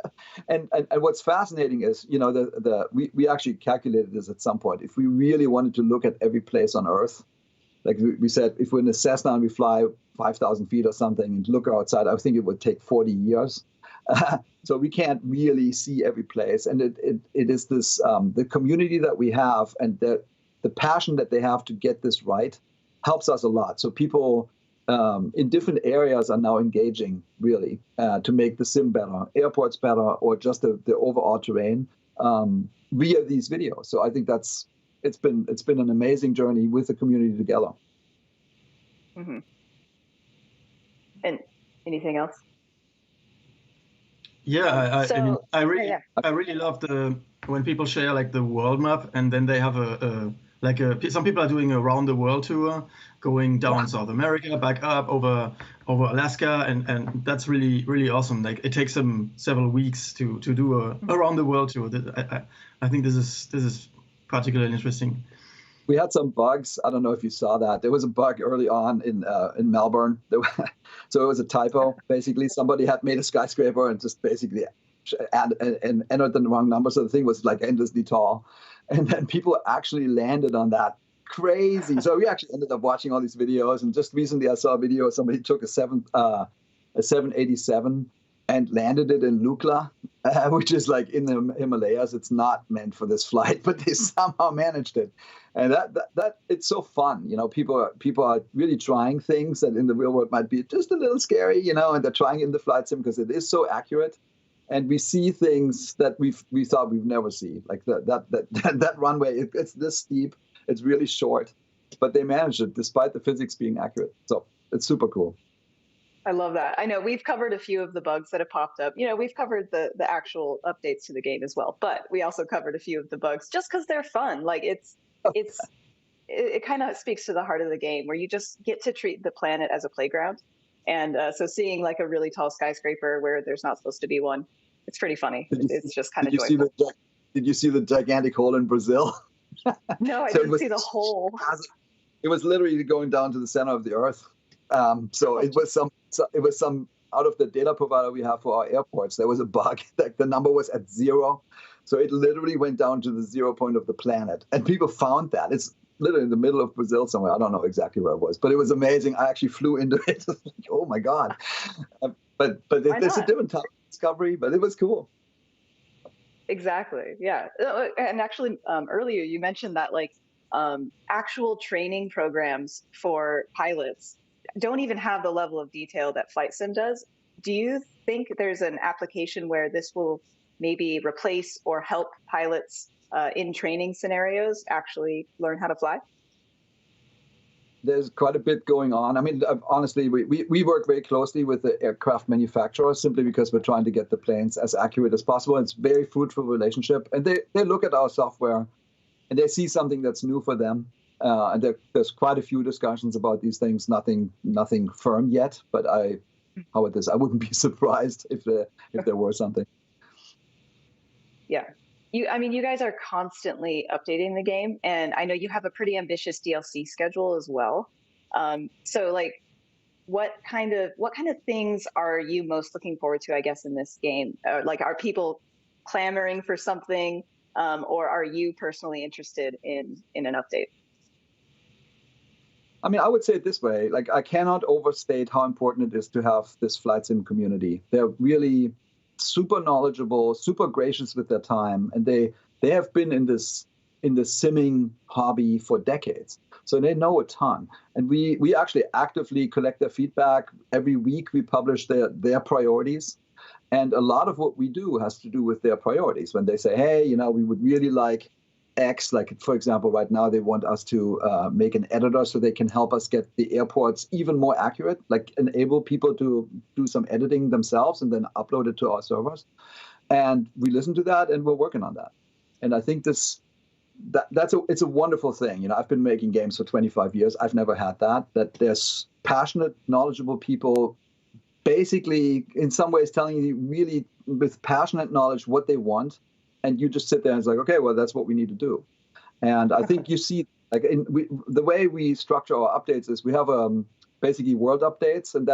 and what's fascinating is, we actually calculated this at some point. If we really wanted to look at every place on Earth, like we said, if we're in a Cessna and we fly 5,000 feet or something and look outside, I think it would take 40 years. So we can't really see every place. And it is this, the community that we have and the passion that they have to get this right helps us a lot. So people in different areas are now engaging really to make the sim better, airports better, or just the overall terrain via these videos. So I think it's been an amazing journey with the community together. Mm-hmm. And anything else? Yeah, I really love when people share like the world map, and then they have some people are doing a round the world tour, going down South America, back up over Alaska, and that's really, really awesome. Like it takes them several weeks to do a around the world tour. I think this is particularly interesting. We had some bugs. I don't know if you saw that. There was a bug early on in Melbourne. So it was a typo. Basically, somebody had made a skyscraper and just basically and entered the wrong number. So the thing was like endlessly tall. And then people actually landed on that. Crazy. So we actually ended up watching all these videos. And just recently I saw a video of somebody took a 787 and landed it in Lukla, which is like in the Himalayas. It's not meant for this flight, but they somehow managed it. And that it's so fun. People are really trying things that in the real world might be just a little scary, and they're trying it in the flight sim because it is so accurate. And we see things that we thought we'd never see, like that runway. It's this steep. It's really short, but they managed it despite the physics being accurate. So it's super cool. I love that. I know we've covered a few of the bugs that have popped up. We've covered the actual updates to the game as well, but we also covered a few of the bugs just because they're fun. Like it kind of speaks to the heart of the game where you just get to treat the planet as a playground. And so seeing like a really tall skyscraper where there's not supposed to be one, it's pretty funny. It's just kind of joyful. Did you see the gigantic hole in Brazil? No, I didn't see the hole. It was literally going down to the center of the earth. It was some out of the data provider we have for our airports. There was a bug, like the number was at 0. So it literally went down to the 0 point of the planet. And people found that. It's literally in the middle of Brazil somewhere. I don't know exactly where it was, but it was amazing. I actually flew into it. Oh my God. But it's a different type of discovery, but it was cool. Exactly. Yeah. And actually, earlier you mentioned that like actual training programs for pilots don't even have the level of detail that Flight Sim does. Do you think there's an application where this will maybe replace or help pilots in training scenarios actually learn how to fly? There's quite a bit going on. I mean, honestly, we work very closely with the aircraft manufacturers simply because we're trying to get the planes as accurate as possible. It's a very fruitful relationship. And they look at our software and they see something that's new for them. And there's quite a few discussions about these things. Nothing firm yet, but how about this? I wouldn't be surprised if there were something. Yeah. You guys are constantly updating the game, and I know you have a pretty ambitious DLC schedule as well. So like, what kind of things are you most looking forward to, I guess, in this game? Like, are people clamoring for something, or are you personally interested in an update? I mean, I would say it this way, like, I cannot overstate how important it is to have this flight sim community. They're really super knowledgeable, super gracious with their time, and they have been in this simming hobby for decades. So they know a ton. And we actually actively collect their feedback. Every week we publish their priorities. And a lot of what we do has to do with their priorities. When they say, hey, we would really like X, like, for example, right now they want us to make an editor so they can help us get the airports even more accurate, like enable people to do some editing themselves and then upload it to our servers. And we listen to that and we're working on that. And I think it's a wonderful thing. I've been making games for 25 years. I've never had that there's passionate, knowledgeable people basically in some ways telling you really with passionate knowledge what they want. And you just sit there and it's like, okay, well, that's what we need to do. And I think you see, like, the way we structure our updates is we have basically world updates, and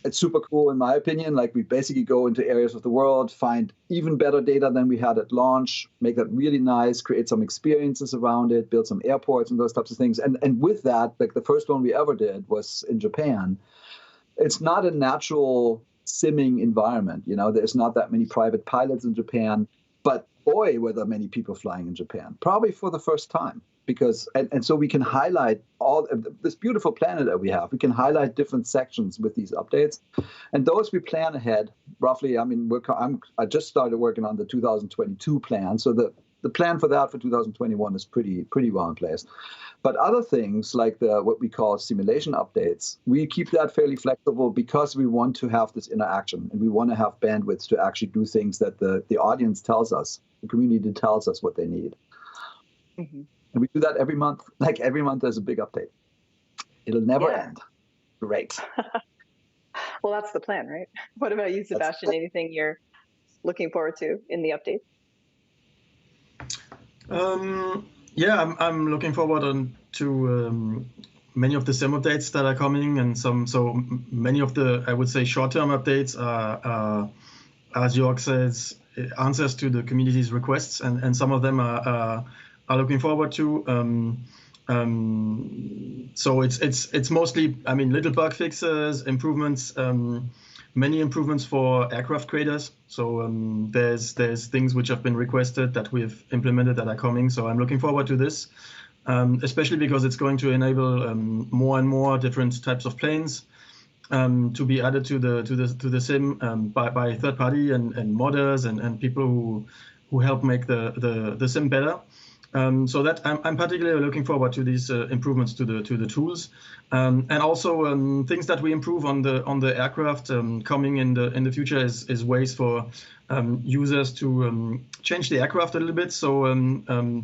it's super cool in my opinion. Like, we basically go into areas of the world, find even better data than we had at launch, make that really nice, create some experiences around it, build some airports and those types of things. And with that, like the first one we ever did was in Japan. It's not a natural simming environment. There's not that many private pilots in Japan, but boy, were there many people flying in Japan, probably for the first time, because, and so we can highlight all of this beautiful planet that we have. We can highlight different sections with these updates, and those we plan ahead roughly. I mean, I just started working on the 2022 plan. So the plan for that for 2021 is pretty well in place. But other things like what we call simulation updates, we keep that fairly flexible because we want to have this interaction and we want to have bandwidth to actually do things that the audience tells us, the community tells us what they need. Mm-hmm. And we do that every month. Like every month there's a big update. It'll never end. Great. Well, that's the plan, right? What about you, Sebastian? Anything you're looking forward to in the update? Yeah, I'm looking forward to many of the sim updates that are coming, and so many of the, I would say, short-term updates are, as Jörg says, answers to the community's requests, and some of them are looking forward to. So it's mostly, I mean, little bug fixes, improvements. Many improvements for aircraft creators. So there's things which have been requested that we've implemented that are coming. So I'm looking forward to this, especially because it's going to enable more and more different types of planes to be added to the sim by third party and modders and people who help make the sim better. So that I'm particularly looking forward to these improvements to the tools, and also things that we improve on the aircraft coming in the future is ways for users to change the aircraft a little bit. So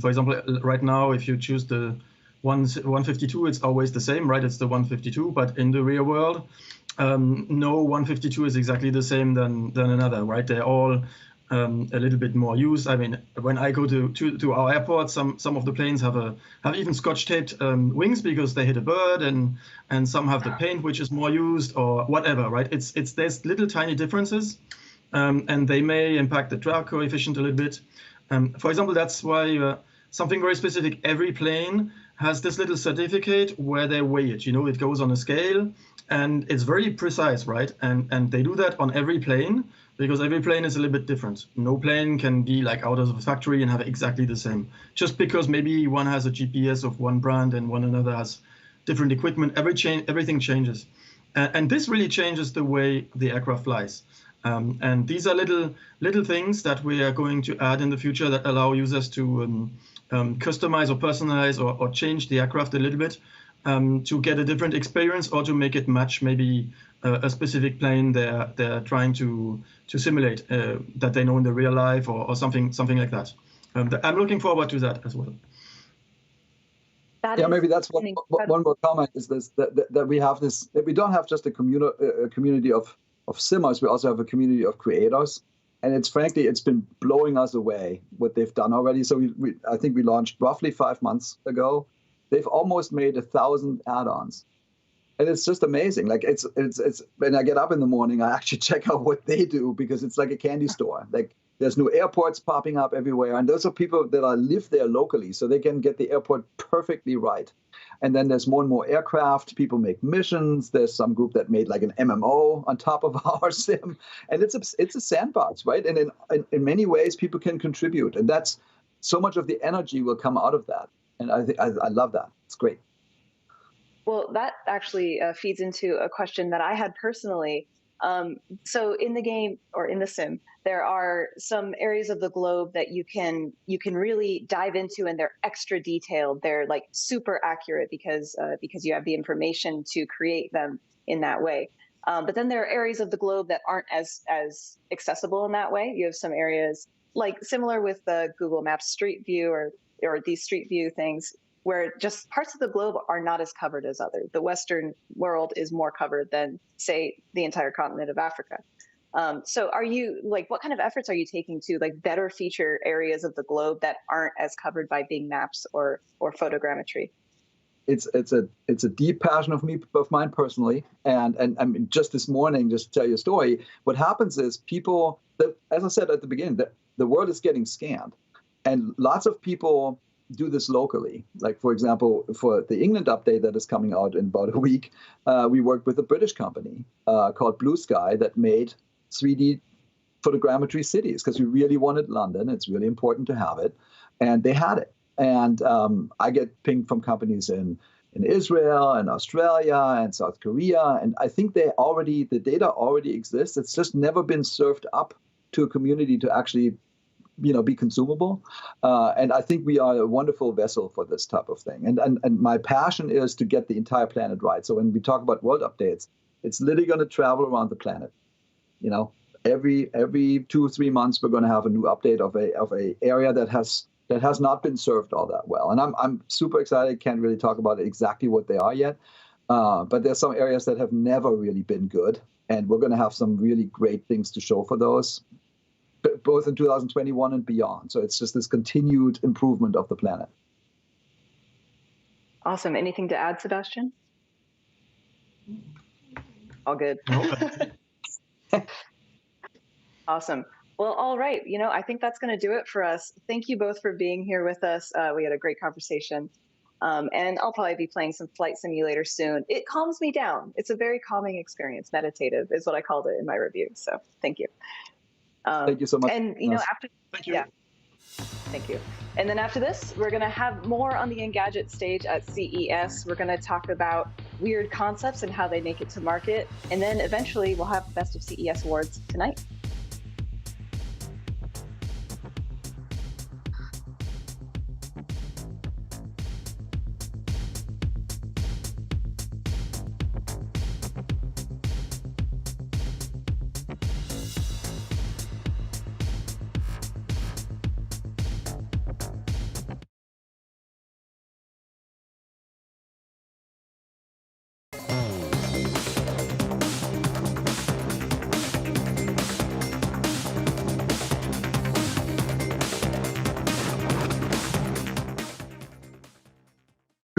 for example, right now, if you choose the 152, it's always the same, right? It's the 152, but in the real world, no 152 is exactly the same than another, right? They're all a little bit more used. I mean, when I go to our airport, some of the planes have even scotch taped wings because they hit a bird, and some have the paint which is more used or whatever, right? There's little tiny differences, and they may impact the drag coefficient a little bit. For example, that's why something very specific. Every plane has this little certificate where they weigh it. It goes on a scale, and it's very precise, right? And they do that on every plane because every plane is a little bit different. No plane can be like out of the factory and have exactly the same. Just because maybe one has a GPS of one brand and one another has different equipment, everything changes. And this really changes the way the aircraft flies. And these are little things that we are going to add in the future that allow users to customize or personalize or change the aircraft a little bit to get a different experience or to make it match maybe a specific plane they're trying to simulate that they know in the real life or something like that. I'm looking forward to that as well. Maybe that's one more comment is this that we have this, that we don't have just a community of simmers, we also have a community of creators. And it's been blowing us away what they've done already. So I think we launched roughly 5 months ago. They've almost made 1,000 add-ons. And it's just amazing. Like it's when I get up in the morning, I actually check out what they do because it's like a candy store. Like there's new airports popping up everywhere. And those are people that live there locally, so they can get the airport perfectly right. And then there's more and more aircraft. People make missions. There's some group that made like an MMO on top of our sim. And it's a sandbox, right? And in many ways, people can contribute. And that's so much of the energy will come out of that. And I love that. It's great. Well, that actually feeds into a question that I had personally. So in the game or in the sim, there are some areas of the globe that you can really dive into, and they're extra detailed. They're like super accurate because you have the information to create them in that way. But then there are areas of the globe that aren't as accessible in that way. You have some areas like similar with the Google Maps Street View or these Street View things, where just parts of the globe are not as covered as others. The Western world is more covered than, say, the entire continent of Africa. So are you what kind of efforts are you taking to better feature areas of the globe that aren't as covered by Bing Maps or photogrammetry? It's a deep passion of mine personally. And I mean, just this morning, just to tell you a story, what happens is people, as I said at the beginning, the world is getting scanned. And lots of people do this locally. Like, for example, for the England update that is coming out in about a week, we worked with a British company called Blue Sky that made 3D photogrammetry cities because we really wanted London. It's really important to have it. And they had it. And I get pinged from companies in Israel and Australia and South Korea. And I think the data already exists. It's just never been served up to a community to actually be consumable. And I think we are a wonderful vessel for this type of thing. And my passion is to get the entire planet right. So when we talk about world updates, it's literally going to travel around the planet. Every 2 or 3 months, we're going to have a new update of a area that has not been served all that well. And I'm super excited. Can't really talk about exactly what they are yet. But there's some areas that have never really been good. And we're going to have some really great things to show for those, both in 2021 and beyond. So it's just this continued improvement of the planet. Awesome. Anything to add, Sebastian? All good. Awesome. Well, all right. I think that's going to do it for us. Thank you both for being here with us. We had a great conversation. And I'll probably be playing some flight simulator soon. It calms me down. It's a very calming experience. Meditative is what I called it in my review. So thank you. Thank you so much. And thank you. And then after this, we're going to have more on the Engadget stage at CES. We're going to talk about weird concepts and how they make it to market. And then eventually we'll have the Best of CES awards tonight.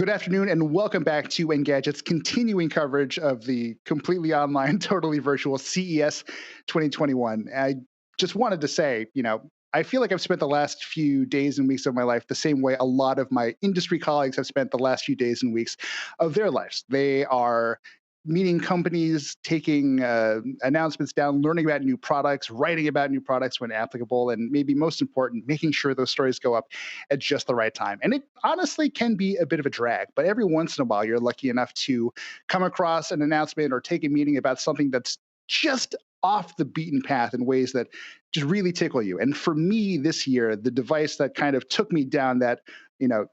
Good afternoon and welcome back to Engadget's continuing coverage of the completely online, totally virtual CES 2021. I just wanted to say, I feel like I've spent the last few days and weeks of my life the same way a lot of my industry colleagues have spent the last few days and weeks of their lives. They are meeting companies, taking announcements down, learning about new products, writing about new products when applicable, and maybe most important, making sure those stories go up at just the right time. And it honestly can be a bit of a drag, but every once in a while, you're lucky enough to come across an announcement or take a meeting about something that's just off the beaten path in ways that just really tickle you. And for me this year, the device that kind of took me down that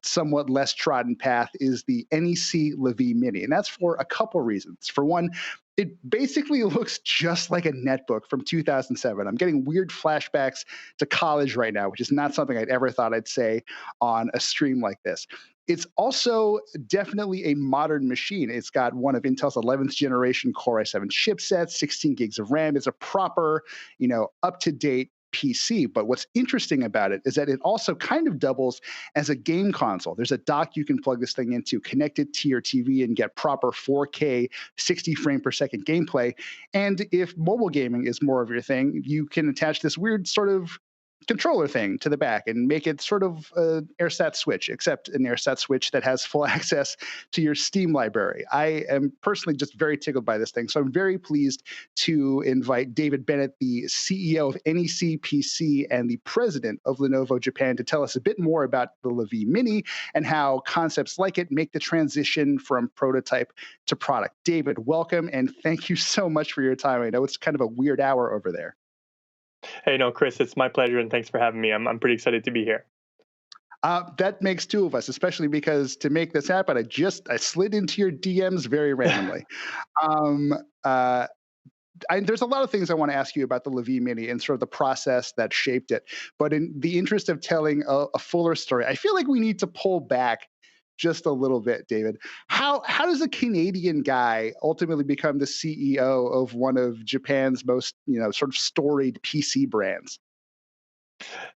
somewhat less trodden path is the NEC LaVie Mini. And that's for a couple reasons. For one, it basically looks just like a netbook from 2007. I'm getting weird flashbacks to college right now, which is not something I'd ever thought I'd say on a stream like this. It's also definitely a modern machine. It's got one of Intel's 11th generation Core i7 chipsets, 16 gigs of RAM. It's a proper, up-to-date PC. But what's interesting about it is that it also kind of doubles as a game console. There's a dock you can plug this thing into, connect it to your TV, and get proper 4K 60 frame per second gameplay. And if mobile gaming is more of your thing, you can attach this weird sort of controller thing to the back and make it sort of an AirSat switch, except an AirSat switch that has full access to your Steam library. I am personally just very tickled by this thing. So I'm very pleased to invite David Bennett, the CEO of NEC PC and the president of Lenovo Japan, to tell us a bit more about the LaVie Mini and how concepts like it make the transition from prototype to product. David, welcome, and thank you so much for your time. I know it's kind of a weird hour over there. Hey, no, Chris, it's my pleasure, and thanks for having me. I'm pretty excited to be here. That makes two of us, especially because to make this happen, I slid into your DMs very randomly. There's a lot of things I want to ask you about the LaVie Mini and sort of the process that shaped it. But in the interest of telling a fuller story, I feel like we need to pull back just a little bit, David. How does a Canadian guy ultimately become the CEO of one of Japan's most, sort of storied PC brands?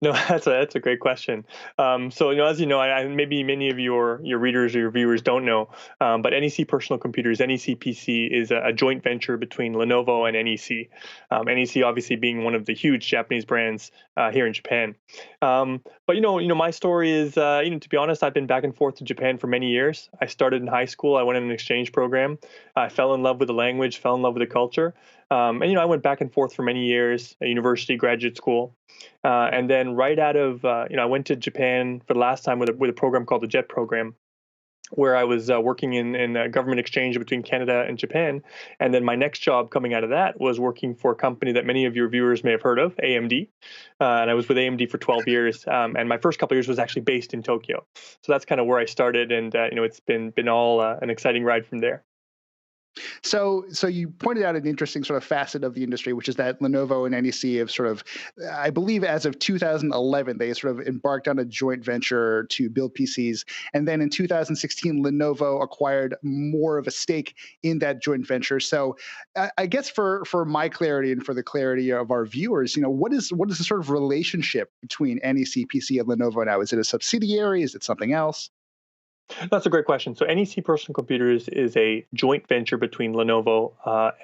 No, that's a great question. So, as you know, maybe many of your readers or your viewers don't know, but NEC Personal Computers, NEC PC, is a joint venture between Lenovo and NEC. NEC obviously being one of the huge Japanese brands here in Japan. But my story is, to be honest, I've been back and forth to Japan for many years. I started in high school. I went on an exchange program. I fell in love with the language, fell in love with the culture. And I went back and forth for many years, university, graduate school. And then right out of, I went to Japan for the last time with a program called the JET program, where I was working in a government exchange between Canada and Japan. And then my next job coming out of that was working for a company that many of your viewers may have heard of, AMD. And I was with AMD for 12 years. And my first couple of years was actually based in Tokyo. So that's kind of where I started. And, it's been all an exciting ride from there. So you pointed out an interesting sort of facet of the industry, which is that Lenovo and NEC have sort of, I believe as of 2011, they sort of embarked on a joint venture to build PCs. And then in 2016, Lenovo acquired more of a stake in that joint venture. So I guess for my clarity and for the clarity of our viewers, what is the sort of relationship between NEC PC and Lenovo now? Is it a subsidiary? Is it something else? That's a great question. So NEC Personal Computers is a joint venture between Lenovo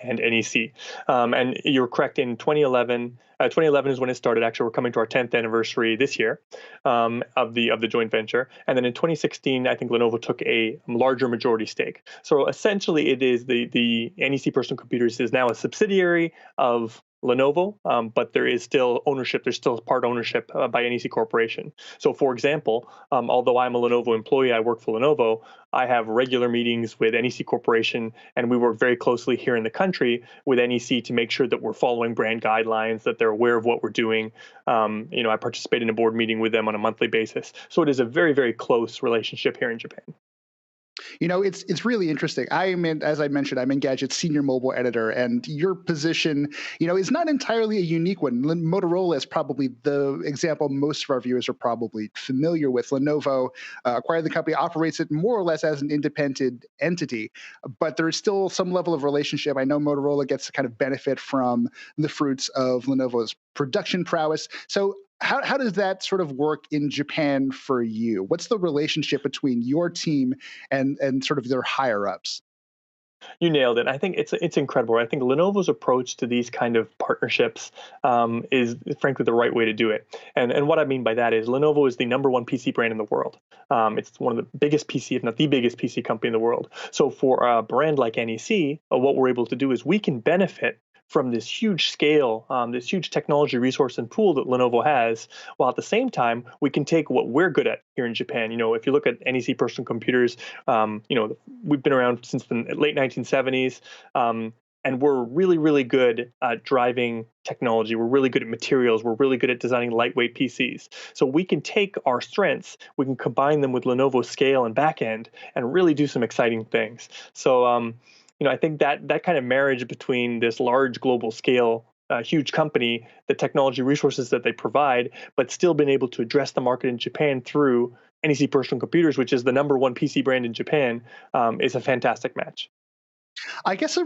and NEC. And you're correct, in 2011, 2011 is when it started. Actually, we're coming to our 10th anniversary this year of the joint venture. And then in 2016, I think Lenovo took a larger majority stake. So essentially, it is the NEC Personal Computers is now a subsidiary of Lenovo, but there is still ownership. There's still part ownership by NEC Corporation. So, for example, although I'm a Lenovo employee, I work for Lenovo. I have regular meetings with NEC Corporation, and we work very closely here in the country with NEC to make sure that we're following brand guidelines, that they're aware of what we're doing. I participate in a board meeting with them on a monthly basis. So it is a very, very close relationship here in Japan. It's really interesting. As I mentioned, I'm Engadget's senior mobile editor, and your position, is not entirely a unique one. Motorola is probably the example most of our viewers are probably familiar with. Lenovo acquired the company, operates it more or less as an independent entity, but there is still some level of relationship. I know Motorola gets to kind of benefit from the fruits of Lenovo's production prowess. So how does that sort of work in Japan for you? What's the relationship between your team and sort of their higher ups? You nailed it. I think it's incredible. I think Lenovo's approach to these kind of partnerships is frankly the right way to do it. And what I mean by that is Lenovo is the #1 PC brand in the world. It's one of the biggest PC, if not the biggest PC company in the world. So for a brand like NEC, what we're able to do is we can benefit from this huge scale, this huge technology resource and pool that Lenovo has, while at the same time, we can take what we're good at here in Japan. If you look at NEC personal computers, we've been around since the late 1970s, and we're really, really good at driving technology. We're really good at materials. We're really good at designing lightweight PCs. So we can take our strengths, we can combine them with Lenovo's scale and backend, and really do some exciting things. So, I think that kind of marriage between this large global scale, huge company, the technology resources that they provide, but still been able to address the market in Japan through NEC Personal Computers, which is the #1 PC brand in Japan, is a fantastic match. I guess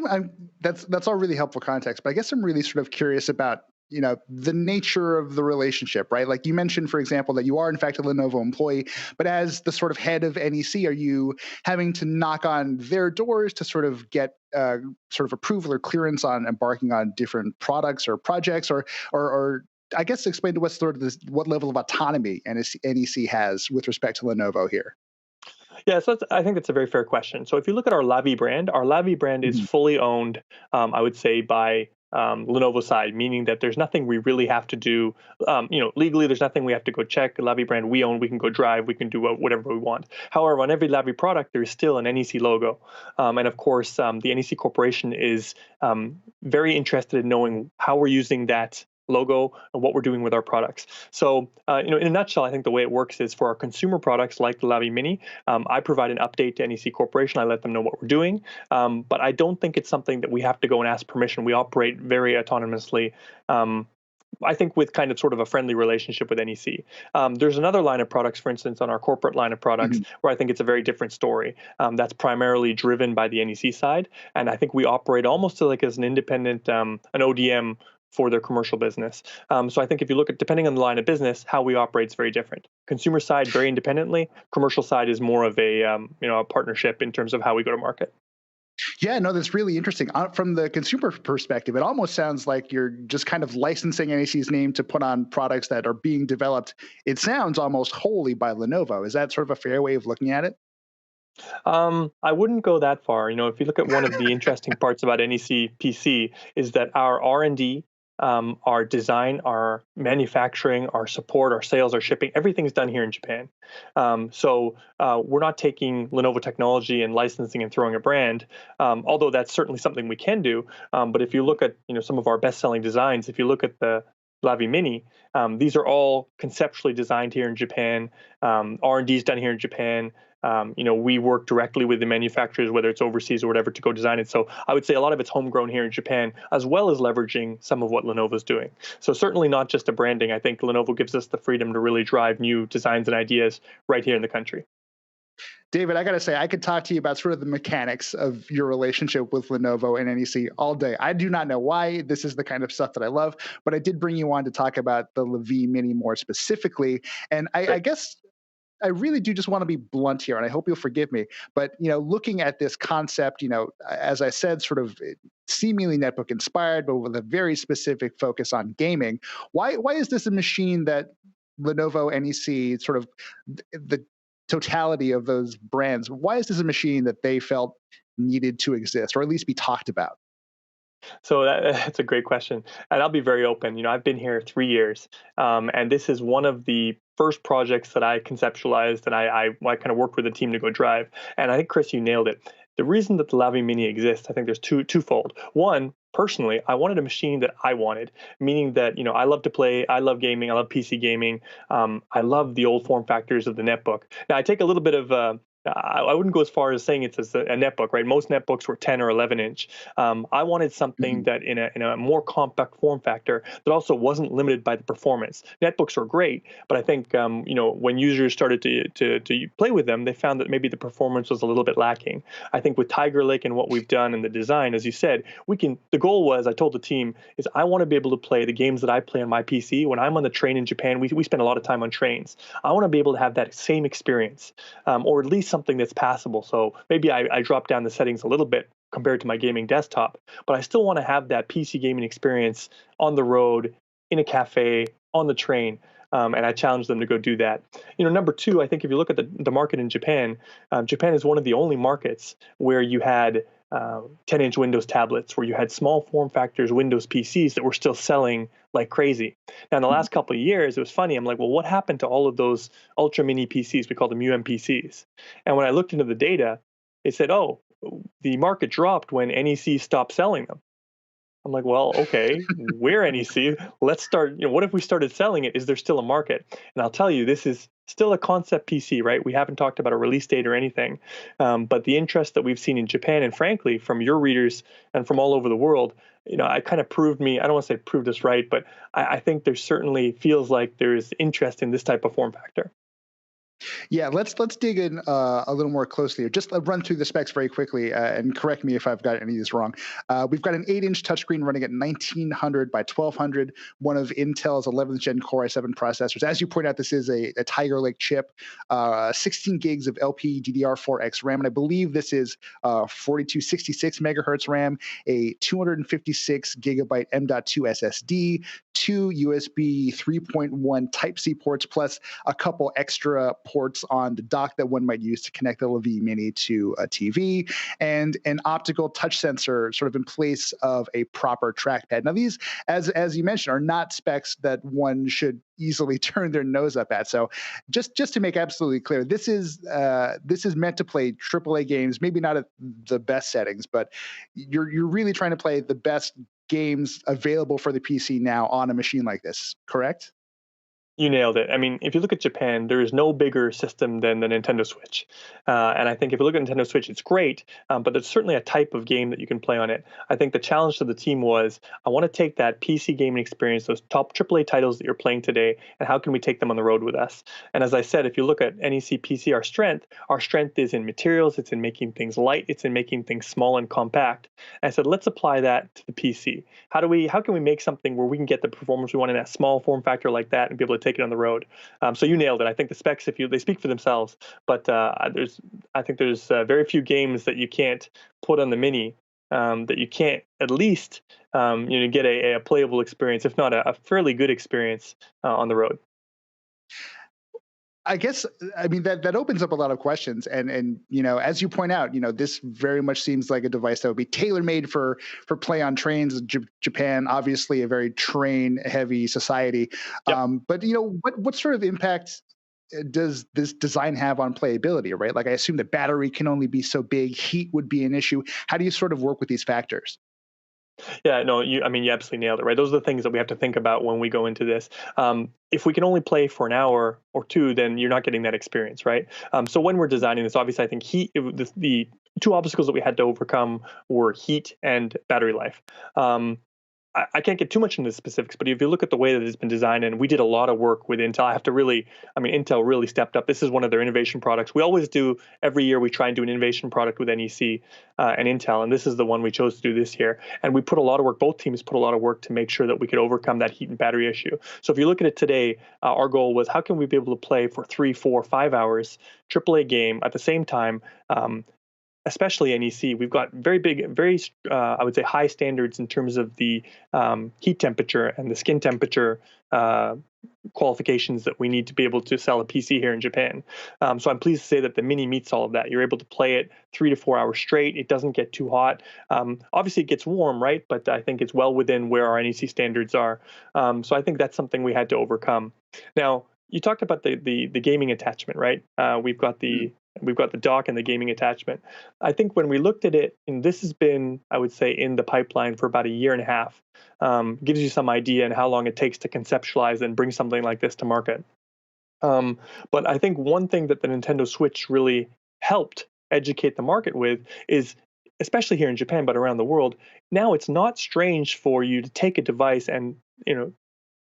that's all really helpful context, but I guess I'm really sort of curious about the nature of the relationship, right? Like you mentioned, for example, that you are in fact a Lenovo employee, but as the sort of head of NEC, are you having to knock on their doors to sort of get sort of approval or clearance on embarking on different products or projects, or I guess explain to us sort of what level of autonomy NEC has with respect to Lenovo here? Yeah, so I think that's a very fair question. So if you look at our Lavi brand is fully owned, I would say, by Lenovo side, meaning that there's nothing we really have to do. Legally, there's nothing we have to go check. The Lavi brand we own, we can go drive, we can do whatever we want. However, on every Lavi product, there's still an NEC logo. And of course, the NEC Corporation is very interested in knowing how we're using that logo and what we're doing with our products. So, in a nutshell, I think the way it works is for our consumer products like the Lavi Mini, I provide an update to NEC Corporation. I let them know what we're doing, but I don't think it's something that we have to go and ask permission. We operate very autonomously. I think with kind of sort of a friendly relationship with NEC. There's another line of products, for instance, on our corporate line of products, where I think it's a very different story. That's primarily driven by the NEC side, and I think we operate almost like as an independent, an ODM for their commercial business. So I think if you look at, depending on the line of business, how we operate is very different. Consumer side, very independently. Commercial side is more of a partnership in terms of how we go to market. Yeah, no, that's really interesting. From the consumer perspective, it almost sounds like you're just kind of licensing NEC's name to put on products that are being developed. It sounds almost wholly by Lenovo. Is that sort of a fair way of looking at it? I wouldn't go that far. If you look at one of the interesting parts about NEC PC is that our R&D, our design, our manufacturing, our support, our sales, our shipping, everything's done here in Japan. So we're not taking Lenovo technology and licensing and throwing a brand, although that's certainly something we can do. But if you look at some of our best-selling designs, if you look at the Lavi Mini, these are all conceptually designed here in Japan. R&D is done here in Japan. We work directly with the manufacturers, whether it's overseas or whatever, to go design it. So I would say a lot of it's homegrown here in Japan, as well as leveraging some of what Lenovo's doing. So certainly not just a branding. I think Lenovo gives us the freedom to really drive new designs and ideas right here in the country. David, I got to say, I could talk to you about sort of the mechanics of your relationship with Lenovo and NEC all day. I do not know why this is the kind of stuff that I love, but I did bring you on to talk about the Lavi Mini more specifically. And I guess I really do just want to be blunt here, and I hope you'll forgive me. But, looking at this concept, as I said, sort of seemingly netbook inspired, but with a very specific focus on gaming. Why is this a machine that Lenovo, NEC, sort of the totality of those brands, why is this a machine that they felt needed to exist, or at least be talked about? So that's a great question. And I'll be very open. I've been here 3 years, and this is one of the first projects that I conceptualized and I kind of worked with the team to go drive. And I think, Chris, you nailed it. The reason that the Lavi Mini exists, I think there's twofold. One, personally, I wanted a machine that I wanted, meaning that, I love to play, I love gaming, I love PC gaming. I love the old form factors of the netbook. Now, I take a little bit of I wouldn't go as far as saying it's a netbook, right? Most netbooks were 10 or 11 inch. I wanted something that in a more compact form factor that also wasn't limited by the performance. Netbooks are great, but I think when users started to play with them, they found that maybe the performance was a little bit lacking. I think with Tiger Lake and what we've done in the design, as you said, the goal was, I told the team, is I want to be able to play the games that I play on my PC. When I'm on the train in Japan, we spend a lot of time on trains. I want to be able to have that same experience, or at least something that's passable. So maybe I drop down the settings a little bit compared to my gaming desktop, but I still want to have that PC gaming experience on the road, in a cafe, on the train. And I challenge them to go do that. Number two, I think if you look at the market in Japan, Japan is one of the only markets where you had 10-inch Windows tablets, where you had small form factors Windows PCs that were still selling like crazy. Now, in the last couple of years, it was funny. I'm like, well, what happened to all of those ultra mini PCs? We call them UMPCs. And when I looked into the data, it said, oh, the market dropped when NEC stopped selling them. I'm like, well, okay, we're NEC. Let's start, what if we started selling it? Is there still a market? And I'll tell you, this is still a concept PC, right? We haven't talked about a release date or anything. But the interest that we've seen in Japan, and frankly, from your readers and from all over the world, I kind of I don't want to say proved us right, but I think there certainly feels like there's interest in this type of form factor. Yeah, let's dig in a little more closely here. Just run through the specs very quickly and correct me if I've got any of these wrong. We've got an 8-inch touchscreen running at 1900 by 1200, one of Intel's 11th gen Core i7 processors. As you point out, this is a Tiger Lake chip, 16 gigs of LPDDR4X RAM, and I believe this is 4266 megahertz RAM, a 256 gigabyte M.2 SSD, 2 USB 3.1 Type-C ports, plus a couple extra ports on the dock that one might use to connect the LaVie Mini to a TV, and an optical touch sensor sort of in place of a proper trackpad. Now, these, as you mentioned, are not specs that one should easily turn their nose up at. So just to make absolutely clear, this is meant to play AAA games, maybe not at the best settings, but you're really trying to play the best games available for the PC now on a machine like this, correct? You nailed it. I mean, if you look at Japan, there is no bigger system than the Nintendo Switch. And I think if you look at Nintendo Switch, it's great, but there's certainly a type of game that you can play on it. I think the challenge to the team was, I want to take that PC gaming experience, those top AAA titles that you're playing today, and how can we take them on the road with us? And as I said, if you look at NEC PC, our strength is in materials, it's in making things light, it's in making things small and compact. And I said, let's apply that to the PC. How can we make something where we can get the performance we want in that small form factor like that and be able to take it on the road? So you nailed it. I think the specs, they speak for themselves, but I think there's very few games that you can't put on the Mini that you can't at least get a playable experience, if not a fairly good experience on the road. I guess, I mean, that opens up a lot of questions. And as you point out, this very much seems like a device that would be tailor-made for play on trains. Japan, obviously a very train-heavy society. Yep. But, what sort of impact does this design have on playability, right? Like, I assume the battery can only be so big. Heat would be an issue. How do you sort of work with these factors? Yeah, no, you absolutely nailed it, right? Those are the things that we have to think about when we go into this. If we can only play for an hour or two, then you're not getting that experience, right? So when we're designing this, obviously, I think the two obstacles that we had to overcome were heat and battery life. I can't get too much into the specifics, but if you look at the way that it's been designed, and we did a lot of work with Intel, Intel really stepped up. This is one of their innovation products. We always do, every year we try and do an innovation product with NEC and Intel, and this is the one we chose to do this year. And we put a lot of work, both teams put a lot of work to make sure that we could overcome that heat and battery issue. So if you look at it today, our goal was, how can we be able to play for 3, 4, 5 hours, AAA game at the same time, especially NEC, we've got very I would say, high standards in terms of the heat temperature and the skin temperature qualifications that we need to be able to sell a PC here in Japan. So I'm pleased to say that the Mini meets all of that. You're able to play it 3 to 4 hours straight. It doesn't get too hot. Obviously, it gets warm, right? But I think it's well within where our NEC standards are. So I think that's something we had to overcome. Now, you talked about the gaming attachment, right? We've got the dock and the gaming attachment. I think when we looked at it, and this has been, I would say, in the pipeline for about a year and a half, gives you some idea on how long it takes to conceptualize and bring something like this to market. But I think one thing that the Nintendo Switch really helped educate the market with is, especially here in Japan, but around the world, now it's not strange for you to take a device and,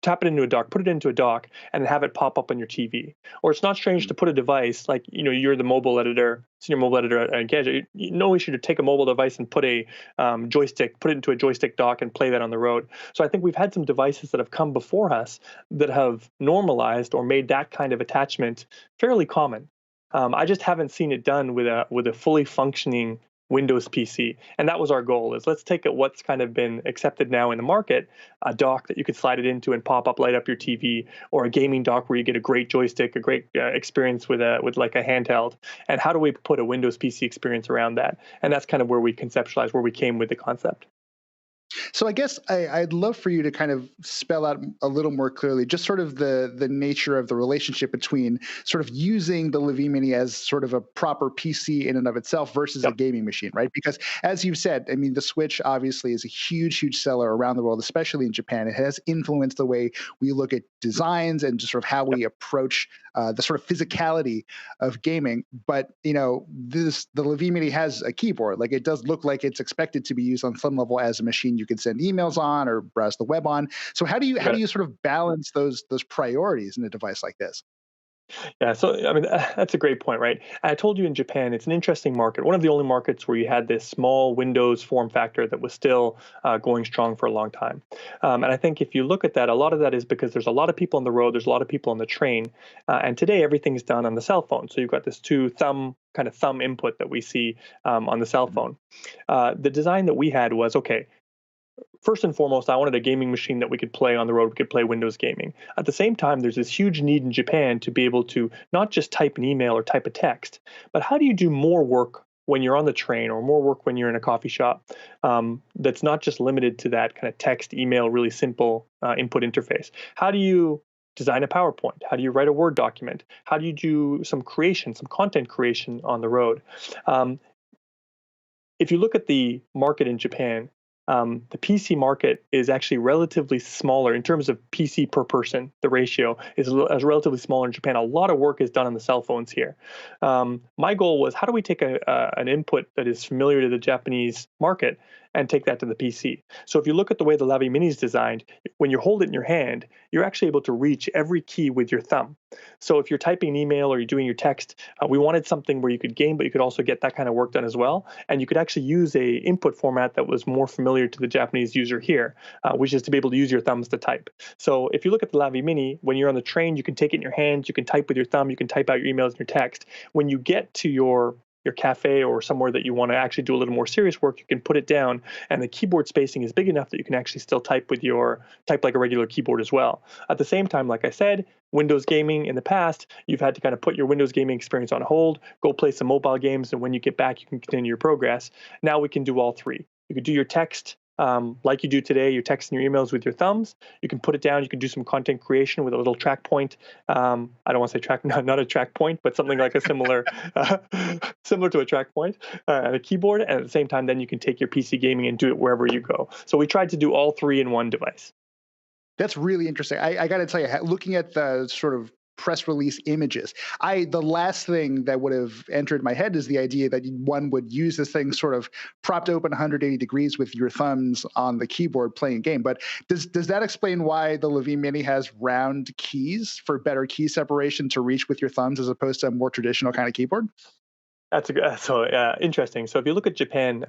tap it into a dock, put it into a dock, and have it pop up on your TV. Or it's not strange to put a device like, you're the mobile editor, senior mobile editor at Engadget. No issue to take a mobile device and put a joystick, put it into a joystick dock and play that on the road. So I think we've had some devices that have come before us that have normalized or made that kind of attachment fairly common. I just haven't seen it done with a fully functioning Windows PC. And that was our goal, is let's take it what's kind of been accepted now in the market, a dock that you could slide it into and pop up, light up your TV, or a gaming dock where you get a great joystick, a great experience with like a handheld. And how do we put a Windows PC experience around that? And that's kind of where we conceptualized, where we came with the concept. So I guess I'd love for you to kind of spell out a little more clearly just sort of the nature of the relationship between sort of using the Livie Mini as sort of a proper PC in and of itself versus a gaming machine, right? Because as you've said, I mean, the Switch obviously is a huge, huge seller around the world, especially in Japan. It has influenced the way we look at designs and just sort of how we approach the sort of physicality of gaming. But, the Livie Mini has a keyboard. Like, it does look like it's expected to be used on some level as a machine you can send emails on or browse the web on. So how do you sort of balance those priorities in a device like this? Yeah, so I mean, that's a great point, right? I told you in Japan, it's an interesting market. One of the only markets where you had this small Windows form factor that was still going strong for a long time. And I think if you look at that, a lot of that is because there's a lot of people on the road, there's a lot of people on the train, and today everything's done on the cell phone. So you've got this thumb input that we see on the cell phone. The design that we had was, okay, first and foremost, I wanted a gaming machine that we could play on the road. We could play Windows gaming. At the same time, there's this huge need in Japan to be able to not just type an email or type a text, but how do you do more work when you're on the train or more work when you're in a coffee shop that's not just limited to that kind of text, email, really simple input interface? How do you design a PowerPoint? How do you write a Word document? How do you do some content creation on the road? If you look at the market in Japan, the PC market is actually relatively smaller in terms of PC per person. The ratio is relatively smaller in Japan. A lot of work is done on the cell phones here. My goal was, how do we take an input that is familiar to the Japanese market and take that to the PC? So if you look at the way the Livie Mini is designed, when you hold it in your hand, you're actually able to reach every key with your thumb. So if you're typing an email or you're doing your text, we wanted something where you could game, but you could also get that kind of work done as well. And you could actually use a input format that was more familiar to the Japanese user here, which is to be able to use your thumbs to type. So if you look at the Livie Mini, when you're on the train, you can take it in your hands, you can type with your thumb, you can type out your emails and your text. When you get to your cafe or somewhere that you want to actually do a little more serious work, you can put it down, and the keyboard spacing is big enough that you can actually still type like a regular keyboard as well. At the same time, like I said, Windows gaming in the past, you've had to kind of put your Windows gaming experience on hold, go play some mobile games, and when you get back, you can continue your progress. Now we can do all three. You could do your text like you do today, you're texting your emails with your thumbs. You can put it down. You can do some content creation with a little track point. I don't want to say not a track point, but something like a similar to a track point and a keyboard. And at the same time, then you can take your PC gaming and do it wherever you go. So we tried to do all three in one device. That's really interesting. I got to tell you, looking at the sort of press release images, the last thing that would have entered my head is the idea that one would use this thing sort of propped open 180 degrees with your thumbs on the keyboard playing a game. But does that explain why the Livie Mini has round keys for better key separation to reach with your thumbs as opposed to a more traditional kind of keyboard? That's interesting. So if you look at Japan,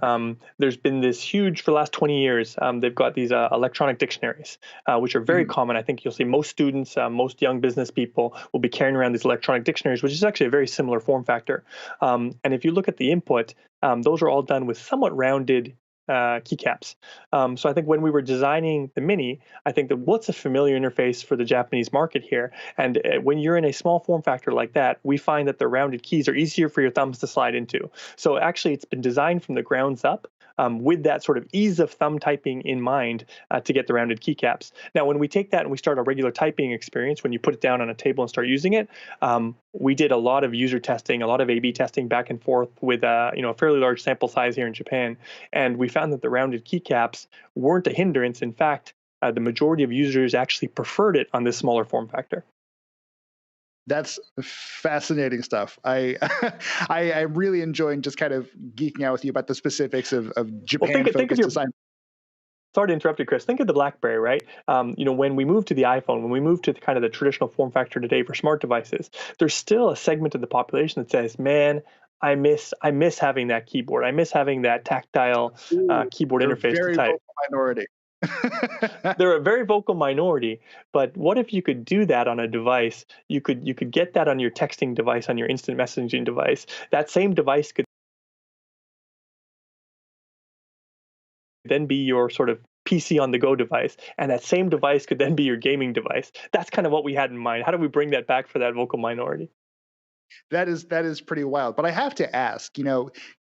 there's been this huge, for the last 20 years, they've got these electronic dictionaries, which are very common. I think you'll see most students, most young business people will be carrying around these electronic dictionaries, which is actually a very similar form factor. And if you look at the input, those are all done with somewhat rounded keycaps. So I think when we were designing the Mini, I think that what's a familiar interface for the Japanese market here? And when you're in a small form factor like that, we find that the rounded keys are easier for your thumbs to slide into. So actually, it's been designed from the grounds up with that sort of ease of thumb typing in mind to get the rounded keycaps. Now, when we take that and we start a regular typing experience, when you put it down on a table and start using it, we did a lot of user testing, a lot of A/B testing back and forth with a fairly large sample size here in Japan, and we found that the rounded keycaps weren't a hindrance. In fact, the majority of users actually preferred it on this smaller form factor. That's fascinating stuff. I'm really enjoying just kind of geeking out with you about the specifics of Japan-focused design. Sorry to interrupt you, Chris. Think of the BlackBerry, right? When we moved to the iPhone, when we moved to the traditional form factor today for smart devices, there's still a segment of the population that says, "Man, I miss having that keyboard. I miss having that tactile keyboard interface to type." Vocal minority. They're a very vocal minority, but what if you could do that on a device? You could get that on your texting device, on your instant messaging device. That same device could then be your sort of PC on the go device, and that same device could then be your gaming device. That's kind of what we had in mind. How do we bring that back for that vocal minority? That is pretty wild. But I have to ask,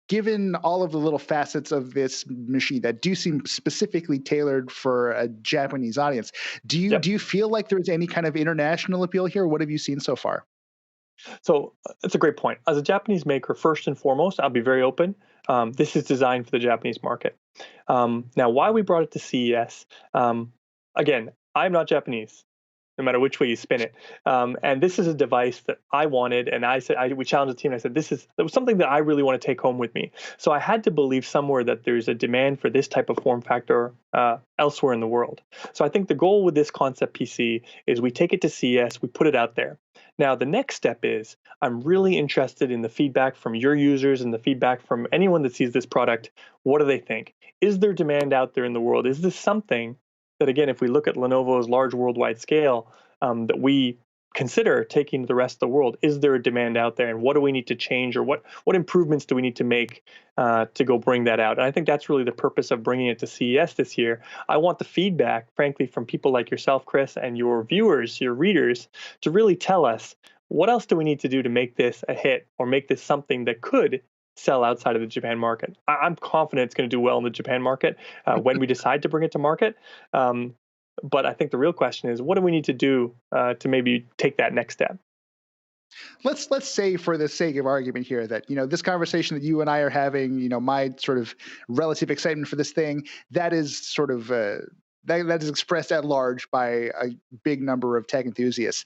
given all of the little facets of this machine that do seem specifically tailored for a Japanese audience, do you feel like there's any kind of international appeal here? What have you seen so far? So it's a great point. As a Japanese maker, first and foremost, I'll be very open. This is designed for the Japanese market. Now, why we brought it to CES, again, I'm not Japanese, no matter which way you spin it. And this is a device that I wanted, and we challenged the team, and I said, that was something that I really want to take home with me. So I had to believe somewhere that there's a demand for this type of form factor elsewhere in the world. So I think the goal with this concept PC is we take it to CES, we put it out there. Now, the next step is I'm really interested in the feedback from your users and the feedback from anyone that sees this product. What do they think? Is there demand out there in the world? Is this something that, again, if we look at Lenovo's large worldwide scale, that we consider taking to the rest of the world? Is there a demand out there, and what do we need to change, or what improvements do we need to make to go bring that out? And I think that's really the purpose of bringing it to CES this year. I want the feedback, frankly, from people like yourself, Chris, and your viewers, your readers, to really tell us, what else do we need to do to make this a hit, or make this something that could sell outside of the Japan market? I'm confident it's going to do well in the Japan market when we decide to bring it to market. But I think the real question is, what do we need to do to maybe take that next step? Let's say, for the sake of argument here, that this conversation that you and I are having, my sort of relative excitement for this thing, that is sort of that is expressed at large by a big number of tech enthusiasts.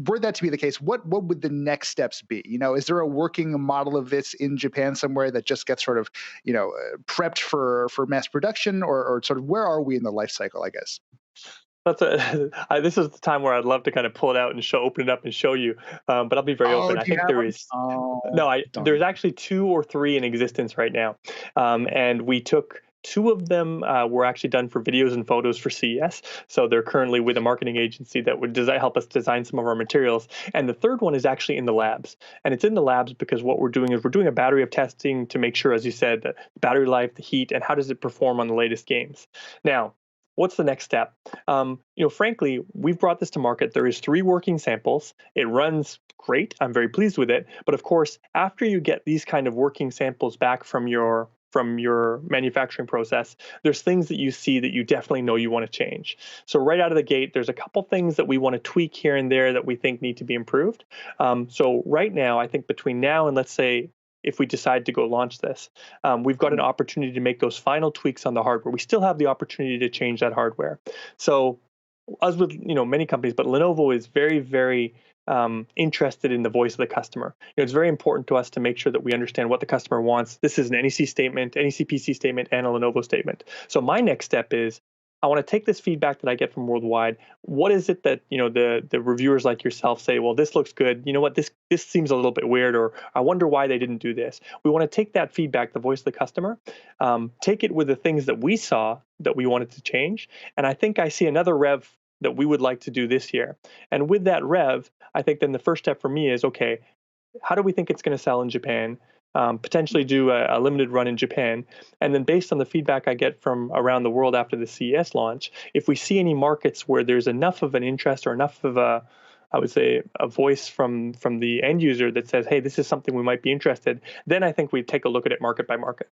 Were that to be the case, what would the next steps be? Is there a working model of this in Japan somewhere that just gets sort of, prepped for mass production, or sort of where are we in the life cycle, I guess? This is the time where I'd love to kind of pull it out and open it up and show you, but I'll be very open. I think there is there's actually 2 or 3 in existence right now, and we took 2 of them were actually done for videos and photos for CES. So they're currently with a marketing agency that would help us design some of our materials. And the third one is actually in the labs. And it's in the labs because what we're doing is we're doing a battery of testing to make sure, as you said, the battery life, the heat, and how does it perform on the latest games. Now, what's the next step? Frankly, we've brought this to market. There is 3 working samples. It runs great. I'm very pleased with it. But of course, after you get these kind of working samples back from your manufacturing process, there's things that you see that you definitely know you want to change. So right out of the gate, there's a couple things that we want to tweak here and there that we think need to be improved. So right now, I think between now and, let's say, if we decide to go launch this, we've got an opportunity to make those final tweaks on the hardware. We still have the opportunity to change that hardware. So as with many companies, but Lenovo is very, very interested in the voice of the customer. It's very important to us to make sure that we understand what the customer wants. This is an NEC statement, NEC PC statement, and a Lenovo statement. So my next step is, I want to take this feedback that I get from worldwide. What is it that the reviewers like yourself say? Well, this looks good. You know what? This seems a little bit weird, or I wonder why they didn't do this. We want to take that feedback, the voice of the customer, take it with the things that we saw that we wanted to change, and I think I see another rev that we would like to do this year. And with that rev, I think then the first step for me is, okay, how do we think it's going to sell in Japan? Potentially do a limited run in Japan. And then based on the feedback I get from around the world after the CES launch, if we see any markets where there's enough of an interest or enough of a voice from the end user that says, hey, this is something we might be interested, then I think we take a look at it market by market.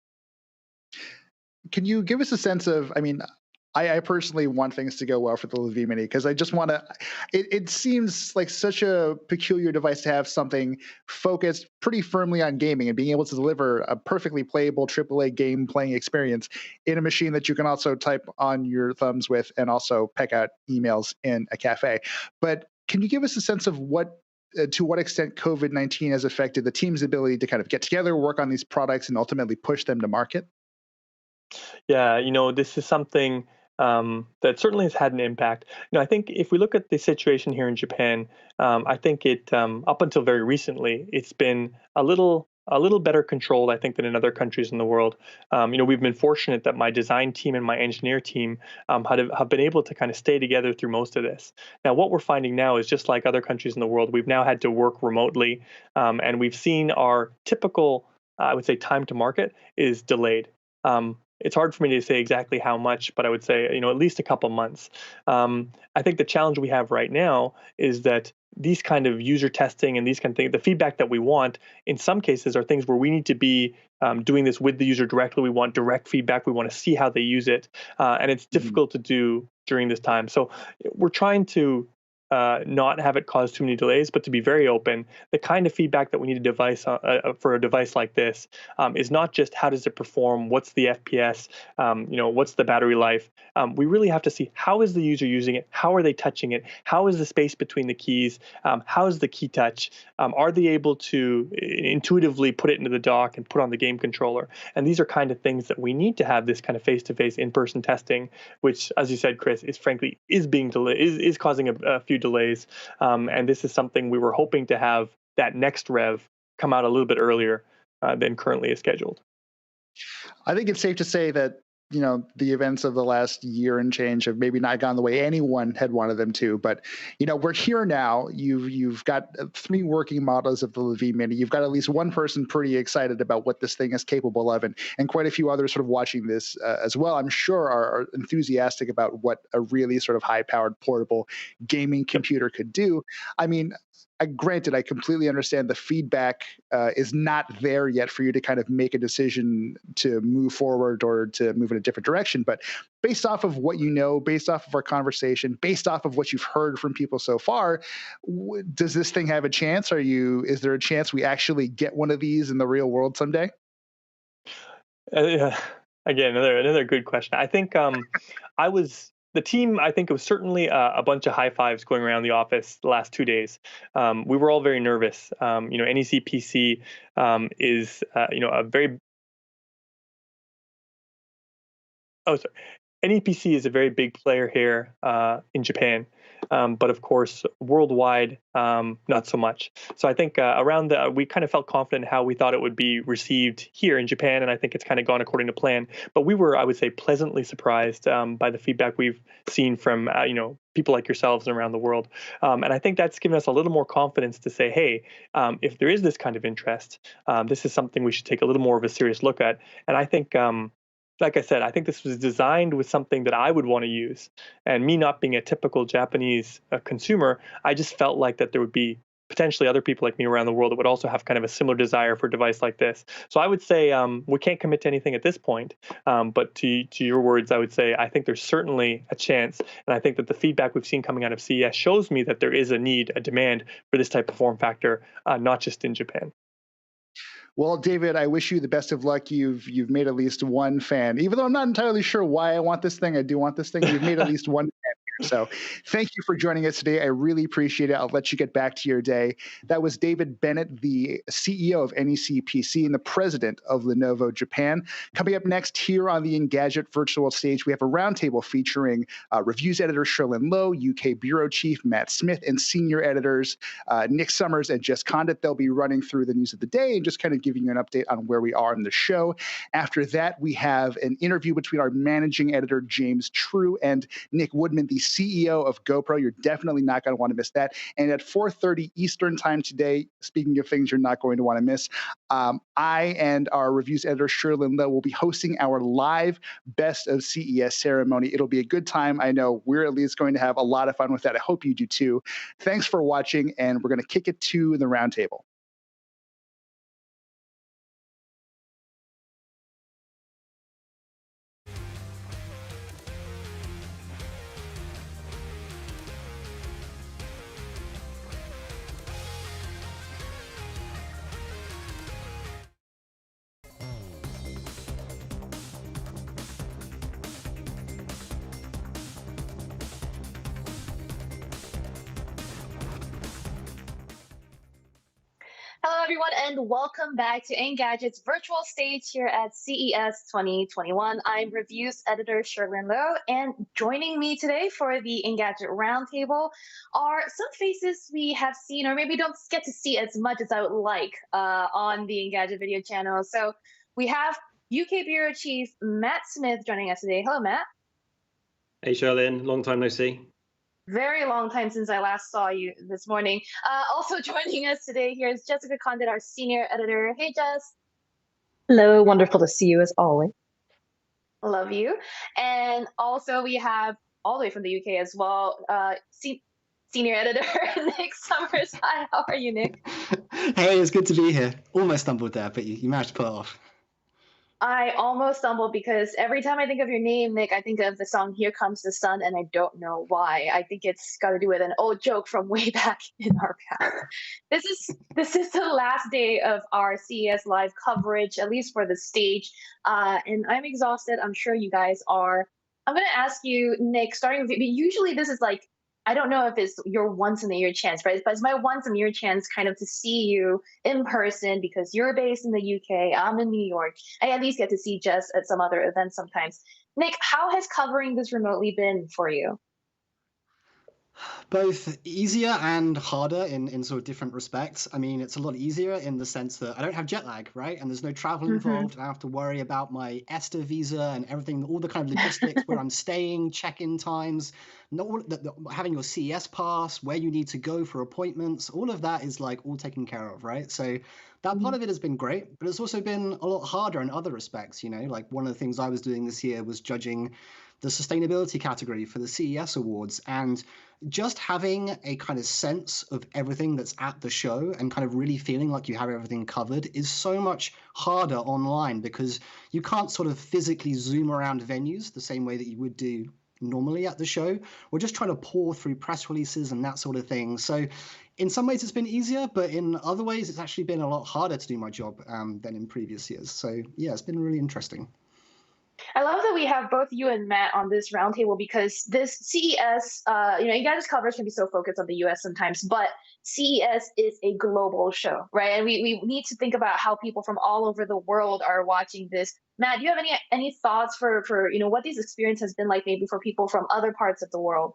Can you give us a sense of, I personally want things to go well for the LaVie Mini, because I just want to, it seems like such a peculiar device to have something focused pretty firmly on gaming and being able to deliver a perfectly playable AAA game playing experience in a machine that you can also type on your thumbs with and also peck out emails in a cafe. But can you give us a sense of what to what extent COVID-19 has affected the team's ability to kind of get together, work on these products, and ultimately push them to market? Yeah, this is something that certainly has had an impact. I think if we look at the situation here in Japan, I think it up until very recently, it's been a little better controlled, I think, than in other countries in the world. We've been fortunate that my design team and my engineer team have been able to kind of stay together through most of this. Now, what we're finding now is just like other countries in the world, we've now had to work remotely, and we've seen our typical, I would say, time to market is delayed. It's hard for me to say exactly how much, but I would say, at least a couple months. I think the challenge we have right now is that these kind of user testing and these kind of things, the feedback that we want, in some cases are things where we need to be doing this with the user directly. We want direct feedback. We want to see how they use it. And it's difficult to do during this time. So we're trying to not have it cause too many delays, but to be very open. The kind of feedback that we need a device for a device like this is not just how does it perform, what's the FPS, what's the battery life. We really have to see how is the user using it, how are they touching it, how is the space between the keys, how is the key touch, are they able to intuitively put it into the dock and put on the game controller. And these are kind of things that we need to have this kind of face-to-face in-person testing, which, as you said, Chris, is frankly being delayed, is causing a few delays, and this is something we were hoping to have that next rev come out a little bit earlier than currently is scheduled. I think it's safe to say that the events of the last year and change have maybe not gone the way anyone had wanted them to, but we're here now. You've got 3 working models of the Levine Mini. You've got at least one person pretty excited about what this thing is capable of, and quite a few others sort of watching this as well, I'm sure are enthusiastic about what a really sort of high-powered portable gaming computer could do. I mean, granted, I completely understand the feedback is not there yet for you to kind of make a decision to move forward or to move in a different direction. But based off of what you know, based off of our conversation, based off of what you've heard from people so far, does this thing have a chance? Is there a chance we actually get one of these in the real world someday? Again, another good question. I think the team, I think it was certainly a bunch of high fives going around the office the last 2 days. We were all very nervous. NEC PC is, a very... NEPC is a very big player here in Japan. But of course, worldwide, not so much. So I think we kind of felt confident in how we thought it would be received here in Japan, and I think it's kind of gone according to plan. But we were, I would say, pleasantly surprised by the feedback we've seen from people like yourselves and around the world. And I think that's given us a little more confidence to say, hey, if there is this kind of interest, this is something we should take a little more of a serious look at. And I think like I said, I think this was designed with something that I would want to use. And me not being a typical Japanese consumer, I just felt like that there would be potentially other people like me around the world that would also have kind of a similar desire for a device like this. So I would say we can't commit to anything at this point. But to your words, I would say I think there's certainly a chance. And I think that the feedback we've seen coming out of CES shows me that there is a demand for this type of form factor, not just in Japan. Well, David, I wish you the best of luck. You've made at least one fan. Even though I'm not entirely sure why I want this thing, I do want this thing. You've made at least one fan here. So thank you for joining us today. I really appreciate it. I'll let you get back to your day. That was David Bennett, the CEO of NEC PC and the president of Lenovo Japan. Coming up next here on the Engadget virtual stage, we have a roundtable featuring reviews editor Sherlyn Lowe, UK bureau chief Matt Smith, and senior editors Nick Summers and Jess Condit. They'll be running through the news of the day and just kind of giving you an update on where we are in the show. After that, we have an interview between our managing editor, James True, and Nick Woodman, the CEO of GoPro. You're definitely not going to want to miss that. And at 4:30 Eastern time today, speaking of things you're not going to want to miss, I and our reviews editor, Sherlyn Lowe, will be hosting our live Best of CES ceremony. It'll be a good time. I know we're at least going to have a lot of fun with that. I hope you do too. Thanks for watching, and we're going to kick it to the roundtable. everyone, and welcome back to Engadget's virtual stage here at CES 2021. I'm reviews editor Sherlyn Lowe, and joining me today for the Engadget Roundtable are some faces we have seen, or maybe don't get to see as much as I would like on the Engadget video channel. So we have UK Bureau Chief Matt Smith joining us today. Hello, Matt. Hey, Sherlyn. Long time no see. Very long time since I last saw you this morning. Also joining us today here is Jessica Condit, our senior editor. Hey, Jess. Hello, wonderful to see you as always. Love you. And also we have all the way from the UK as well, senior editor Nick Summers. Hi, how are you, Nick? Hey, it's good to be here. Almost stumbled there, but you managed to pull it off. I almost stumbled because every time I think of your name, Nick, I think of the song Here Comes the Sun, and I don't know why. I think it's got to do with an old joke from way back in our past. This is the last day of our CES live coverage, at least for the stage, and I'm exhausted. I'm sure you guys are. I'm going to ask you, Nick, starting with you. Usually this is like, I don't know if it's your once in a year chance, right? But it's my once in a year chance kind of to see you in person because you're based in the UK, I'm in New York. I at least get to see Jess at some other events sometimes. Nick, how has covering this remotely been for you? Both easier and harder in sort of different respects. I mean, it's a lot easier in the sense that I don't have jet lag, right? And there's no travel involved. I don't have to worry about my ESTA visa and everything, all the kind of logistics, where I'm staying, check-in times, having your CES pass, where you need to go for appointments, all of that is like all taken care of, right? So that part of it has been great, but it's also been a lot harder in other respects, you know? Like one of the things I was doing this year was judging the sustainability category for the CES Awards, and just having a kind of sense of everything that's at the show and kind of really feeling like you have everything covered is so much harder online because you can't sort of physically zoom around venues the same way that you would do normally at the show. We're just trying to pour through press releases and that sort of thing. So in some ways it's been easier, but in other ways it's actually been a lot harder to do my job than in previous years. So yeah, it's been really interesting. I love that we have both you and Matt on this roundtable because this CES, Engadget's coverage can be so focused on the US sometimes, but CES is a global show, right? And we need to think about how people from all over the world are watching this. Matt, do you have any thoughts for what this experience has been like maybe for people from other parts of the world?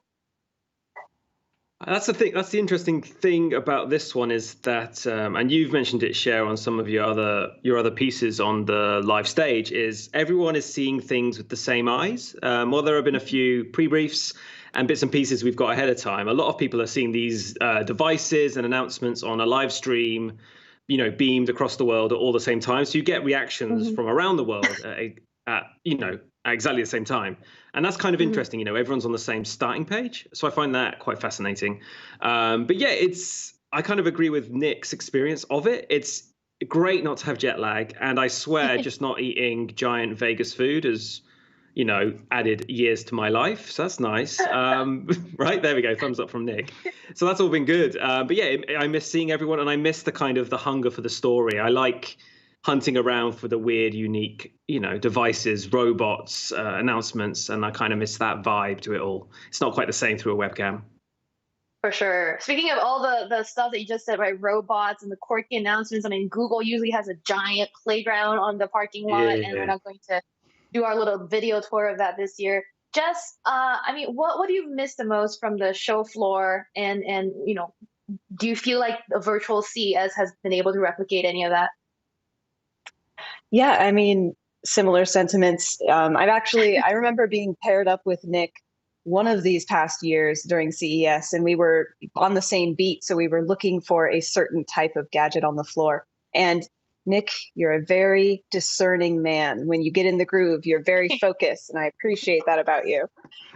That's the thing. That's the interesting thing about this one is that, and you've mentioned it, Cher, on some of your other pieces on the live stage, is everyone is seeing things with the same eyes. While there have been a few pre-briefs and bits and pieces we've got ahead of time, a lot of people are seeing these devices and announcements on a live stream, beamed across the world at all the same time. So you get reactions from around the world at exactly the same time. And that's kind of interesting, everyone's on the same starting page. So I find that quite fascinating. But yeah, I kind of agree with Nick's experience of it. It's great not to have jet lag. And I swear just not eating giant Vegas food has, added years to my life. So that's nice. Right, there we go. Thumbs up from Nick. So that's all been good. But yeah, I miss seeing everyone and I miss the kind of the hunger for the story. I like hunting around for the weird, unique, devices, robots, announcements, and I kind of miss that vibe to it all. It's not quite the same through a webcam. For sure. Speaking of all the stuff that you just said, right, robots and the quirky announcements, I mean, Google usually has a giant playground on the parking lot, and we're not going to do our little video tour of that this year. Jess, what do you miss the most from the show floor, and do you feel like a virtual CES has been able to replicate any of that? Yeah, I mean, similar sentiments. I remember being paired up with Nick one of these past years during CES, and we were on the same beat. So we were looking for a certain type of gadget on the floor. And Nick, you're a very discerning man. When you get in the groove, you're very focused, and I appreciate that about you.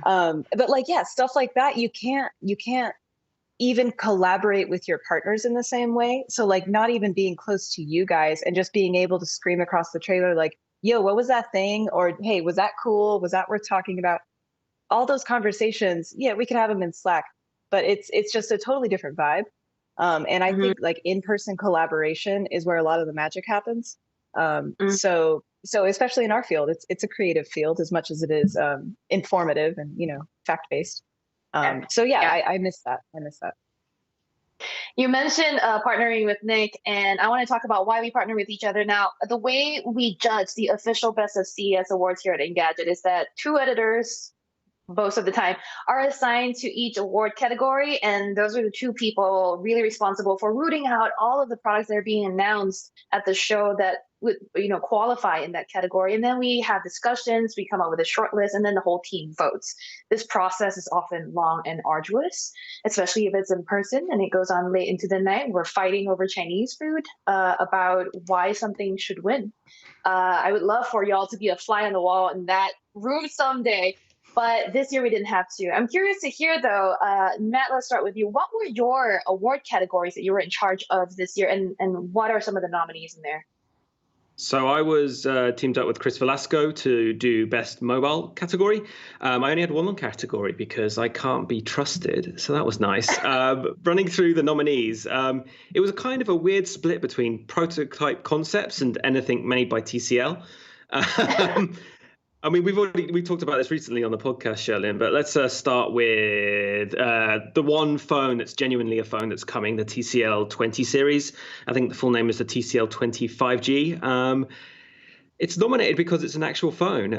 But stuff like that, you can't even collaborate with your partners in the same way. So not even being close to you guys and just being able to scream across the trailer like, yo, what was that thing? Or, hey, was that cool? Was that worth talking about? All those conversations, yeah, we could have them in Slack, but it's just a totally different vibe. And I think in-person collaboration is where a lot of the magic happens. So especially in our field, it's a creative field as much as it is informative and, fact-based. I miss that. You mentioned partnering with Nick, and I want to talk about why we partner with each other. Now, the way we judge the official Best of CES awards here at Engadget is that 2 editors, most of the time, are assigned to each award category, and those are the 2 people really responsible for rooting out all of the products that are being announced at the show that would, qualify in that category. And then we have discussions, we come up with a short list, and then the whole team votes. This process is often long and arduous, especially if it's in person and it goes on late into the night. We're fighting over Chinese food about why something should win. I would love for y'all to be a fly on the wall in that room someday. But this year we didn't have to. I'm curious to hear, though, Matt, let's start with you. What were your award categories that you were in charge of this year, and what are some of the nominees in there? So I was teamed up with Chris Velasco to do Best Mobile category. I only had one category because I can't be trusted, so that was nice. Running through the nominees, it was a kind of a weird split between prototype concepts and anything made by TCL. I mean, we talked about this recently on the podcast, Sherlyn, but let's start with the one phone that's genuinely a phone that's coming, the TCL 20 series. I think the full name is the TCL 20 5G. It's nominated because it's an actual phone.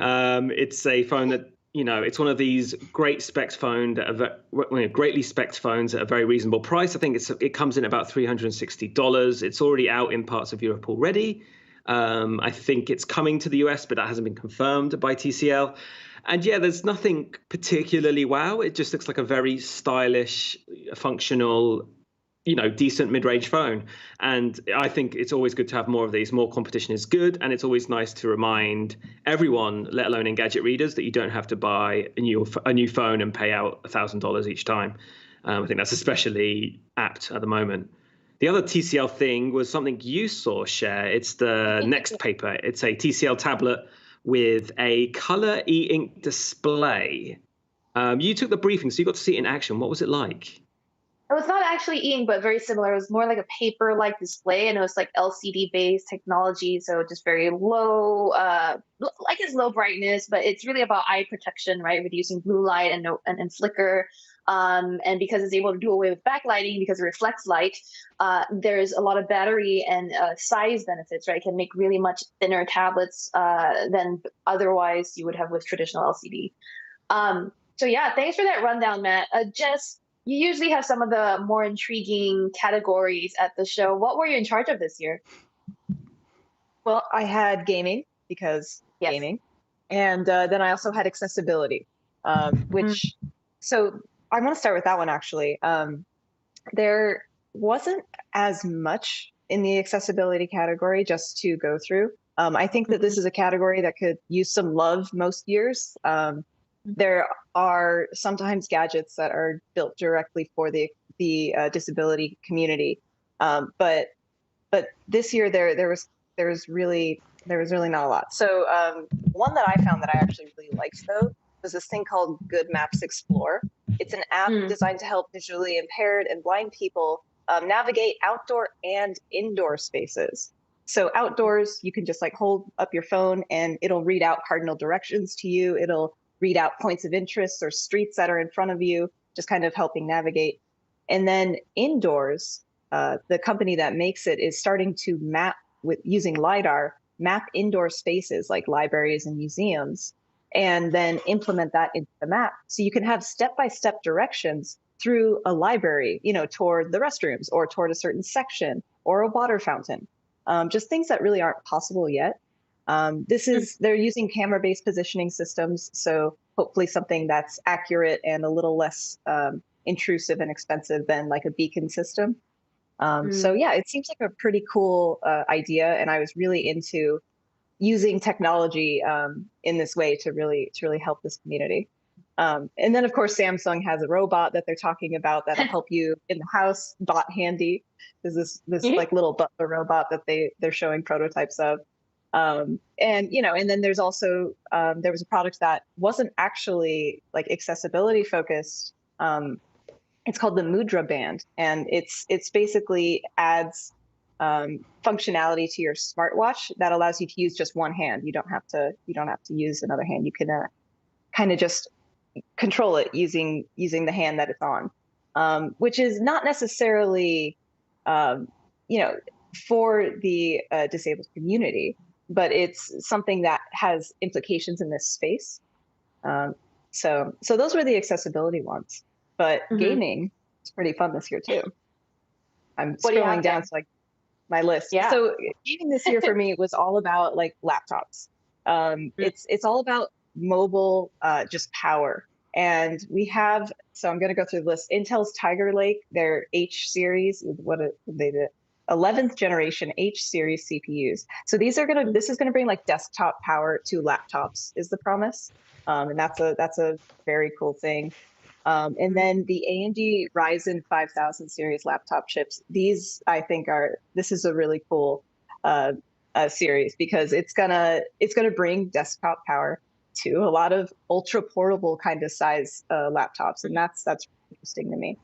It's a phone that, it's one of these great specs phone that are greatly specced phones at a very reasonable price. I think it comes in about $360. It's already out in parts of Europe already. I think it's coming to the US, but that hasn't been confirmed by TCL. And yeah, there's nothing particularly wow. It just looks like a very stylish, functional, decent mid-range phone. And I think it's always good to have more of these. More competition is good. And it's always nice to remind everyone, let alone Engadget readers, that you don't have to buy a new phone and pay out $1,000 each time. I think that's especially apt at the moment. The other TCL thing was something you saw, Cher. It's the next paper. It's a TCL tablet with a color e-ink display. You took the briefing, so you got to see it in action. What was it like? It was not actually e-ink, but very similar. It was more like a paper-like display, and it was like LCD-based technology, so just very low, like it's low brightness, but it's really about eye protection, right? Reducing blue light and flicker. And because it's able to do away with backlighting because it reflects light, there's a lot of battery and size benefits, right? It can make really much thinner tablets than otherwise you would have with traditional LCD. So yeah, thanks for that rundown, Matt. Jess, you usually have some of the more intriguing categories at the show. What were you in charge of this year? Well, I had gaming because gaming. And then I also had accessibility, which, so I want to start with that one, actually. There wasn't as much in the accessibility category just to go through. I think that this is a category that could use some love most years. There are sometimes gadgets that are built directly for the disability community, but this year there was really not a lot. So one that I found that I actually really liked, though, was this thing called Good Maps Explore. It's an app designed to help visually impaired and blind people navigate outdoor and indoor spaces. So outdoors, you can just like hold up your phone and it'll read out cardinal directions to you. It'll read out points of interest or streets that are in front of you, just kind of helping navigate. And then indoors, the company that makes it is starting to map using LiDAR, map indoor spaces like libraries and museums, and then implement that into the map. So you can have step-by-step directions through a library, toward the restrooms or toward a certain section or a water fountain. Just things that really aren't possible yet. They're using camera-based positioning systems. So hopefully something that's accurate and a little less intrusive and expensive than like a beacon system. So yeah, it seems like a pretty cool idea. And I was really into using technology in this way to really help this community. And then of course, Samsung has a robot that they're talking about that'll help you in the house. Bot Handy is this like little butler robot that they're showing prototypes of. And then there's also there was a product that wasn't actually like accessibility focused. It's called the Mudra Band, and it's basically adds functionality to your smartwatch that allows you to use just one hand. You don't have to use another hand. You can kind of just control it using the hand that it's on. which is not necessarily, for the disabled community, but it's something that has implications in this space. So those were the accessibility ones, but gaming is pretty fun this year too. I'm scrolling down to my list. Yeah. So gaming this year for me was all about laptops. It's all about mobile, just power. And we have, so I'm going to go through the list. Intel's Tiger Lake, their H series, they did 11th generation H series CPUs. So this is going to bring desktop power to laptops is the promise. And that's a very cool thing. And then the AMD Ryzen 5000 series laptop chips. These I think this is a really cool series because it's gonna bring desktop power to a lot of ultra portable kind of size laptops, and that's interesting to me.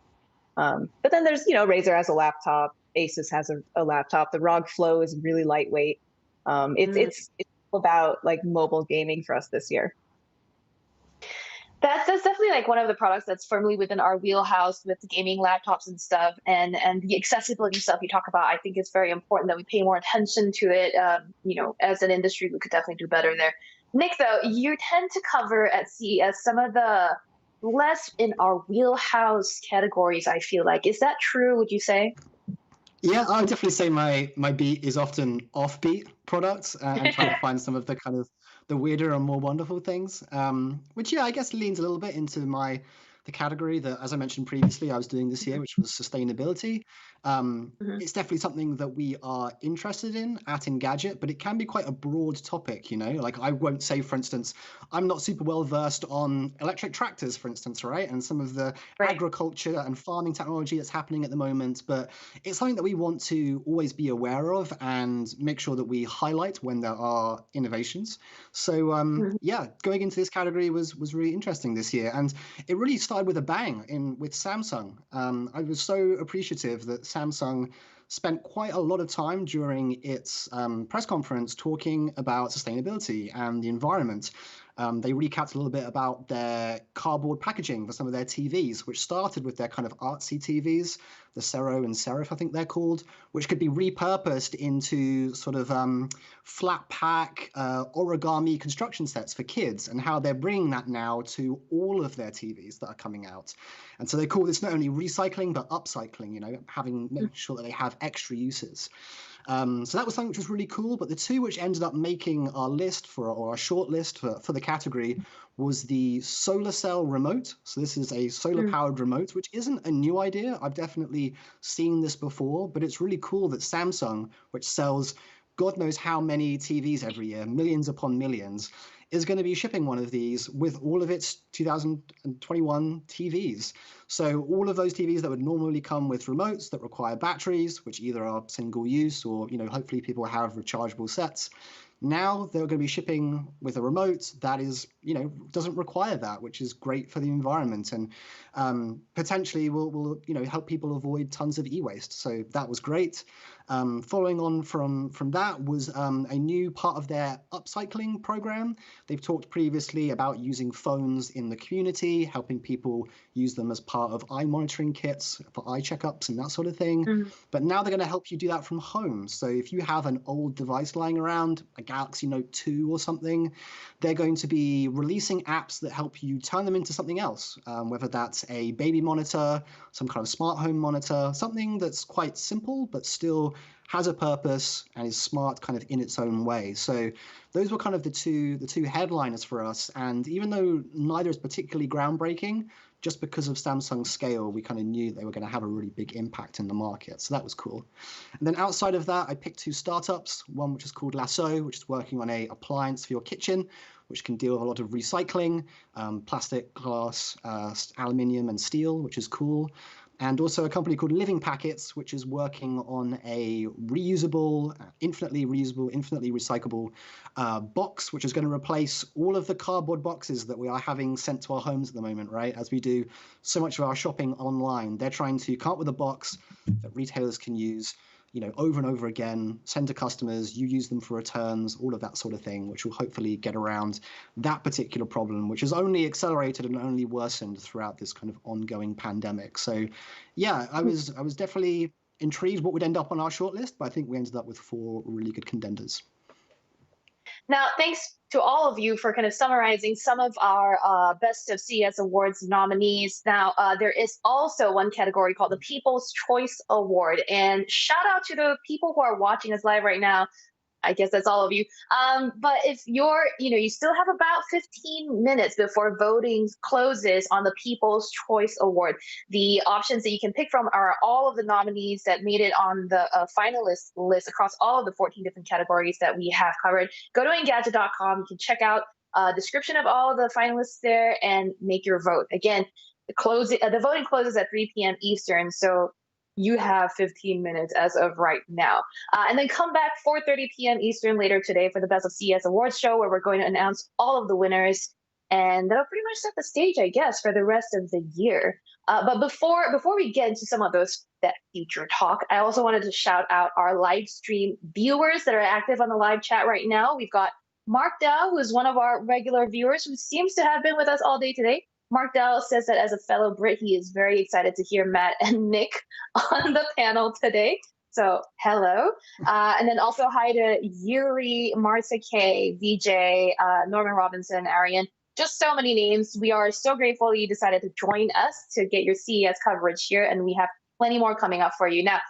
But then there's Razer has a laptop, Asus has a laptop. The ROG Flow is really lightweight. It's about mobile gaming for us this year. That's definitely one of the products that's firmly within our wheelhouse with gaming laptops and stuff, and the accessibility stuff you talk about. I think it's very important that we pay more attention to it. As an industry, we could definitely do better there. Nick, though, you tend to cover at CES some of the less in our wheelhouse categories, I feel like. Is that true, would you say? Yeah, I would definitely say my beat is often offbeat products and trying to find some of the kind of the weirder and more wonderful things, which, I guess leans a little bit into the category that, as I mentioned previously, I was doing this year, which was sustainability. It's definitely something that we are interested in at Engadget, but it can be quite a broad topic, I won't say, for instance, I'm not super well versed on electric tractors, for instance, right? And some of the agriculture and farming technology that's happening at the moment, but it's something that we want to always be aware of and make sure that we highlight when there are innovations. So going into this category was really interesting this year, and it really started with a bang with Samsung. I was so appreciative that Samsung spent quite a lot of time during its press conference talking about sustainability and the environment. They recapped a little bit about their cardboard packaging for some of their TVs, which started with their kind of artsy TVs, the Cero and Serif, I think they're called, which could be repurposed into sort of flat pack origami construction sets for kids, and how they're bringing that now to all of their TVs that are coming out. And so they call this not only recycling, but upcycling, making sure that they have extra uses. So that was something which was really cool. But the two which ended up making our list or our short list for the category was the solar cell remote. So this is a solar powered remote, which isn't a new idea. I've definitely seen this before, but it's really cool that Samsung, which sells God knows how many TVs every year, millions upon millions, is going to be shipping one of these with all of its 2021 TVs. So all of those TVs that would normally come with remotes that require batteries, which either are single use or, hopefully people have rechargeable sets. Now they're going to be shipping with a remote that is, doesn't require that, which is great for the environment, and potentially will help people avoid tons of e-waste. So that was great. Following on from that was a new part of their upcycling program. They've talked previously about using phones in the community, helping people use them as part of eye monitoring kits for eye checkups and that sort of thing. But now they're going to help you do that from home. So if you have an old device lying around, a Galaxy Note 2 or something, they're going to be releasing apps that help you turn them into something else, whether that's a baby monitor, some kind of smart home monitor, something that's quite simple but still has a purpose and is smart kind of in its own way. So those were kind of the two headliners for us. And even though neither is particularly groundbreaking, just because of Samsung's scale, we kind of knew they were going to have a really big impact in the market. So that was cool. And then outside of that, I picked two startups, one which is called Lasso, which is working on a appliance for your kitchen, which can deal with a lot of recycling, plastic, glass, aluminium, and steel, which is cool. And also a company called Living Packets, which is working on a reusable, infinitely recyclable box, which is going to replace all of the cardboard boxes that we are having sent to our homes at the moment, right? As we do so much of our shopping online, they're trying to come up with a box that retailers can use over and over again, send to customers, you use them for returns, all of that sort of thing, which will hopefully get around that particular problem, which has only accelerated and only worsened throughout this kind of ongoing pandemic. So yeah, I was definitely intrigued what would end up on our shortlist, but I think we ended up with 4 really good contenders. Now, thanks to all of you for kind of summarizing some of our Best of CES Awards nominees. Now, there is also one category called the People's Choice Award. And shout out to the people who are watching us live right now. I guess that's all of you. But if you're, you still have about 15 minutes before voting closes on the People's Choice Award. The options that you can pick from are all of the nominees that made it on the finalist list across all of the 14 different categories that we have covered. Go to Engadget.com. You can check out a description of all of the finalists there and make your vote. Again, the voting closes at 3 p.m. Eastern. So you have 15 minutes as of right now. And then come back 4:30 p.m. Eastern later today for the Best of CES Awards show, where we're going to announce all of the winners. And that'll pretty much set the stage, I guess, for the rest of the year. But before we get into some of that future talk, I also wanted to shout out our live stream viewers that are active on the live chat right now. We've got Mark Dow, who is one of our regular viewers who seems to have been with us all day today. Mark Dell says that as a fellow Brit, he is very excited to hear Matt and Nick on the panel today. So hello. And then also hi to Yuri, Martha K, VJ, Norman Robinson, Arian. Just so many names. We are so grateful you decided to join us to get your CES coverage here, and we have plenty more coming up for you. Now,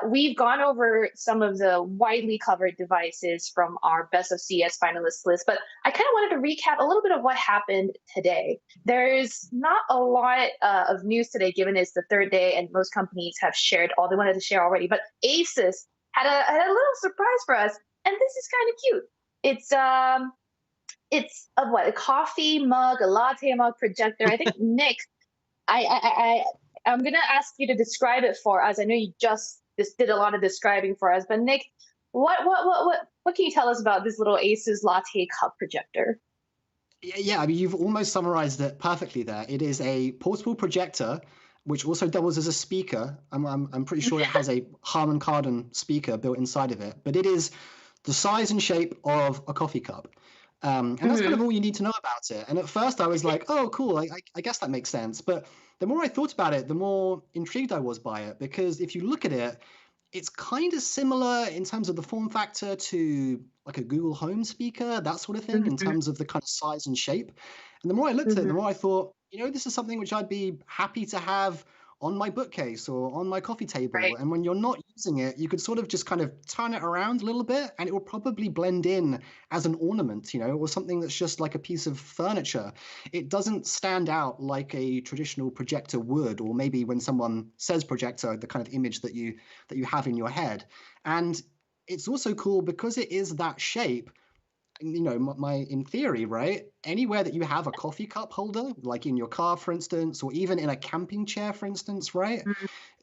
we've gone over some of the widely covered devices from our Best of CES finalist list, but I kind of wanted to recap a little bit of what happened today. There's not a lot of news today, given it's the third day and most companies have shared all they wanted to share already, but Asus had a little surprise for us, and this is kind of cute. It's a coffee mug, a latte mug projector. I think Nick, I'm going to ask you to describe it for us. I know you just did a lot of describing for us, but Nick, what can you tell us about this little Asus latte cup projector? Yeah, I mean, you've almost summarized it perfectly there. It is a portable projector, which also doubles as a speaker. I'm pretty sure it has a Harman Kardon speaker built inside of it, but it is the size and shape of a coffee cup. And that's kind of all you need to know about it. And at first I was like, oh, cool, I guess that makes sense. But the more I thought about it, the more intrigued I was by it, because if you look at it, it's kind of similar in terms of the form factor to like a Google Home speaker, that sort of thing, in terms of the kind of size and shape. And the more I looked at it, the more I thought, this is something which I'd be happy to have on my bookcase or on my coffee table. Right. And when you're not using it, you could sort of just kind of turn it around a little bit and it will probably blend in as an ornament, or something that's just like a piece of furniture. It doesn't stand out like a traditional projector would, or maybe when someone says projector, the kind of image that you have in your head. And it's also cool because it is that shape. In theory, right? Anywhere that you have a coffee cup holder, like in your car, for instance, or even in a camping chair, for instance, right?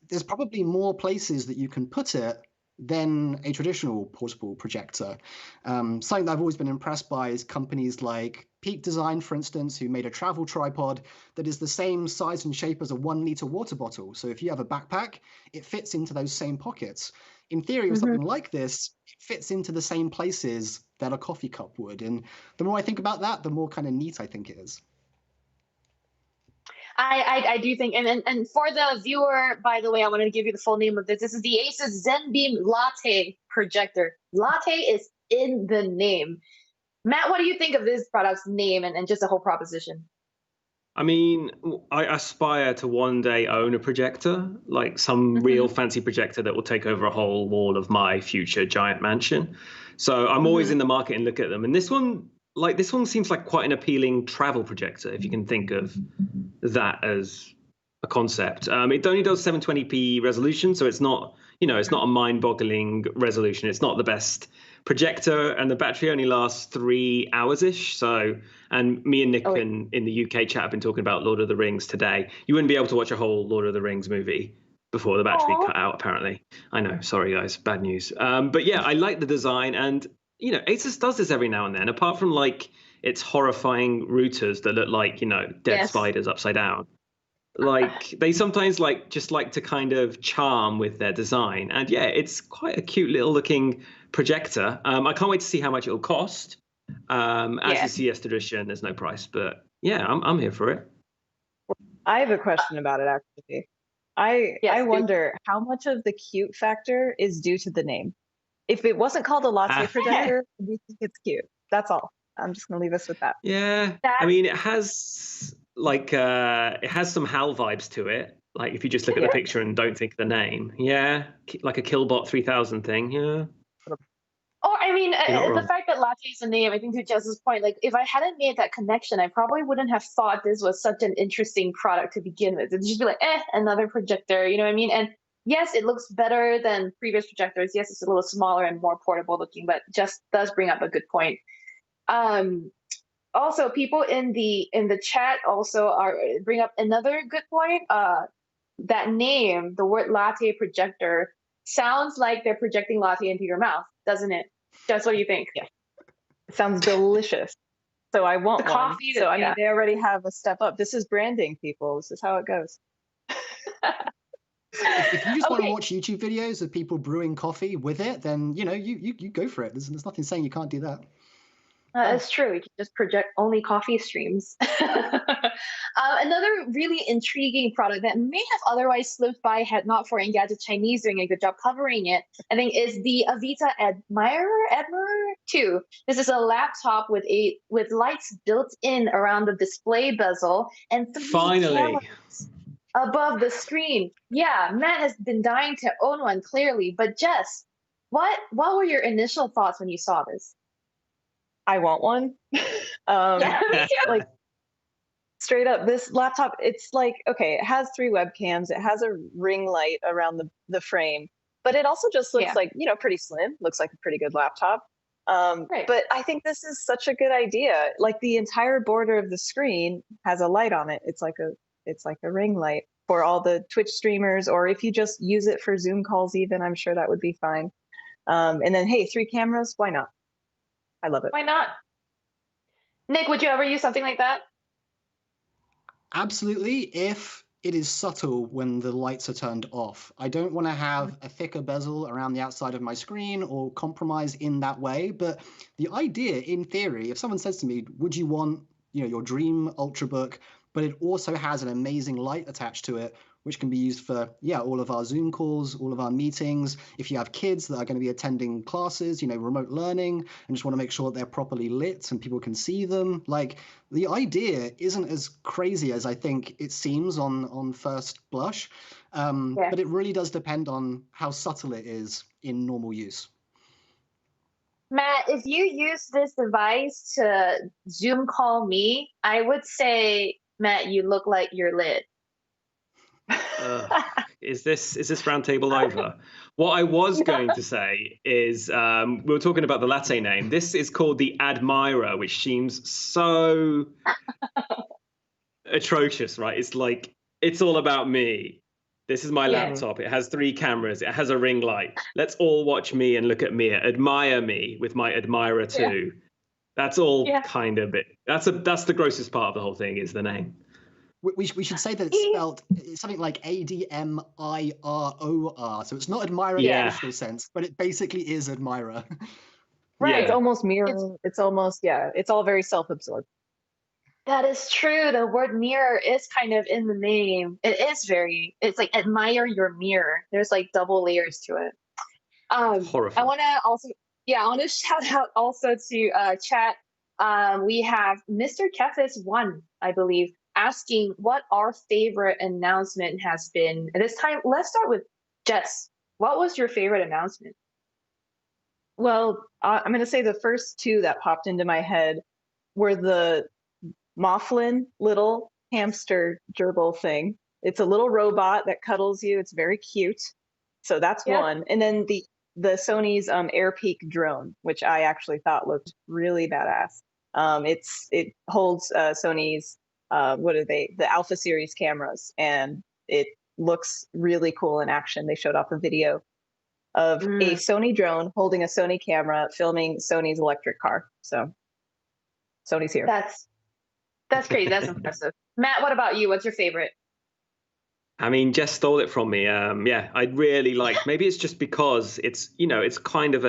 There's probably more places that you can put it than a traditional portable projector. Something that I've always been impressed by is companies like Peak Design, for instance, who made a travel tripod that is the same size and shape as a 1 liter water bottle. So if you have a backpack, it fits into those same pockets. In theory, with something like this, it fits into the same places that a coffee cup would. And the more I think about that, the more kind of neat I think it is. I do think, and for the viewer, by the way, I wanted to give you the full name of this. This is the Asus ZenBeam Latte projector. Latte is in the name. Matt, what do you think of this product's name and just the whole proposition? I mean, I aspire to one day own a projector, like some real fancy projector that will take over a whole wall of my future giant mansion. So I'm always in the market and look at them. And this one seems like quite an appealing travel projector, if you can think of that as a concept. It only does 720p resolution, so it's not, it's not a mind-boggling resolution. It's not the best projector, and the battery only lasts 3 hours-ish. So, and me and Nick in the UK chat have been talking about Lord of the Rings today. You wouldn't be able to watch a whole Lord of the Rings movie before the battery cut out, apparently. I know, sorry guys, bad news. But yeah, I like the design, and Asus does this every now and then, apart from like its horrifying routers that look like, dead spiders upside down. Like they sometimes just like to kind of charm with their design. And yeah, it's quite a cute little looking projector. I can't wait to see how much it'll cost. As the CS tradition, there's no price, but yeah, I'm here for it. I have a question about it actually. I wonder how much of the cute factor is due to the name. If it wasn't called a latte projector, do you think it's cute? That's all. I'm just gonna leave us with that. Yeah, I mean, it has some HAL vibes to it. Like if you just look at the picture and don't think of the name, like a Killbot 3000 thing, yeah. Or I mean, the fact that latte is a name, I think to Jess's point, like if I hadn't made that connection, I probably wouldn't have thought this was such an interesting product to begin with. It'd just be like, another projector, you know what I mean? And yes, it looks better than previous projectors. Yes, it's a little smaller and more portable looking, but just does bring up a good point. Also, people in the chat also bring up another good point. That name, the word latte projector, sounds like they're projecting latte into your mouth, doesn't it? Jess, what do you think? Yeah, it sounds delicious. So I want the coffee. So I mean, they already have a step up. This is branding, people. This is how it goes. If you just want to watch YouTube videos of people brewing coffee with it, then you go for it. There's nothing saying you can't do that. That's true. You can just project only coffee streams. Another really intriguing product that may have otherwise slipped by had not for Engadget Chinese doing a good job covering it, I think, is the Avita Admirer 2. This is a laptop with lights built in around the display bezel and 3 cameras above the screen. Yeah, Matt has been dying to own one, clearly. But Jess, what were your initial thoughts when you saw this? I want one. Like straight up, this laptop, it's like, okay, it has 3 webcams, it has a ring light around the frame, but it also just looks like, pretty slim, looks like a pretty good laptop. But I think this is such a good idea. Like the entire border of the screen has a light on it. It's like a ring light for all the Twitch streamers, or if you just use it for Zoom calls even, I'm sure that would be fine. And then, hey, 3 cameras, why not? I love it. Why not? Nick, would you ever use something like that? Absolutely, if it is subtle when the lights are turned off. I don't want to have a thicker bezel around the outside of my screen or compromise in that way. But the idea, in theory, if someone says to me, would you want your dream Ultrabook, but it also has an amazing light attached to it, which can be used for, all of our Zoom calls, all of our meetings. If you have kids that are going to be attending classes, remote learning, and just want to make sure that they're properly lit and people can see them. Like, the idea isn't as crazy as I think it seems on first blush, but it really does depend on how subtle it is in normal use. Matt, if you use this device to Zoom call me, I would say, Matt, you look like you're lit. Is this roundtable over? What I was going to say is we were talking about the latte name. This is called the Admirer, which seems so atrocious, right? It's like, it's all about me. This is my laptop. It has 3 cameras. It has a ring light. Let's all watch me and look at me, admire me with my Admirer 2. Yeah. That's all kind of it. That's the grossest part of the whole thing is the name. We should say that it's spelled something like ADMIROR. So it's not admirer in the traditional sense, but it basically is admirer. Right. Yeah. It's almost mirror. It's almost, it's all very self-absorbed. That is true. The word mirror is kind of in the name. It's like admire your mirror. There's like double layers to it. Horrifying. I want to shout out also to chat. We have Mr. Kefis1, I believe, asking what our favorite announcement has been. And this time, let's start with Jess. What was your favorite announcement? Well, I'm going to say the first 2 that popped into my head were the Mouflin little hamster gerbil thing. It's a little robot that cuddles you. It's very cute. So that's one. And then the Sony's AirPeak drone, which I actually thought looked really badass. It holds Sony's the Alpha series cameras, and it looks really cool in action. They showed off a video of a Sony drone holding a Sony camera filming Sony's electric car. So Sony's here. That's crazy. That's impressive. Matt, what about you? What's your favorite? I mean, Jess stole it from me. Yeah, I'd really like, maybe it's just because it's, it's kind of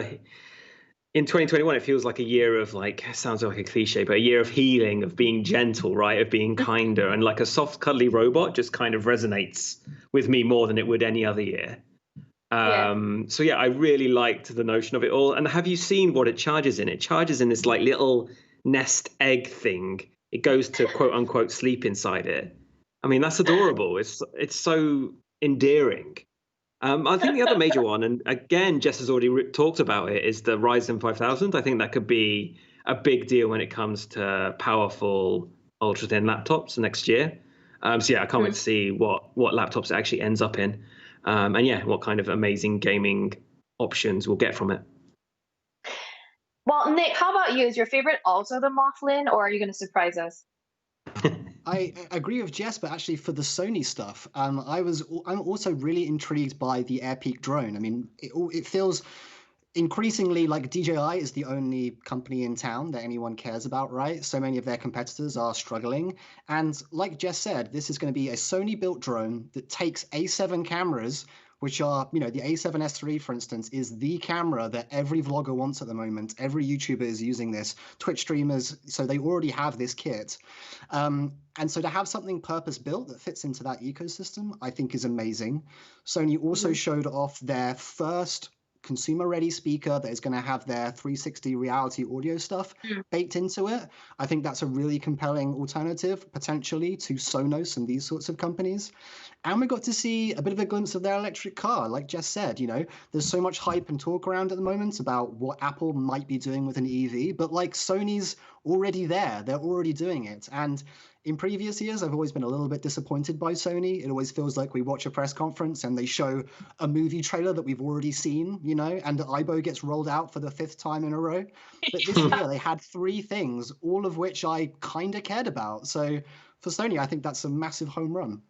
in 2021, it feels like a year of sounds like a cliche, but a year of healing, of being gentle, right? Of being kinder, and like a soft, cuddly robot just kind of resonates with me more than it would any other year. So yeah, I really liked the notion of it all. And have you seen what it charges in? It charges in this little nest egg thing. It goes to quote unquote sleep inside it. I mean, that's adorable. It's so endearing. I think the other major one, and again, Jess has already talked about it, is the Ryzen 5000. I think that could be a big deal when it comes to powerful ultra thin laptops next year. So yeah, I can't wait to see what laptops it actually ends up in. And yeah, what kind of amazing gaming options we'll get from it. Well, Nick, how about you? Is your favorite also the Mothman, or are you going to surprise us? I agree with Jess, but actually for the Sony stuff, I'm also really intrigued by the Airpeak drone. I mean, it feels increasingly like DJI is the only company in town that anyone cares about, right? So many of their competitors are struggling. And like Jess said, this is going to be a Sony-built drone that takes A7 cameras, which are, the A7S III, for instance, is the camera that every vlogger wants at the moment. Every YouTuber is using this, Twitch streamers, so they already have this kit. And so to have something purpose-built that fits into that ecosystem, I think is amazing. Sony also showed off their first consumer-ready speaker that is going to have their 360 reality audio stuff baked into it. I think that's a really compelling alternative, potentially, to Sonos and these sorts of companies. And we got to see a bit of a glimpse of their electric car. Like Jess said, there's so much hype and talk around at the moment about what Apple might be doing with an EV, but Sony's already there. They're already doing it. And in previous years, I've always been a little bit disappointed by Sony. It always feels like we watch a press conference and they show a movie trailer that we've already seen, and the IBO gets rolled out for the 5th time in a row. But this year, they had 3 things, all of which I kind of cared about. So for Sony, I think that's a massive home run.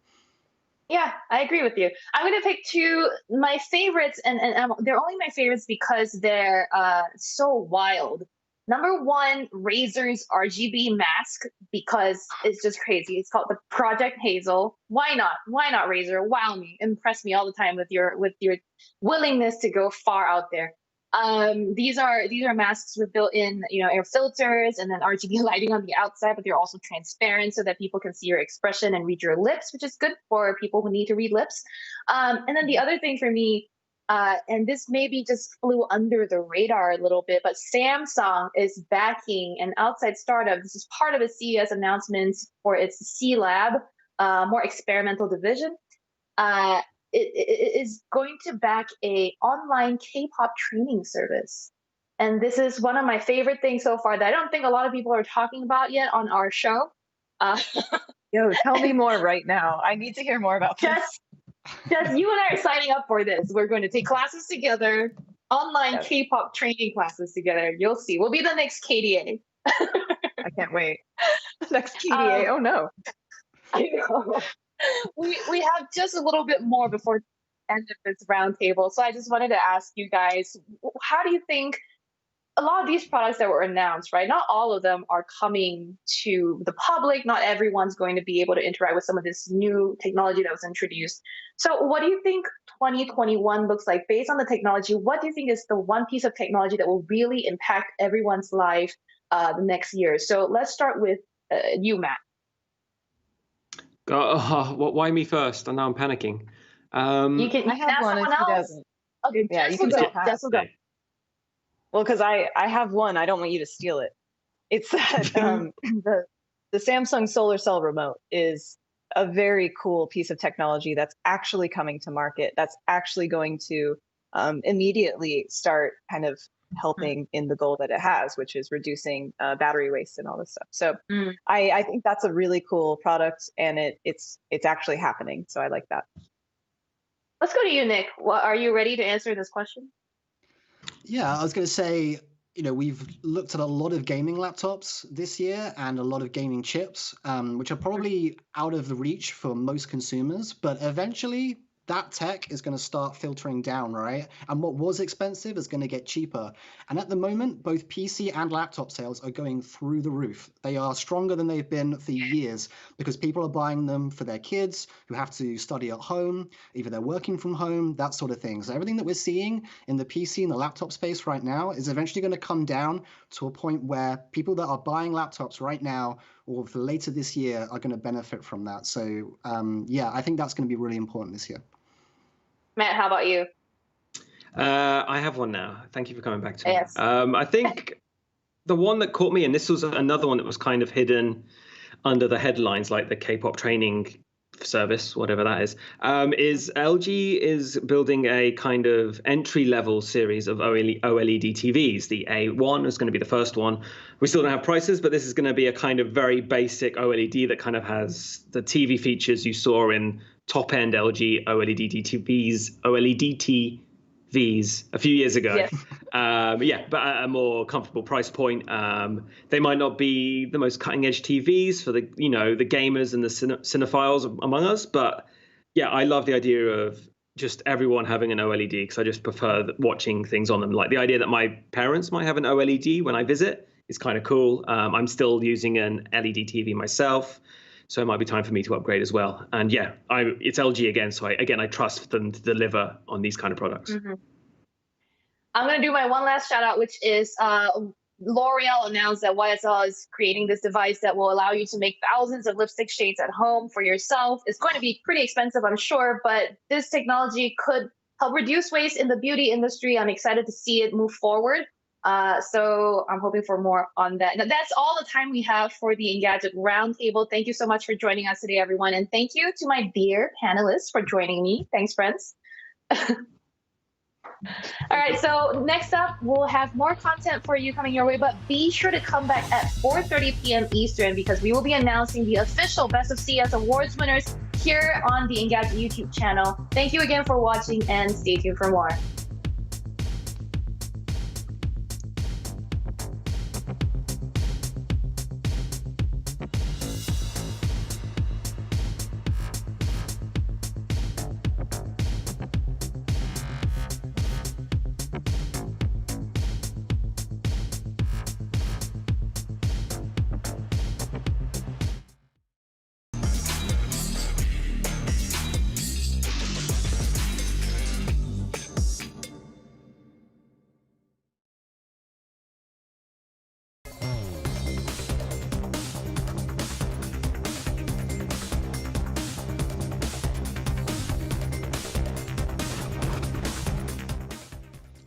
Yeah, I agree with you. I'm going to pick 2, my favorites, and they're only my favorites because they're so wild. Number 1, Razer's RGB mask, because it's just crazy. It's called the Project Hazel. Why not? Why not, Razer? Wow me, impress me all the time with your willingness to go far out there. These are masks with built-in, air filters and then RGB lighting on the outside, but they're also transparent so that people can see your expression and read your lips, which is good for people who need to read lips. And then the other thing for me, and this maybe just flew under the radar a little bit, but Samsung is backing an outside startup. This is part of a CES announcement for its C Lab, more experimental division. It is going to back a online K-pop training service. And this is one of my favorite things so far that I don't think a lot of people are talking about yet on our show. Yo, tell me more right now. I need to hear more about this. Just you and I are signing up for this. We're going to take classes together, online K-pop training classes together. You'll see. We'll be the next KDA. I can't wait. Next KDA. Oh no. I know. We have just a little bit more before the end of this roundtable. So I just wanted to ask you guys, how do you think a lot of these products that were announced, right? Not all of them are coming to the public. Not everyone's going to be able to interact with some of this new technology that was introduced. So what do you think 2021 looks like based on the technology? What do you think is the one piece of technology that will really impact everyone's life the next year? So let's start with you, Matt. Why me first? And now I'm panicking. You can ask someone else. Okay, yeah, Jess will go. Jess will go. Well, because I have one. I don't want you to steal it. It's that the Samsung solar cell remote is a very cool piece of technology that's actually coming to market. That's actually going to immediately start kind of helping in the goal that it has, which is reducing battery waste and all this stuff. So I think that's a really cool product, and it's actually happening. So I like that. Let's go to you, Nick. Are you ready to answer this question? Yeah, I was going to say, we've looked at a lot of gaming laptops this year and a lot of gaming chips, which are probably out of the reach for most consumers. But eventually, that tech is going to start filtering down, right? And what was expensive is going to get cheaper. And at the moment, both PC and laptop sales are going through the roof. They are stronger than they've been for years because people are buying them for their kids who have to study at home, either they're working from home, that sort of thing. So everything that we're seeing in the PC and the laptop space right now is eventually going to come down to a point where people that are buying laptops right now or for later this year are going to benefit from that. So yeah, I think that's going to be really important this year. Matt, how about you? I have one now. Thank you for coming back to me. Yes. I think the one that caught me, and this was another one that was kind of hidden under the headlines, like the K-pop training service, whatever that is LG is building a kind of entry-level series of OLED TVs. The A1 is going to be the first one. We still don't have prices, but this is going to be a kind of very basic OLED that kind of has the TV features you saw in top-end LG OLED TVs a few years ago. Yes. But at a more comfortable price point. They might not be the most cutting-edge TVs for the gamers and the cinephiles among us, but yeah, I love the idea of just everyone having an OLED because I just prefer watching things on them. Like the idea that my parents might have an OLED when I visit is kind of cool. I'm still using an LED TV myself, so it might be time for me to upgrade as well. And yeah, it's LG again, so I trust them to deliver on these kind of products. Mm-hmm. I'm going to do my one last shout out, which is L'Oreal announced that YSL is creating this device that will allow you to make thousands of lipstick shades at home for yourself. It's going to be pretty expensive, I'm sure, but this technology could help reduce waste in the beauty industry. I'm excited to see it move forward. So I'm hoping for more on that. Now, that's all the time we have for the Engadget Roundtable. Thank you so much for joining us today, everyone. And thank you to my dear panelists for joining me. Thanks, friends. All right, so next up, we'll have more content for you coming your way, but be sure to come back at 4:30 p.m. Eastern because we will be announcing the official Best of CES Awards winners here on the Engadget YouTube channel. Thank you again for watching and stay tuned for more.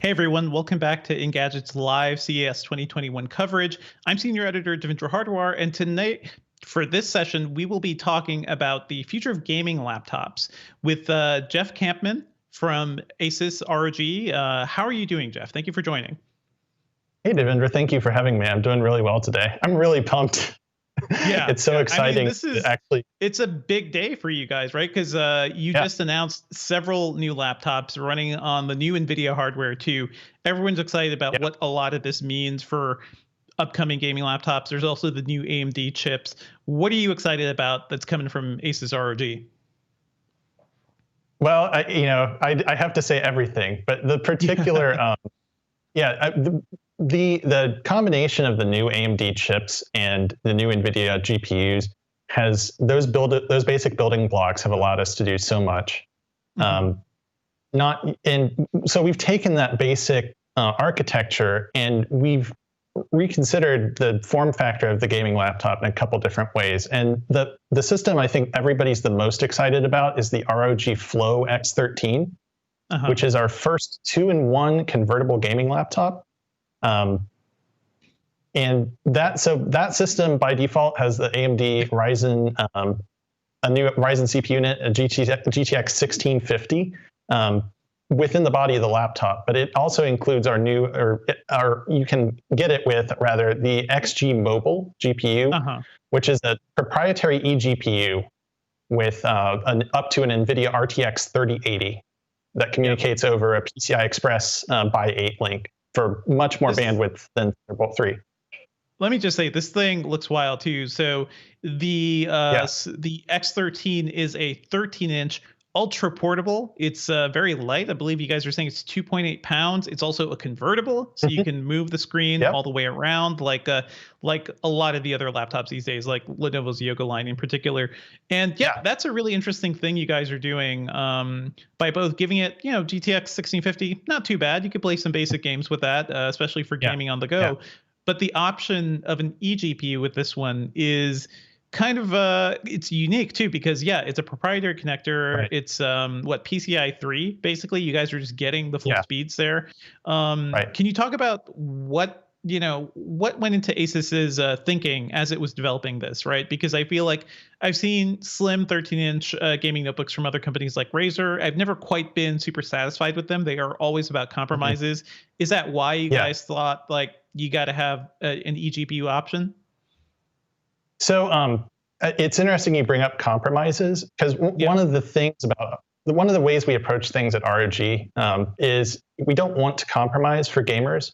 Hey everyone, welcome back to Engadget's live CES 2021 coverage. I'm Senior Editor Devendra Hardwar, and tonight for this session, we will be talking about the future of gaming laptops with Jeff Kampman from Asus ROG. How are you doing, Jeff? Thank you for joining. Hey Devendra, thank you for having me. I'm doing really well today. I'm really pumped. Yeah, it's so exciting. I mean, it's a big day for you guys, right? Because you just announced several new laptops running on the new NVIDIA hardware too. Everyone's excited about what a lot of this means for upcoming gaming laptops. There's also the new AMD chips. What are you excited about that's coming from Asus ROG? Well, I have to say everything, but the particular, the combination of the new AMD chips and the new NVIDIA GPUs has those basic building blocks have allowed us to do so much. So we've taken that basic architecture and we've reconsidered the form factor of the gaming laptop in a couple different ways. And the system I think everybody's the most excited about is the ROG Flow X13, which is our first 2-in-1 convertible gaming laptop. And that system by default has the AMD Ryzen, a new Ryzen CPU unit, a GTX 1650, within the body of the laptop. But it also includes you can get it with rather the XG Mobile GPU, which is a proprietary eGPU with up to an NVIDIA RTX 3080 that communicates over a PCI Express by 8 link for much more bandwidth than Thunderbolt 3. Let me just say, this thing looks wild too. So the X13 is a 13-inch ultra portable. It's very light. I believe you guys are saying it's 2.8 pounds. It's also a convertible, so you can move the screen all the way around, like a lot of the other laptops these days, like Lenovo's Yoga line in particular. And that's a really interesting thing you guys are doing by both giving it, GTX 1650, not too bad. You could play some basic games with that, especially for gaming on the go. But the option of an eGPU with this one is kind of it's unique too, because it's a proprietary connector. It's PCI 3 basically. You guys are just getting the full speeds there. Can you talk about what went into Asus's thinking as it was developing this, right? Because I feel like I've seen slim 13-inch gaming notebooks from other companies like Razer. I've never quite been super satisfied with them. They are always about compromises. Is that why you guys thought like you got to have an eGPU option? So it's interesting you bring up compromises, because one of the ways we approach things at ROG is we don't want to compromise for gamers.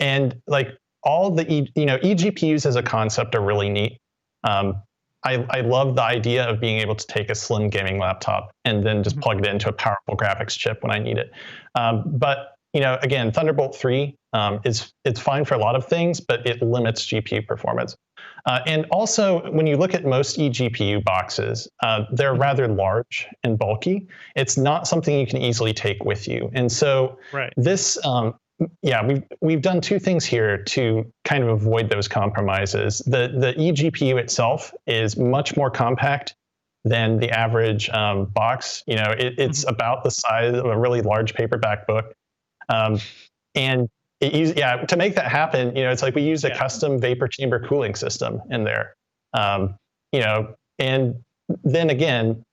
And like all the eGPUs as a concept are really neat. I love the idea of being able to take a slim gaming laptop and then just plug it into a powerful graphics chip when I need it. But again, Thunderbolt 3 it's fine for a lot of things, but it limits GPU performance. And also, when you look at most eGPU boxes, they're rather large and bulky. It's not something you can easily take with you. And so this, we've done two things here to kind of avoid those compromises. The eGPU itself is much more compact than the average box. It's about the size of a really large paperback book. And to make that happen, it's like we use a custom vapor chamber cooling system in there. And then again,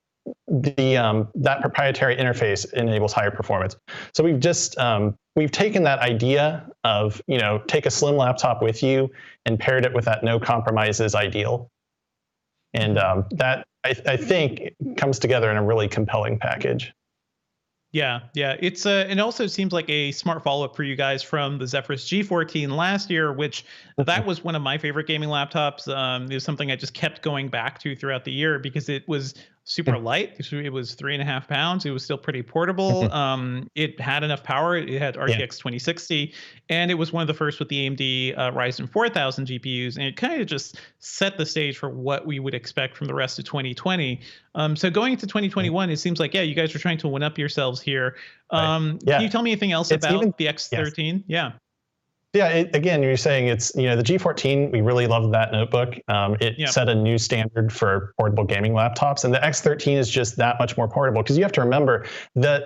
that proprietary interface enables higher performance. So we've just we've taken that idea of take a slim laptop with you and paired it with that no compromises ideal, and that I think comes together in a really compelling package. Yeah. It's it also seems like a smart follow-up for you guys from the Zephyrus G14 last year, which that was one of my favorite gaming laptops. It was something I just kept going back to throughout the year because it was super light. It was 3.5 pounds. It was still pretty portable. It had enough power. It had RTX 2060, and it was one of the first with the AMD Ryzen 4000 GPUs, and it kind of just set the stage for what we would expect from the rest of 2020. So going into 2021, it seems like you guys are trying to one up yourselves here. Can you tell me anything else about the X13? Again, you're saying it's, the G14, we really loved that notebook. It set a new standard for portable gaming laptops, and the X13 is just that much more portable, because you have to remember that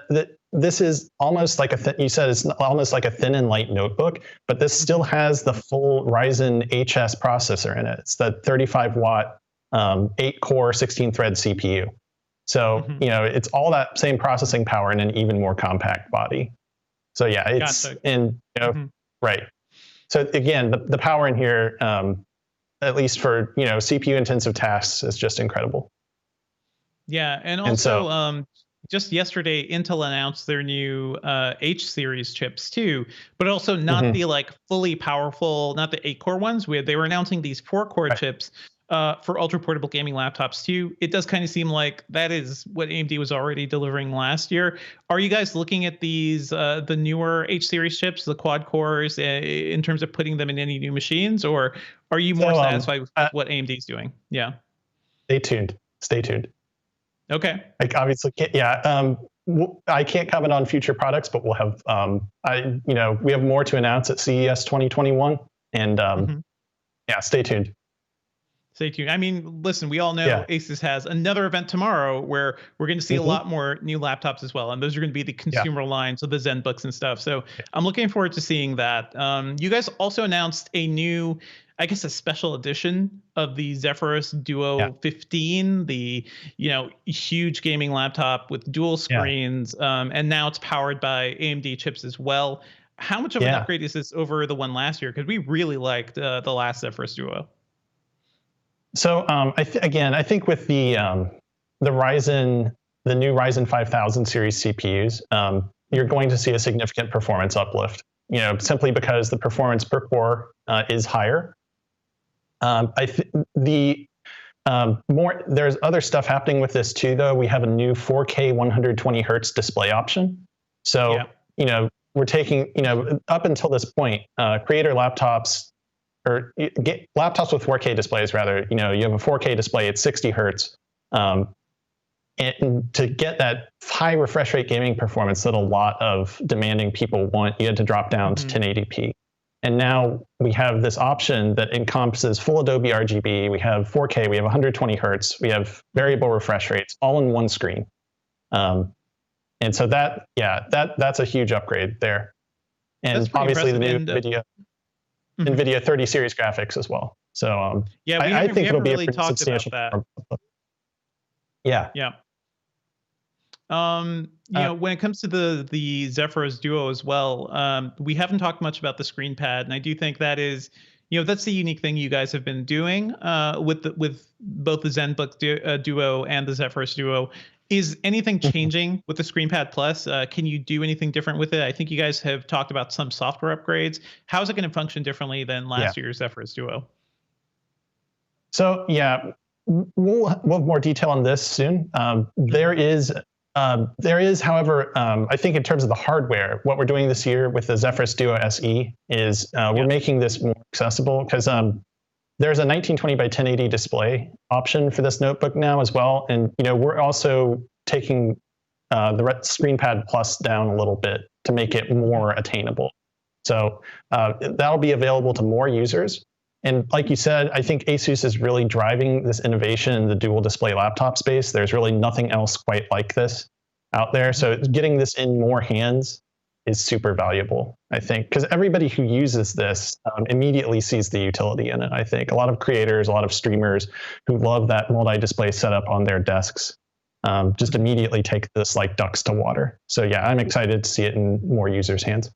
this is almost like you said, it's almost like a thin and light notebook, but this still has the full Ryzen HS processor in it. It's the 35 watt, 8 core, 16 thread CPU. So, it's all that same processing power in an even more compact body. So it's right. So again, the power in here, at least for CPU intensive tasks, is just incredible. Yeah, and also just yesterday, Intel announced their new H series chips too, but also not the fully powerful, not the 8-core ones. They were announcing these 4-core chips for ultra portable gaming laptops too. It does kind of seem like that is what AMD was already delivering last year. Are you guys looking at these the newer H series chips, the quad cores, in terms of putting them in any new machines, or are you more satisfied with what AMD is doing? Yeah. Stay tuned. Okay. Like obviously, I can't comment on future products, but we'll have we have more to announce at CES 2021, and stay tuned. Stay tuned. I mean, listen, we all know Asus has another event tomorrow where we're going to see a lot more new laptops as well. And those are going to be the consumer line, so the ZenBooks and stuff. So I'm looking forward to seeing that. You guys also announced a new, I guess, a special edition of the Zephyrus Duo 15, the huge gaming laptop with dual screens. And now it's powered by AMD chips as well. How much of an upgrade is this over the one last year? Because we really liked the last Zephyrus Duo. So I think with the Ryzen, the new Ryzen 5000 series CPUs, you're going to see a significant performance uplift. Simply because the performance per core is higher. The There's other stuff happening with this too, though. We have a new 4K 120 hertz display option. So, we're taking, up until this point, creator laptops laptops with 4K displays, rather, you have a 4K display at 60 hertz. And to get that high refresh rate gaming performance that a lot of demanding people want, you had to drop down to 1080p. And now we have this option that encompasses full Adobe RGB. We have 4K, we have 120 hertz, we have variable refresh rates, all in one screen. And so that's a huge upgrade there. And obviously the new NVIDIA 30 series graphics as well. So I think it'll be a pretty substantial. Yeah. When it comes to the Zephyrus Duo as well, we haven't talked much about the screen pad, and I do think that is, that's the unique thing you guys have been doing with both the ZenBook Duo and the Zephyrus Duo. Is anything changing with the screen pad plus? Can you do anything different with it? I think you guys have talked about some software upgrades. How is it going to function differently than last year's Zephyrus Duo? So we'll have more detail on this soon. There is, however, I think in terms of the hardware, what we're doing this year with the Zephyrus Duo SE is we're making this more accessible, because there's a 1920 by 1080 display option for this notebook now as well. And, we're also taking the screen pad plus down a little bit to make it more attainable. So that'll be available to more users. And like you said, I think Asus is really driving this innovation in the dual display laptop space. There's really nothing else quite like this out there. So getting this in more hands is super valuable, I think, because everybody who uses this immediately sees the utility in it. I think a lot of creators, a lot of streamers who love that multi-display setup on their desks just immediately take this like ducks to water. So I'm excited to see it in more users' hands.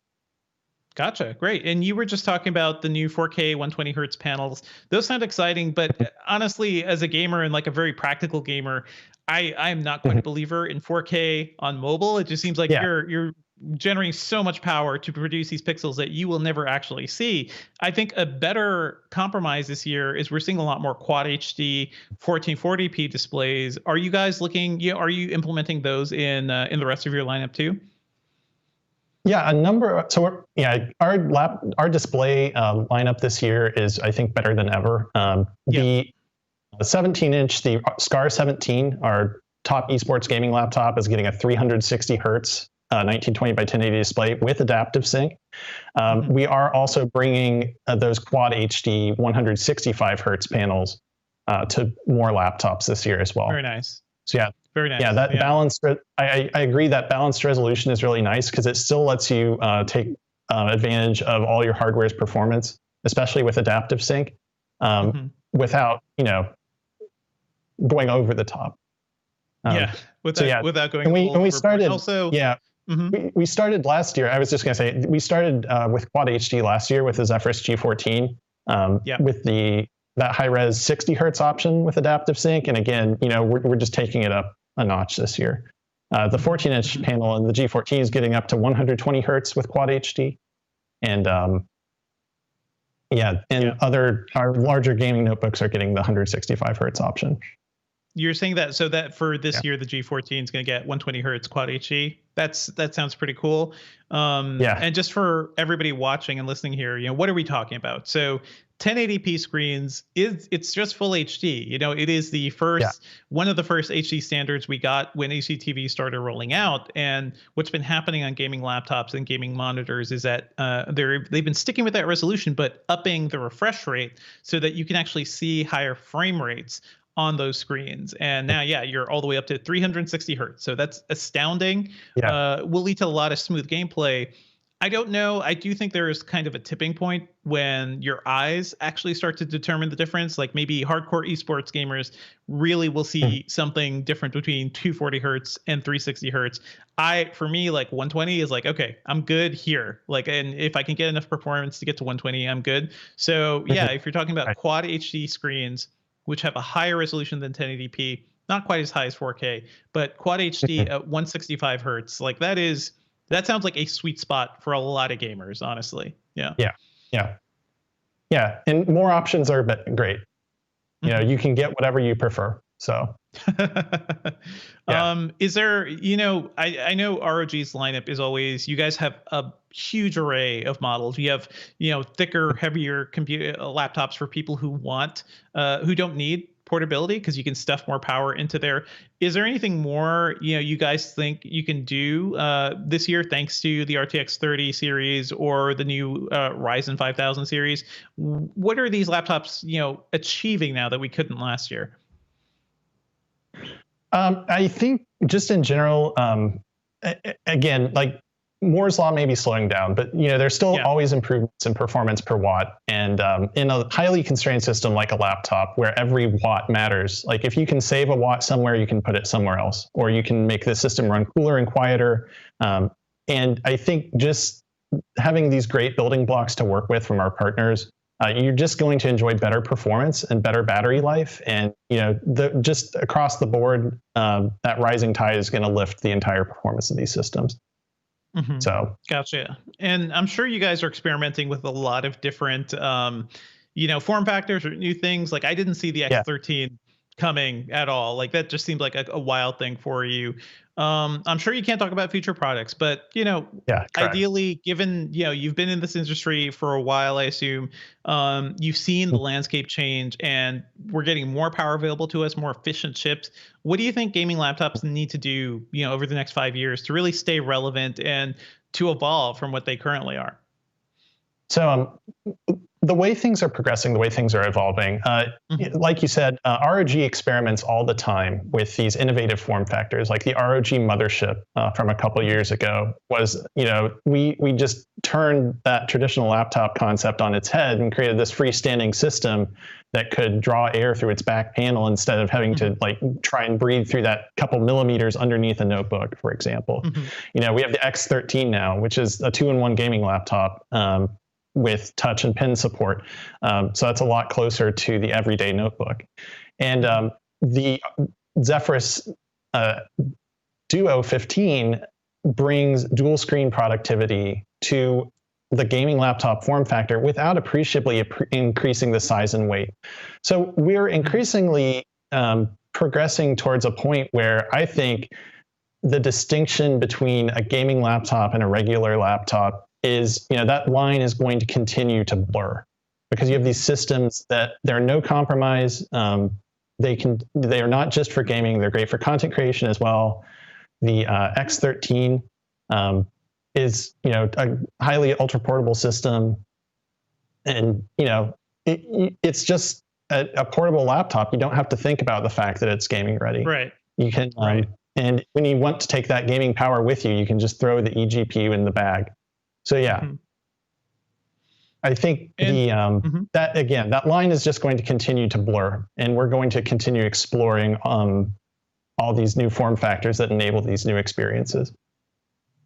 Gotcha. Great. And you were just talking about the new 4K 120 hertz panels. Those sound exciting, but honestly, as a gamer and like a very practical gamer, I am not quite a believer in 4K on mobile. It just seems like you're generating so much power to produce these pixels that you will never actually see. I think a better compromise this year is we're seeing a lot more Quad HD 1440p displays. Are you guys are you implementing those in the rest of your lineup too? Yeah, our display lineup this year is, I think, better than ever. The 17-inch, the Scar 17, our top esports gaming laptop, is getting a 360 hertz 1920 by 1080 display with adaptive sync. We are also bringing those Quad HD 165 hertz panels to more laptops this year as well. Very nice. So very nice. That balanced. I agree that balanced resolution is really nice, because it still lets you take advantage of all your hardware's performance, especially with adaptive sync, without going over the top. Without going. And we started also. We started last year. I was just going to say we started with Quad HD last year with the Zephyrus G14 with that high-res 60 hertz option with adaptive sync. And again, we're just taking it up a notch this year. The 14-inch panel and the G14 is getting up to 120 hertz with Quad HD. And our larger gaming notebooks are getting the 165 hertz option. You're saying that so that for this year, the G14 is going to get 120 hertz Quad HD. That sounds pretty cool. And just for everybody watching and listening here, what are we talking about? So 1080p screens it's just full HD. It is the first one of the first HD standards we got when HDTV started rolling out. And what's been happening on gaming laptops and gaming monitors is that they've been sticking with that resolution, but upping the refresh rate so that you can actually see higher frame rates on those screens. And now, you're all the way up to 360 hertz. So that's astounding. Will lead to a lot of smooth gameplay. I don't know. I do think there is kind of a tipping point when your eyes actually start to determine the difference. Like maybe hardcore esports gamers really will see something different between 240 hertz and 360 hertz. For me, like 120 is like, okay, I'm good here. And if I can get enough performance to get to 120, I'm good. So if you're talking about Quad HD screens, which have a higher resolution than 1080p, not quite as high as 4K, but Quad HD at 165 hertz, that sounds like a sweet spot for a lot of gamers, honestly. Yeah. And more options are great. you can get whatever you prefer. So, is there, I know ROG's lineup is always, you guys have a huge array of models. You have, thicker, heavier computer laptops for people who don't need portability because you can stuff more power into there. Is there anything more, you guys think you can do this year thanks to the RTX 30 series or the new Ryzen 5000 series? What are these laptops, achieving now that we couldn't last year? I think just in general, again, like Moore's law may be slowing down, but there's still always improvements in performance per watt. And in a highly constrained system like a laptop where every watt matters, like if you can save a watt somewhere, you can put it somewhere else, or you can make the system run cooler and quieter. And I think just having these great building blocks to work with from our partners, you're just going to enjoy better performance and better battery life. And, just across the board, that rising tide is going to lift the entire performance of these systems. Mm-hmm. So gotcha. And I'm sure you guys are experimenting with a lot of different, form factors or new things. Like I didn't see the X13 coming at all. Like that just seemed like a wild thing for you. I'm sure you can't talk about future products, but ideally, given you've been in this industry for a while, I assume you've seen the landscape change, and we're getting more power available to us, more efficient chips. What do you think gaming laptops need to do, over the next 5 years to really stay relevant and to evolve from what they currently are? So the way things are progressing, the way things are evolving, like you said, ROG experiments all the time with these innovative form factors. Like the ROG mothership from a couple years ago was, we just turned that traditional laptop concept on its head and created this freestanding system that could draw air through its back panel instead of having to try and breathe through that couple millimeters underneath a notebook, for example. We have the X13 now, which is a 2-in-1 gaming laptop. With touch and pen support. So that's a lot closer to the everyday notebook. And the Zephyrus Duo 15 brings dual screen productivity to the gaming laptop form factor without appreciably increasing the size and weight. So we're increasingly progressing towards a point where I think the distinction between a gaming laptop and a regular laptop is, that line is going to continue to blur because you have these systems that they're no compromise. They are not just for gaming. They're great for content creation as well. The X13 is, a highly ultra portable system. And, it's just a portable laptop. You don't have to think about the fact that it's gaming ready. Right. You can, and when you want to take that gaming power with you, you can just throw the eGPU in the bag. So I think that line is just going to continue to blur, and we're going to continue exploring all these new form factors that enable these new experiences.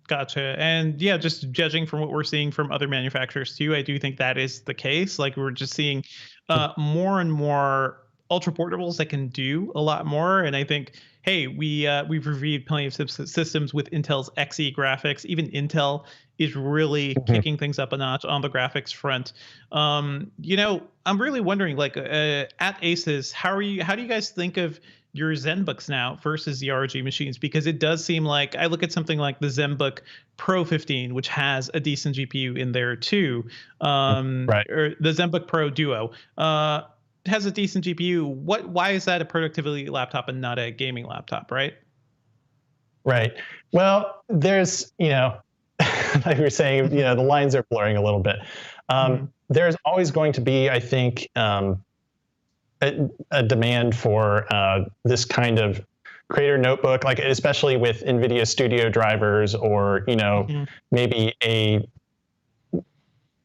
Gotcha. And just judging from what we're seeing from other manufacturers too, I do think that is the case. Like we're just seeing more and more ultra portables that can do a lot more. And I think, hey, we've reviewed plenty of systems with Intel's Xe graphics. Even Intel is really kicking things up a notch on the graphics front. I'm really wondering, like at Asus, how do you guys think of your ZenBooks now versus the ROG machines? Because it does seem like I look at something like the ZenBook Pro 15, which has a decent GPU in there too, or the ZenBook Pro Duo. Has a decent GPU. Why is that a productivity laptop and not a gaming laptop, right? Right. Well, there's, like we were saying, the lines are blurring a little bit. There's always going to be, I think, a demand for this kind of creator notebook, like especially with NVIDIA Studio drivers or, maybe a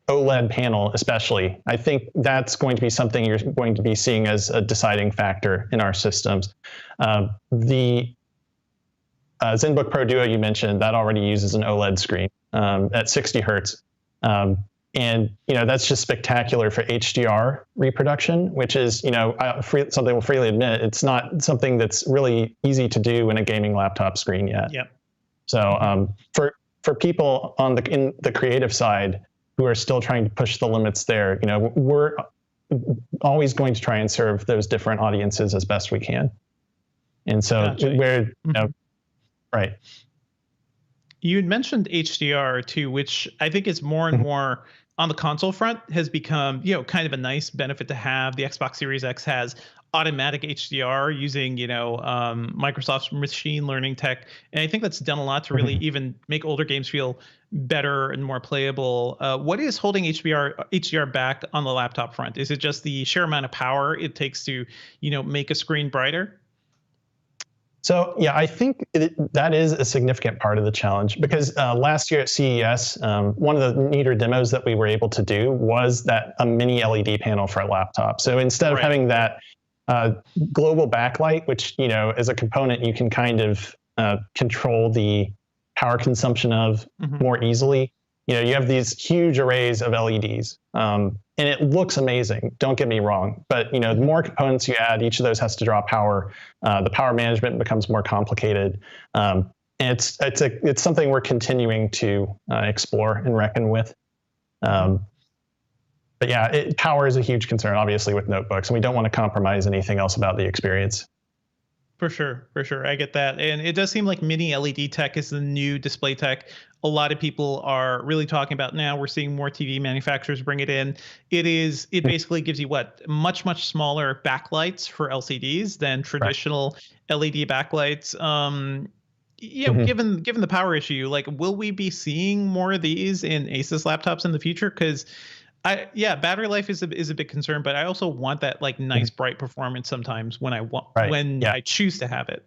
OLED panel, especially. I think that's going to be something you're going to be seeing as a deciding factor in our systems. The ZenBook Pro Duo you mentioned, that already uses an OLED screen at 60 hertz. And that's just spectacular for HDR reproduction, which is something we'll freely admit, it's not something that's really easy to do in a gaming laptop screen yet. Yep. So for people in the creative side who are still trying to push the limits there, we're always going to try and serve those different audiences as best we can. And so we're, right. You had mentioned HDR too, which I think is more and more on the console front has become, kind of a nice benefit to have. The Xbox Series X has automatic HDR using, Microsoft's machine learning tech. And I think that's done a lot to really even make older games feel better and more playable. What is holding HDR back on the laptop front? Is it just the sheer amount of power it takes to, make a screen brighter? So yeah, I think that is a significant part of the challenge, because last year at CES, one of the neater demos that we were able to do was a mini LED panel for a laptop. So instead of having that global backlight, which, as a component, you can kind of control the power consumption of more easily. You have these huge arrays of LEDs, and it looks amazing. Don't get me wrong, but the more components you add, each of those has to draw power. The power management becomes more complicated. And it's something we're continuing to explore and reckon with. But yeah, power is a huge concern, obviously, with notebooks, and we don't want to compromise anything else about the experience. For sure. I get that. And it does seem like mini LED tech is the new display tech. A lot of people are really talking about now. We're seeing more TV manufacturers bring it in. It basically gives you much, much smaller backlights for LCDs than traditional LED backlights. Given the power issue, will we be seeing more of these in Asus laptops in the future? Because battery life is a big concern, but I also want that nice bright performance sometimes when I choose to have it.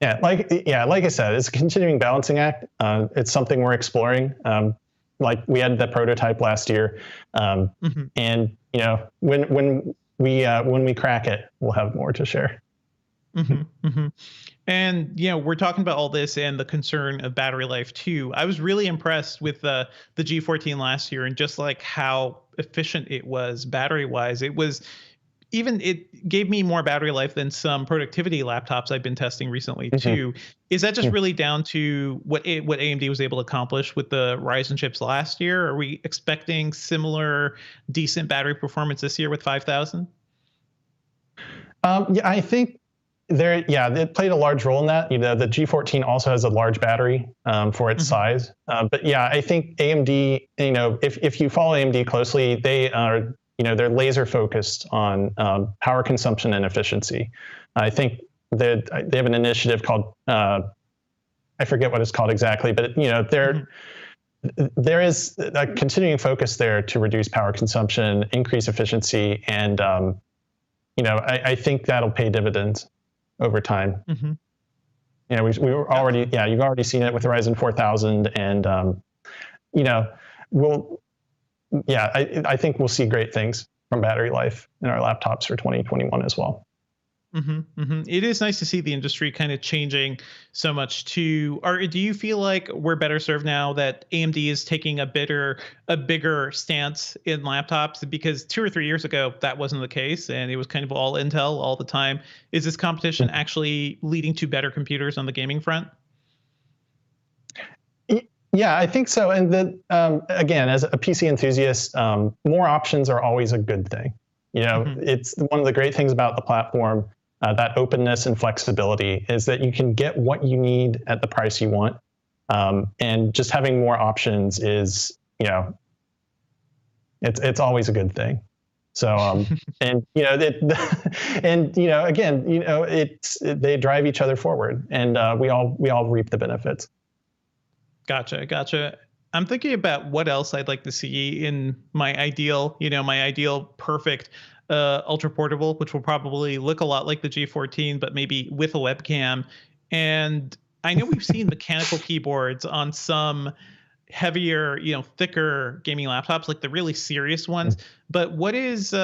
Yeah, like I said, it's a continuing balancing act. It's something we're exploring. We had the prototype last year, and when we crack it, we'll have more to share. And we're talking about all this and the concern of battery life too. I was really impressed with the G14 last year and just how efficient it was battery wise. It gave me more battery life than some productivity laptops I've been testing recently too. Is that just really down to what AMD was able to accomplish with the Ryzen chips last year? Are we expecting similar decent battery performance this year with 5000? I think it played a large role in that. The G14 also has a large battery for its size. But yeah, I think AMD, if you follow AMD closely, they are, they're laser focused on power consumption and efficiency. I think they have an initiative called, I forget what it's called exactly, but there is a continuing focus there to reduce power consumption, increase efficiency, and I think that'll pay dividends over time. We were already, you've already seen it with the Ryzen 4000, and I think we'll see great things from battery life in our laptops for 2021 as well. It is nice to see the industry kind of changing so much too. Do you feel like we're better served now that AMD is taking a bigger stance in laptops? Because 2 or 3 years ago, that wasn't the case, and it was kind of all Intel all the time. Is this competition actually leading to better computers on the gaming front? Yeah, I think so. And then again, as a PC enthusiast, more options are always a good thing. It's one of the great things about the platform, that openness and flexibility, is that you can get what you need at the price you want. And just having more options is, it's always a good thing. So, and they drive each other forward, and we all reap the benefits. Gotcha. I'm thinking about what else I'd like to see in my ideal perfect ultra portable, which will probably look a lot like the G14, but maybe with a webcam. And I know we've seen mechanical keyboards on some heavier, thicker gaming laptops, like the really serious ones. But what is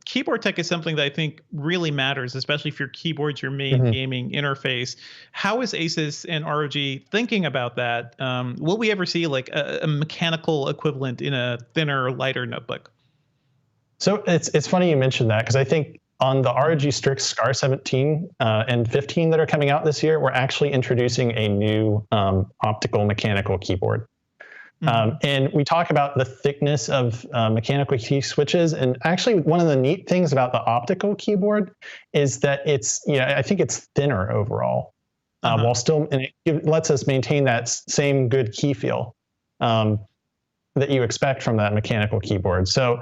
keyboard tech is something that I think really matters, especially if your keyboard's your main gaming interface. How is Asus and ROG thinking about that? Will we ever see a mechanical equivalent in a thinner, lighter notebook? So it's funny you mentioned that, because I think on the ROG Strix Scar 17 and 15 that are coming out this year, we're actually introducing a new optical mechanical keyboard. And we talk about the thickness of mechanical key switches. And actually, one of the neat things about the optical keyboard is that it's, I think it's thinner overall, while still, and it lets us maintain that same good key feel that you expect from that mechanical keyboard. So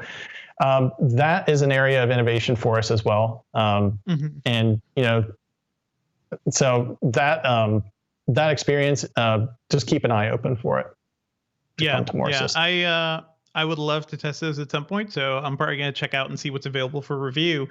that is an area of innovation for us as well. And, so that experience, just keep an just open for it. I would love to test those at some point, so I'm probably going to check out and see what's available for review.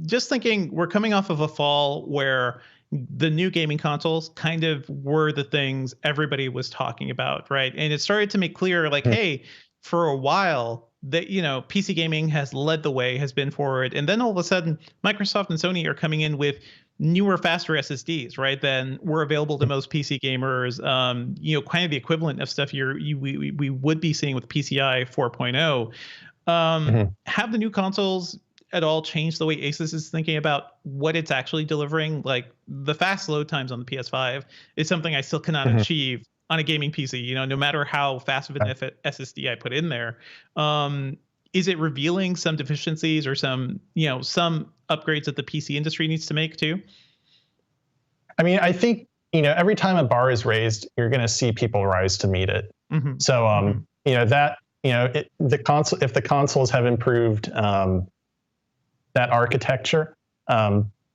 Just thinking, we're coming off of a fall where the new gaming consoles kind of were the things everybody was talking about, right? And it started to make clear, like, hey, for a while that, PC gaming has led the way, has been forward, and then all of a sudden, Microsoft and Sony are coming in with newer, faster SSDs, right? Than were available to most PC gamers. Kind of the equivalent of stuff we would be seeing with PCI 4.0. Have the new consoles at all changed the way Asus is thinking about what it's actually delivering? Like the fast load times on the PS5 is something I still cannot achieve on a gaming PC. No matter how fast of an SSD I put in there. Is it revealing some deficiencies or some upgrades that the PC industry needs to make too? I mean, I think, every time a bar is raised, you're going to see people rise to meet it. So, if the consoles have improved that architecture,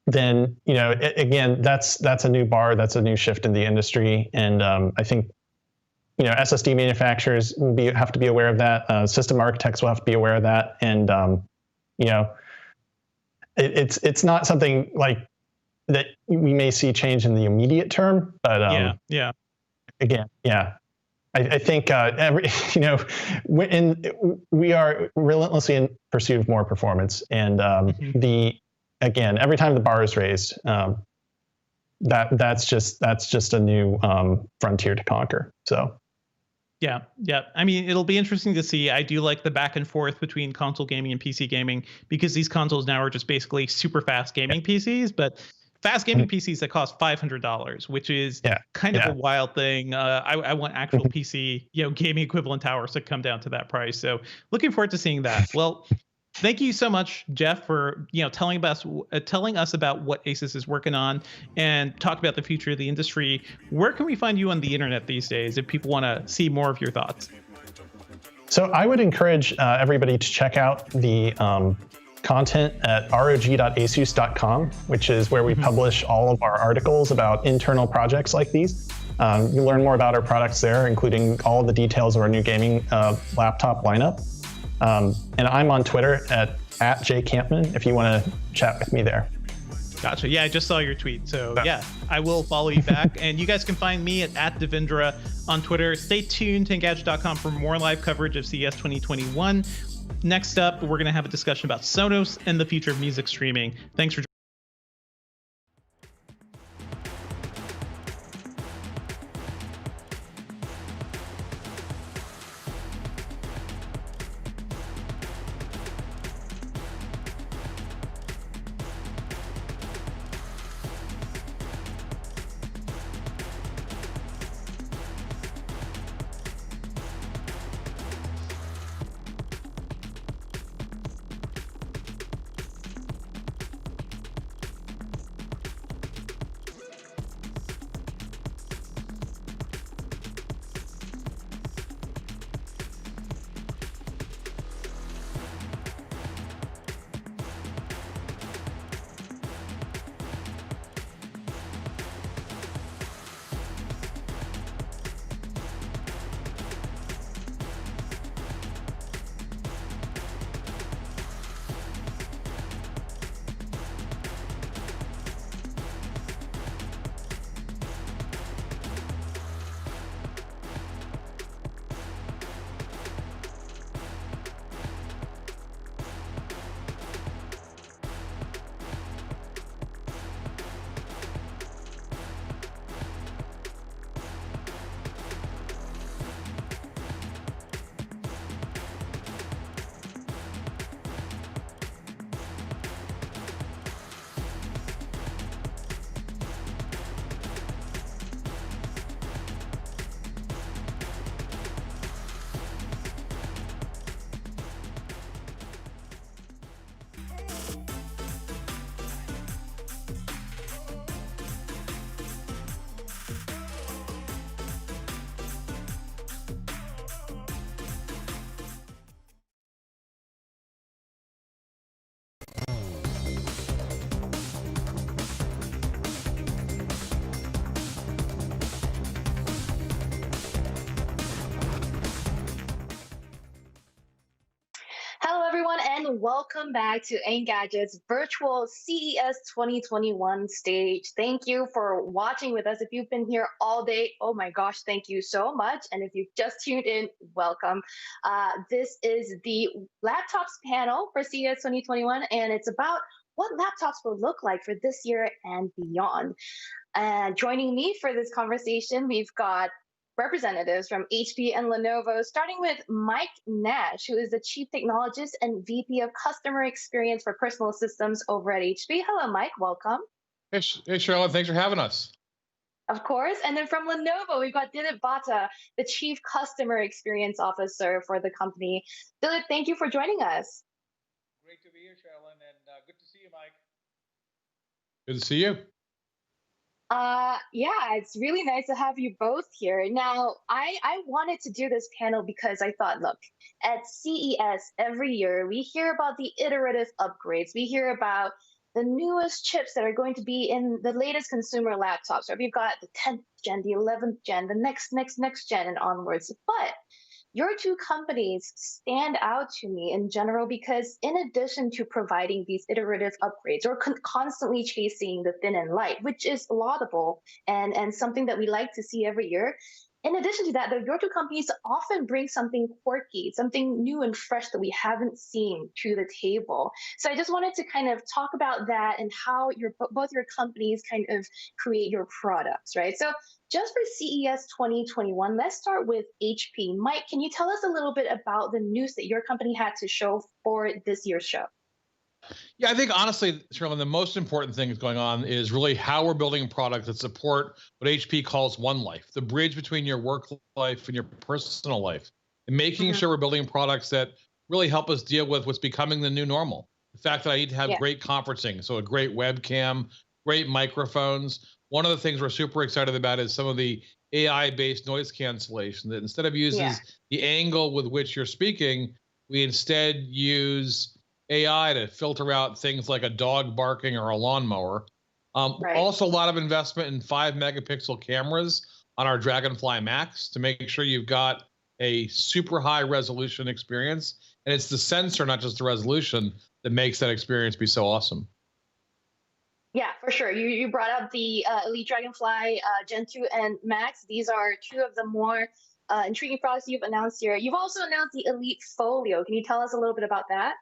then, again, that's a new bar, that's a new shift in the industry. And I think, SSD manufacturers will have to be aware of that. System architects will have to be aware of that. And, it's not something like that we may see change in the immediate term, but again, I think we are relentlessly in pursuit of more performance, and every time the bar is raised, that's just a new frontier to conquer. So. Yeah. I mean, it'll be interesting to see. I do like the back and forth between console gaming and PC gaming, because these consoles now are just basically super fast gaming PCs, but fast gaming PCs that cost $500, which is kind of a wild thing. I want actual PC, gaming equivalent towers to come down to that price. So looking forward to seeing that. Well, thank you so much, Jeff, for telling us about what Asus is working on and talk about the future of the industry. Where can we find you on the internet these days if people want to see more of your thoughts? So I would encourage everybody to check out the content at rog.asus.com, which is where we publish all of our articles about internal projects like these. You learn more about our products there, including all of the details of our new gaming laptop lineup. And I'm on Twitter at @jcampman if you want to chat with me there. Gotcha. Yeah, I just saw your tweet. So I will follow you back. And you guys can find me at Devendra on Twitter. Stay tuned to Engadget.com for more live coverage of CES 2021. Next up, we're going to have a discussion about Sonos and the future of music streaming. Thanks for joining. Hello, everyone, and welcome back to Engadget's virtual CES 2021 stage. Thank you for watching with us. If you've been here all day, oh my gosh, thank you so much. And if you've just tuned in, welcome. This is the laptops panel for CES 2021, and it's about what laptops will look like for this year and beyond. And joining me for this conversation, we've got representatives from HP and Lenovo, starting with Mike Nash, who is the Chief Technologist and VP of Customer Experience for Personal Systems over at HP. Hello, Mike. Welcome. Hey, Charlotte. Thanks for having us. Of course. And then from Lenovo, we've got Dilip Bhatta, the Chief Customer Experience Officer for the company. Dilip, thank you for joining us. Great to be here, Charlotte, and good to see you, Mike. Good to see you. Yeah, it's really nice to have you both here. Now, I wanted to do this panel because I thought, look, at CES every year, we hear about the iterative upgrades. We hear about the newest chips that are going to be in the latest consumer laptops. So we've got the 10th gen, the 11th gen, the next gen, and onwards. But your two companies stand out to me in general because in addition to providing these iterative upgrades or constantly chasing the thin and light, which is laudable and something that we like to see every year, in addition to that, your two companies often bring something quirky, something new and fresh that we haven't seen to the table. So I just wanted to kind of talk about that and how both your companies kind of create your products, right? So just for CES 2021, let's start with HP. Mike, can you tell us a little bit about the news that your company had to show for this year's show? Yeah, I think honestly, Shirley, the most important thing that's going on is really how we're building products that support what HP calls one life, the bridge between your work life and your personal life, and making sure we're building products that really help us deal with what's becoming the new normal. The fact that I need to have great conferencing, so a great webcam, great microphones. One of the things we're super excited about is some of the AI-based noise cancellation that instead of uses the angle with which you're speaking, we instead use AI to filter out things like a dog barking or a lawnmower. Also, a lot of investment in 5-megapixel cameras on our Dragonfly Max to make sure you've got a super high resolution experience. And it's the sensor, not just the resolution, that makes that experience be so awesome. Yeah, for sure. You brought up the Elite Dragonfly Gen 2 and Max. These are two of the more intriguing products you've announced here. You've also announced the Elite Folio. Can you tell us a little bit about that?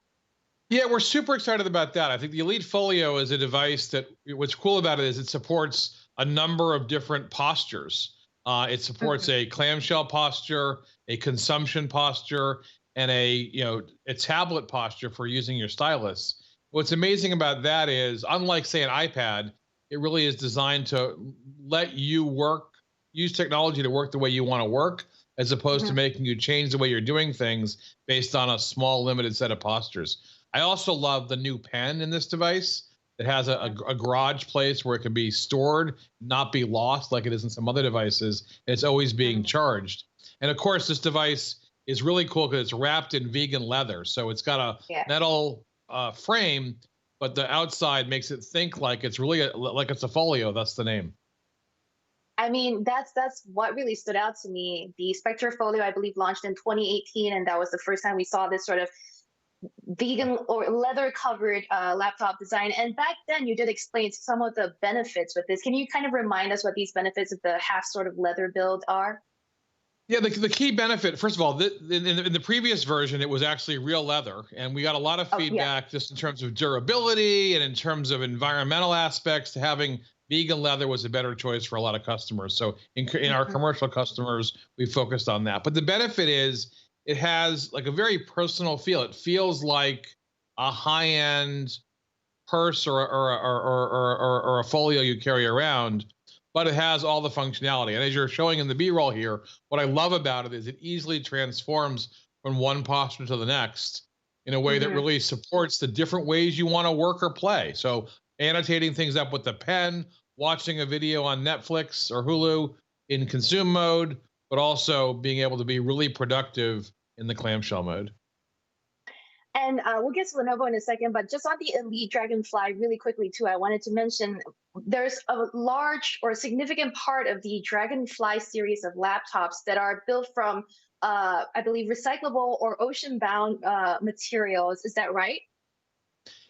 Yeah, we're super excited about that. I think the Elite Folio is a device that what's cool about it is it supports a number of different postures. It supports a clamshell posture, a consumption posture, and a tablet posture for using your stylus. What's amazing about that is, unlike say an iPad, it really is designed to let you use technology to work the way you want to work, as opposed to making you change the way you're doing things based on a small limited set of postures. I also love the new pen in this device. It has a garage place where it can be stored, not be lost like it is in some other devices. And it's always being charged. And of course, this device is really cool because it's wrapped in vegan leather. So it's got a metal frame, but the outside makes it think like it's really like it's a folio. That's the name. I mean, that's what really stood out to me. The Spectre Folio, I believe, launched in 2018, and that was the first time we saw this sort of vegan or leather-covered laptop design. And back then, you did explain some of the benefits with this. Can you kind of remind us what these benefits of the half sort of leather build are? Yeah, the key benefit, first of all, in the previous version, it was actually real leather. And we got a lot of feedback just in terms of durability and in terms of environmental aspects. Having vegan leather was a better choice for a lot of customers. So in our commercial customers, we focused on that. But the benefit is it has like a very personal feel. It feels like a high-end purse or a folio you carry around, but it has all the functionality. And as you're showing in the B-roll here, what I love about it is it easily transforms from one posture to the next in a way that really supports the different ways you want to work or play. So annotating things up with the pen, watching a video on Netflix or Hulu in consume mode, but also being able to be really productive in the clamshell mode. And we'll get to Lenovo in a second, but just on the Elite Dragonfly really quickly too, I wanted to mention there's a large or significant part of the Dragonfly series of laptops that are built from, I believe, recyclable or ocean-bound materials. Is that right?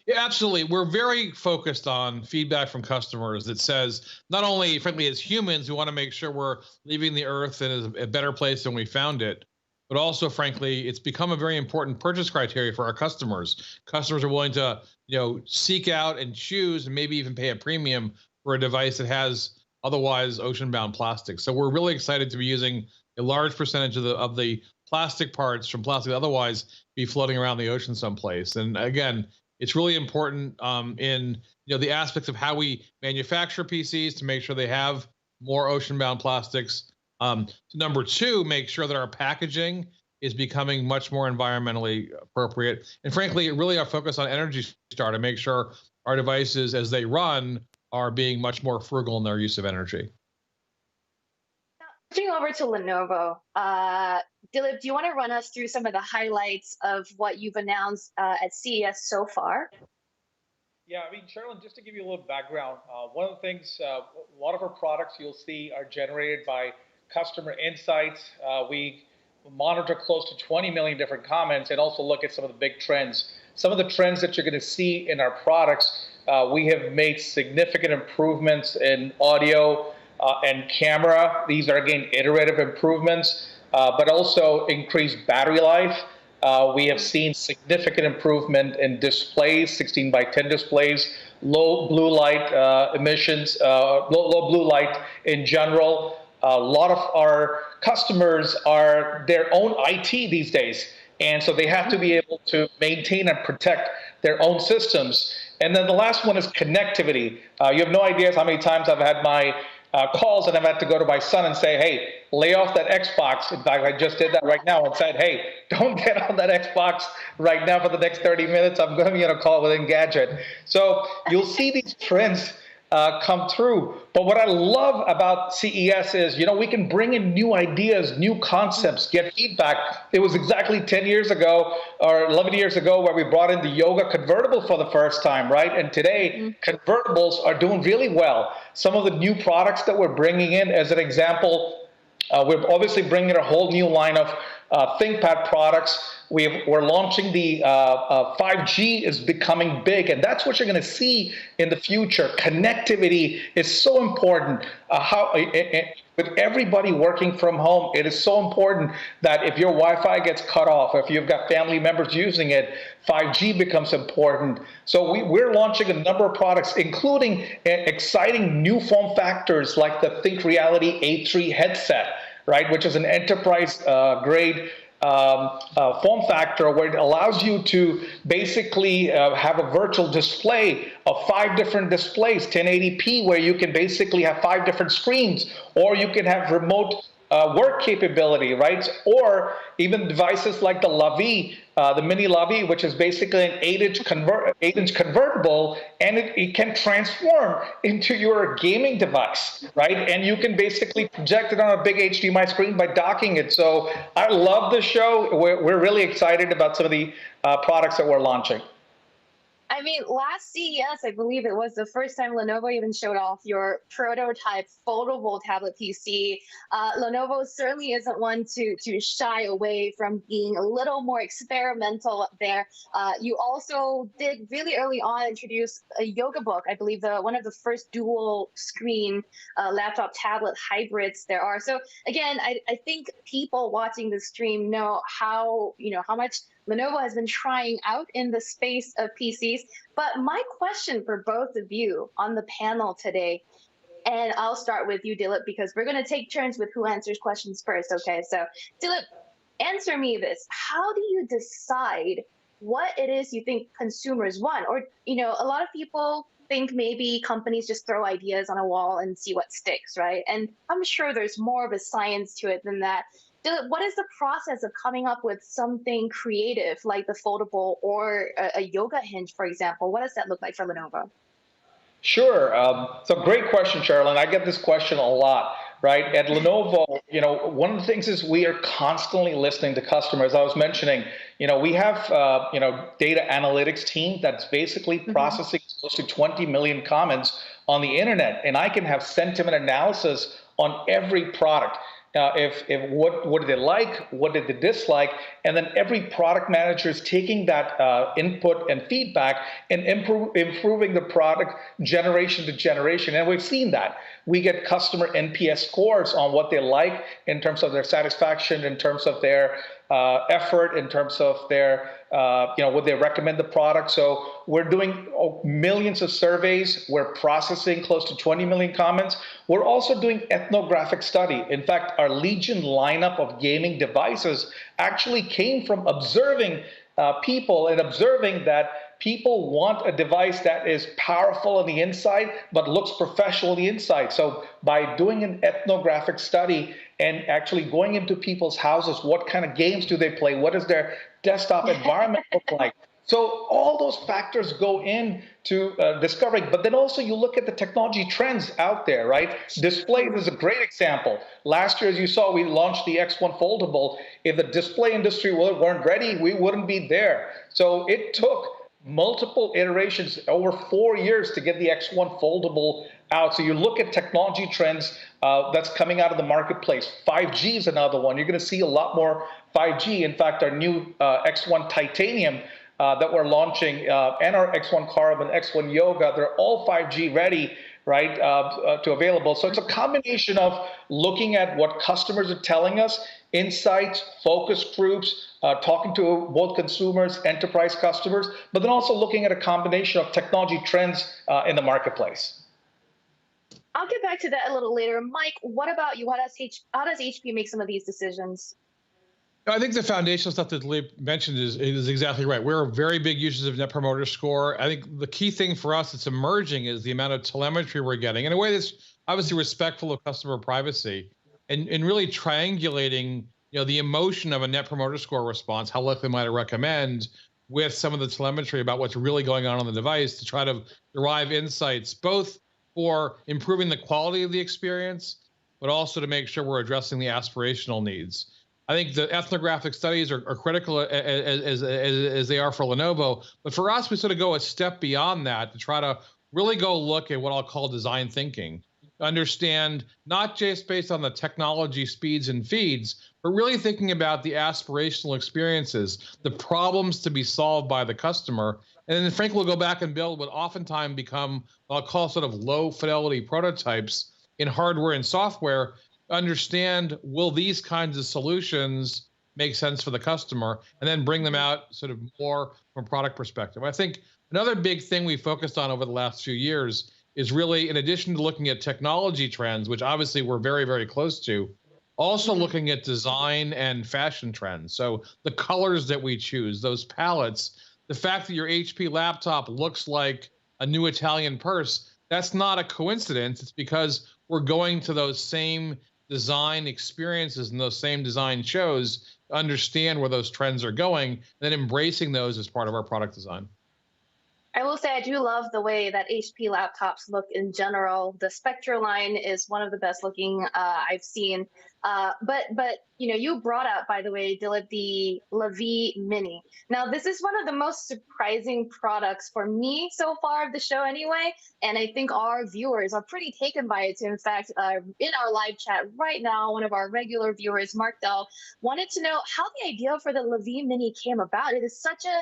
Yeah, absolutely. We're very focused on feedback from customers that says, not only, frankly, as humans, we want to make sure we're leaving the Earth in a better place than we found it, but also, frankly, it's become a very important purchase criteria for our customers. Customers are willing to, seek out and choose and maybe even pay a premium for a device that has otherwise ocean-bound plastic. So we're really excited to be using a large percentage of the plastic parts from plastic that otherwise be floating around the ocean someplace. And again, it's really important in the aspects of how we manufacture PCs to make sure they have more ocean-bound plastics. Number two, make sure that our packaging is becoming much more environmentally appropriate. And frankly, really our focus on Energy Star to make sure our devices, as they run, are being much more frugal in their use of energy. Switching over to Lenovo, Dilip, do you want to run us through some of the highlights of what you've announced at CES so far? Yeah, I mean, Sherilyn, just to give you a little background, one of the things, a lot of our products you'll see are generated by customer insights. We monitor close to 20 million different comments and also look at some of the big trends. Some of the trends that you're going to see in our products, we have made significant improvements in audio and camera. These are, again, iterative improvements, but also increased battery life. We have seen significant improvement in displays, 16 by 10 displays, low blue light emissions, low blue light in general. A lot of our customers are their own IT these days, and so they have to be able to maintain and protect their own systems. And then the last one is connectivity. You have no idea how many times I've had my calls and I've had to go to my son and say, hey, lay off that Xbox. In fact, I just did that right now and said, hey, don't get on that Xbox right now for the next 30 minutes. I'm going to be on a call with Engadget. So you'll see these trends come through. But what I love about CES is, we can bring in new ideas, new concepts, get feedback. It was exactly 10 years ago or 11 years ago where we brought in the Yoga convertible for the first time, right? And today, convertibles are doing really well. Some of the new products that we're bringing in, as an example, we're obviously bringing a whole new line of ThinkPad products. We're launching the 5G is becoming big, and that's what you're going to see in the future. Connectivity is so important. With everybody working from home, it is so important that if your Wi-Fi gets cut off, if you've got family members using it, 5G becomes important. So we're launching a number of products, including exciting new form factors like the Think Reality A3 headset, right, which is an enterprise grade form factor where it allows you to basically have a virtual display of 5 different displays, 1080p, where you can basically have 5 different screens, or you can have remote work capability, right? Or even devices like the Lavi, the Mini Lavi, which is basically an 8-inch convertible, and it can transform into your gaming device, right? And you can basically project it on a big HDMI screen by docking it. So I love the show. We're really excited about some of the products that we're launching. I mean, last CES, I believe it was the first time Lenovo even showed off your prototype foldable tablet PC. Lenovo certainly isn't one to shy away from being a little more experimental there. You also did really early on introduce a Yoga Book, I believe one of the first dual screen laptop tablet hybrids there are. So again, I think people watching the stream know how much Lenovo has been trying out in the space of PCs. But my question for both of you on the panel today, and I'll start with you, Dilip, because we're going to take turns with who answers questions first. Okay, so Dilip, answer me this. How do you decide what it is you think consumers want? Or, a lot of people think maybe companies just throw ideas on a wall and see what sticks, right? And I'm sure there's more of a science to it than that. What is the process of coming up with something creative like the foldable or a yoga hinge, for example? What does that look like for Lenovo? Sure. So great question, Sherilyn. I get this question a lot. right? At Lenovo, one of the things is we are constantly listening to customers. I was mentioning, we have, data analytics team that's basically processing close to 20 million comments on the internet. And I can have sentiment analysis on every product. If what did they like, what did they dislike, and then every product manager is taking that input and feedback and improving the product generation to generation. And we've seen that. We get customer NPS scores on what they like in terms of their satisfaction, in terms of their effort, in terms of their, would they recommend the product? So we're doing millions of surveys. We're processing close to 20 million comments. We're also doing ethnographic study. In fact, our Legion lineup of gaming devices actually came from observing people and observing that people want a device that is powerful on the inside, but looks professional on the inside. So by doing an ethnographic study and actually going into people's houses, what kind of games do they play? What does their desktop environment look like? So all those factors go into discovering, but then also you look at the technology trends out there, right? Displays is a great example. Last year, as you saw, we launched the X1 Foldable. If the display industry weren't ready, we wouldn't be there. So it took multiple iterations over 4 years to get the X1 Foldable out. So you look at technology trends that's coming out of the marketplace. 5G is another one. You're going to see a lot more 5G. In fact, our new X1 Titanium that we're launching and our X1 Carbon, X1 Yoga, they're all 5G ready, right, to available. So it's a combination of looking at what customers are telling us, insights, focus groups, talking to both consumers, enterprise customers, but then also looking at a combination of technology trends in the marketplace. I'll get back to that a little later. Mike, what about you? How does HP make some of these decisions? I think the foundational stuff that Lee mentioned is exactly right. We're very big users of Net Promoter Score. I think the key thing for us that's emerging is the amount of telemetry we're getting in a way that's obviously respectful of customer privacy and really triangulating, the emotion of a Net Promoter Score response, how likely might I recommend, with some of the telemetry about what's really going on the device to try to derive insights, both for improving the quality of the experience, but also to make sure we're addressing the aspirational needs. I think the ethnographic studies are critical as they are for Lenovo. But for us, we sort of go a step beyond that to try to really go look at what I'll call design thinking. Understand not just based on the technology speeds and feeds, but really thinking about the aspirational experiences, the problems to be solved by the customer. And then frankly, we'll go back and build what oftentimes become what I'll call sort of low fidelity prototypes in hardware and software. Understand, will these kinds of solutions make sense for the customer, and then bring them out sort of more from a product perspective. I think another big thing we focused on over the last few years is really, in addition to looking at technology trends, which obviously we're very, very close to, also looking at design and fashion trends. So the colors that we choose, those palettes, the fact that your HP laptop looks like a new Italian purse, that's not a coincidence. It's because we're going to those same design experiences and those same design shows to understand where those trends are going, and then embracing those as part of our product design. I will say I do love the way that HP laptops look in general. The Spectre line is one of the best looking I've seen. But you brought out, by the way, Dilip, the LaVie Mini. Now, this is one of the most surprising products for me so far of the show anyway, and I think our viewers are pretty taken by it. In fact, in our live chat right now, one of our regular viewers, Mark Dell, wanted to know how the idea for the LaVie Mini came about. It is such a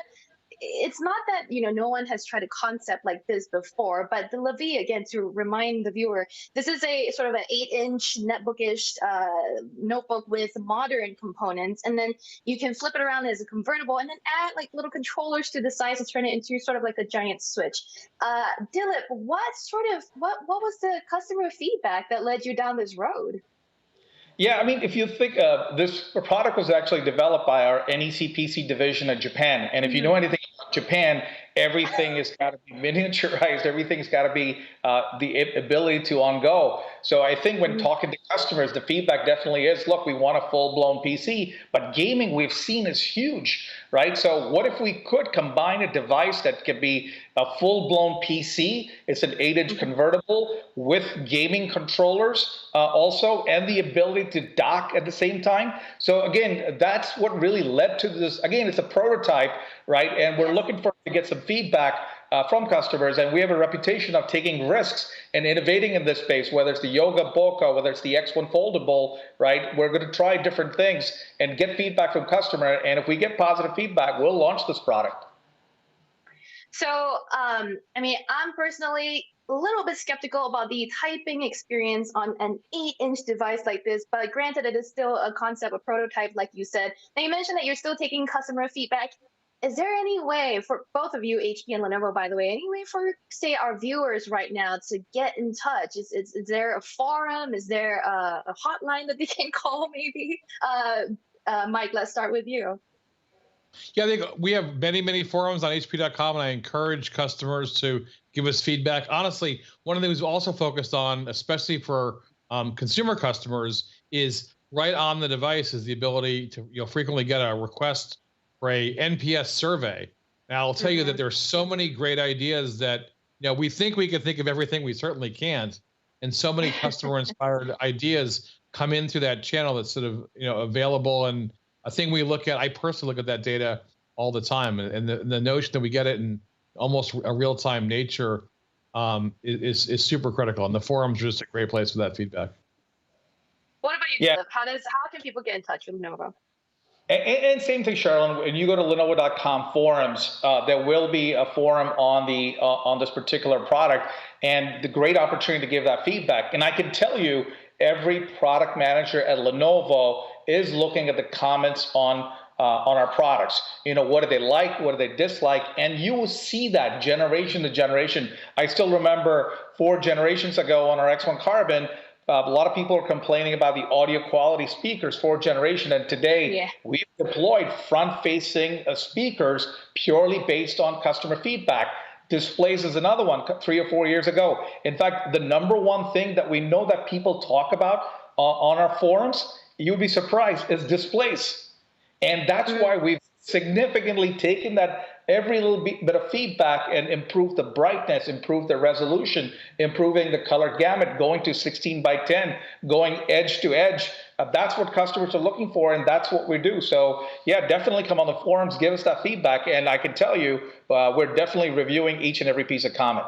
it's not that, no one has tried a concept like this before, but the LaVie, again, to remind the viewer, this is a sort of an 8-inch netbookish notebook with modern components. And then you can flip it around as a convertible and then add like little controllers to the sides to turn it into sort of like a giant switch. Dilip, what was the customer feedback that led you down this road? Yeah, I mean, if you think this product was actually developed by our NEC PC division in Japan. And if you know anything about Japan, everything has got to be miniaturized. Everything's got to be the ability to on go. So I think when talking to customers, the feedback definitely is, look, we want a full-blown PC, but gaming we've seen is huge, right? So what if we could combine a device that could be a full-blown PC? It's an 8-inch convertible with gaming controllers also, and the ability to dock at the same time. So again, that's what really led to this. Again, it's a prototype, right? And we're looking to get some feedback from customers, and we have a reputation of taking risks and innovating in this space, whether it's the Yoga Boca, whether it's the X1 foldable, right? We're going to try different things and get feedback from customer, and if we get positive feedback, we'll launch this product. So, I mean, I'm personally a little bit skeptical about the typing experience on an 8-inch device like this, but granted, it is still a concept, a prototype, like you said. Now, you mentioned that you're still taking customer feedback. Is there any way for both of you, HP and Lenovo, by the way, any way for, say, our viewers right now to get in touch? Is there a forum? Is there a hotline that they can call, maybe? Mike, let's start with you. Yeah, I think we have many forums on HP.com, and I encourage customers to give us feedback. Honestly, one of the things we also focused on, especially for consumer customers, is right on the device is the ability to frequently get a request for a NPS survey. And I'll tell you that there's so many great ideas that we think we can think of everything, we certainly can't, and so many customer-inspired ideas come in through that channel that's sort of available. And a thing we look at, I personally look at that data all the time, and the notion that we get it in almost a real-time nature is super critical, and the forums are just a great place for that feedback. What about you, Philip? How can people get in touch with Lenovo? And same thing, Sherilyn. When you go to Lenovo.com forums, there will be a forum on this particular product, and the great opportunity to give that feedback. And I can tell you, every product manager at Lenovo is looking at the comments on our products. What do they like? What do they dislike? And you will see that generation to generation. I still remember 4 generations ago on our X1 Carbon, a lot of people are complaining about the audio quality speakers, 4th generation, and today we've deployed front-facing speakers purely based on customer feedback. Displays is another one 3 or 4 years ago. In fact, the number one thing that we know that people talk about on our forums, you'd be surprised, is displays. And that's why we've significantly taken that every little bit of feedback and improved the brightness, improved the resolution, improving the color gamut, going to 16:10, going edge to edge. That's what customers are looking for, and that's what we do. So yeah, definitely come on the forums, give us that feedback, and I can tell you, we're definitely reviewing each and every piece of comment.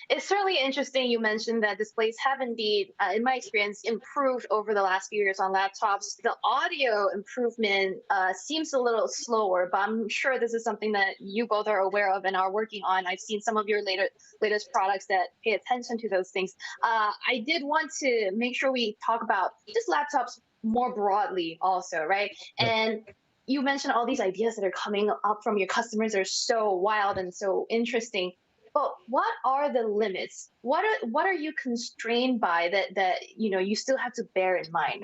It's certainly interesting you mentioned that displays have indeed, in my experience, improved over the last few years on laptops. The audio improvement seems a little slower, but I'm sure this is something that you both are aware of and are working on. I've seen some of your latest products that pay attention to those things. I did want to make sure we talk about just laptops more broadly also, right? And you mentioned all these ideas that are coming up from your customers are so wild and so interesting. But what are the limits? What are you constrained by that you still have to bear in mind?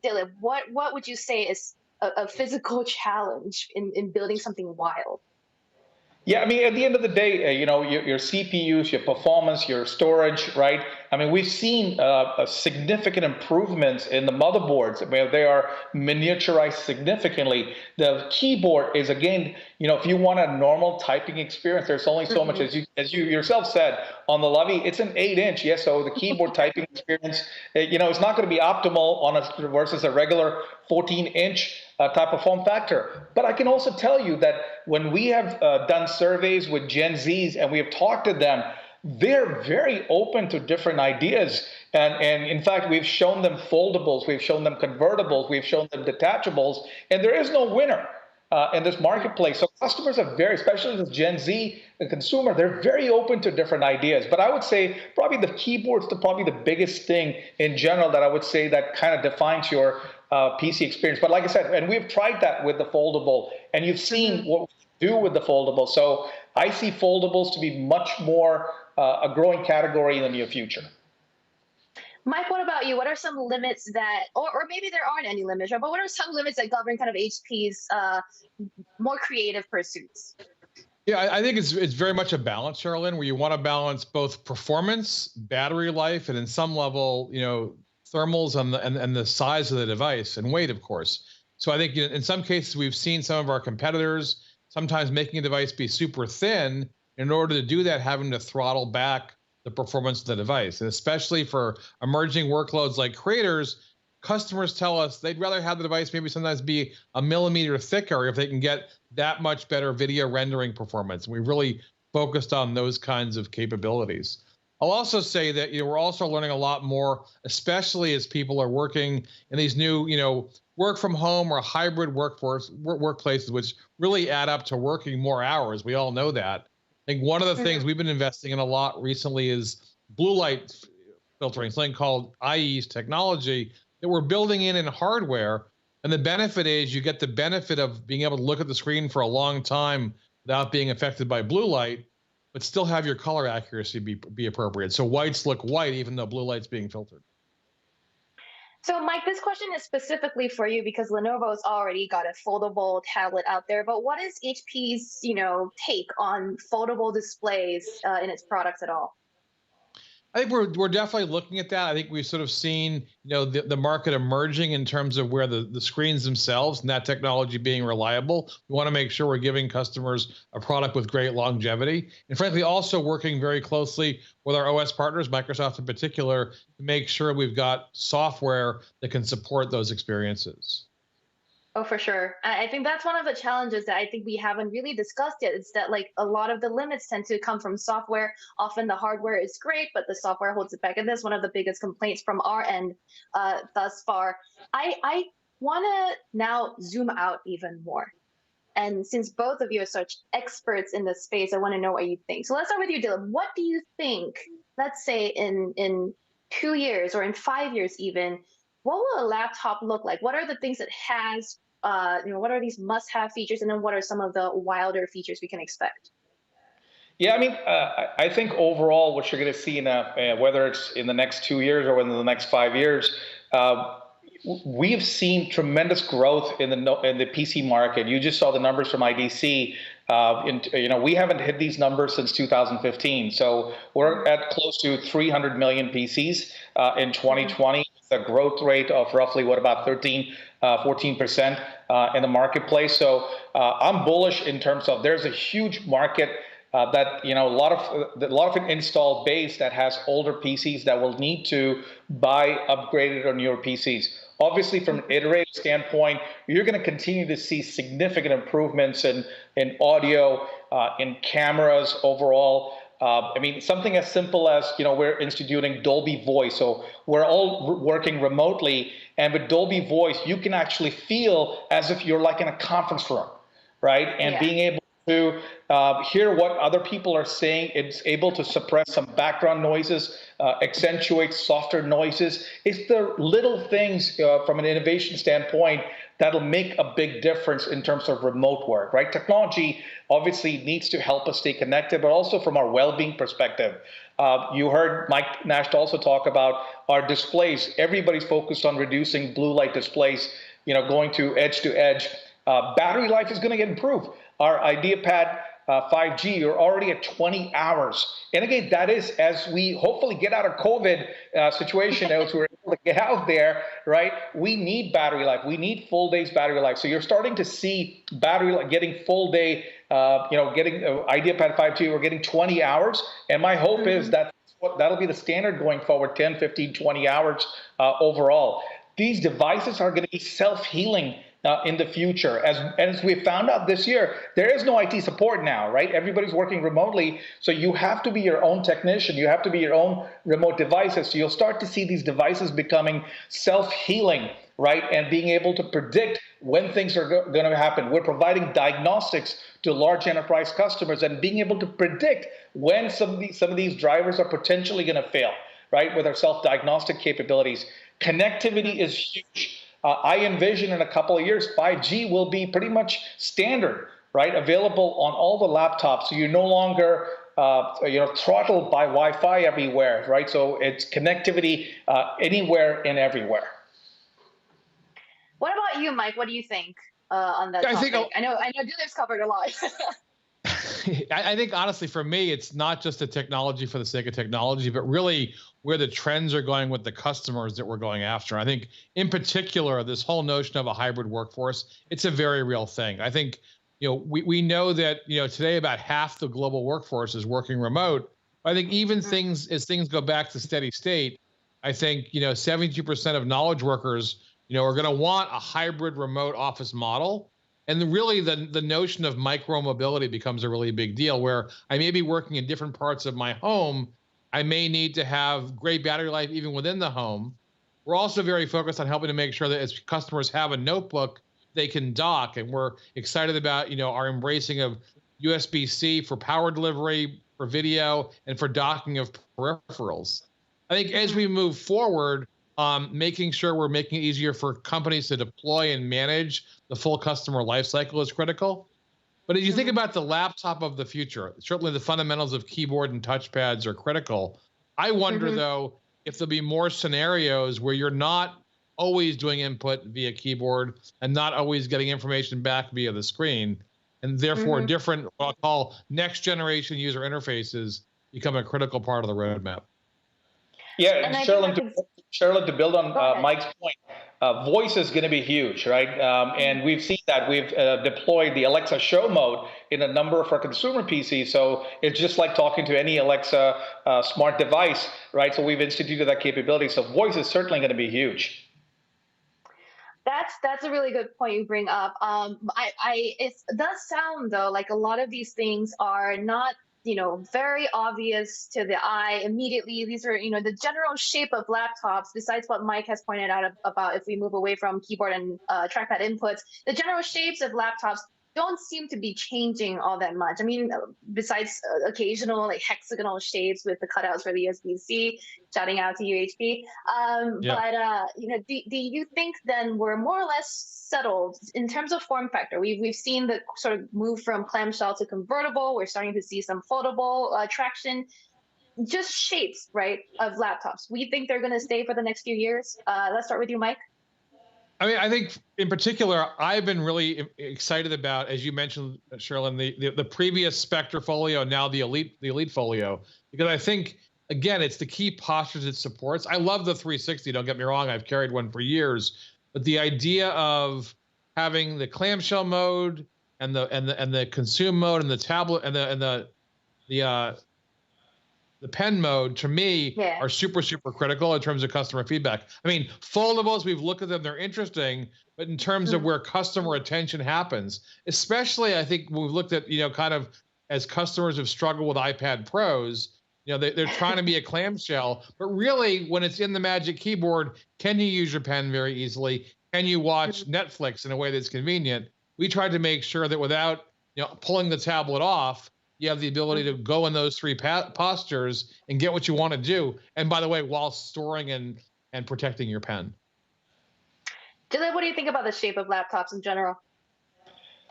Dilip, what would you say is a physical challenge in building something wild? Yeah, I mean, at the end of the day, your CPUs, your performance, your storage, right? I mean, we've seen a significant improvements in the motherboards. I mean, they are miniaturized significantly. The keyboard is, again, if you want a normal typing experience, there's only so much, as you yourself said on the Lovey, it's an 8-inch. Yes, so the keyboard typing experience, it's not going to be optimal versus a regular 14-inch type of form factor. But I can also tell you that when we have done surveys with Gen Zs and we have talked to them, they're very open to different ideas. And in fact, we've shown them foldables, we've shown them convertibles, we've shown them detachables, and there is no winner in this marketplace. So customers are very, especially the Gen Z, the consumer, they're very open to different ideas. But I would say probably the keyboard's probably the biggest thing in general that I would say that kind of defines your PC experience. But like I said, and we've tried that with the foldable, and you've seen what we do with the foldable. So I see foldables to be much more a growing category in the near future. Mike, what about you? What are some limits that, or maybe there aren't any limits, but what are some limits that govern kind of HP's more creative pursuits? Yeah, I think it's very much a balance, Sherilyn, where you want to balance both performance, battery life, and in some level, thermals and the size of the device and weight, of course. So I think in some cases we've seen some of our competitors sometimes making a device be super thin. In order to do that, having to throttle back the performance of the device, and especially for emerging workloads like creators, customers tell us they'd rather have the device maybe sometimes be a millimeter thicker if they can get that much better video rendering performance. We really focused on those kinds of capabilities. I'll also say that we're also learning a lot more, especially as people are working in these new work from home or hybrid workplaces, which really add up to working more hours. We all know that. I think one of the things we've been investing in a lot recently is blue light filtering, something called IE's technology that we're building in hardware. And the benefit is you get the benefit of being able to look at the screen for a long time without being affected by blue light, but still have your color accuracy be appropriate. So whites look white even though blue light's being filtered. So Mike, this question is specifically for you because Lenovo's already got a foldable tablet out there, but what is HP's, take on foldable displays in its products at all? I think we're definitely looking at that. I think we've sort of seen, the market emerging in terms of where the screens themselves and that technology being reliable. We want to make sure we're giving customers a product with great longevity. And frankly, also working very closely with our OS partners, Microsoft in particular, to make sure we've got software that can support those experiences. Oh, for sure. I think that's one of the challenges that I think we haven't really discussed yet. It's that a lot of the limits tend to come from software. Often the hardware is great, but the software holds it back. And that's one of the biggest complaints from our end thus far. I want to now zoom out even more. And since both of you are such experts in this space, I want to know what you think. So let's start with you, Dylan. What do you think, let's say in 2 years or in 5 years even, what will a laptop look like? What are the things it has? What are these must-have features, and then what are some of the wilder features we can expect? Yeah, I think overall what you're going to see whether it's in the next 2 years or in the next 5 years, we've seen tremendous growth in the PC market. You just saw the numbers from IDC. We haven't hit these numbers since 2015. So we're at close to 300 million PCs in 2020. A growth rate of roughly about 14% in the marketplace. So I'm bullish in terms of there's a huge market that a lot of an installed base that has older PCs that will need to buy upgraded or newer PCs. Obviously, from an iterative standpoint, you're going to continue to see significant improvements in audio, in cameras overall. Something as simple as, we're instituting Dolby Voice. So we're all working remotely. And with Dolby Voice, you can actually feel as if you're like in a conference room, right? And being able to hear what other people are saying, it's able to suppress some background noises, accentuate softer noises. It's the little things from an innovation standpoint that'll make a big difference in terms of remote work, right? Technology obviously needs to help us stay connected, but also from our well-being perspective. You heard Mike Nash also talk about our displays. Everybody's focused on reducing blue light displays, going to edge. Battery life is going to get improved. Our IdeaPad 5G, you're already at 20 hours. And again, that is as we hopefully get out of COVID situation, as we're able to get out there, right? We need battery life. We need full day's battery life. So you're starting to see battery life getting full day, getting IdeaPad 5G, we're getting 20 hours. And my hope is that that'll be the standard going forward, 10, 15, 20 hours overall. These devices are going to be self-healing in the future. As we found out this year, there is no IT support now, right? Everybody's working remotely. So you have to be your own technician. You have to be your own remote devices. So you'll start to see these devices becoming self-healing, right? And being able to predict when things are going to happen. We're providing diagnostics to large enterprise customers and being able to predict when some of these drivers are potentially going to fail, right? With our self-diagnostic capabilities. Connectivity is huge. I envision in a couple of years, 5G will be pretty much standard, right? Available on all the laptops. So you're no longer throttled by Wi-Fi everywhere, right? So it's connectivity anywhere and everywhere. What about you, Mike? What do you think on that topic? I know Dilip's covered a lot. I think honestly, for me, it's not just the technology for the sake of technology, but really where the trends are going with the customers that we're going after. I think in particular, this whole notion of a hybrid workforce, it's a very real thing. I think, we know that, today about half the global workforce is working remote. I think even as things go back to steady state, I think, 72% of knowledge workers, are going to want a hybrid remote office model. And really the notion of micro mobility becomes a really big deal, where I may be working in different parts of my home. I may need to have great battery life even within the home. We're also very focused on helping to make sure that as customers have a notebook, they can dock. And we're excited about, our embracing of USB-C for power delivery, for video, and for docking of peripherals. I think as we move forward, making sure we're making it easier for companies to deploy and manage the full customer lifecycle is critical. But as you think about the laptop of the future, certainly the fundamentals of keyboard and touchpads are critical. I wonder, though, if there'll be more scenarios where you're not always doing input via keyboard and not always getting information back via the screen. And therefore, different, what I'll call next generation user interfaces become a critical part of the roadmap. Yeah, Sherilyn, to build on Mike's point, voice is going to be huge, right? And we've seen that. We've deployed the Alexa show mode in a number of our consumer PCs. So it's just like talking to any Alexa smart device, right? So we've instituted that capability. So voice is certainly going to be huge. That's a really good point you bring up. It does sound though like a lot of these things are not very obvious to the eye immediately. These are the general shape of laptops. Besides what Mike has pointed out about if we move away from keyboard and trackpad inputs, the general shapes of laptops don't seem to be changing all that much. I mean, besides occasional like hexagonal shapes with the cutouts for the USB-C, shouting out to UHP. But do you think then we're more or less settled in terms of form factor? We've seen the sort of move from clamshell to convertible. We're starting to see some foldable traction. Just shapes, right, of laptops. We think they're going to stay for the next few years. Let's start with you, Mike. I mean, I think in particular, I've been really excited about, as you mentioned, Sherilyn, the previous Spectre Folio, now the Elite Folio, because I think, again, it's the key postures it supports. I love the 360. Don't get me wrong; I've carried one for years, but the idea of having the clamshell mode and the consume mode and the tablet and the pen mode, to me, are super, super critical in terms of customer feedback. I mean, foldables, we've looked at them, they're interesting, but in terms of where customer attention happens, especially I think we've looked at, kind of as customers have struggled with iPad Pros, they're trying to be a clamshell, but really when it's in the Magic Keyboard, can you use your pen very easily? Can you watch Netflix in a way that's convenient? We tried to make sure that without, pulling the tablet off, you have the ability to go in those three postures and get what you want to do. And by the way, while storing and protecting your pen. Jillian, what do you think about the shape of laptops in general?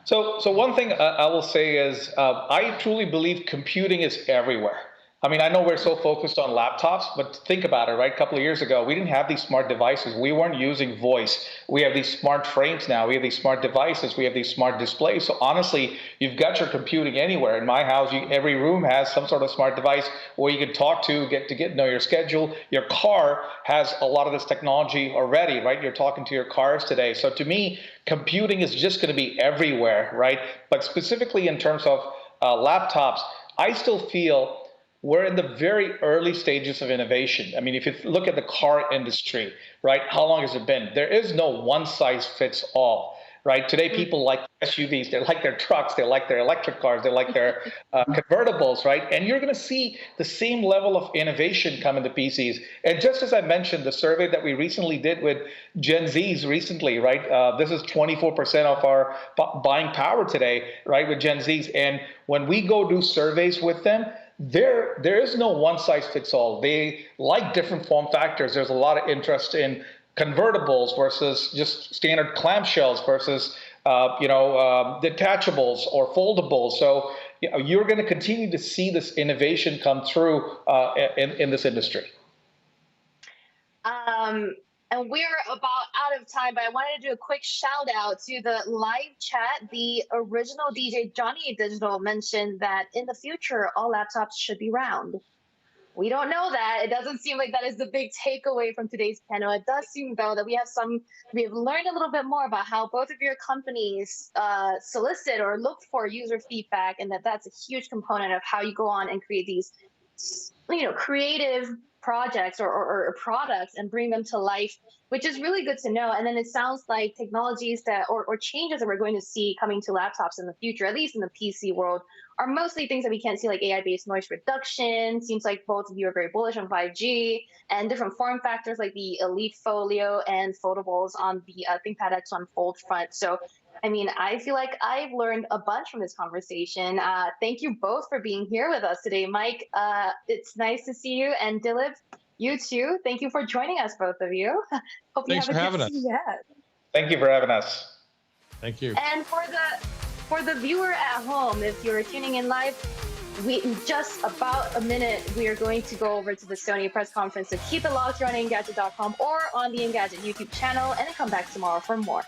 So one thing I will say is I truly believe computing is everywhere. I mean, I know we're so focused on laptops, but think about it, right? A couple of years ago, we didn't have these smart devices. We weren't using voice. We have these smart frames now. We have these smart devices. We have these smart displays. So honestly, you've got your computing anywhere. In my house, every room has some sort of smart device where you can talk to, get know your schedule. Your car has a lot of this technology already, right? You're talking to your cars today. So to me, computing is just going to be everywhere, right? But specifically in terms of laptops, I still feel we're in the very early stages of innovation. I mean, if you look at the car industry, right, how long has it been? There is no one size fits all, right? Today, people like SUVs, they like their trucks, they like their electric cars, they like their convertibles, right? And you're going to see the same level of innovation come into PCs. And just as I mentioned, the survey that we recently did with Gen Zs recently, right? This is 24% of our buying power today, right, with Gen Zs. And when we go do surveys with them, there is no one size fits all. They like different form factors. There's a lot of interest in convertibles versus just standard clamshells versus detachables or foldables. So you're going to continue to see this innovation come through in this industry. And we're about out of time, but I wanted to do a quick shout out to the live chat. The original DJ Johnny Digital mentioned that in the future, all laptops should be round. We don't know that. It doesn't seem like that is the big takeaway from today's panel. It does seem, though, that we have learned a little bit more about how both of your companies solicit or look for user feedback, and that's a huge component of how you go on and create these, creative projects or products and bring them to life, which is really good to know. And then it sounds like technologies or changes that we're going to see coming to laptops in the future, at least in the PC world, are mostly things that we can't see, like AI-based noise reduction. Seems like both of you are very bullish on 5G and different form factors like the Elite Folio and foldables on the ThinkPad X1 Fold front. So, I mean, I feel like I've learned a bunch from this conversation. Thank you both for being here with us today. Mike, it's nice to see you. And Dilip, you too. Thank you for joining us, both of you. Hope Thanks you for have a having good us. Thank you for having us. Thank you. And for the viewer at home, if you're tuning in live, in just about a minute, we are going to go over to the Sony press conference. So keep it locked here on Engadget.com or on the Engadget YouTube channel, and then come back tomorrow for more.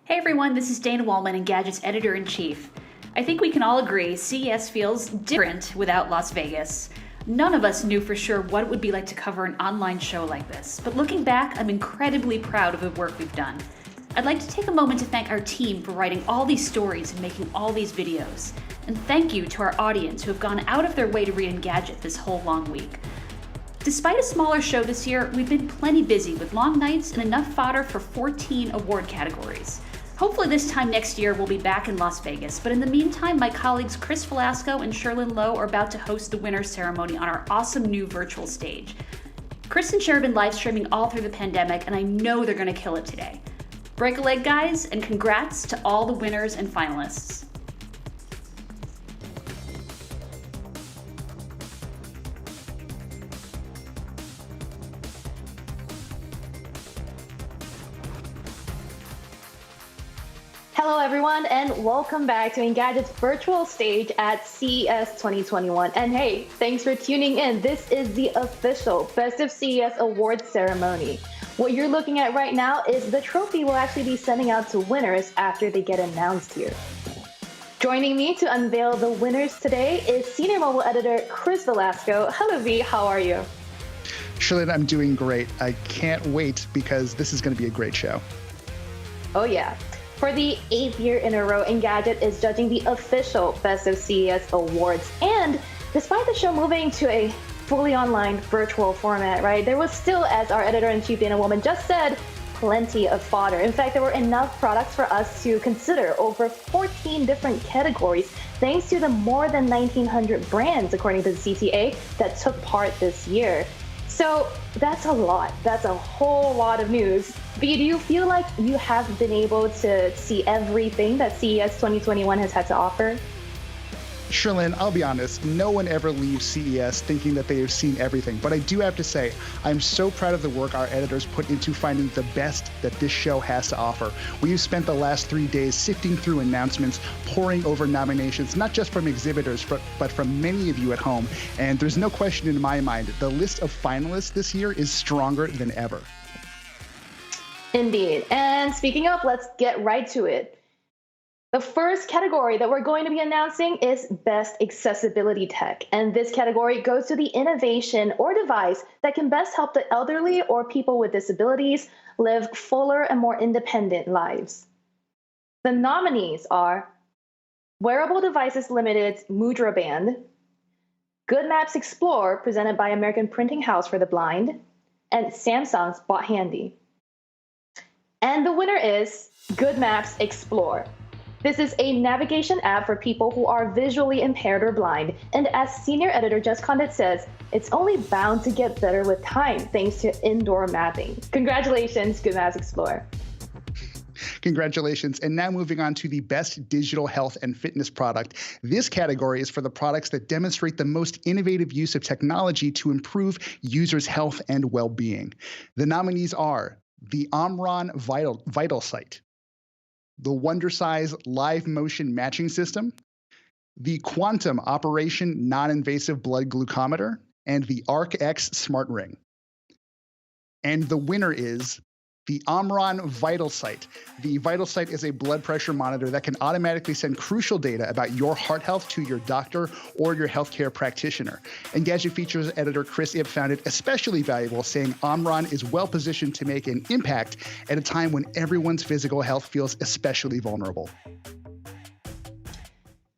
Hey everyone, this is Dana Wallman, Engadget's editor-in-chief. I think we can all agree CES feels different without Las Vegas. None of us knew for sure what it would be like to cover an online show like this, but looking back, I'm incredibly proud of the work we've done. I'd like to take a moment to thank our team for writing all these stories and making all these videos. And thank you to our audience who have gone out of their way to read Engadget this whole long week. Despite a smaller show this year, we've been plenty busy with long nights and enough fodder for 14 award categories. Hopefully this time next year we'll be back in Las Vegas, but in the meantime, my colleagues Chris Velasco and Sherlyn Lowe are about to host the winner's ceremony on our awesome new virtual stage. Chris and Cher have been live streaming all through the pandemic, and I know they're gonna kill it today. Break a leg, guys, and congrats to all the winners and finalists. Hello everyone and welcome back to Engadget's virtual stage at CES 2021. And hey, thanks for tuning in. This is the official Best of CES Awards ceremony. What you're looking at right now is the trophy we'll actually be sending out to winners after they get announced here. Joining me to unveil the winners today is Senior Mobile Editor Chris Velasco. Hello V, how are you? Sherlyn, I'm doing great. I can't wait because this is going to be a great show. Oh yeah. For the 8th year in a row, Engadget is judging the official Best of CES Awards. And despite the show moving to a fully online virtual format, right, there was still, as our editor-in-chief Dana Woolman just said, plenty of fodder. In fact, there were enough products for us to consider over 14 different categories, thanks to the more than 1,900 brands, according to the CTA, that took part this year. So that's a lot. That's a whole lot of news. But do you feel like you have been able to see everything that CES 2021 has had to offer? Sherlyn, I'll be honest, no one ever leaves CES thinking that they have seen everything. But I do have to say, I'm so proud of the work our editors put into finding the best that this show has to offer. We've spent the last 3 days sifting through announcements, poring over nominations, not just from exhibitors, but from many of you at home. And there's no question in my mind, the list of finalists this year is stronger than ever. Indeed. And speaking of, let's get right to it. The first category that we're going to be announcing is Best Accessibility Tech. And this category goes to the innovation or device that can best help the elderly or people with disabilities live fuller and more independent lives. The nominees are Wearable Devices Limited's Mudra Band, Good Maps Explore, presented by American Printing House for the Blind, and Samsung's Bot Handy. And the winner is Good Maps Explore. This is a navigation app for people who are visually impaired or blind, and as senior editor Jess Condit says, it's only bound to get better with time thanks to indoor mapping. Congratulations, Good Maps Explorer. Congratulations. And now moving on to the Best Digital Health and Fitness Product. This category is for the products that demonstrate the most innovative use of technology to improve users' health and well-being. The nominees are the Omron Vital Sight, the WonderSize Live Motion Matching System, the Quantum Operation Non-Invasive Blood Glucometer, and the ARC-X Smart Ring. And the winner is the Omron Vital Sight. The Vital Sight is a blood pressure monitor that can automatically send crucial data about your heart health to your doctor or your healthcare practitioner. Engadget Features editor Chris Ip found it especially valuable, saying Omron is well positioned to make an impact at a time when everyone's physical health feels especially vulnerable.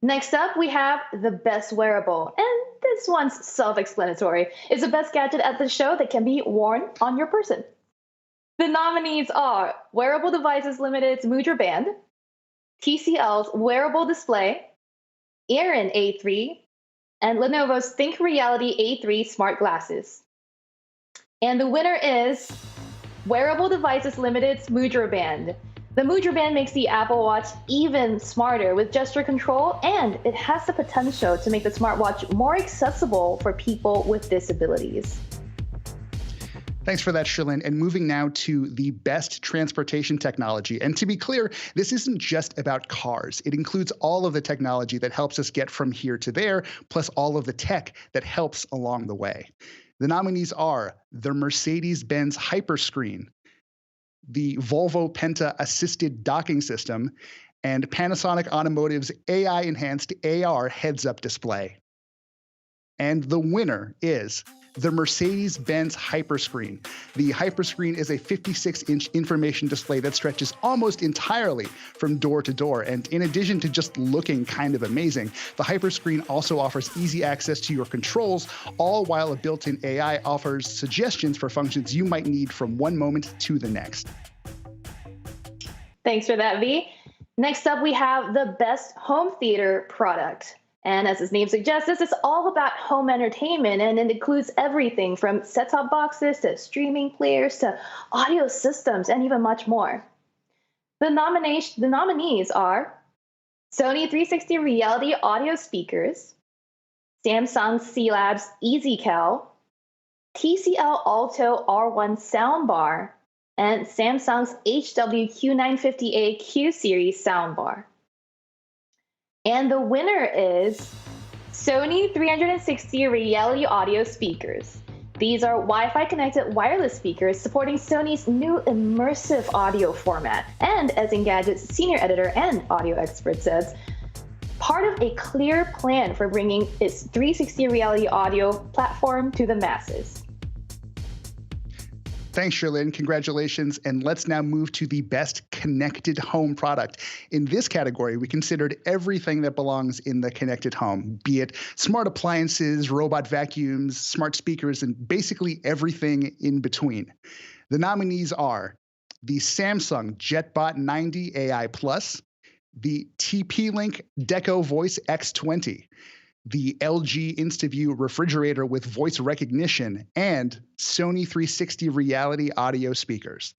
Next up, we have the best wearable. And this one's self-explanatory. It's the best gadget at the show that can be worn on your person. The nominees are Wearable Devices Limited's Mudra Band, TCL's Wearable Display, Aerin A3, and Lenovo's Think Reality A3 Smart Glasses. And the winner is Wearable Devices Limited's Mudra Band. The Mudra Band makes the Apple Watch even smarter with gesture control, and it has the potential to make the smartwatch more accessible for people with disabilities. Thanks for that, Shirlyn. And moving now to the best transportation technology. And to be clear, this isn't just about cars. It includes all of the technology that helps us get from here to there, plus all of the tech that helps along the way. The nominees are the Mercedes-Benz Hyperscreen, the Volvo Penta Assisted Docking System, and Panasonic Automotive's AI-enhanced AR heads-up display. And the winner is the Mercedes-Benz Hyperscreen. The Hyperscreen is a 56-inch information display that stretches almost entirely from door to door. And in addition to just looking kind of amazing, the Hyperscreen also offers easy access to your controls, all while a built-in AI offers suggestions for functions you might need from one moment to the next. Thanks for that, V. Next up, we have the best home theater product. And as its name suggests, this is all about home entertainment, and it includes everything from set-top boxes to streaming players to audio systems and even much more. The nominees are Sony 360 Reality Audio Speakers, Samsung C-Labs EasyCal, TCL Alto R1 Soundbar, and Samsung's HW-Q950A Q Series Soundbar. And the winner is Sony 360 Reality Audio Speakers. These are Wi-Fi connected wireless speakers supporting Sony's new immersive audio format. And as Engadget's senior editor and audio expert says, part of a clear plan for bringing its 360 Reality Audio platform to the masses. Thanks, Shirlyn. Congratulations. And let's now move to the best connected home product. In this category, we considered everything that belongs in the connected home, be it smart appliances, robot vacuums, smart speakers, and basically everything in between. The nominees are the Samsung JetBot 90 AI Plus, the TP-Link Deco Voice X20, the LG InstaView refrigerator with voice recognition, and Sony 360 Reality Audio Speakers.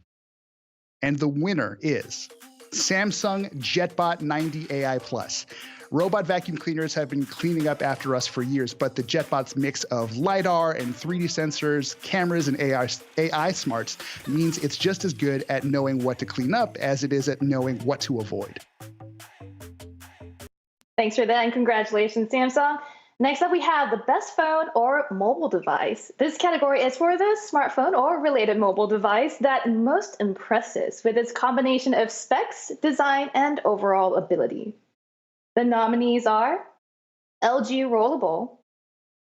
And the winner is Samsung JetBot 90 AI Plus. Robot vacuum cleaners have been cleaning up after us for years, but the JetBot's mix of LiDAR and 3D sensors, cameras, and AI smarts means it's just as good at knowing what to clean up as it is at knowing what to avoid. Thanks for that, and congratulations, Samsung. Next up, we have the best phone or mobile device. This category is for the smartphone or related mobile device that most impresses with its combination of specs, design, and overall ability. The nominees are LG Rollable,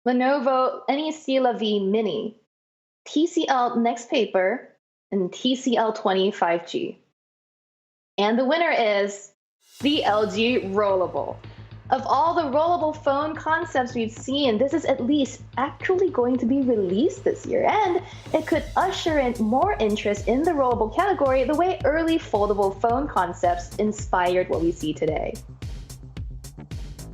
Lenovo NEC V Mini, TCL Nextpaper, and TCL 20 5G. And the winner is the LG Rollable. Of all the rollable phone concepts we've seen, this is at least actually going to be released this year, and it could usher in more interest in the rollable category the way early foldable phone concepts inspired what we see today.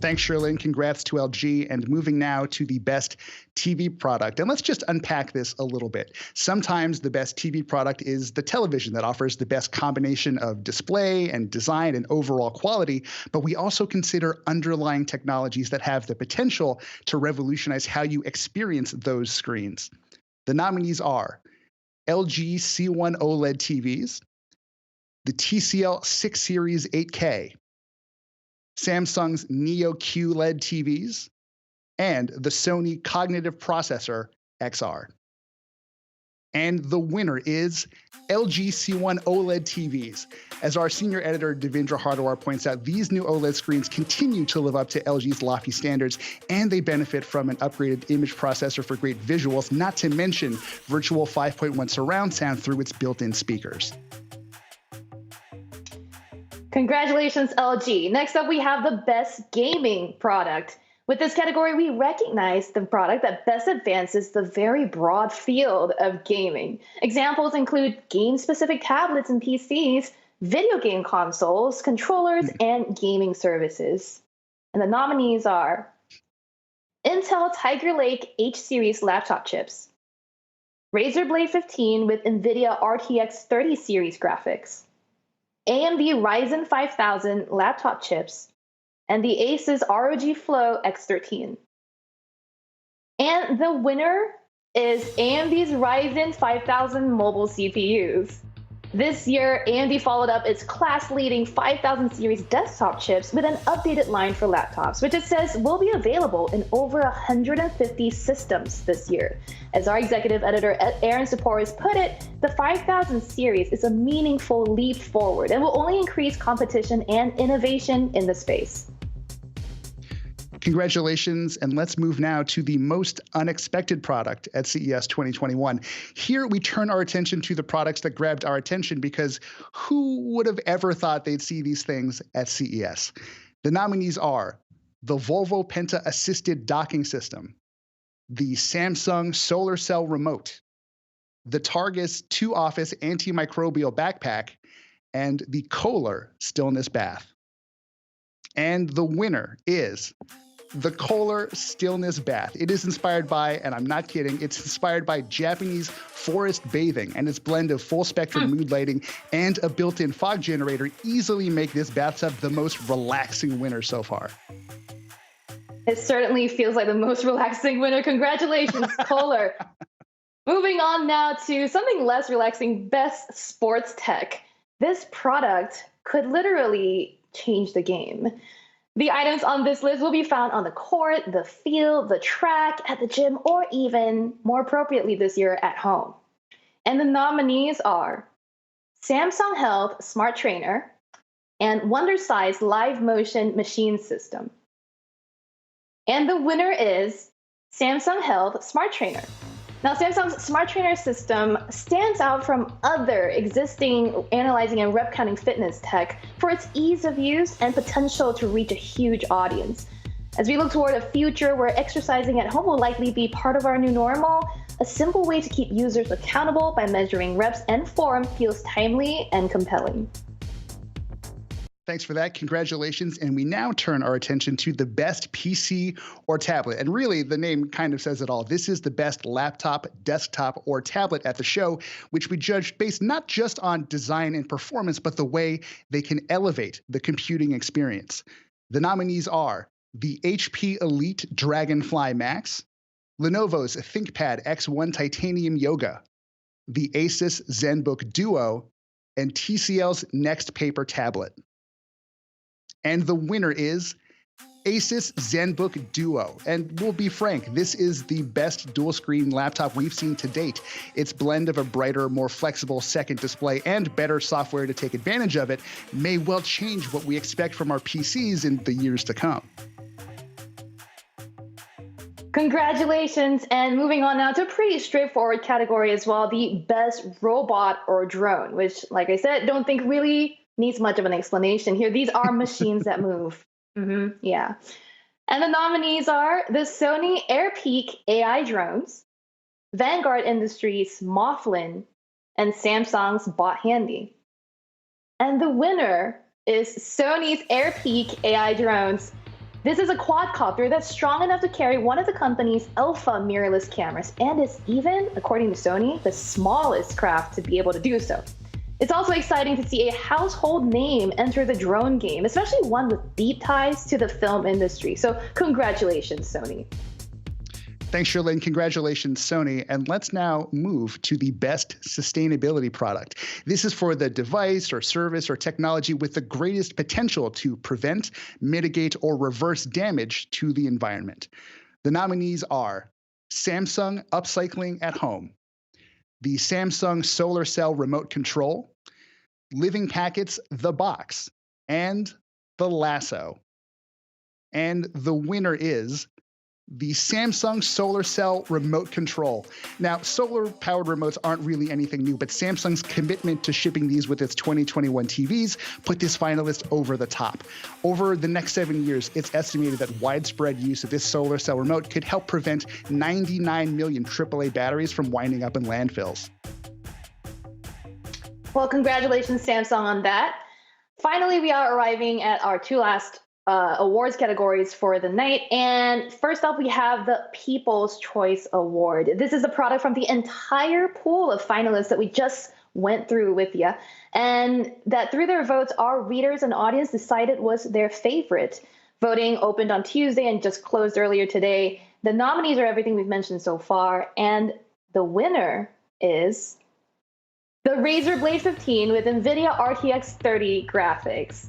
Thanks, Shirley. Congrats to LG. And moving now to the best TV product. And let's just unpack this a little bit. Sometimes the best TV product is the television that offers the best combination of display and design and overall quality. But we also consider underlying technologies that have the potential to revolutionize how you experience those screens. The nominees are LG C1 OLED TVs, the TCL 6 Series 8K, Samsung's Neo QLED TVs, and the Sony Cognitive Processor XR. And the winner is LG C1 OLED TVs. As our senior editor, Devendra Hardawar, points out, these new OLED screens continue to live up to LG's lofty standards, and they benefit from an upgraded image processor for great visuals, not to mention virtual 5.1 surround sound through its built-in speakers. Congratulations, LG. Next up, we have the best gaming product. With this category, we recognize the product that best advances the very broad field of gaming. Examples include game-specific tablets and PCs, video game consoles, controllers, and gaming services. And the nominees are Intel Tiger Lake H-Series laptop chips, Razer Blade 15 with NVIDIA RTX 30 series graphics, AMD Ryzen 5000 laptop chips, and the Asus ROG Flow X13. And the winner is AMD's Ryzen 5000 mobile CPUs. This year, AMD followed up its class-leading 5000 series desktop chips with an updated line for laptops, which it says will be available in over 150 systems this year. As our executive editor, Aaron Seporis, put it, the 5000 series is a meaningful leap forward and will only increase competition and innovation in the space. Congratulations, and let's move now to the most unexpected product at CES 2021. Here we turn our attention to the products that grabbed our attention, because who would have ever thought they'd see these things at CES? The nominees are the Volvo Penta Assisted Docking System, the Samsung Solar Cell Remote, the Targus 2-Office Antimicrobial Backpack, and the Kohler Stillness Bath. And the winner is the Kohler Stillness Bath. It is inspired by, and I'm not kidding, it's inspired by Japanese forest bathing, and its blend of full spectrum mood lighting and a built-in fog generator easily make this bathtub the most relaxing winner so far. It certainly feels like the most relaxing winner. Congratulations, Kohler. Moving on now to something less relaxing, best sports tech. This product could literally change the game. The items on this list will be found on the court, the field, the track, at the gym, or even, more appropriately this year, at home. And the nominees are Samsung Health Smart Trainer and Wondersize Live Motion Machine System. And the winner is Samsung Health Smart Trainer. Now, Samsung's Smart Trainer system stands out from other existing analyzing and rep counting fitness tech for its ease of use and potential to reach a huge audience. As we look toward a future where exercising at home will likely be part of our new normal, a simple way to keep users accountable by measuring reps and form feels timely and compelling. Thanks for that. Congratulations. And we now turn our attention to the best PC or tablet. And really, the name kind of says it all. This is the best laptop, desktop, or tablet at the show, which we judged based not just on design and performance, but the way they can elevate the computing experience. The nominees are the HP Elite Dragonfly Max, Lenovo's ThinkPad X1 Titanium Yoga, the Asus ZenBook Duo, and TCL's Next Paper Tablet. And the winner is Asus ZenBook Duo. And we'll be frank, this is the best dual-screen laptop we've seen to date. Its blend of a brighter, more flexible second display and better software to take advantage of it may well change what we expect from our PCs in the years to come. Congratulations. And moving on now to a pretty straightforward category as well, the best robot or drone, which, like I said, don't think really needs much of an explanation here. These are machines that move. Yeah. And the nominees are the Sony AirPeak AI drones, Vanguard Industries Mothman, and Samsung's Bot Handy. And the winner is Sony's AirPeak AI drones. This is a quadcopter that's strong enough to carry one of the company's alpha mirrorless cameras, and is even, according to Sony, the smallest craft to be able to do so. It's also exciting to see a household name enter the drone game, especially one with deep ties to the film industry. So congratulations, Sony. Thanks, Shirley. Congratulations, Sony. And let's now move to the best sustainability product. This is for the device or service or technology with the greatest potential to prevent, mitigate, or reverse damage to the environment. The nominees are Samsung Upcycling at Home, the Samsung Solar Cell Remote Control, Living Packets The Box, and the Lasso. And the winner is the Samsung Solar Cell Remote Control. Now, solar-powered remotes aren't really anything new, but Samsung's commitment to shipping these with its 2021 TVs put this finalist over the top. Over the next 7 years, it's estimated that widespread use of this solar cell remote could help prevent 99 million AAA batteries from winding up in landfills. Well, congratulations, Samsung, on that. Finally, we are arriving at our two last awards categories for the night. And first up, we have the People's Choice Award. This is a product from the entire pool of finalists that we just went through with you. And that through their votes, our readers and audience decided was their favorite. Voting opened on Tuesday and just closed earlier today. The nominees are everything we've mentioned so far. And the winner is the Razer Blade 15 with NVIDIA RTX 30 graphics.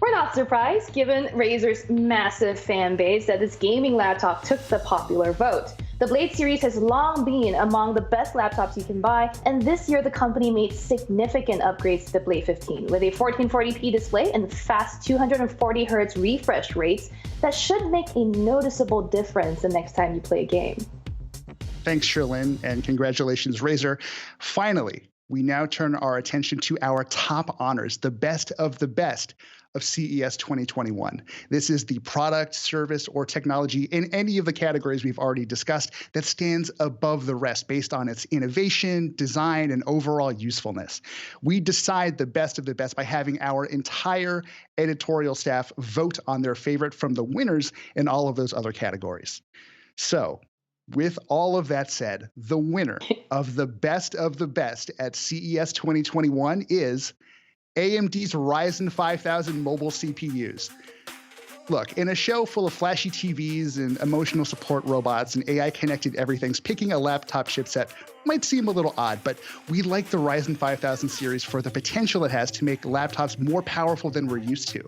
We're not surprised, given Razer's massive fan base, that this gaming laptop took the popular vote. The Blade series has long been among the best laptops you can buy, and this year the company made significant upgrades to the Blade 15 with a 1440p display and fast 240Hz refresh rates that should make a noticeable difference the next time you play a game. Thanks, Sherlyn, and congratulations, Razer. Finally, we now turn our attention to our top honors, the best of the best of CES 2021. This is the product, service, or technology in any of the categories we've already discussed that stands above the rest based on its innovation, design, and overall usefulness. We decide the best of the best by having our entire editorial staff vote on their favorite from the winners in all of those other categories. So, with all of that said, the winner of the best at CES 2021 is AMD's Ryzen 5000 mobile CPUs. Look, in a show full of flashy TVs and emotional support robots and AI-connected everything's, picking a laptop chipset might seem a little odd, but we like the Ryzen 5000 series for the potential it has to make laptops more powerful than we're used to.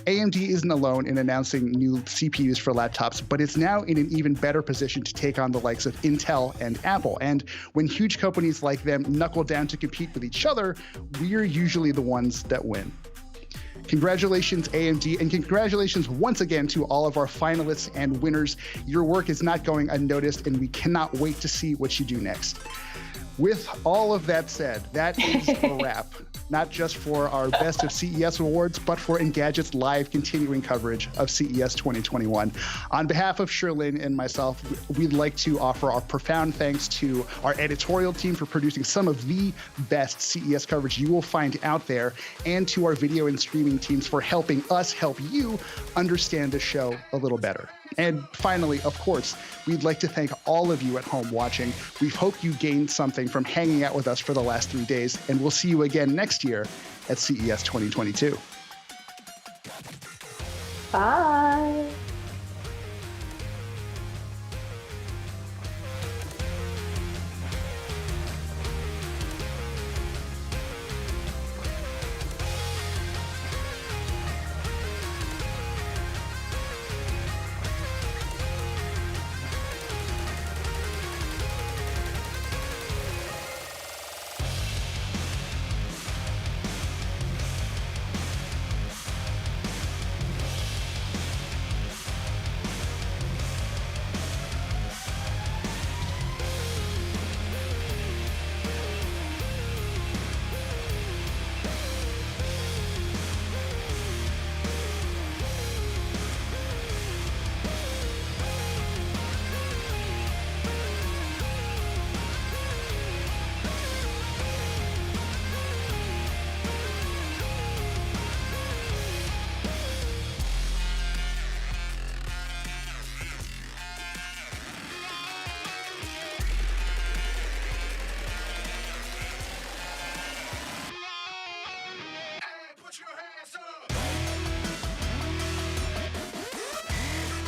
AMD isn't alone in announcing new CPUs for laptops, but it's now in an even better position to take on the likes of Intel and Apple. And when huge companies like them knuckle down to compete with each other, we're usually the ones that win. Congratulations, AMD, and congratulations once again to all of our finalists and winners. Your work is not going unnoticed, and we cannot wait to see what you do next. With all of that said, that is a wrap, not just for our Best of CES awards, but for Engadget's live continuing coverage of CES 2021. On behalf of Sherlyn and myself, we'd like to offer our profound thanks to our editorial team for producing some of the best CES coverage you will find out there, and to our video and streaming teams for helping us help you understand the show a little better. And finally, of course, we'd like to thank all of you at home watching. We hope you gained something from hanging out with us for the last 3 days, and we'll see you again next year at CES 2022. Bye.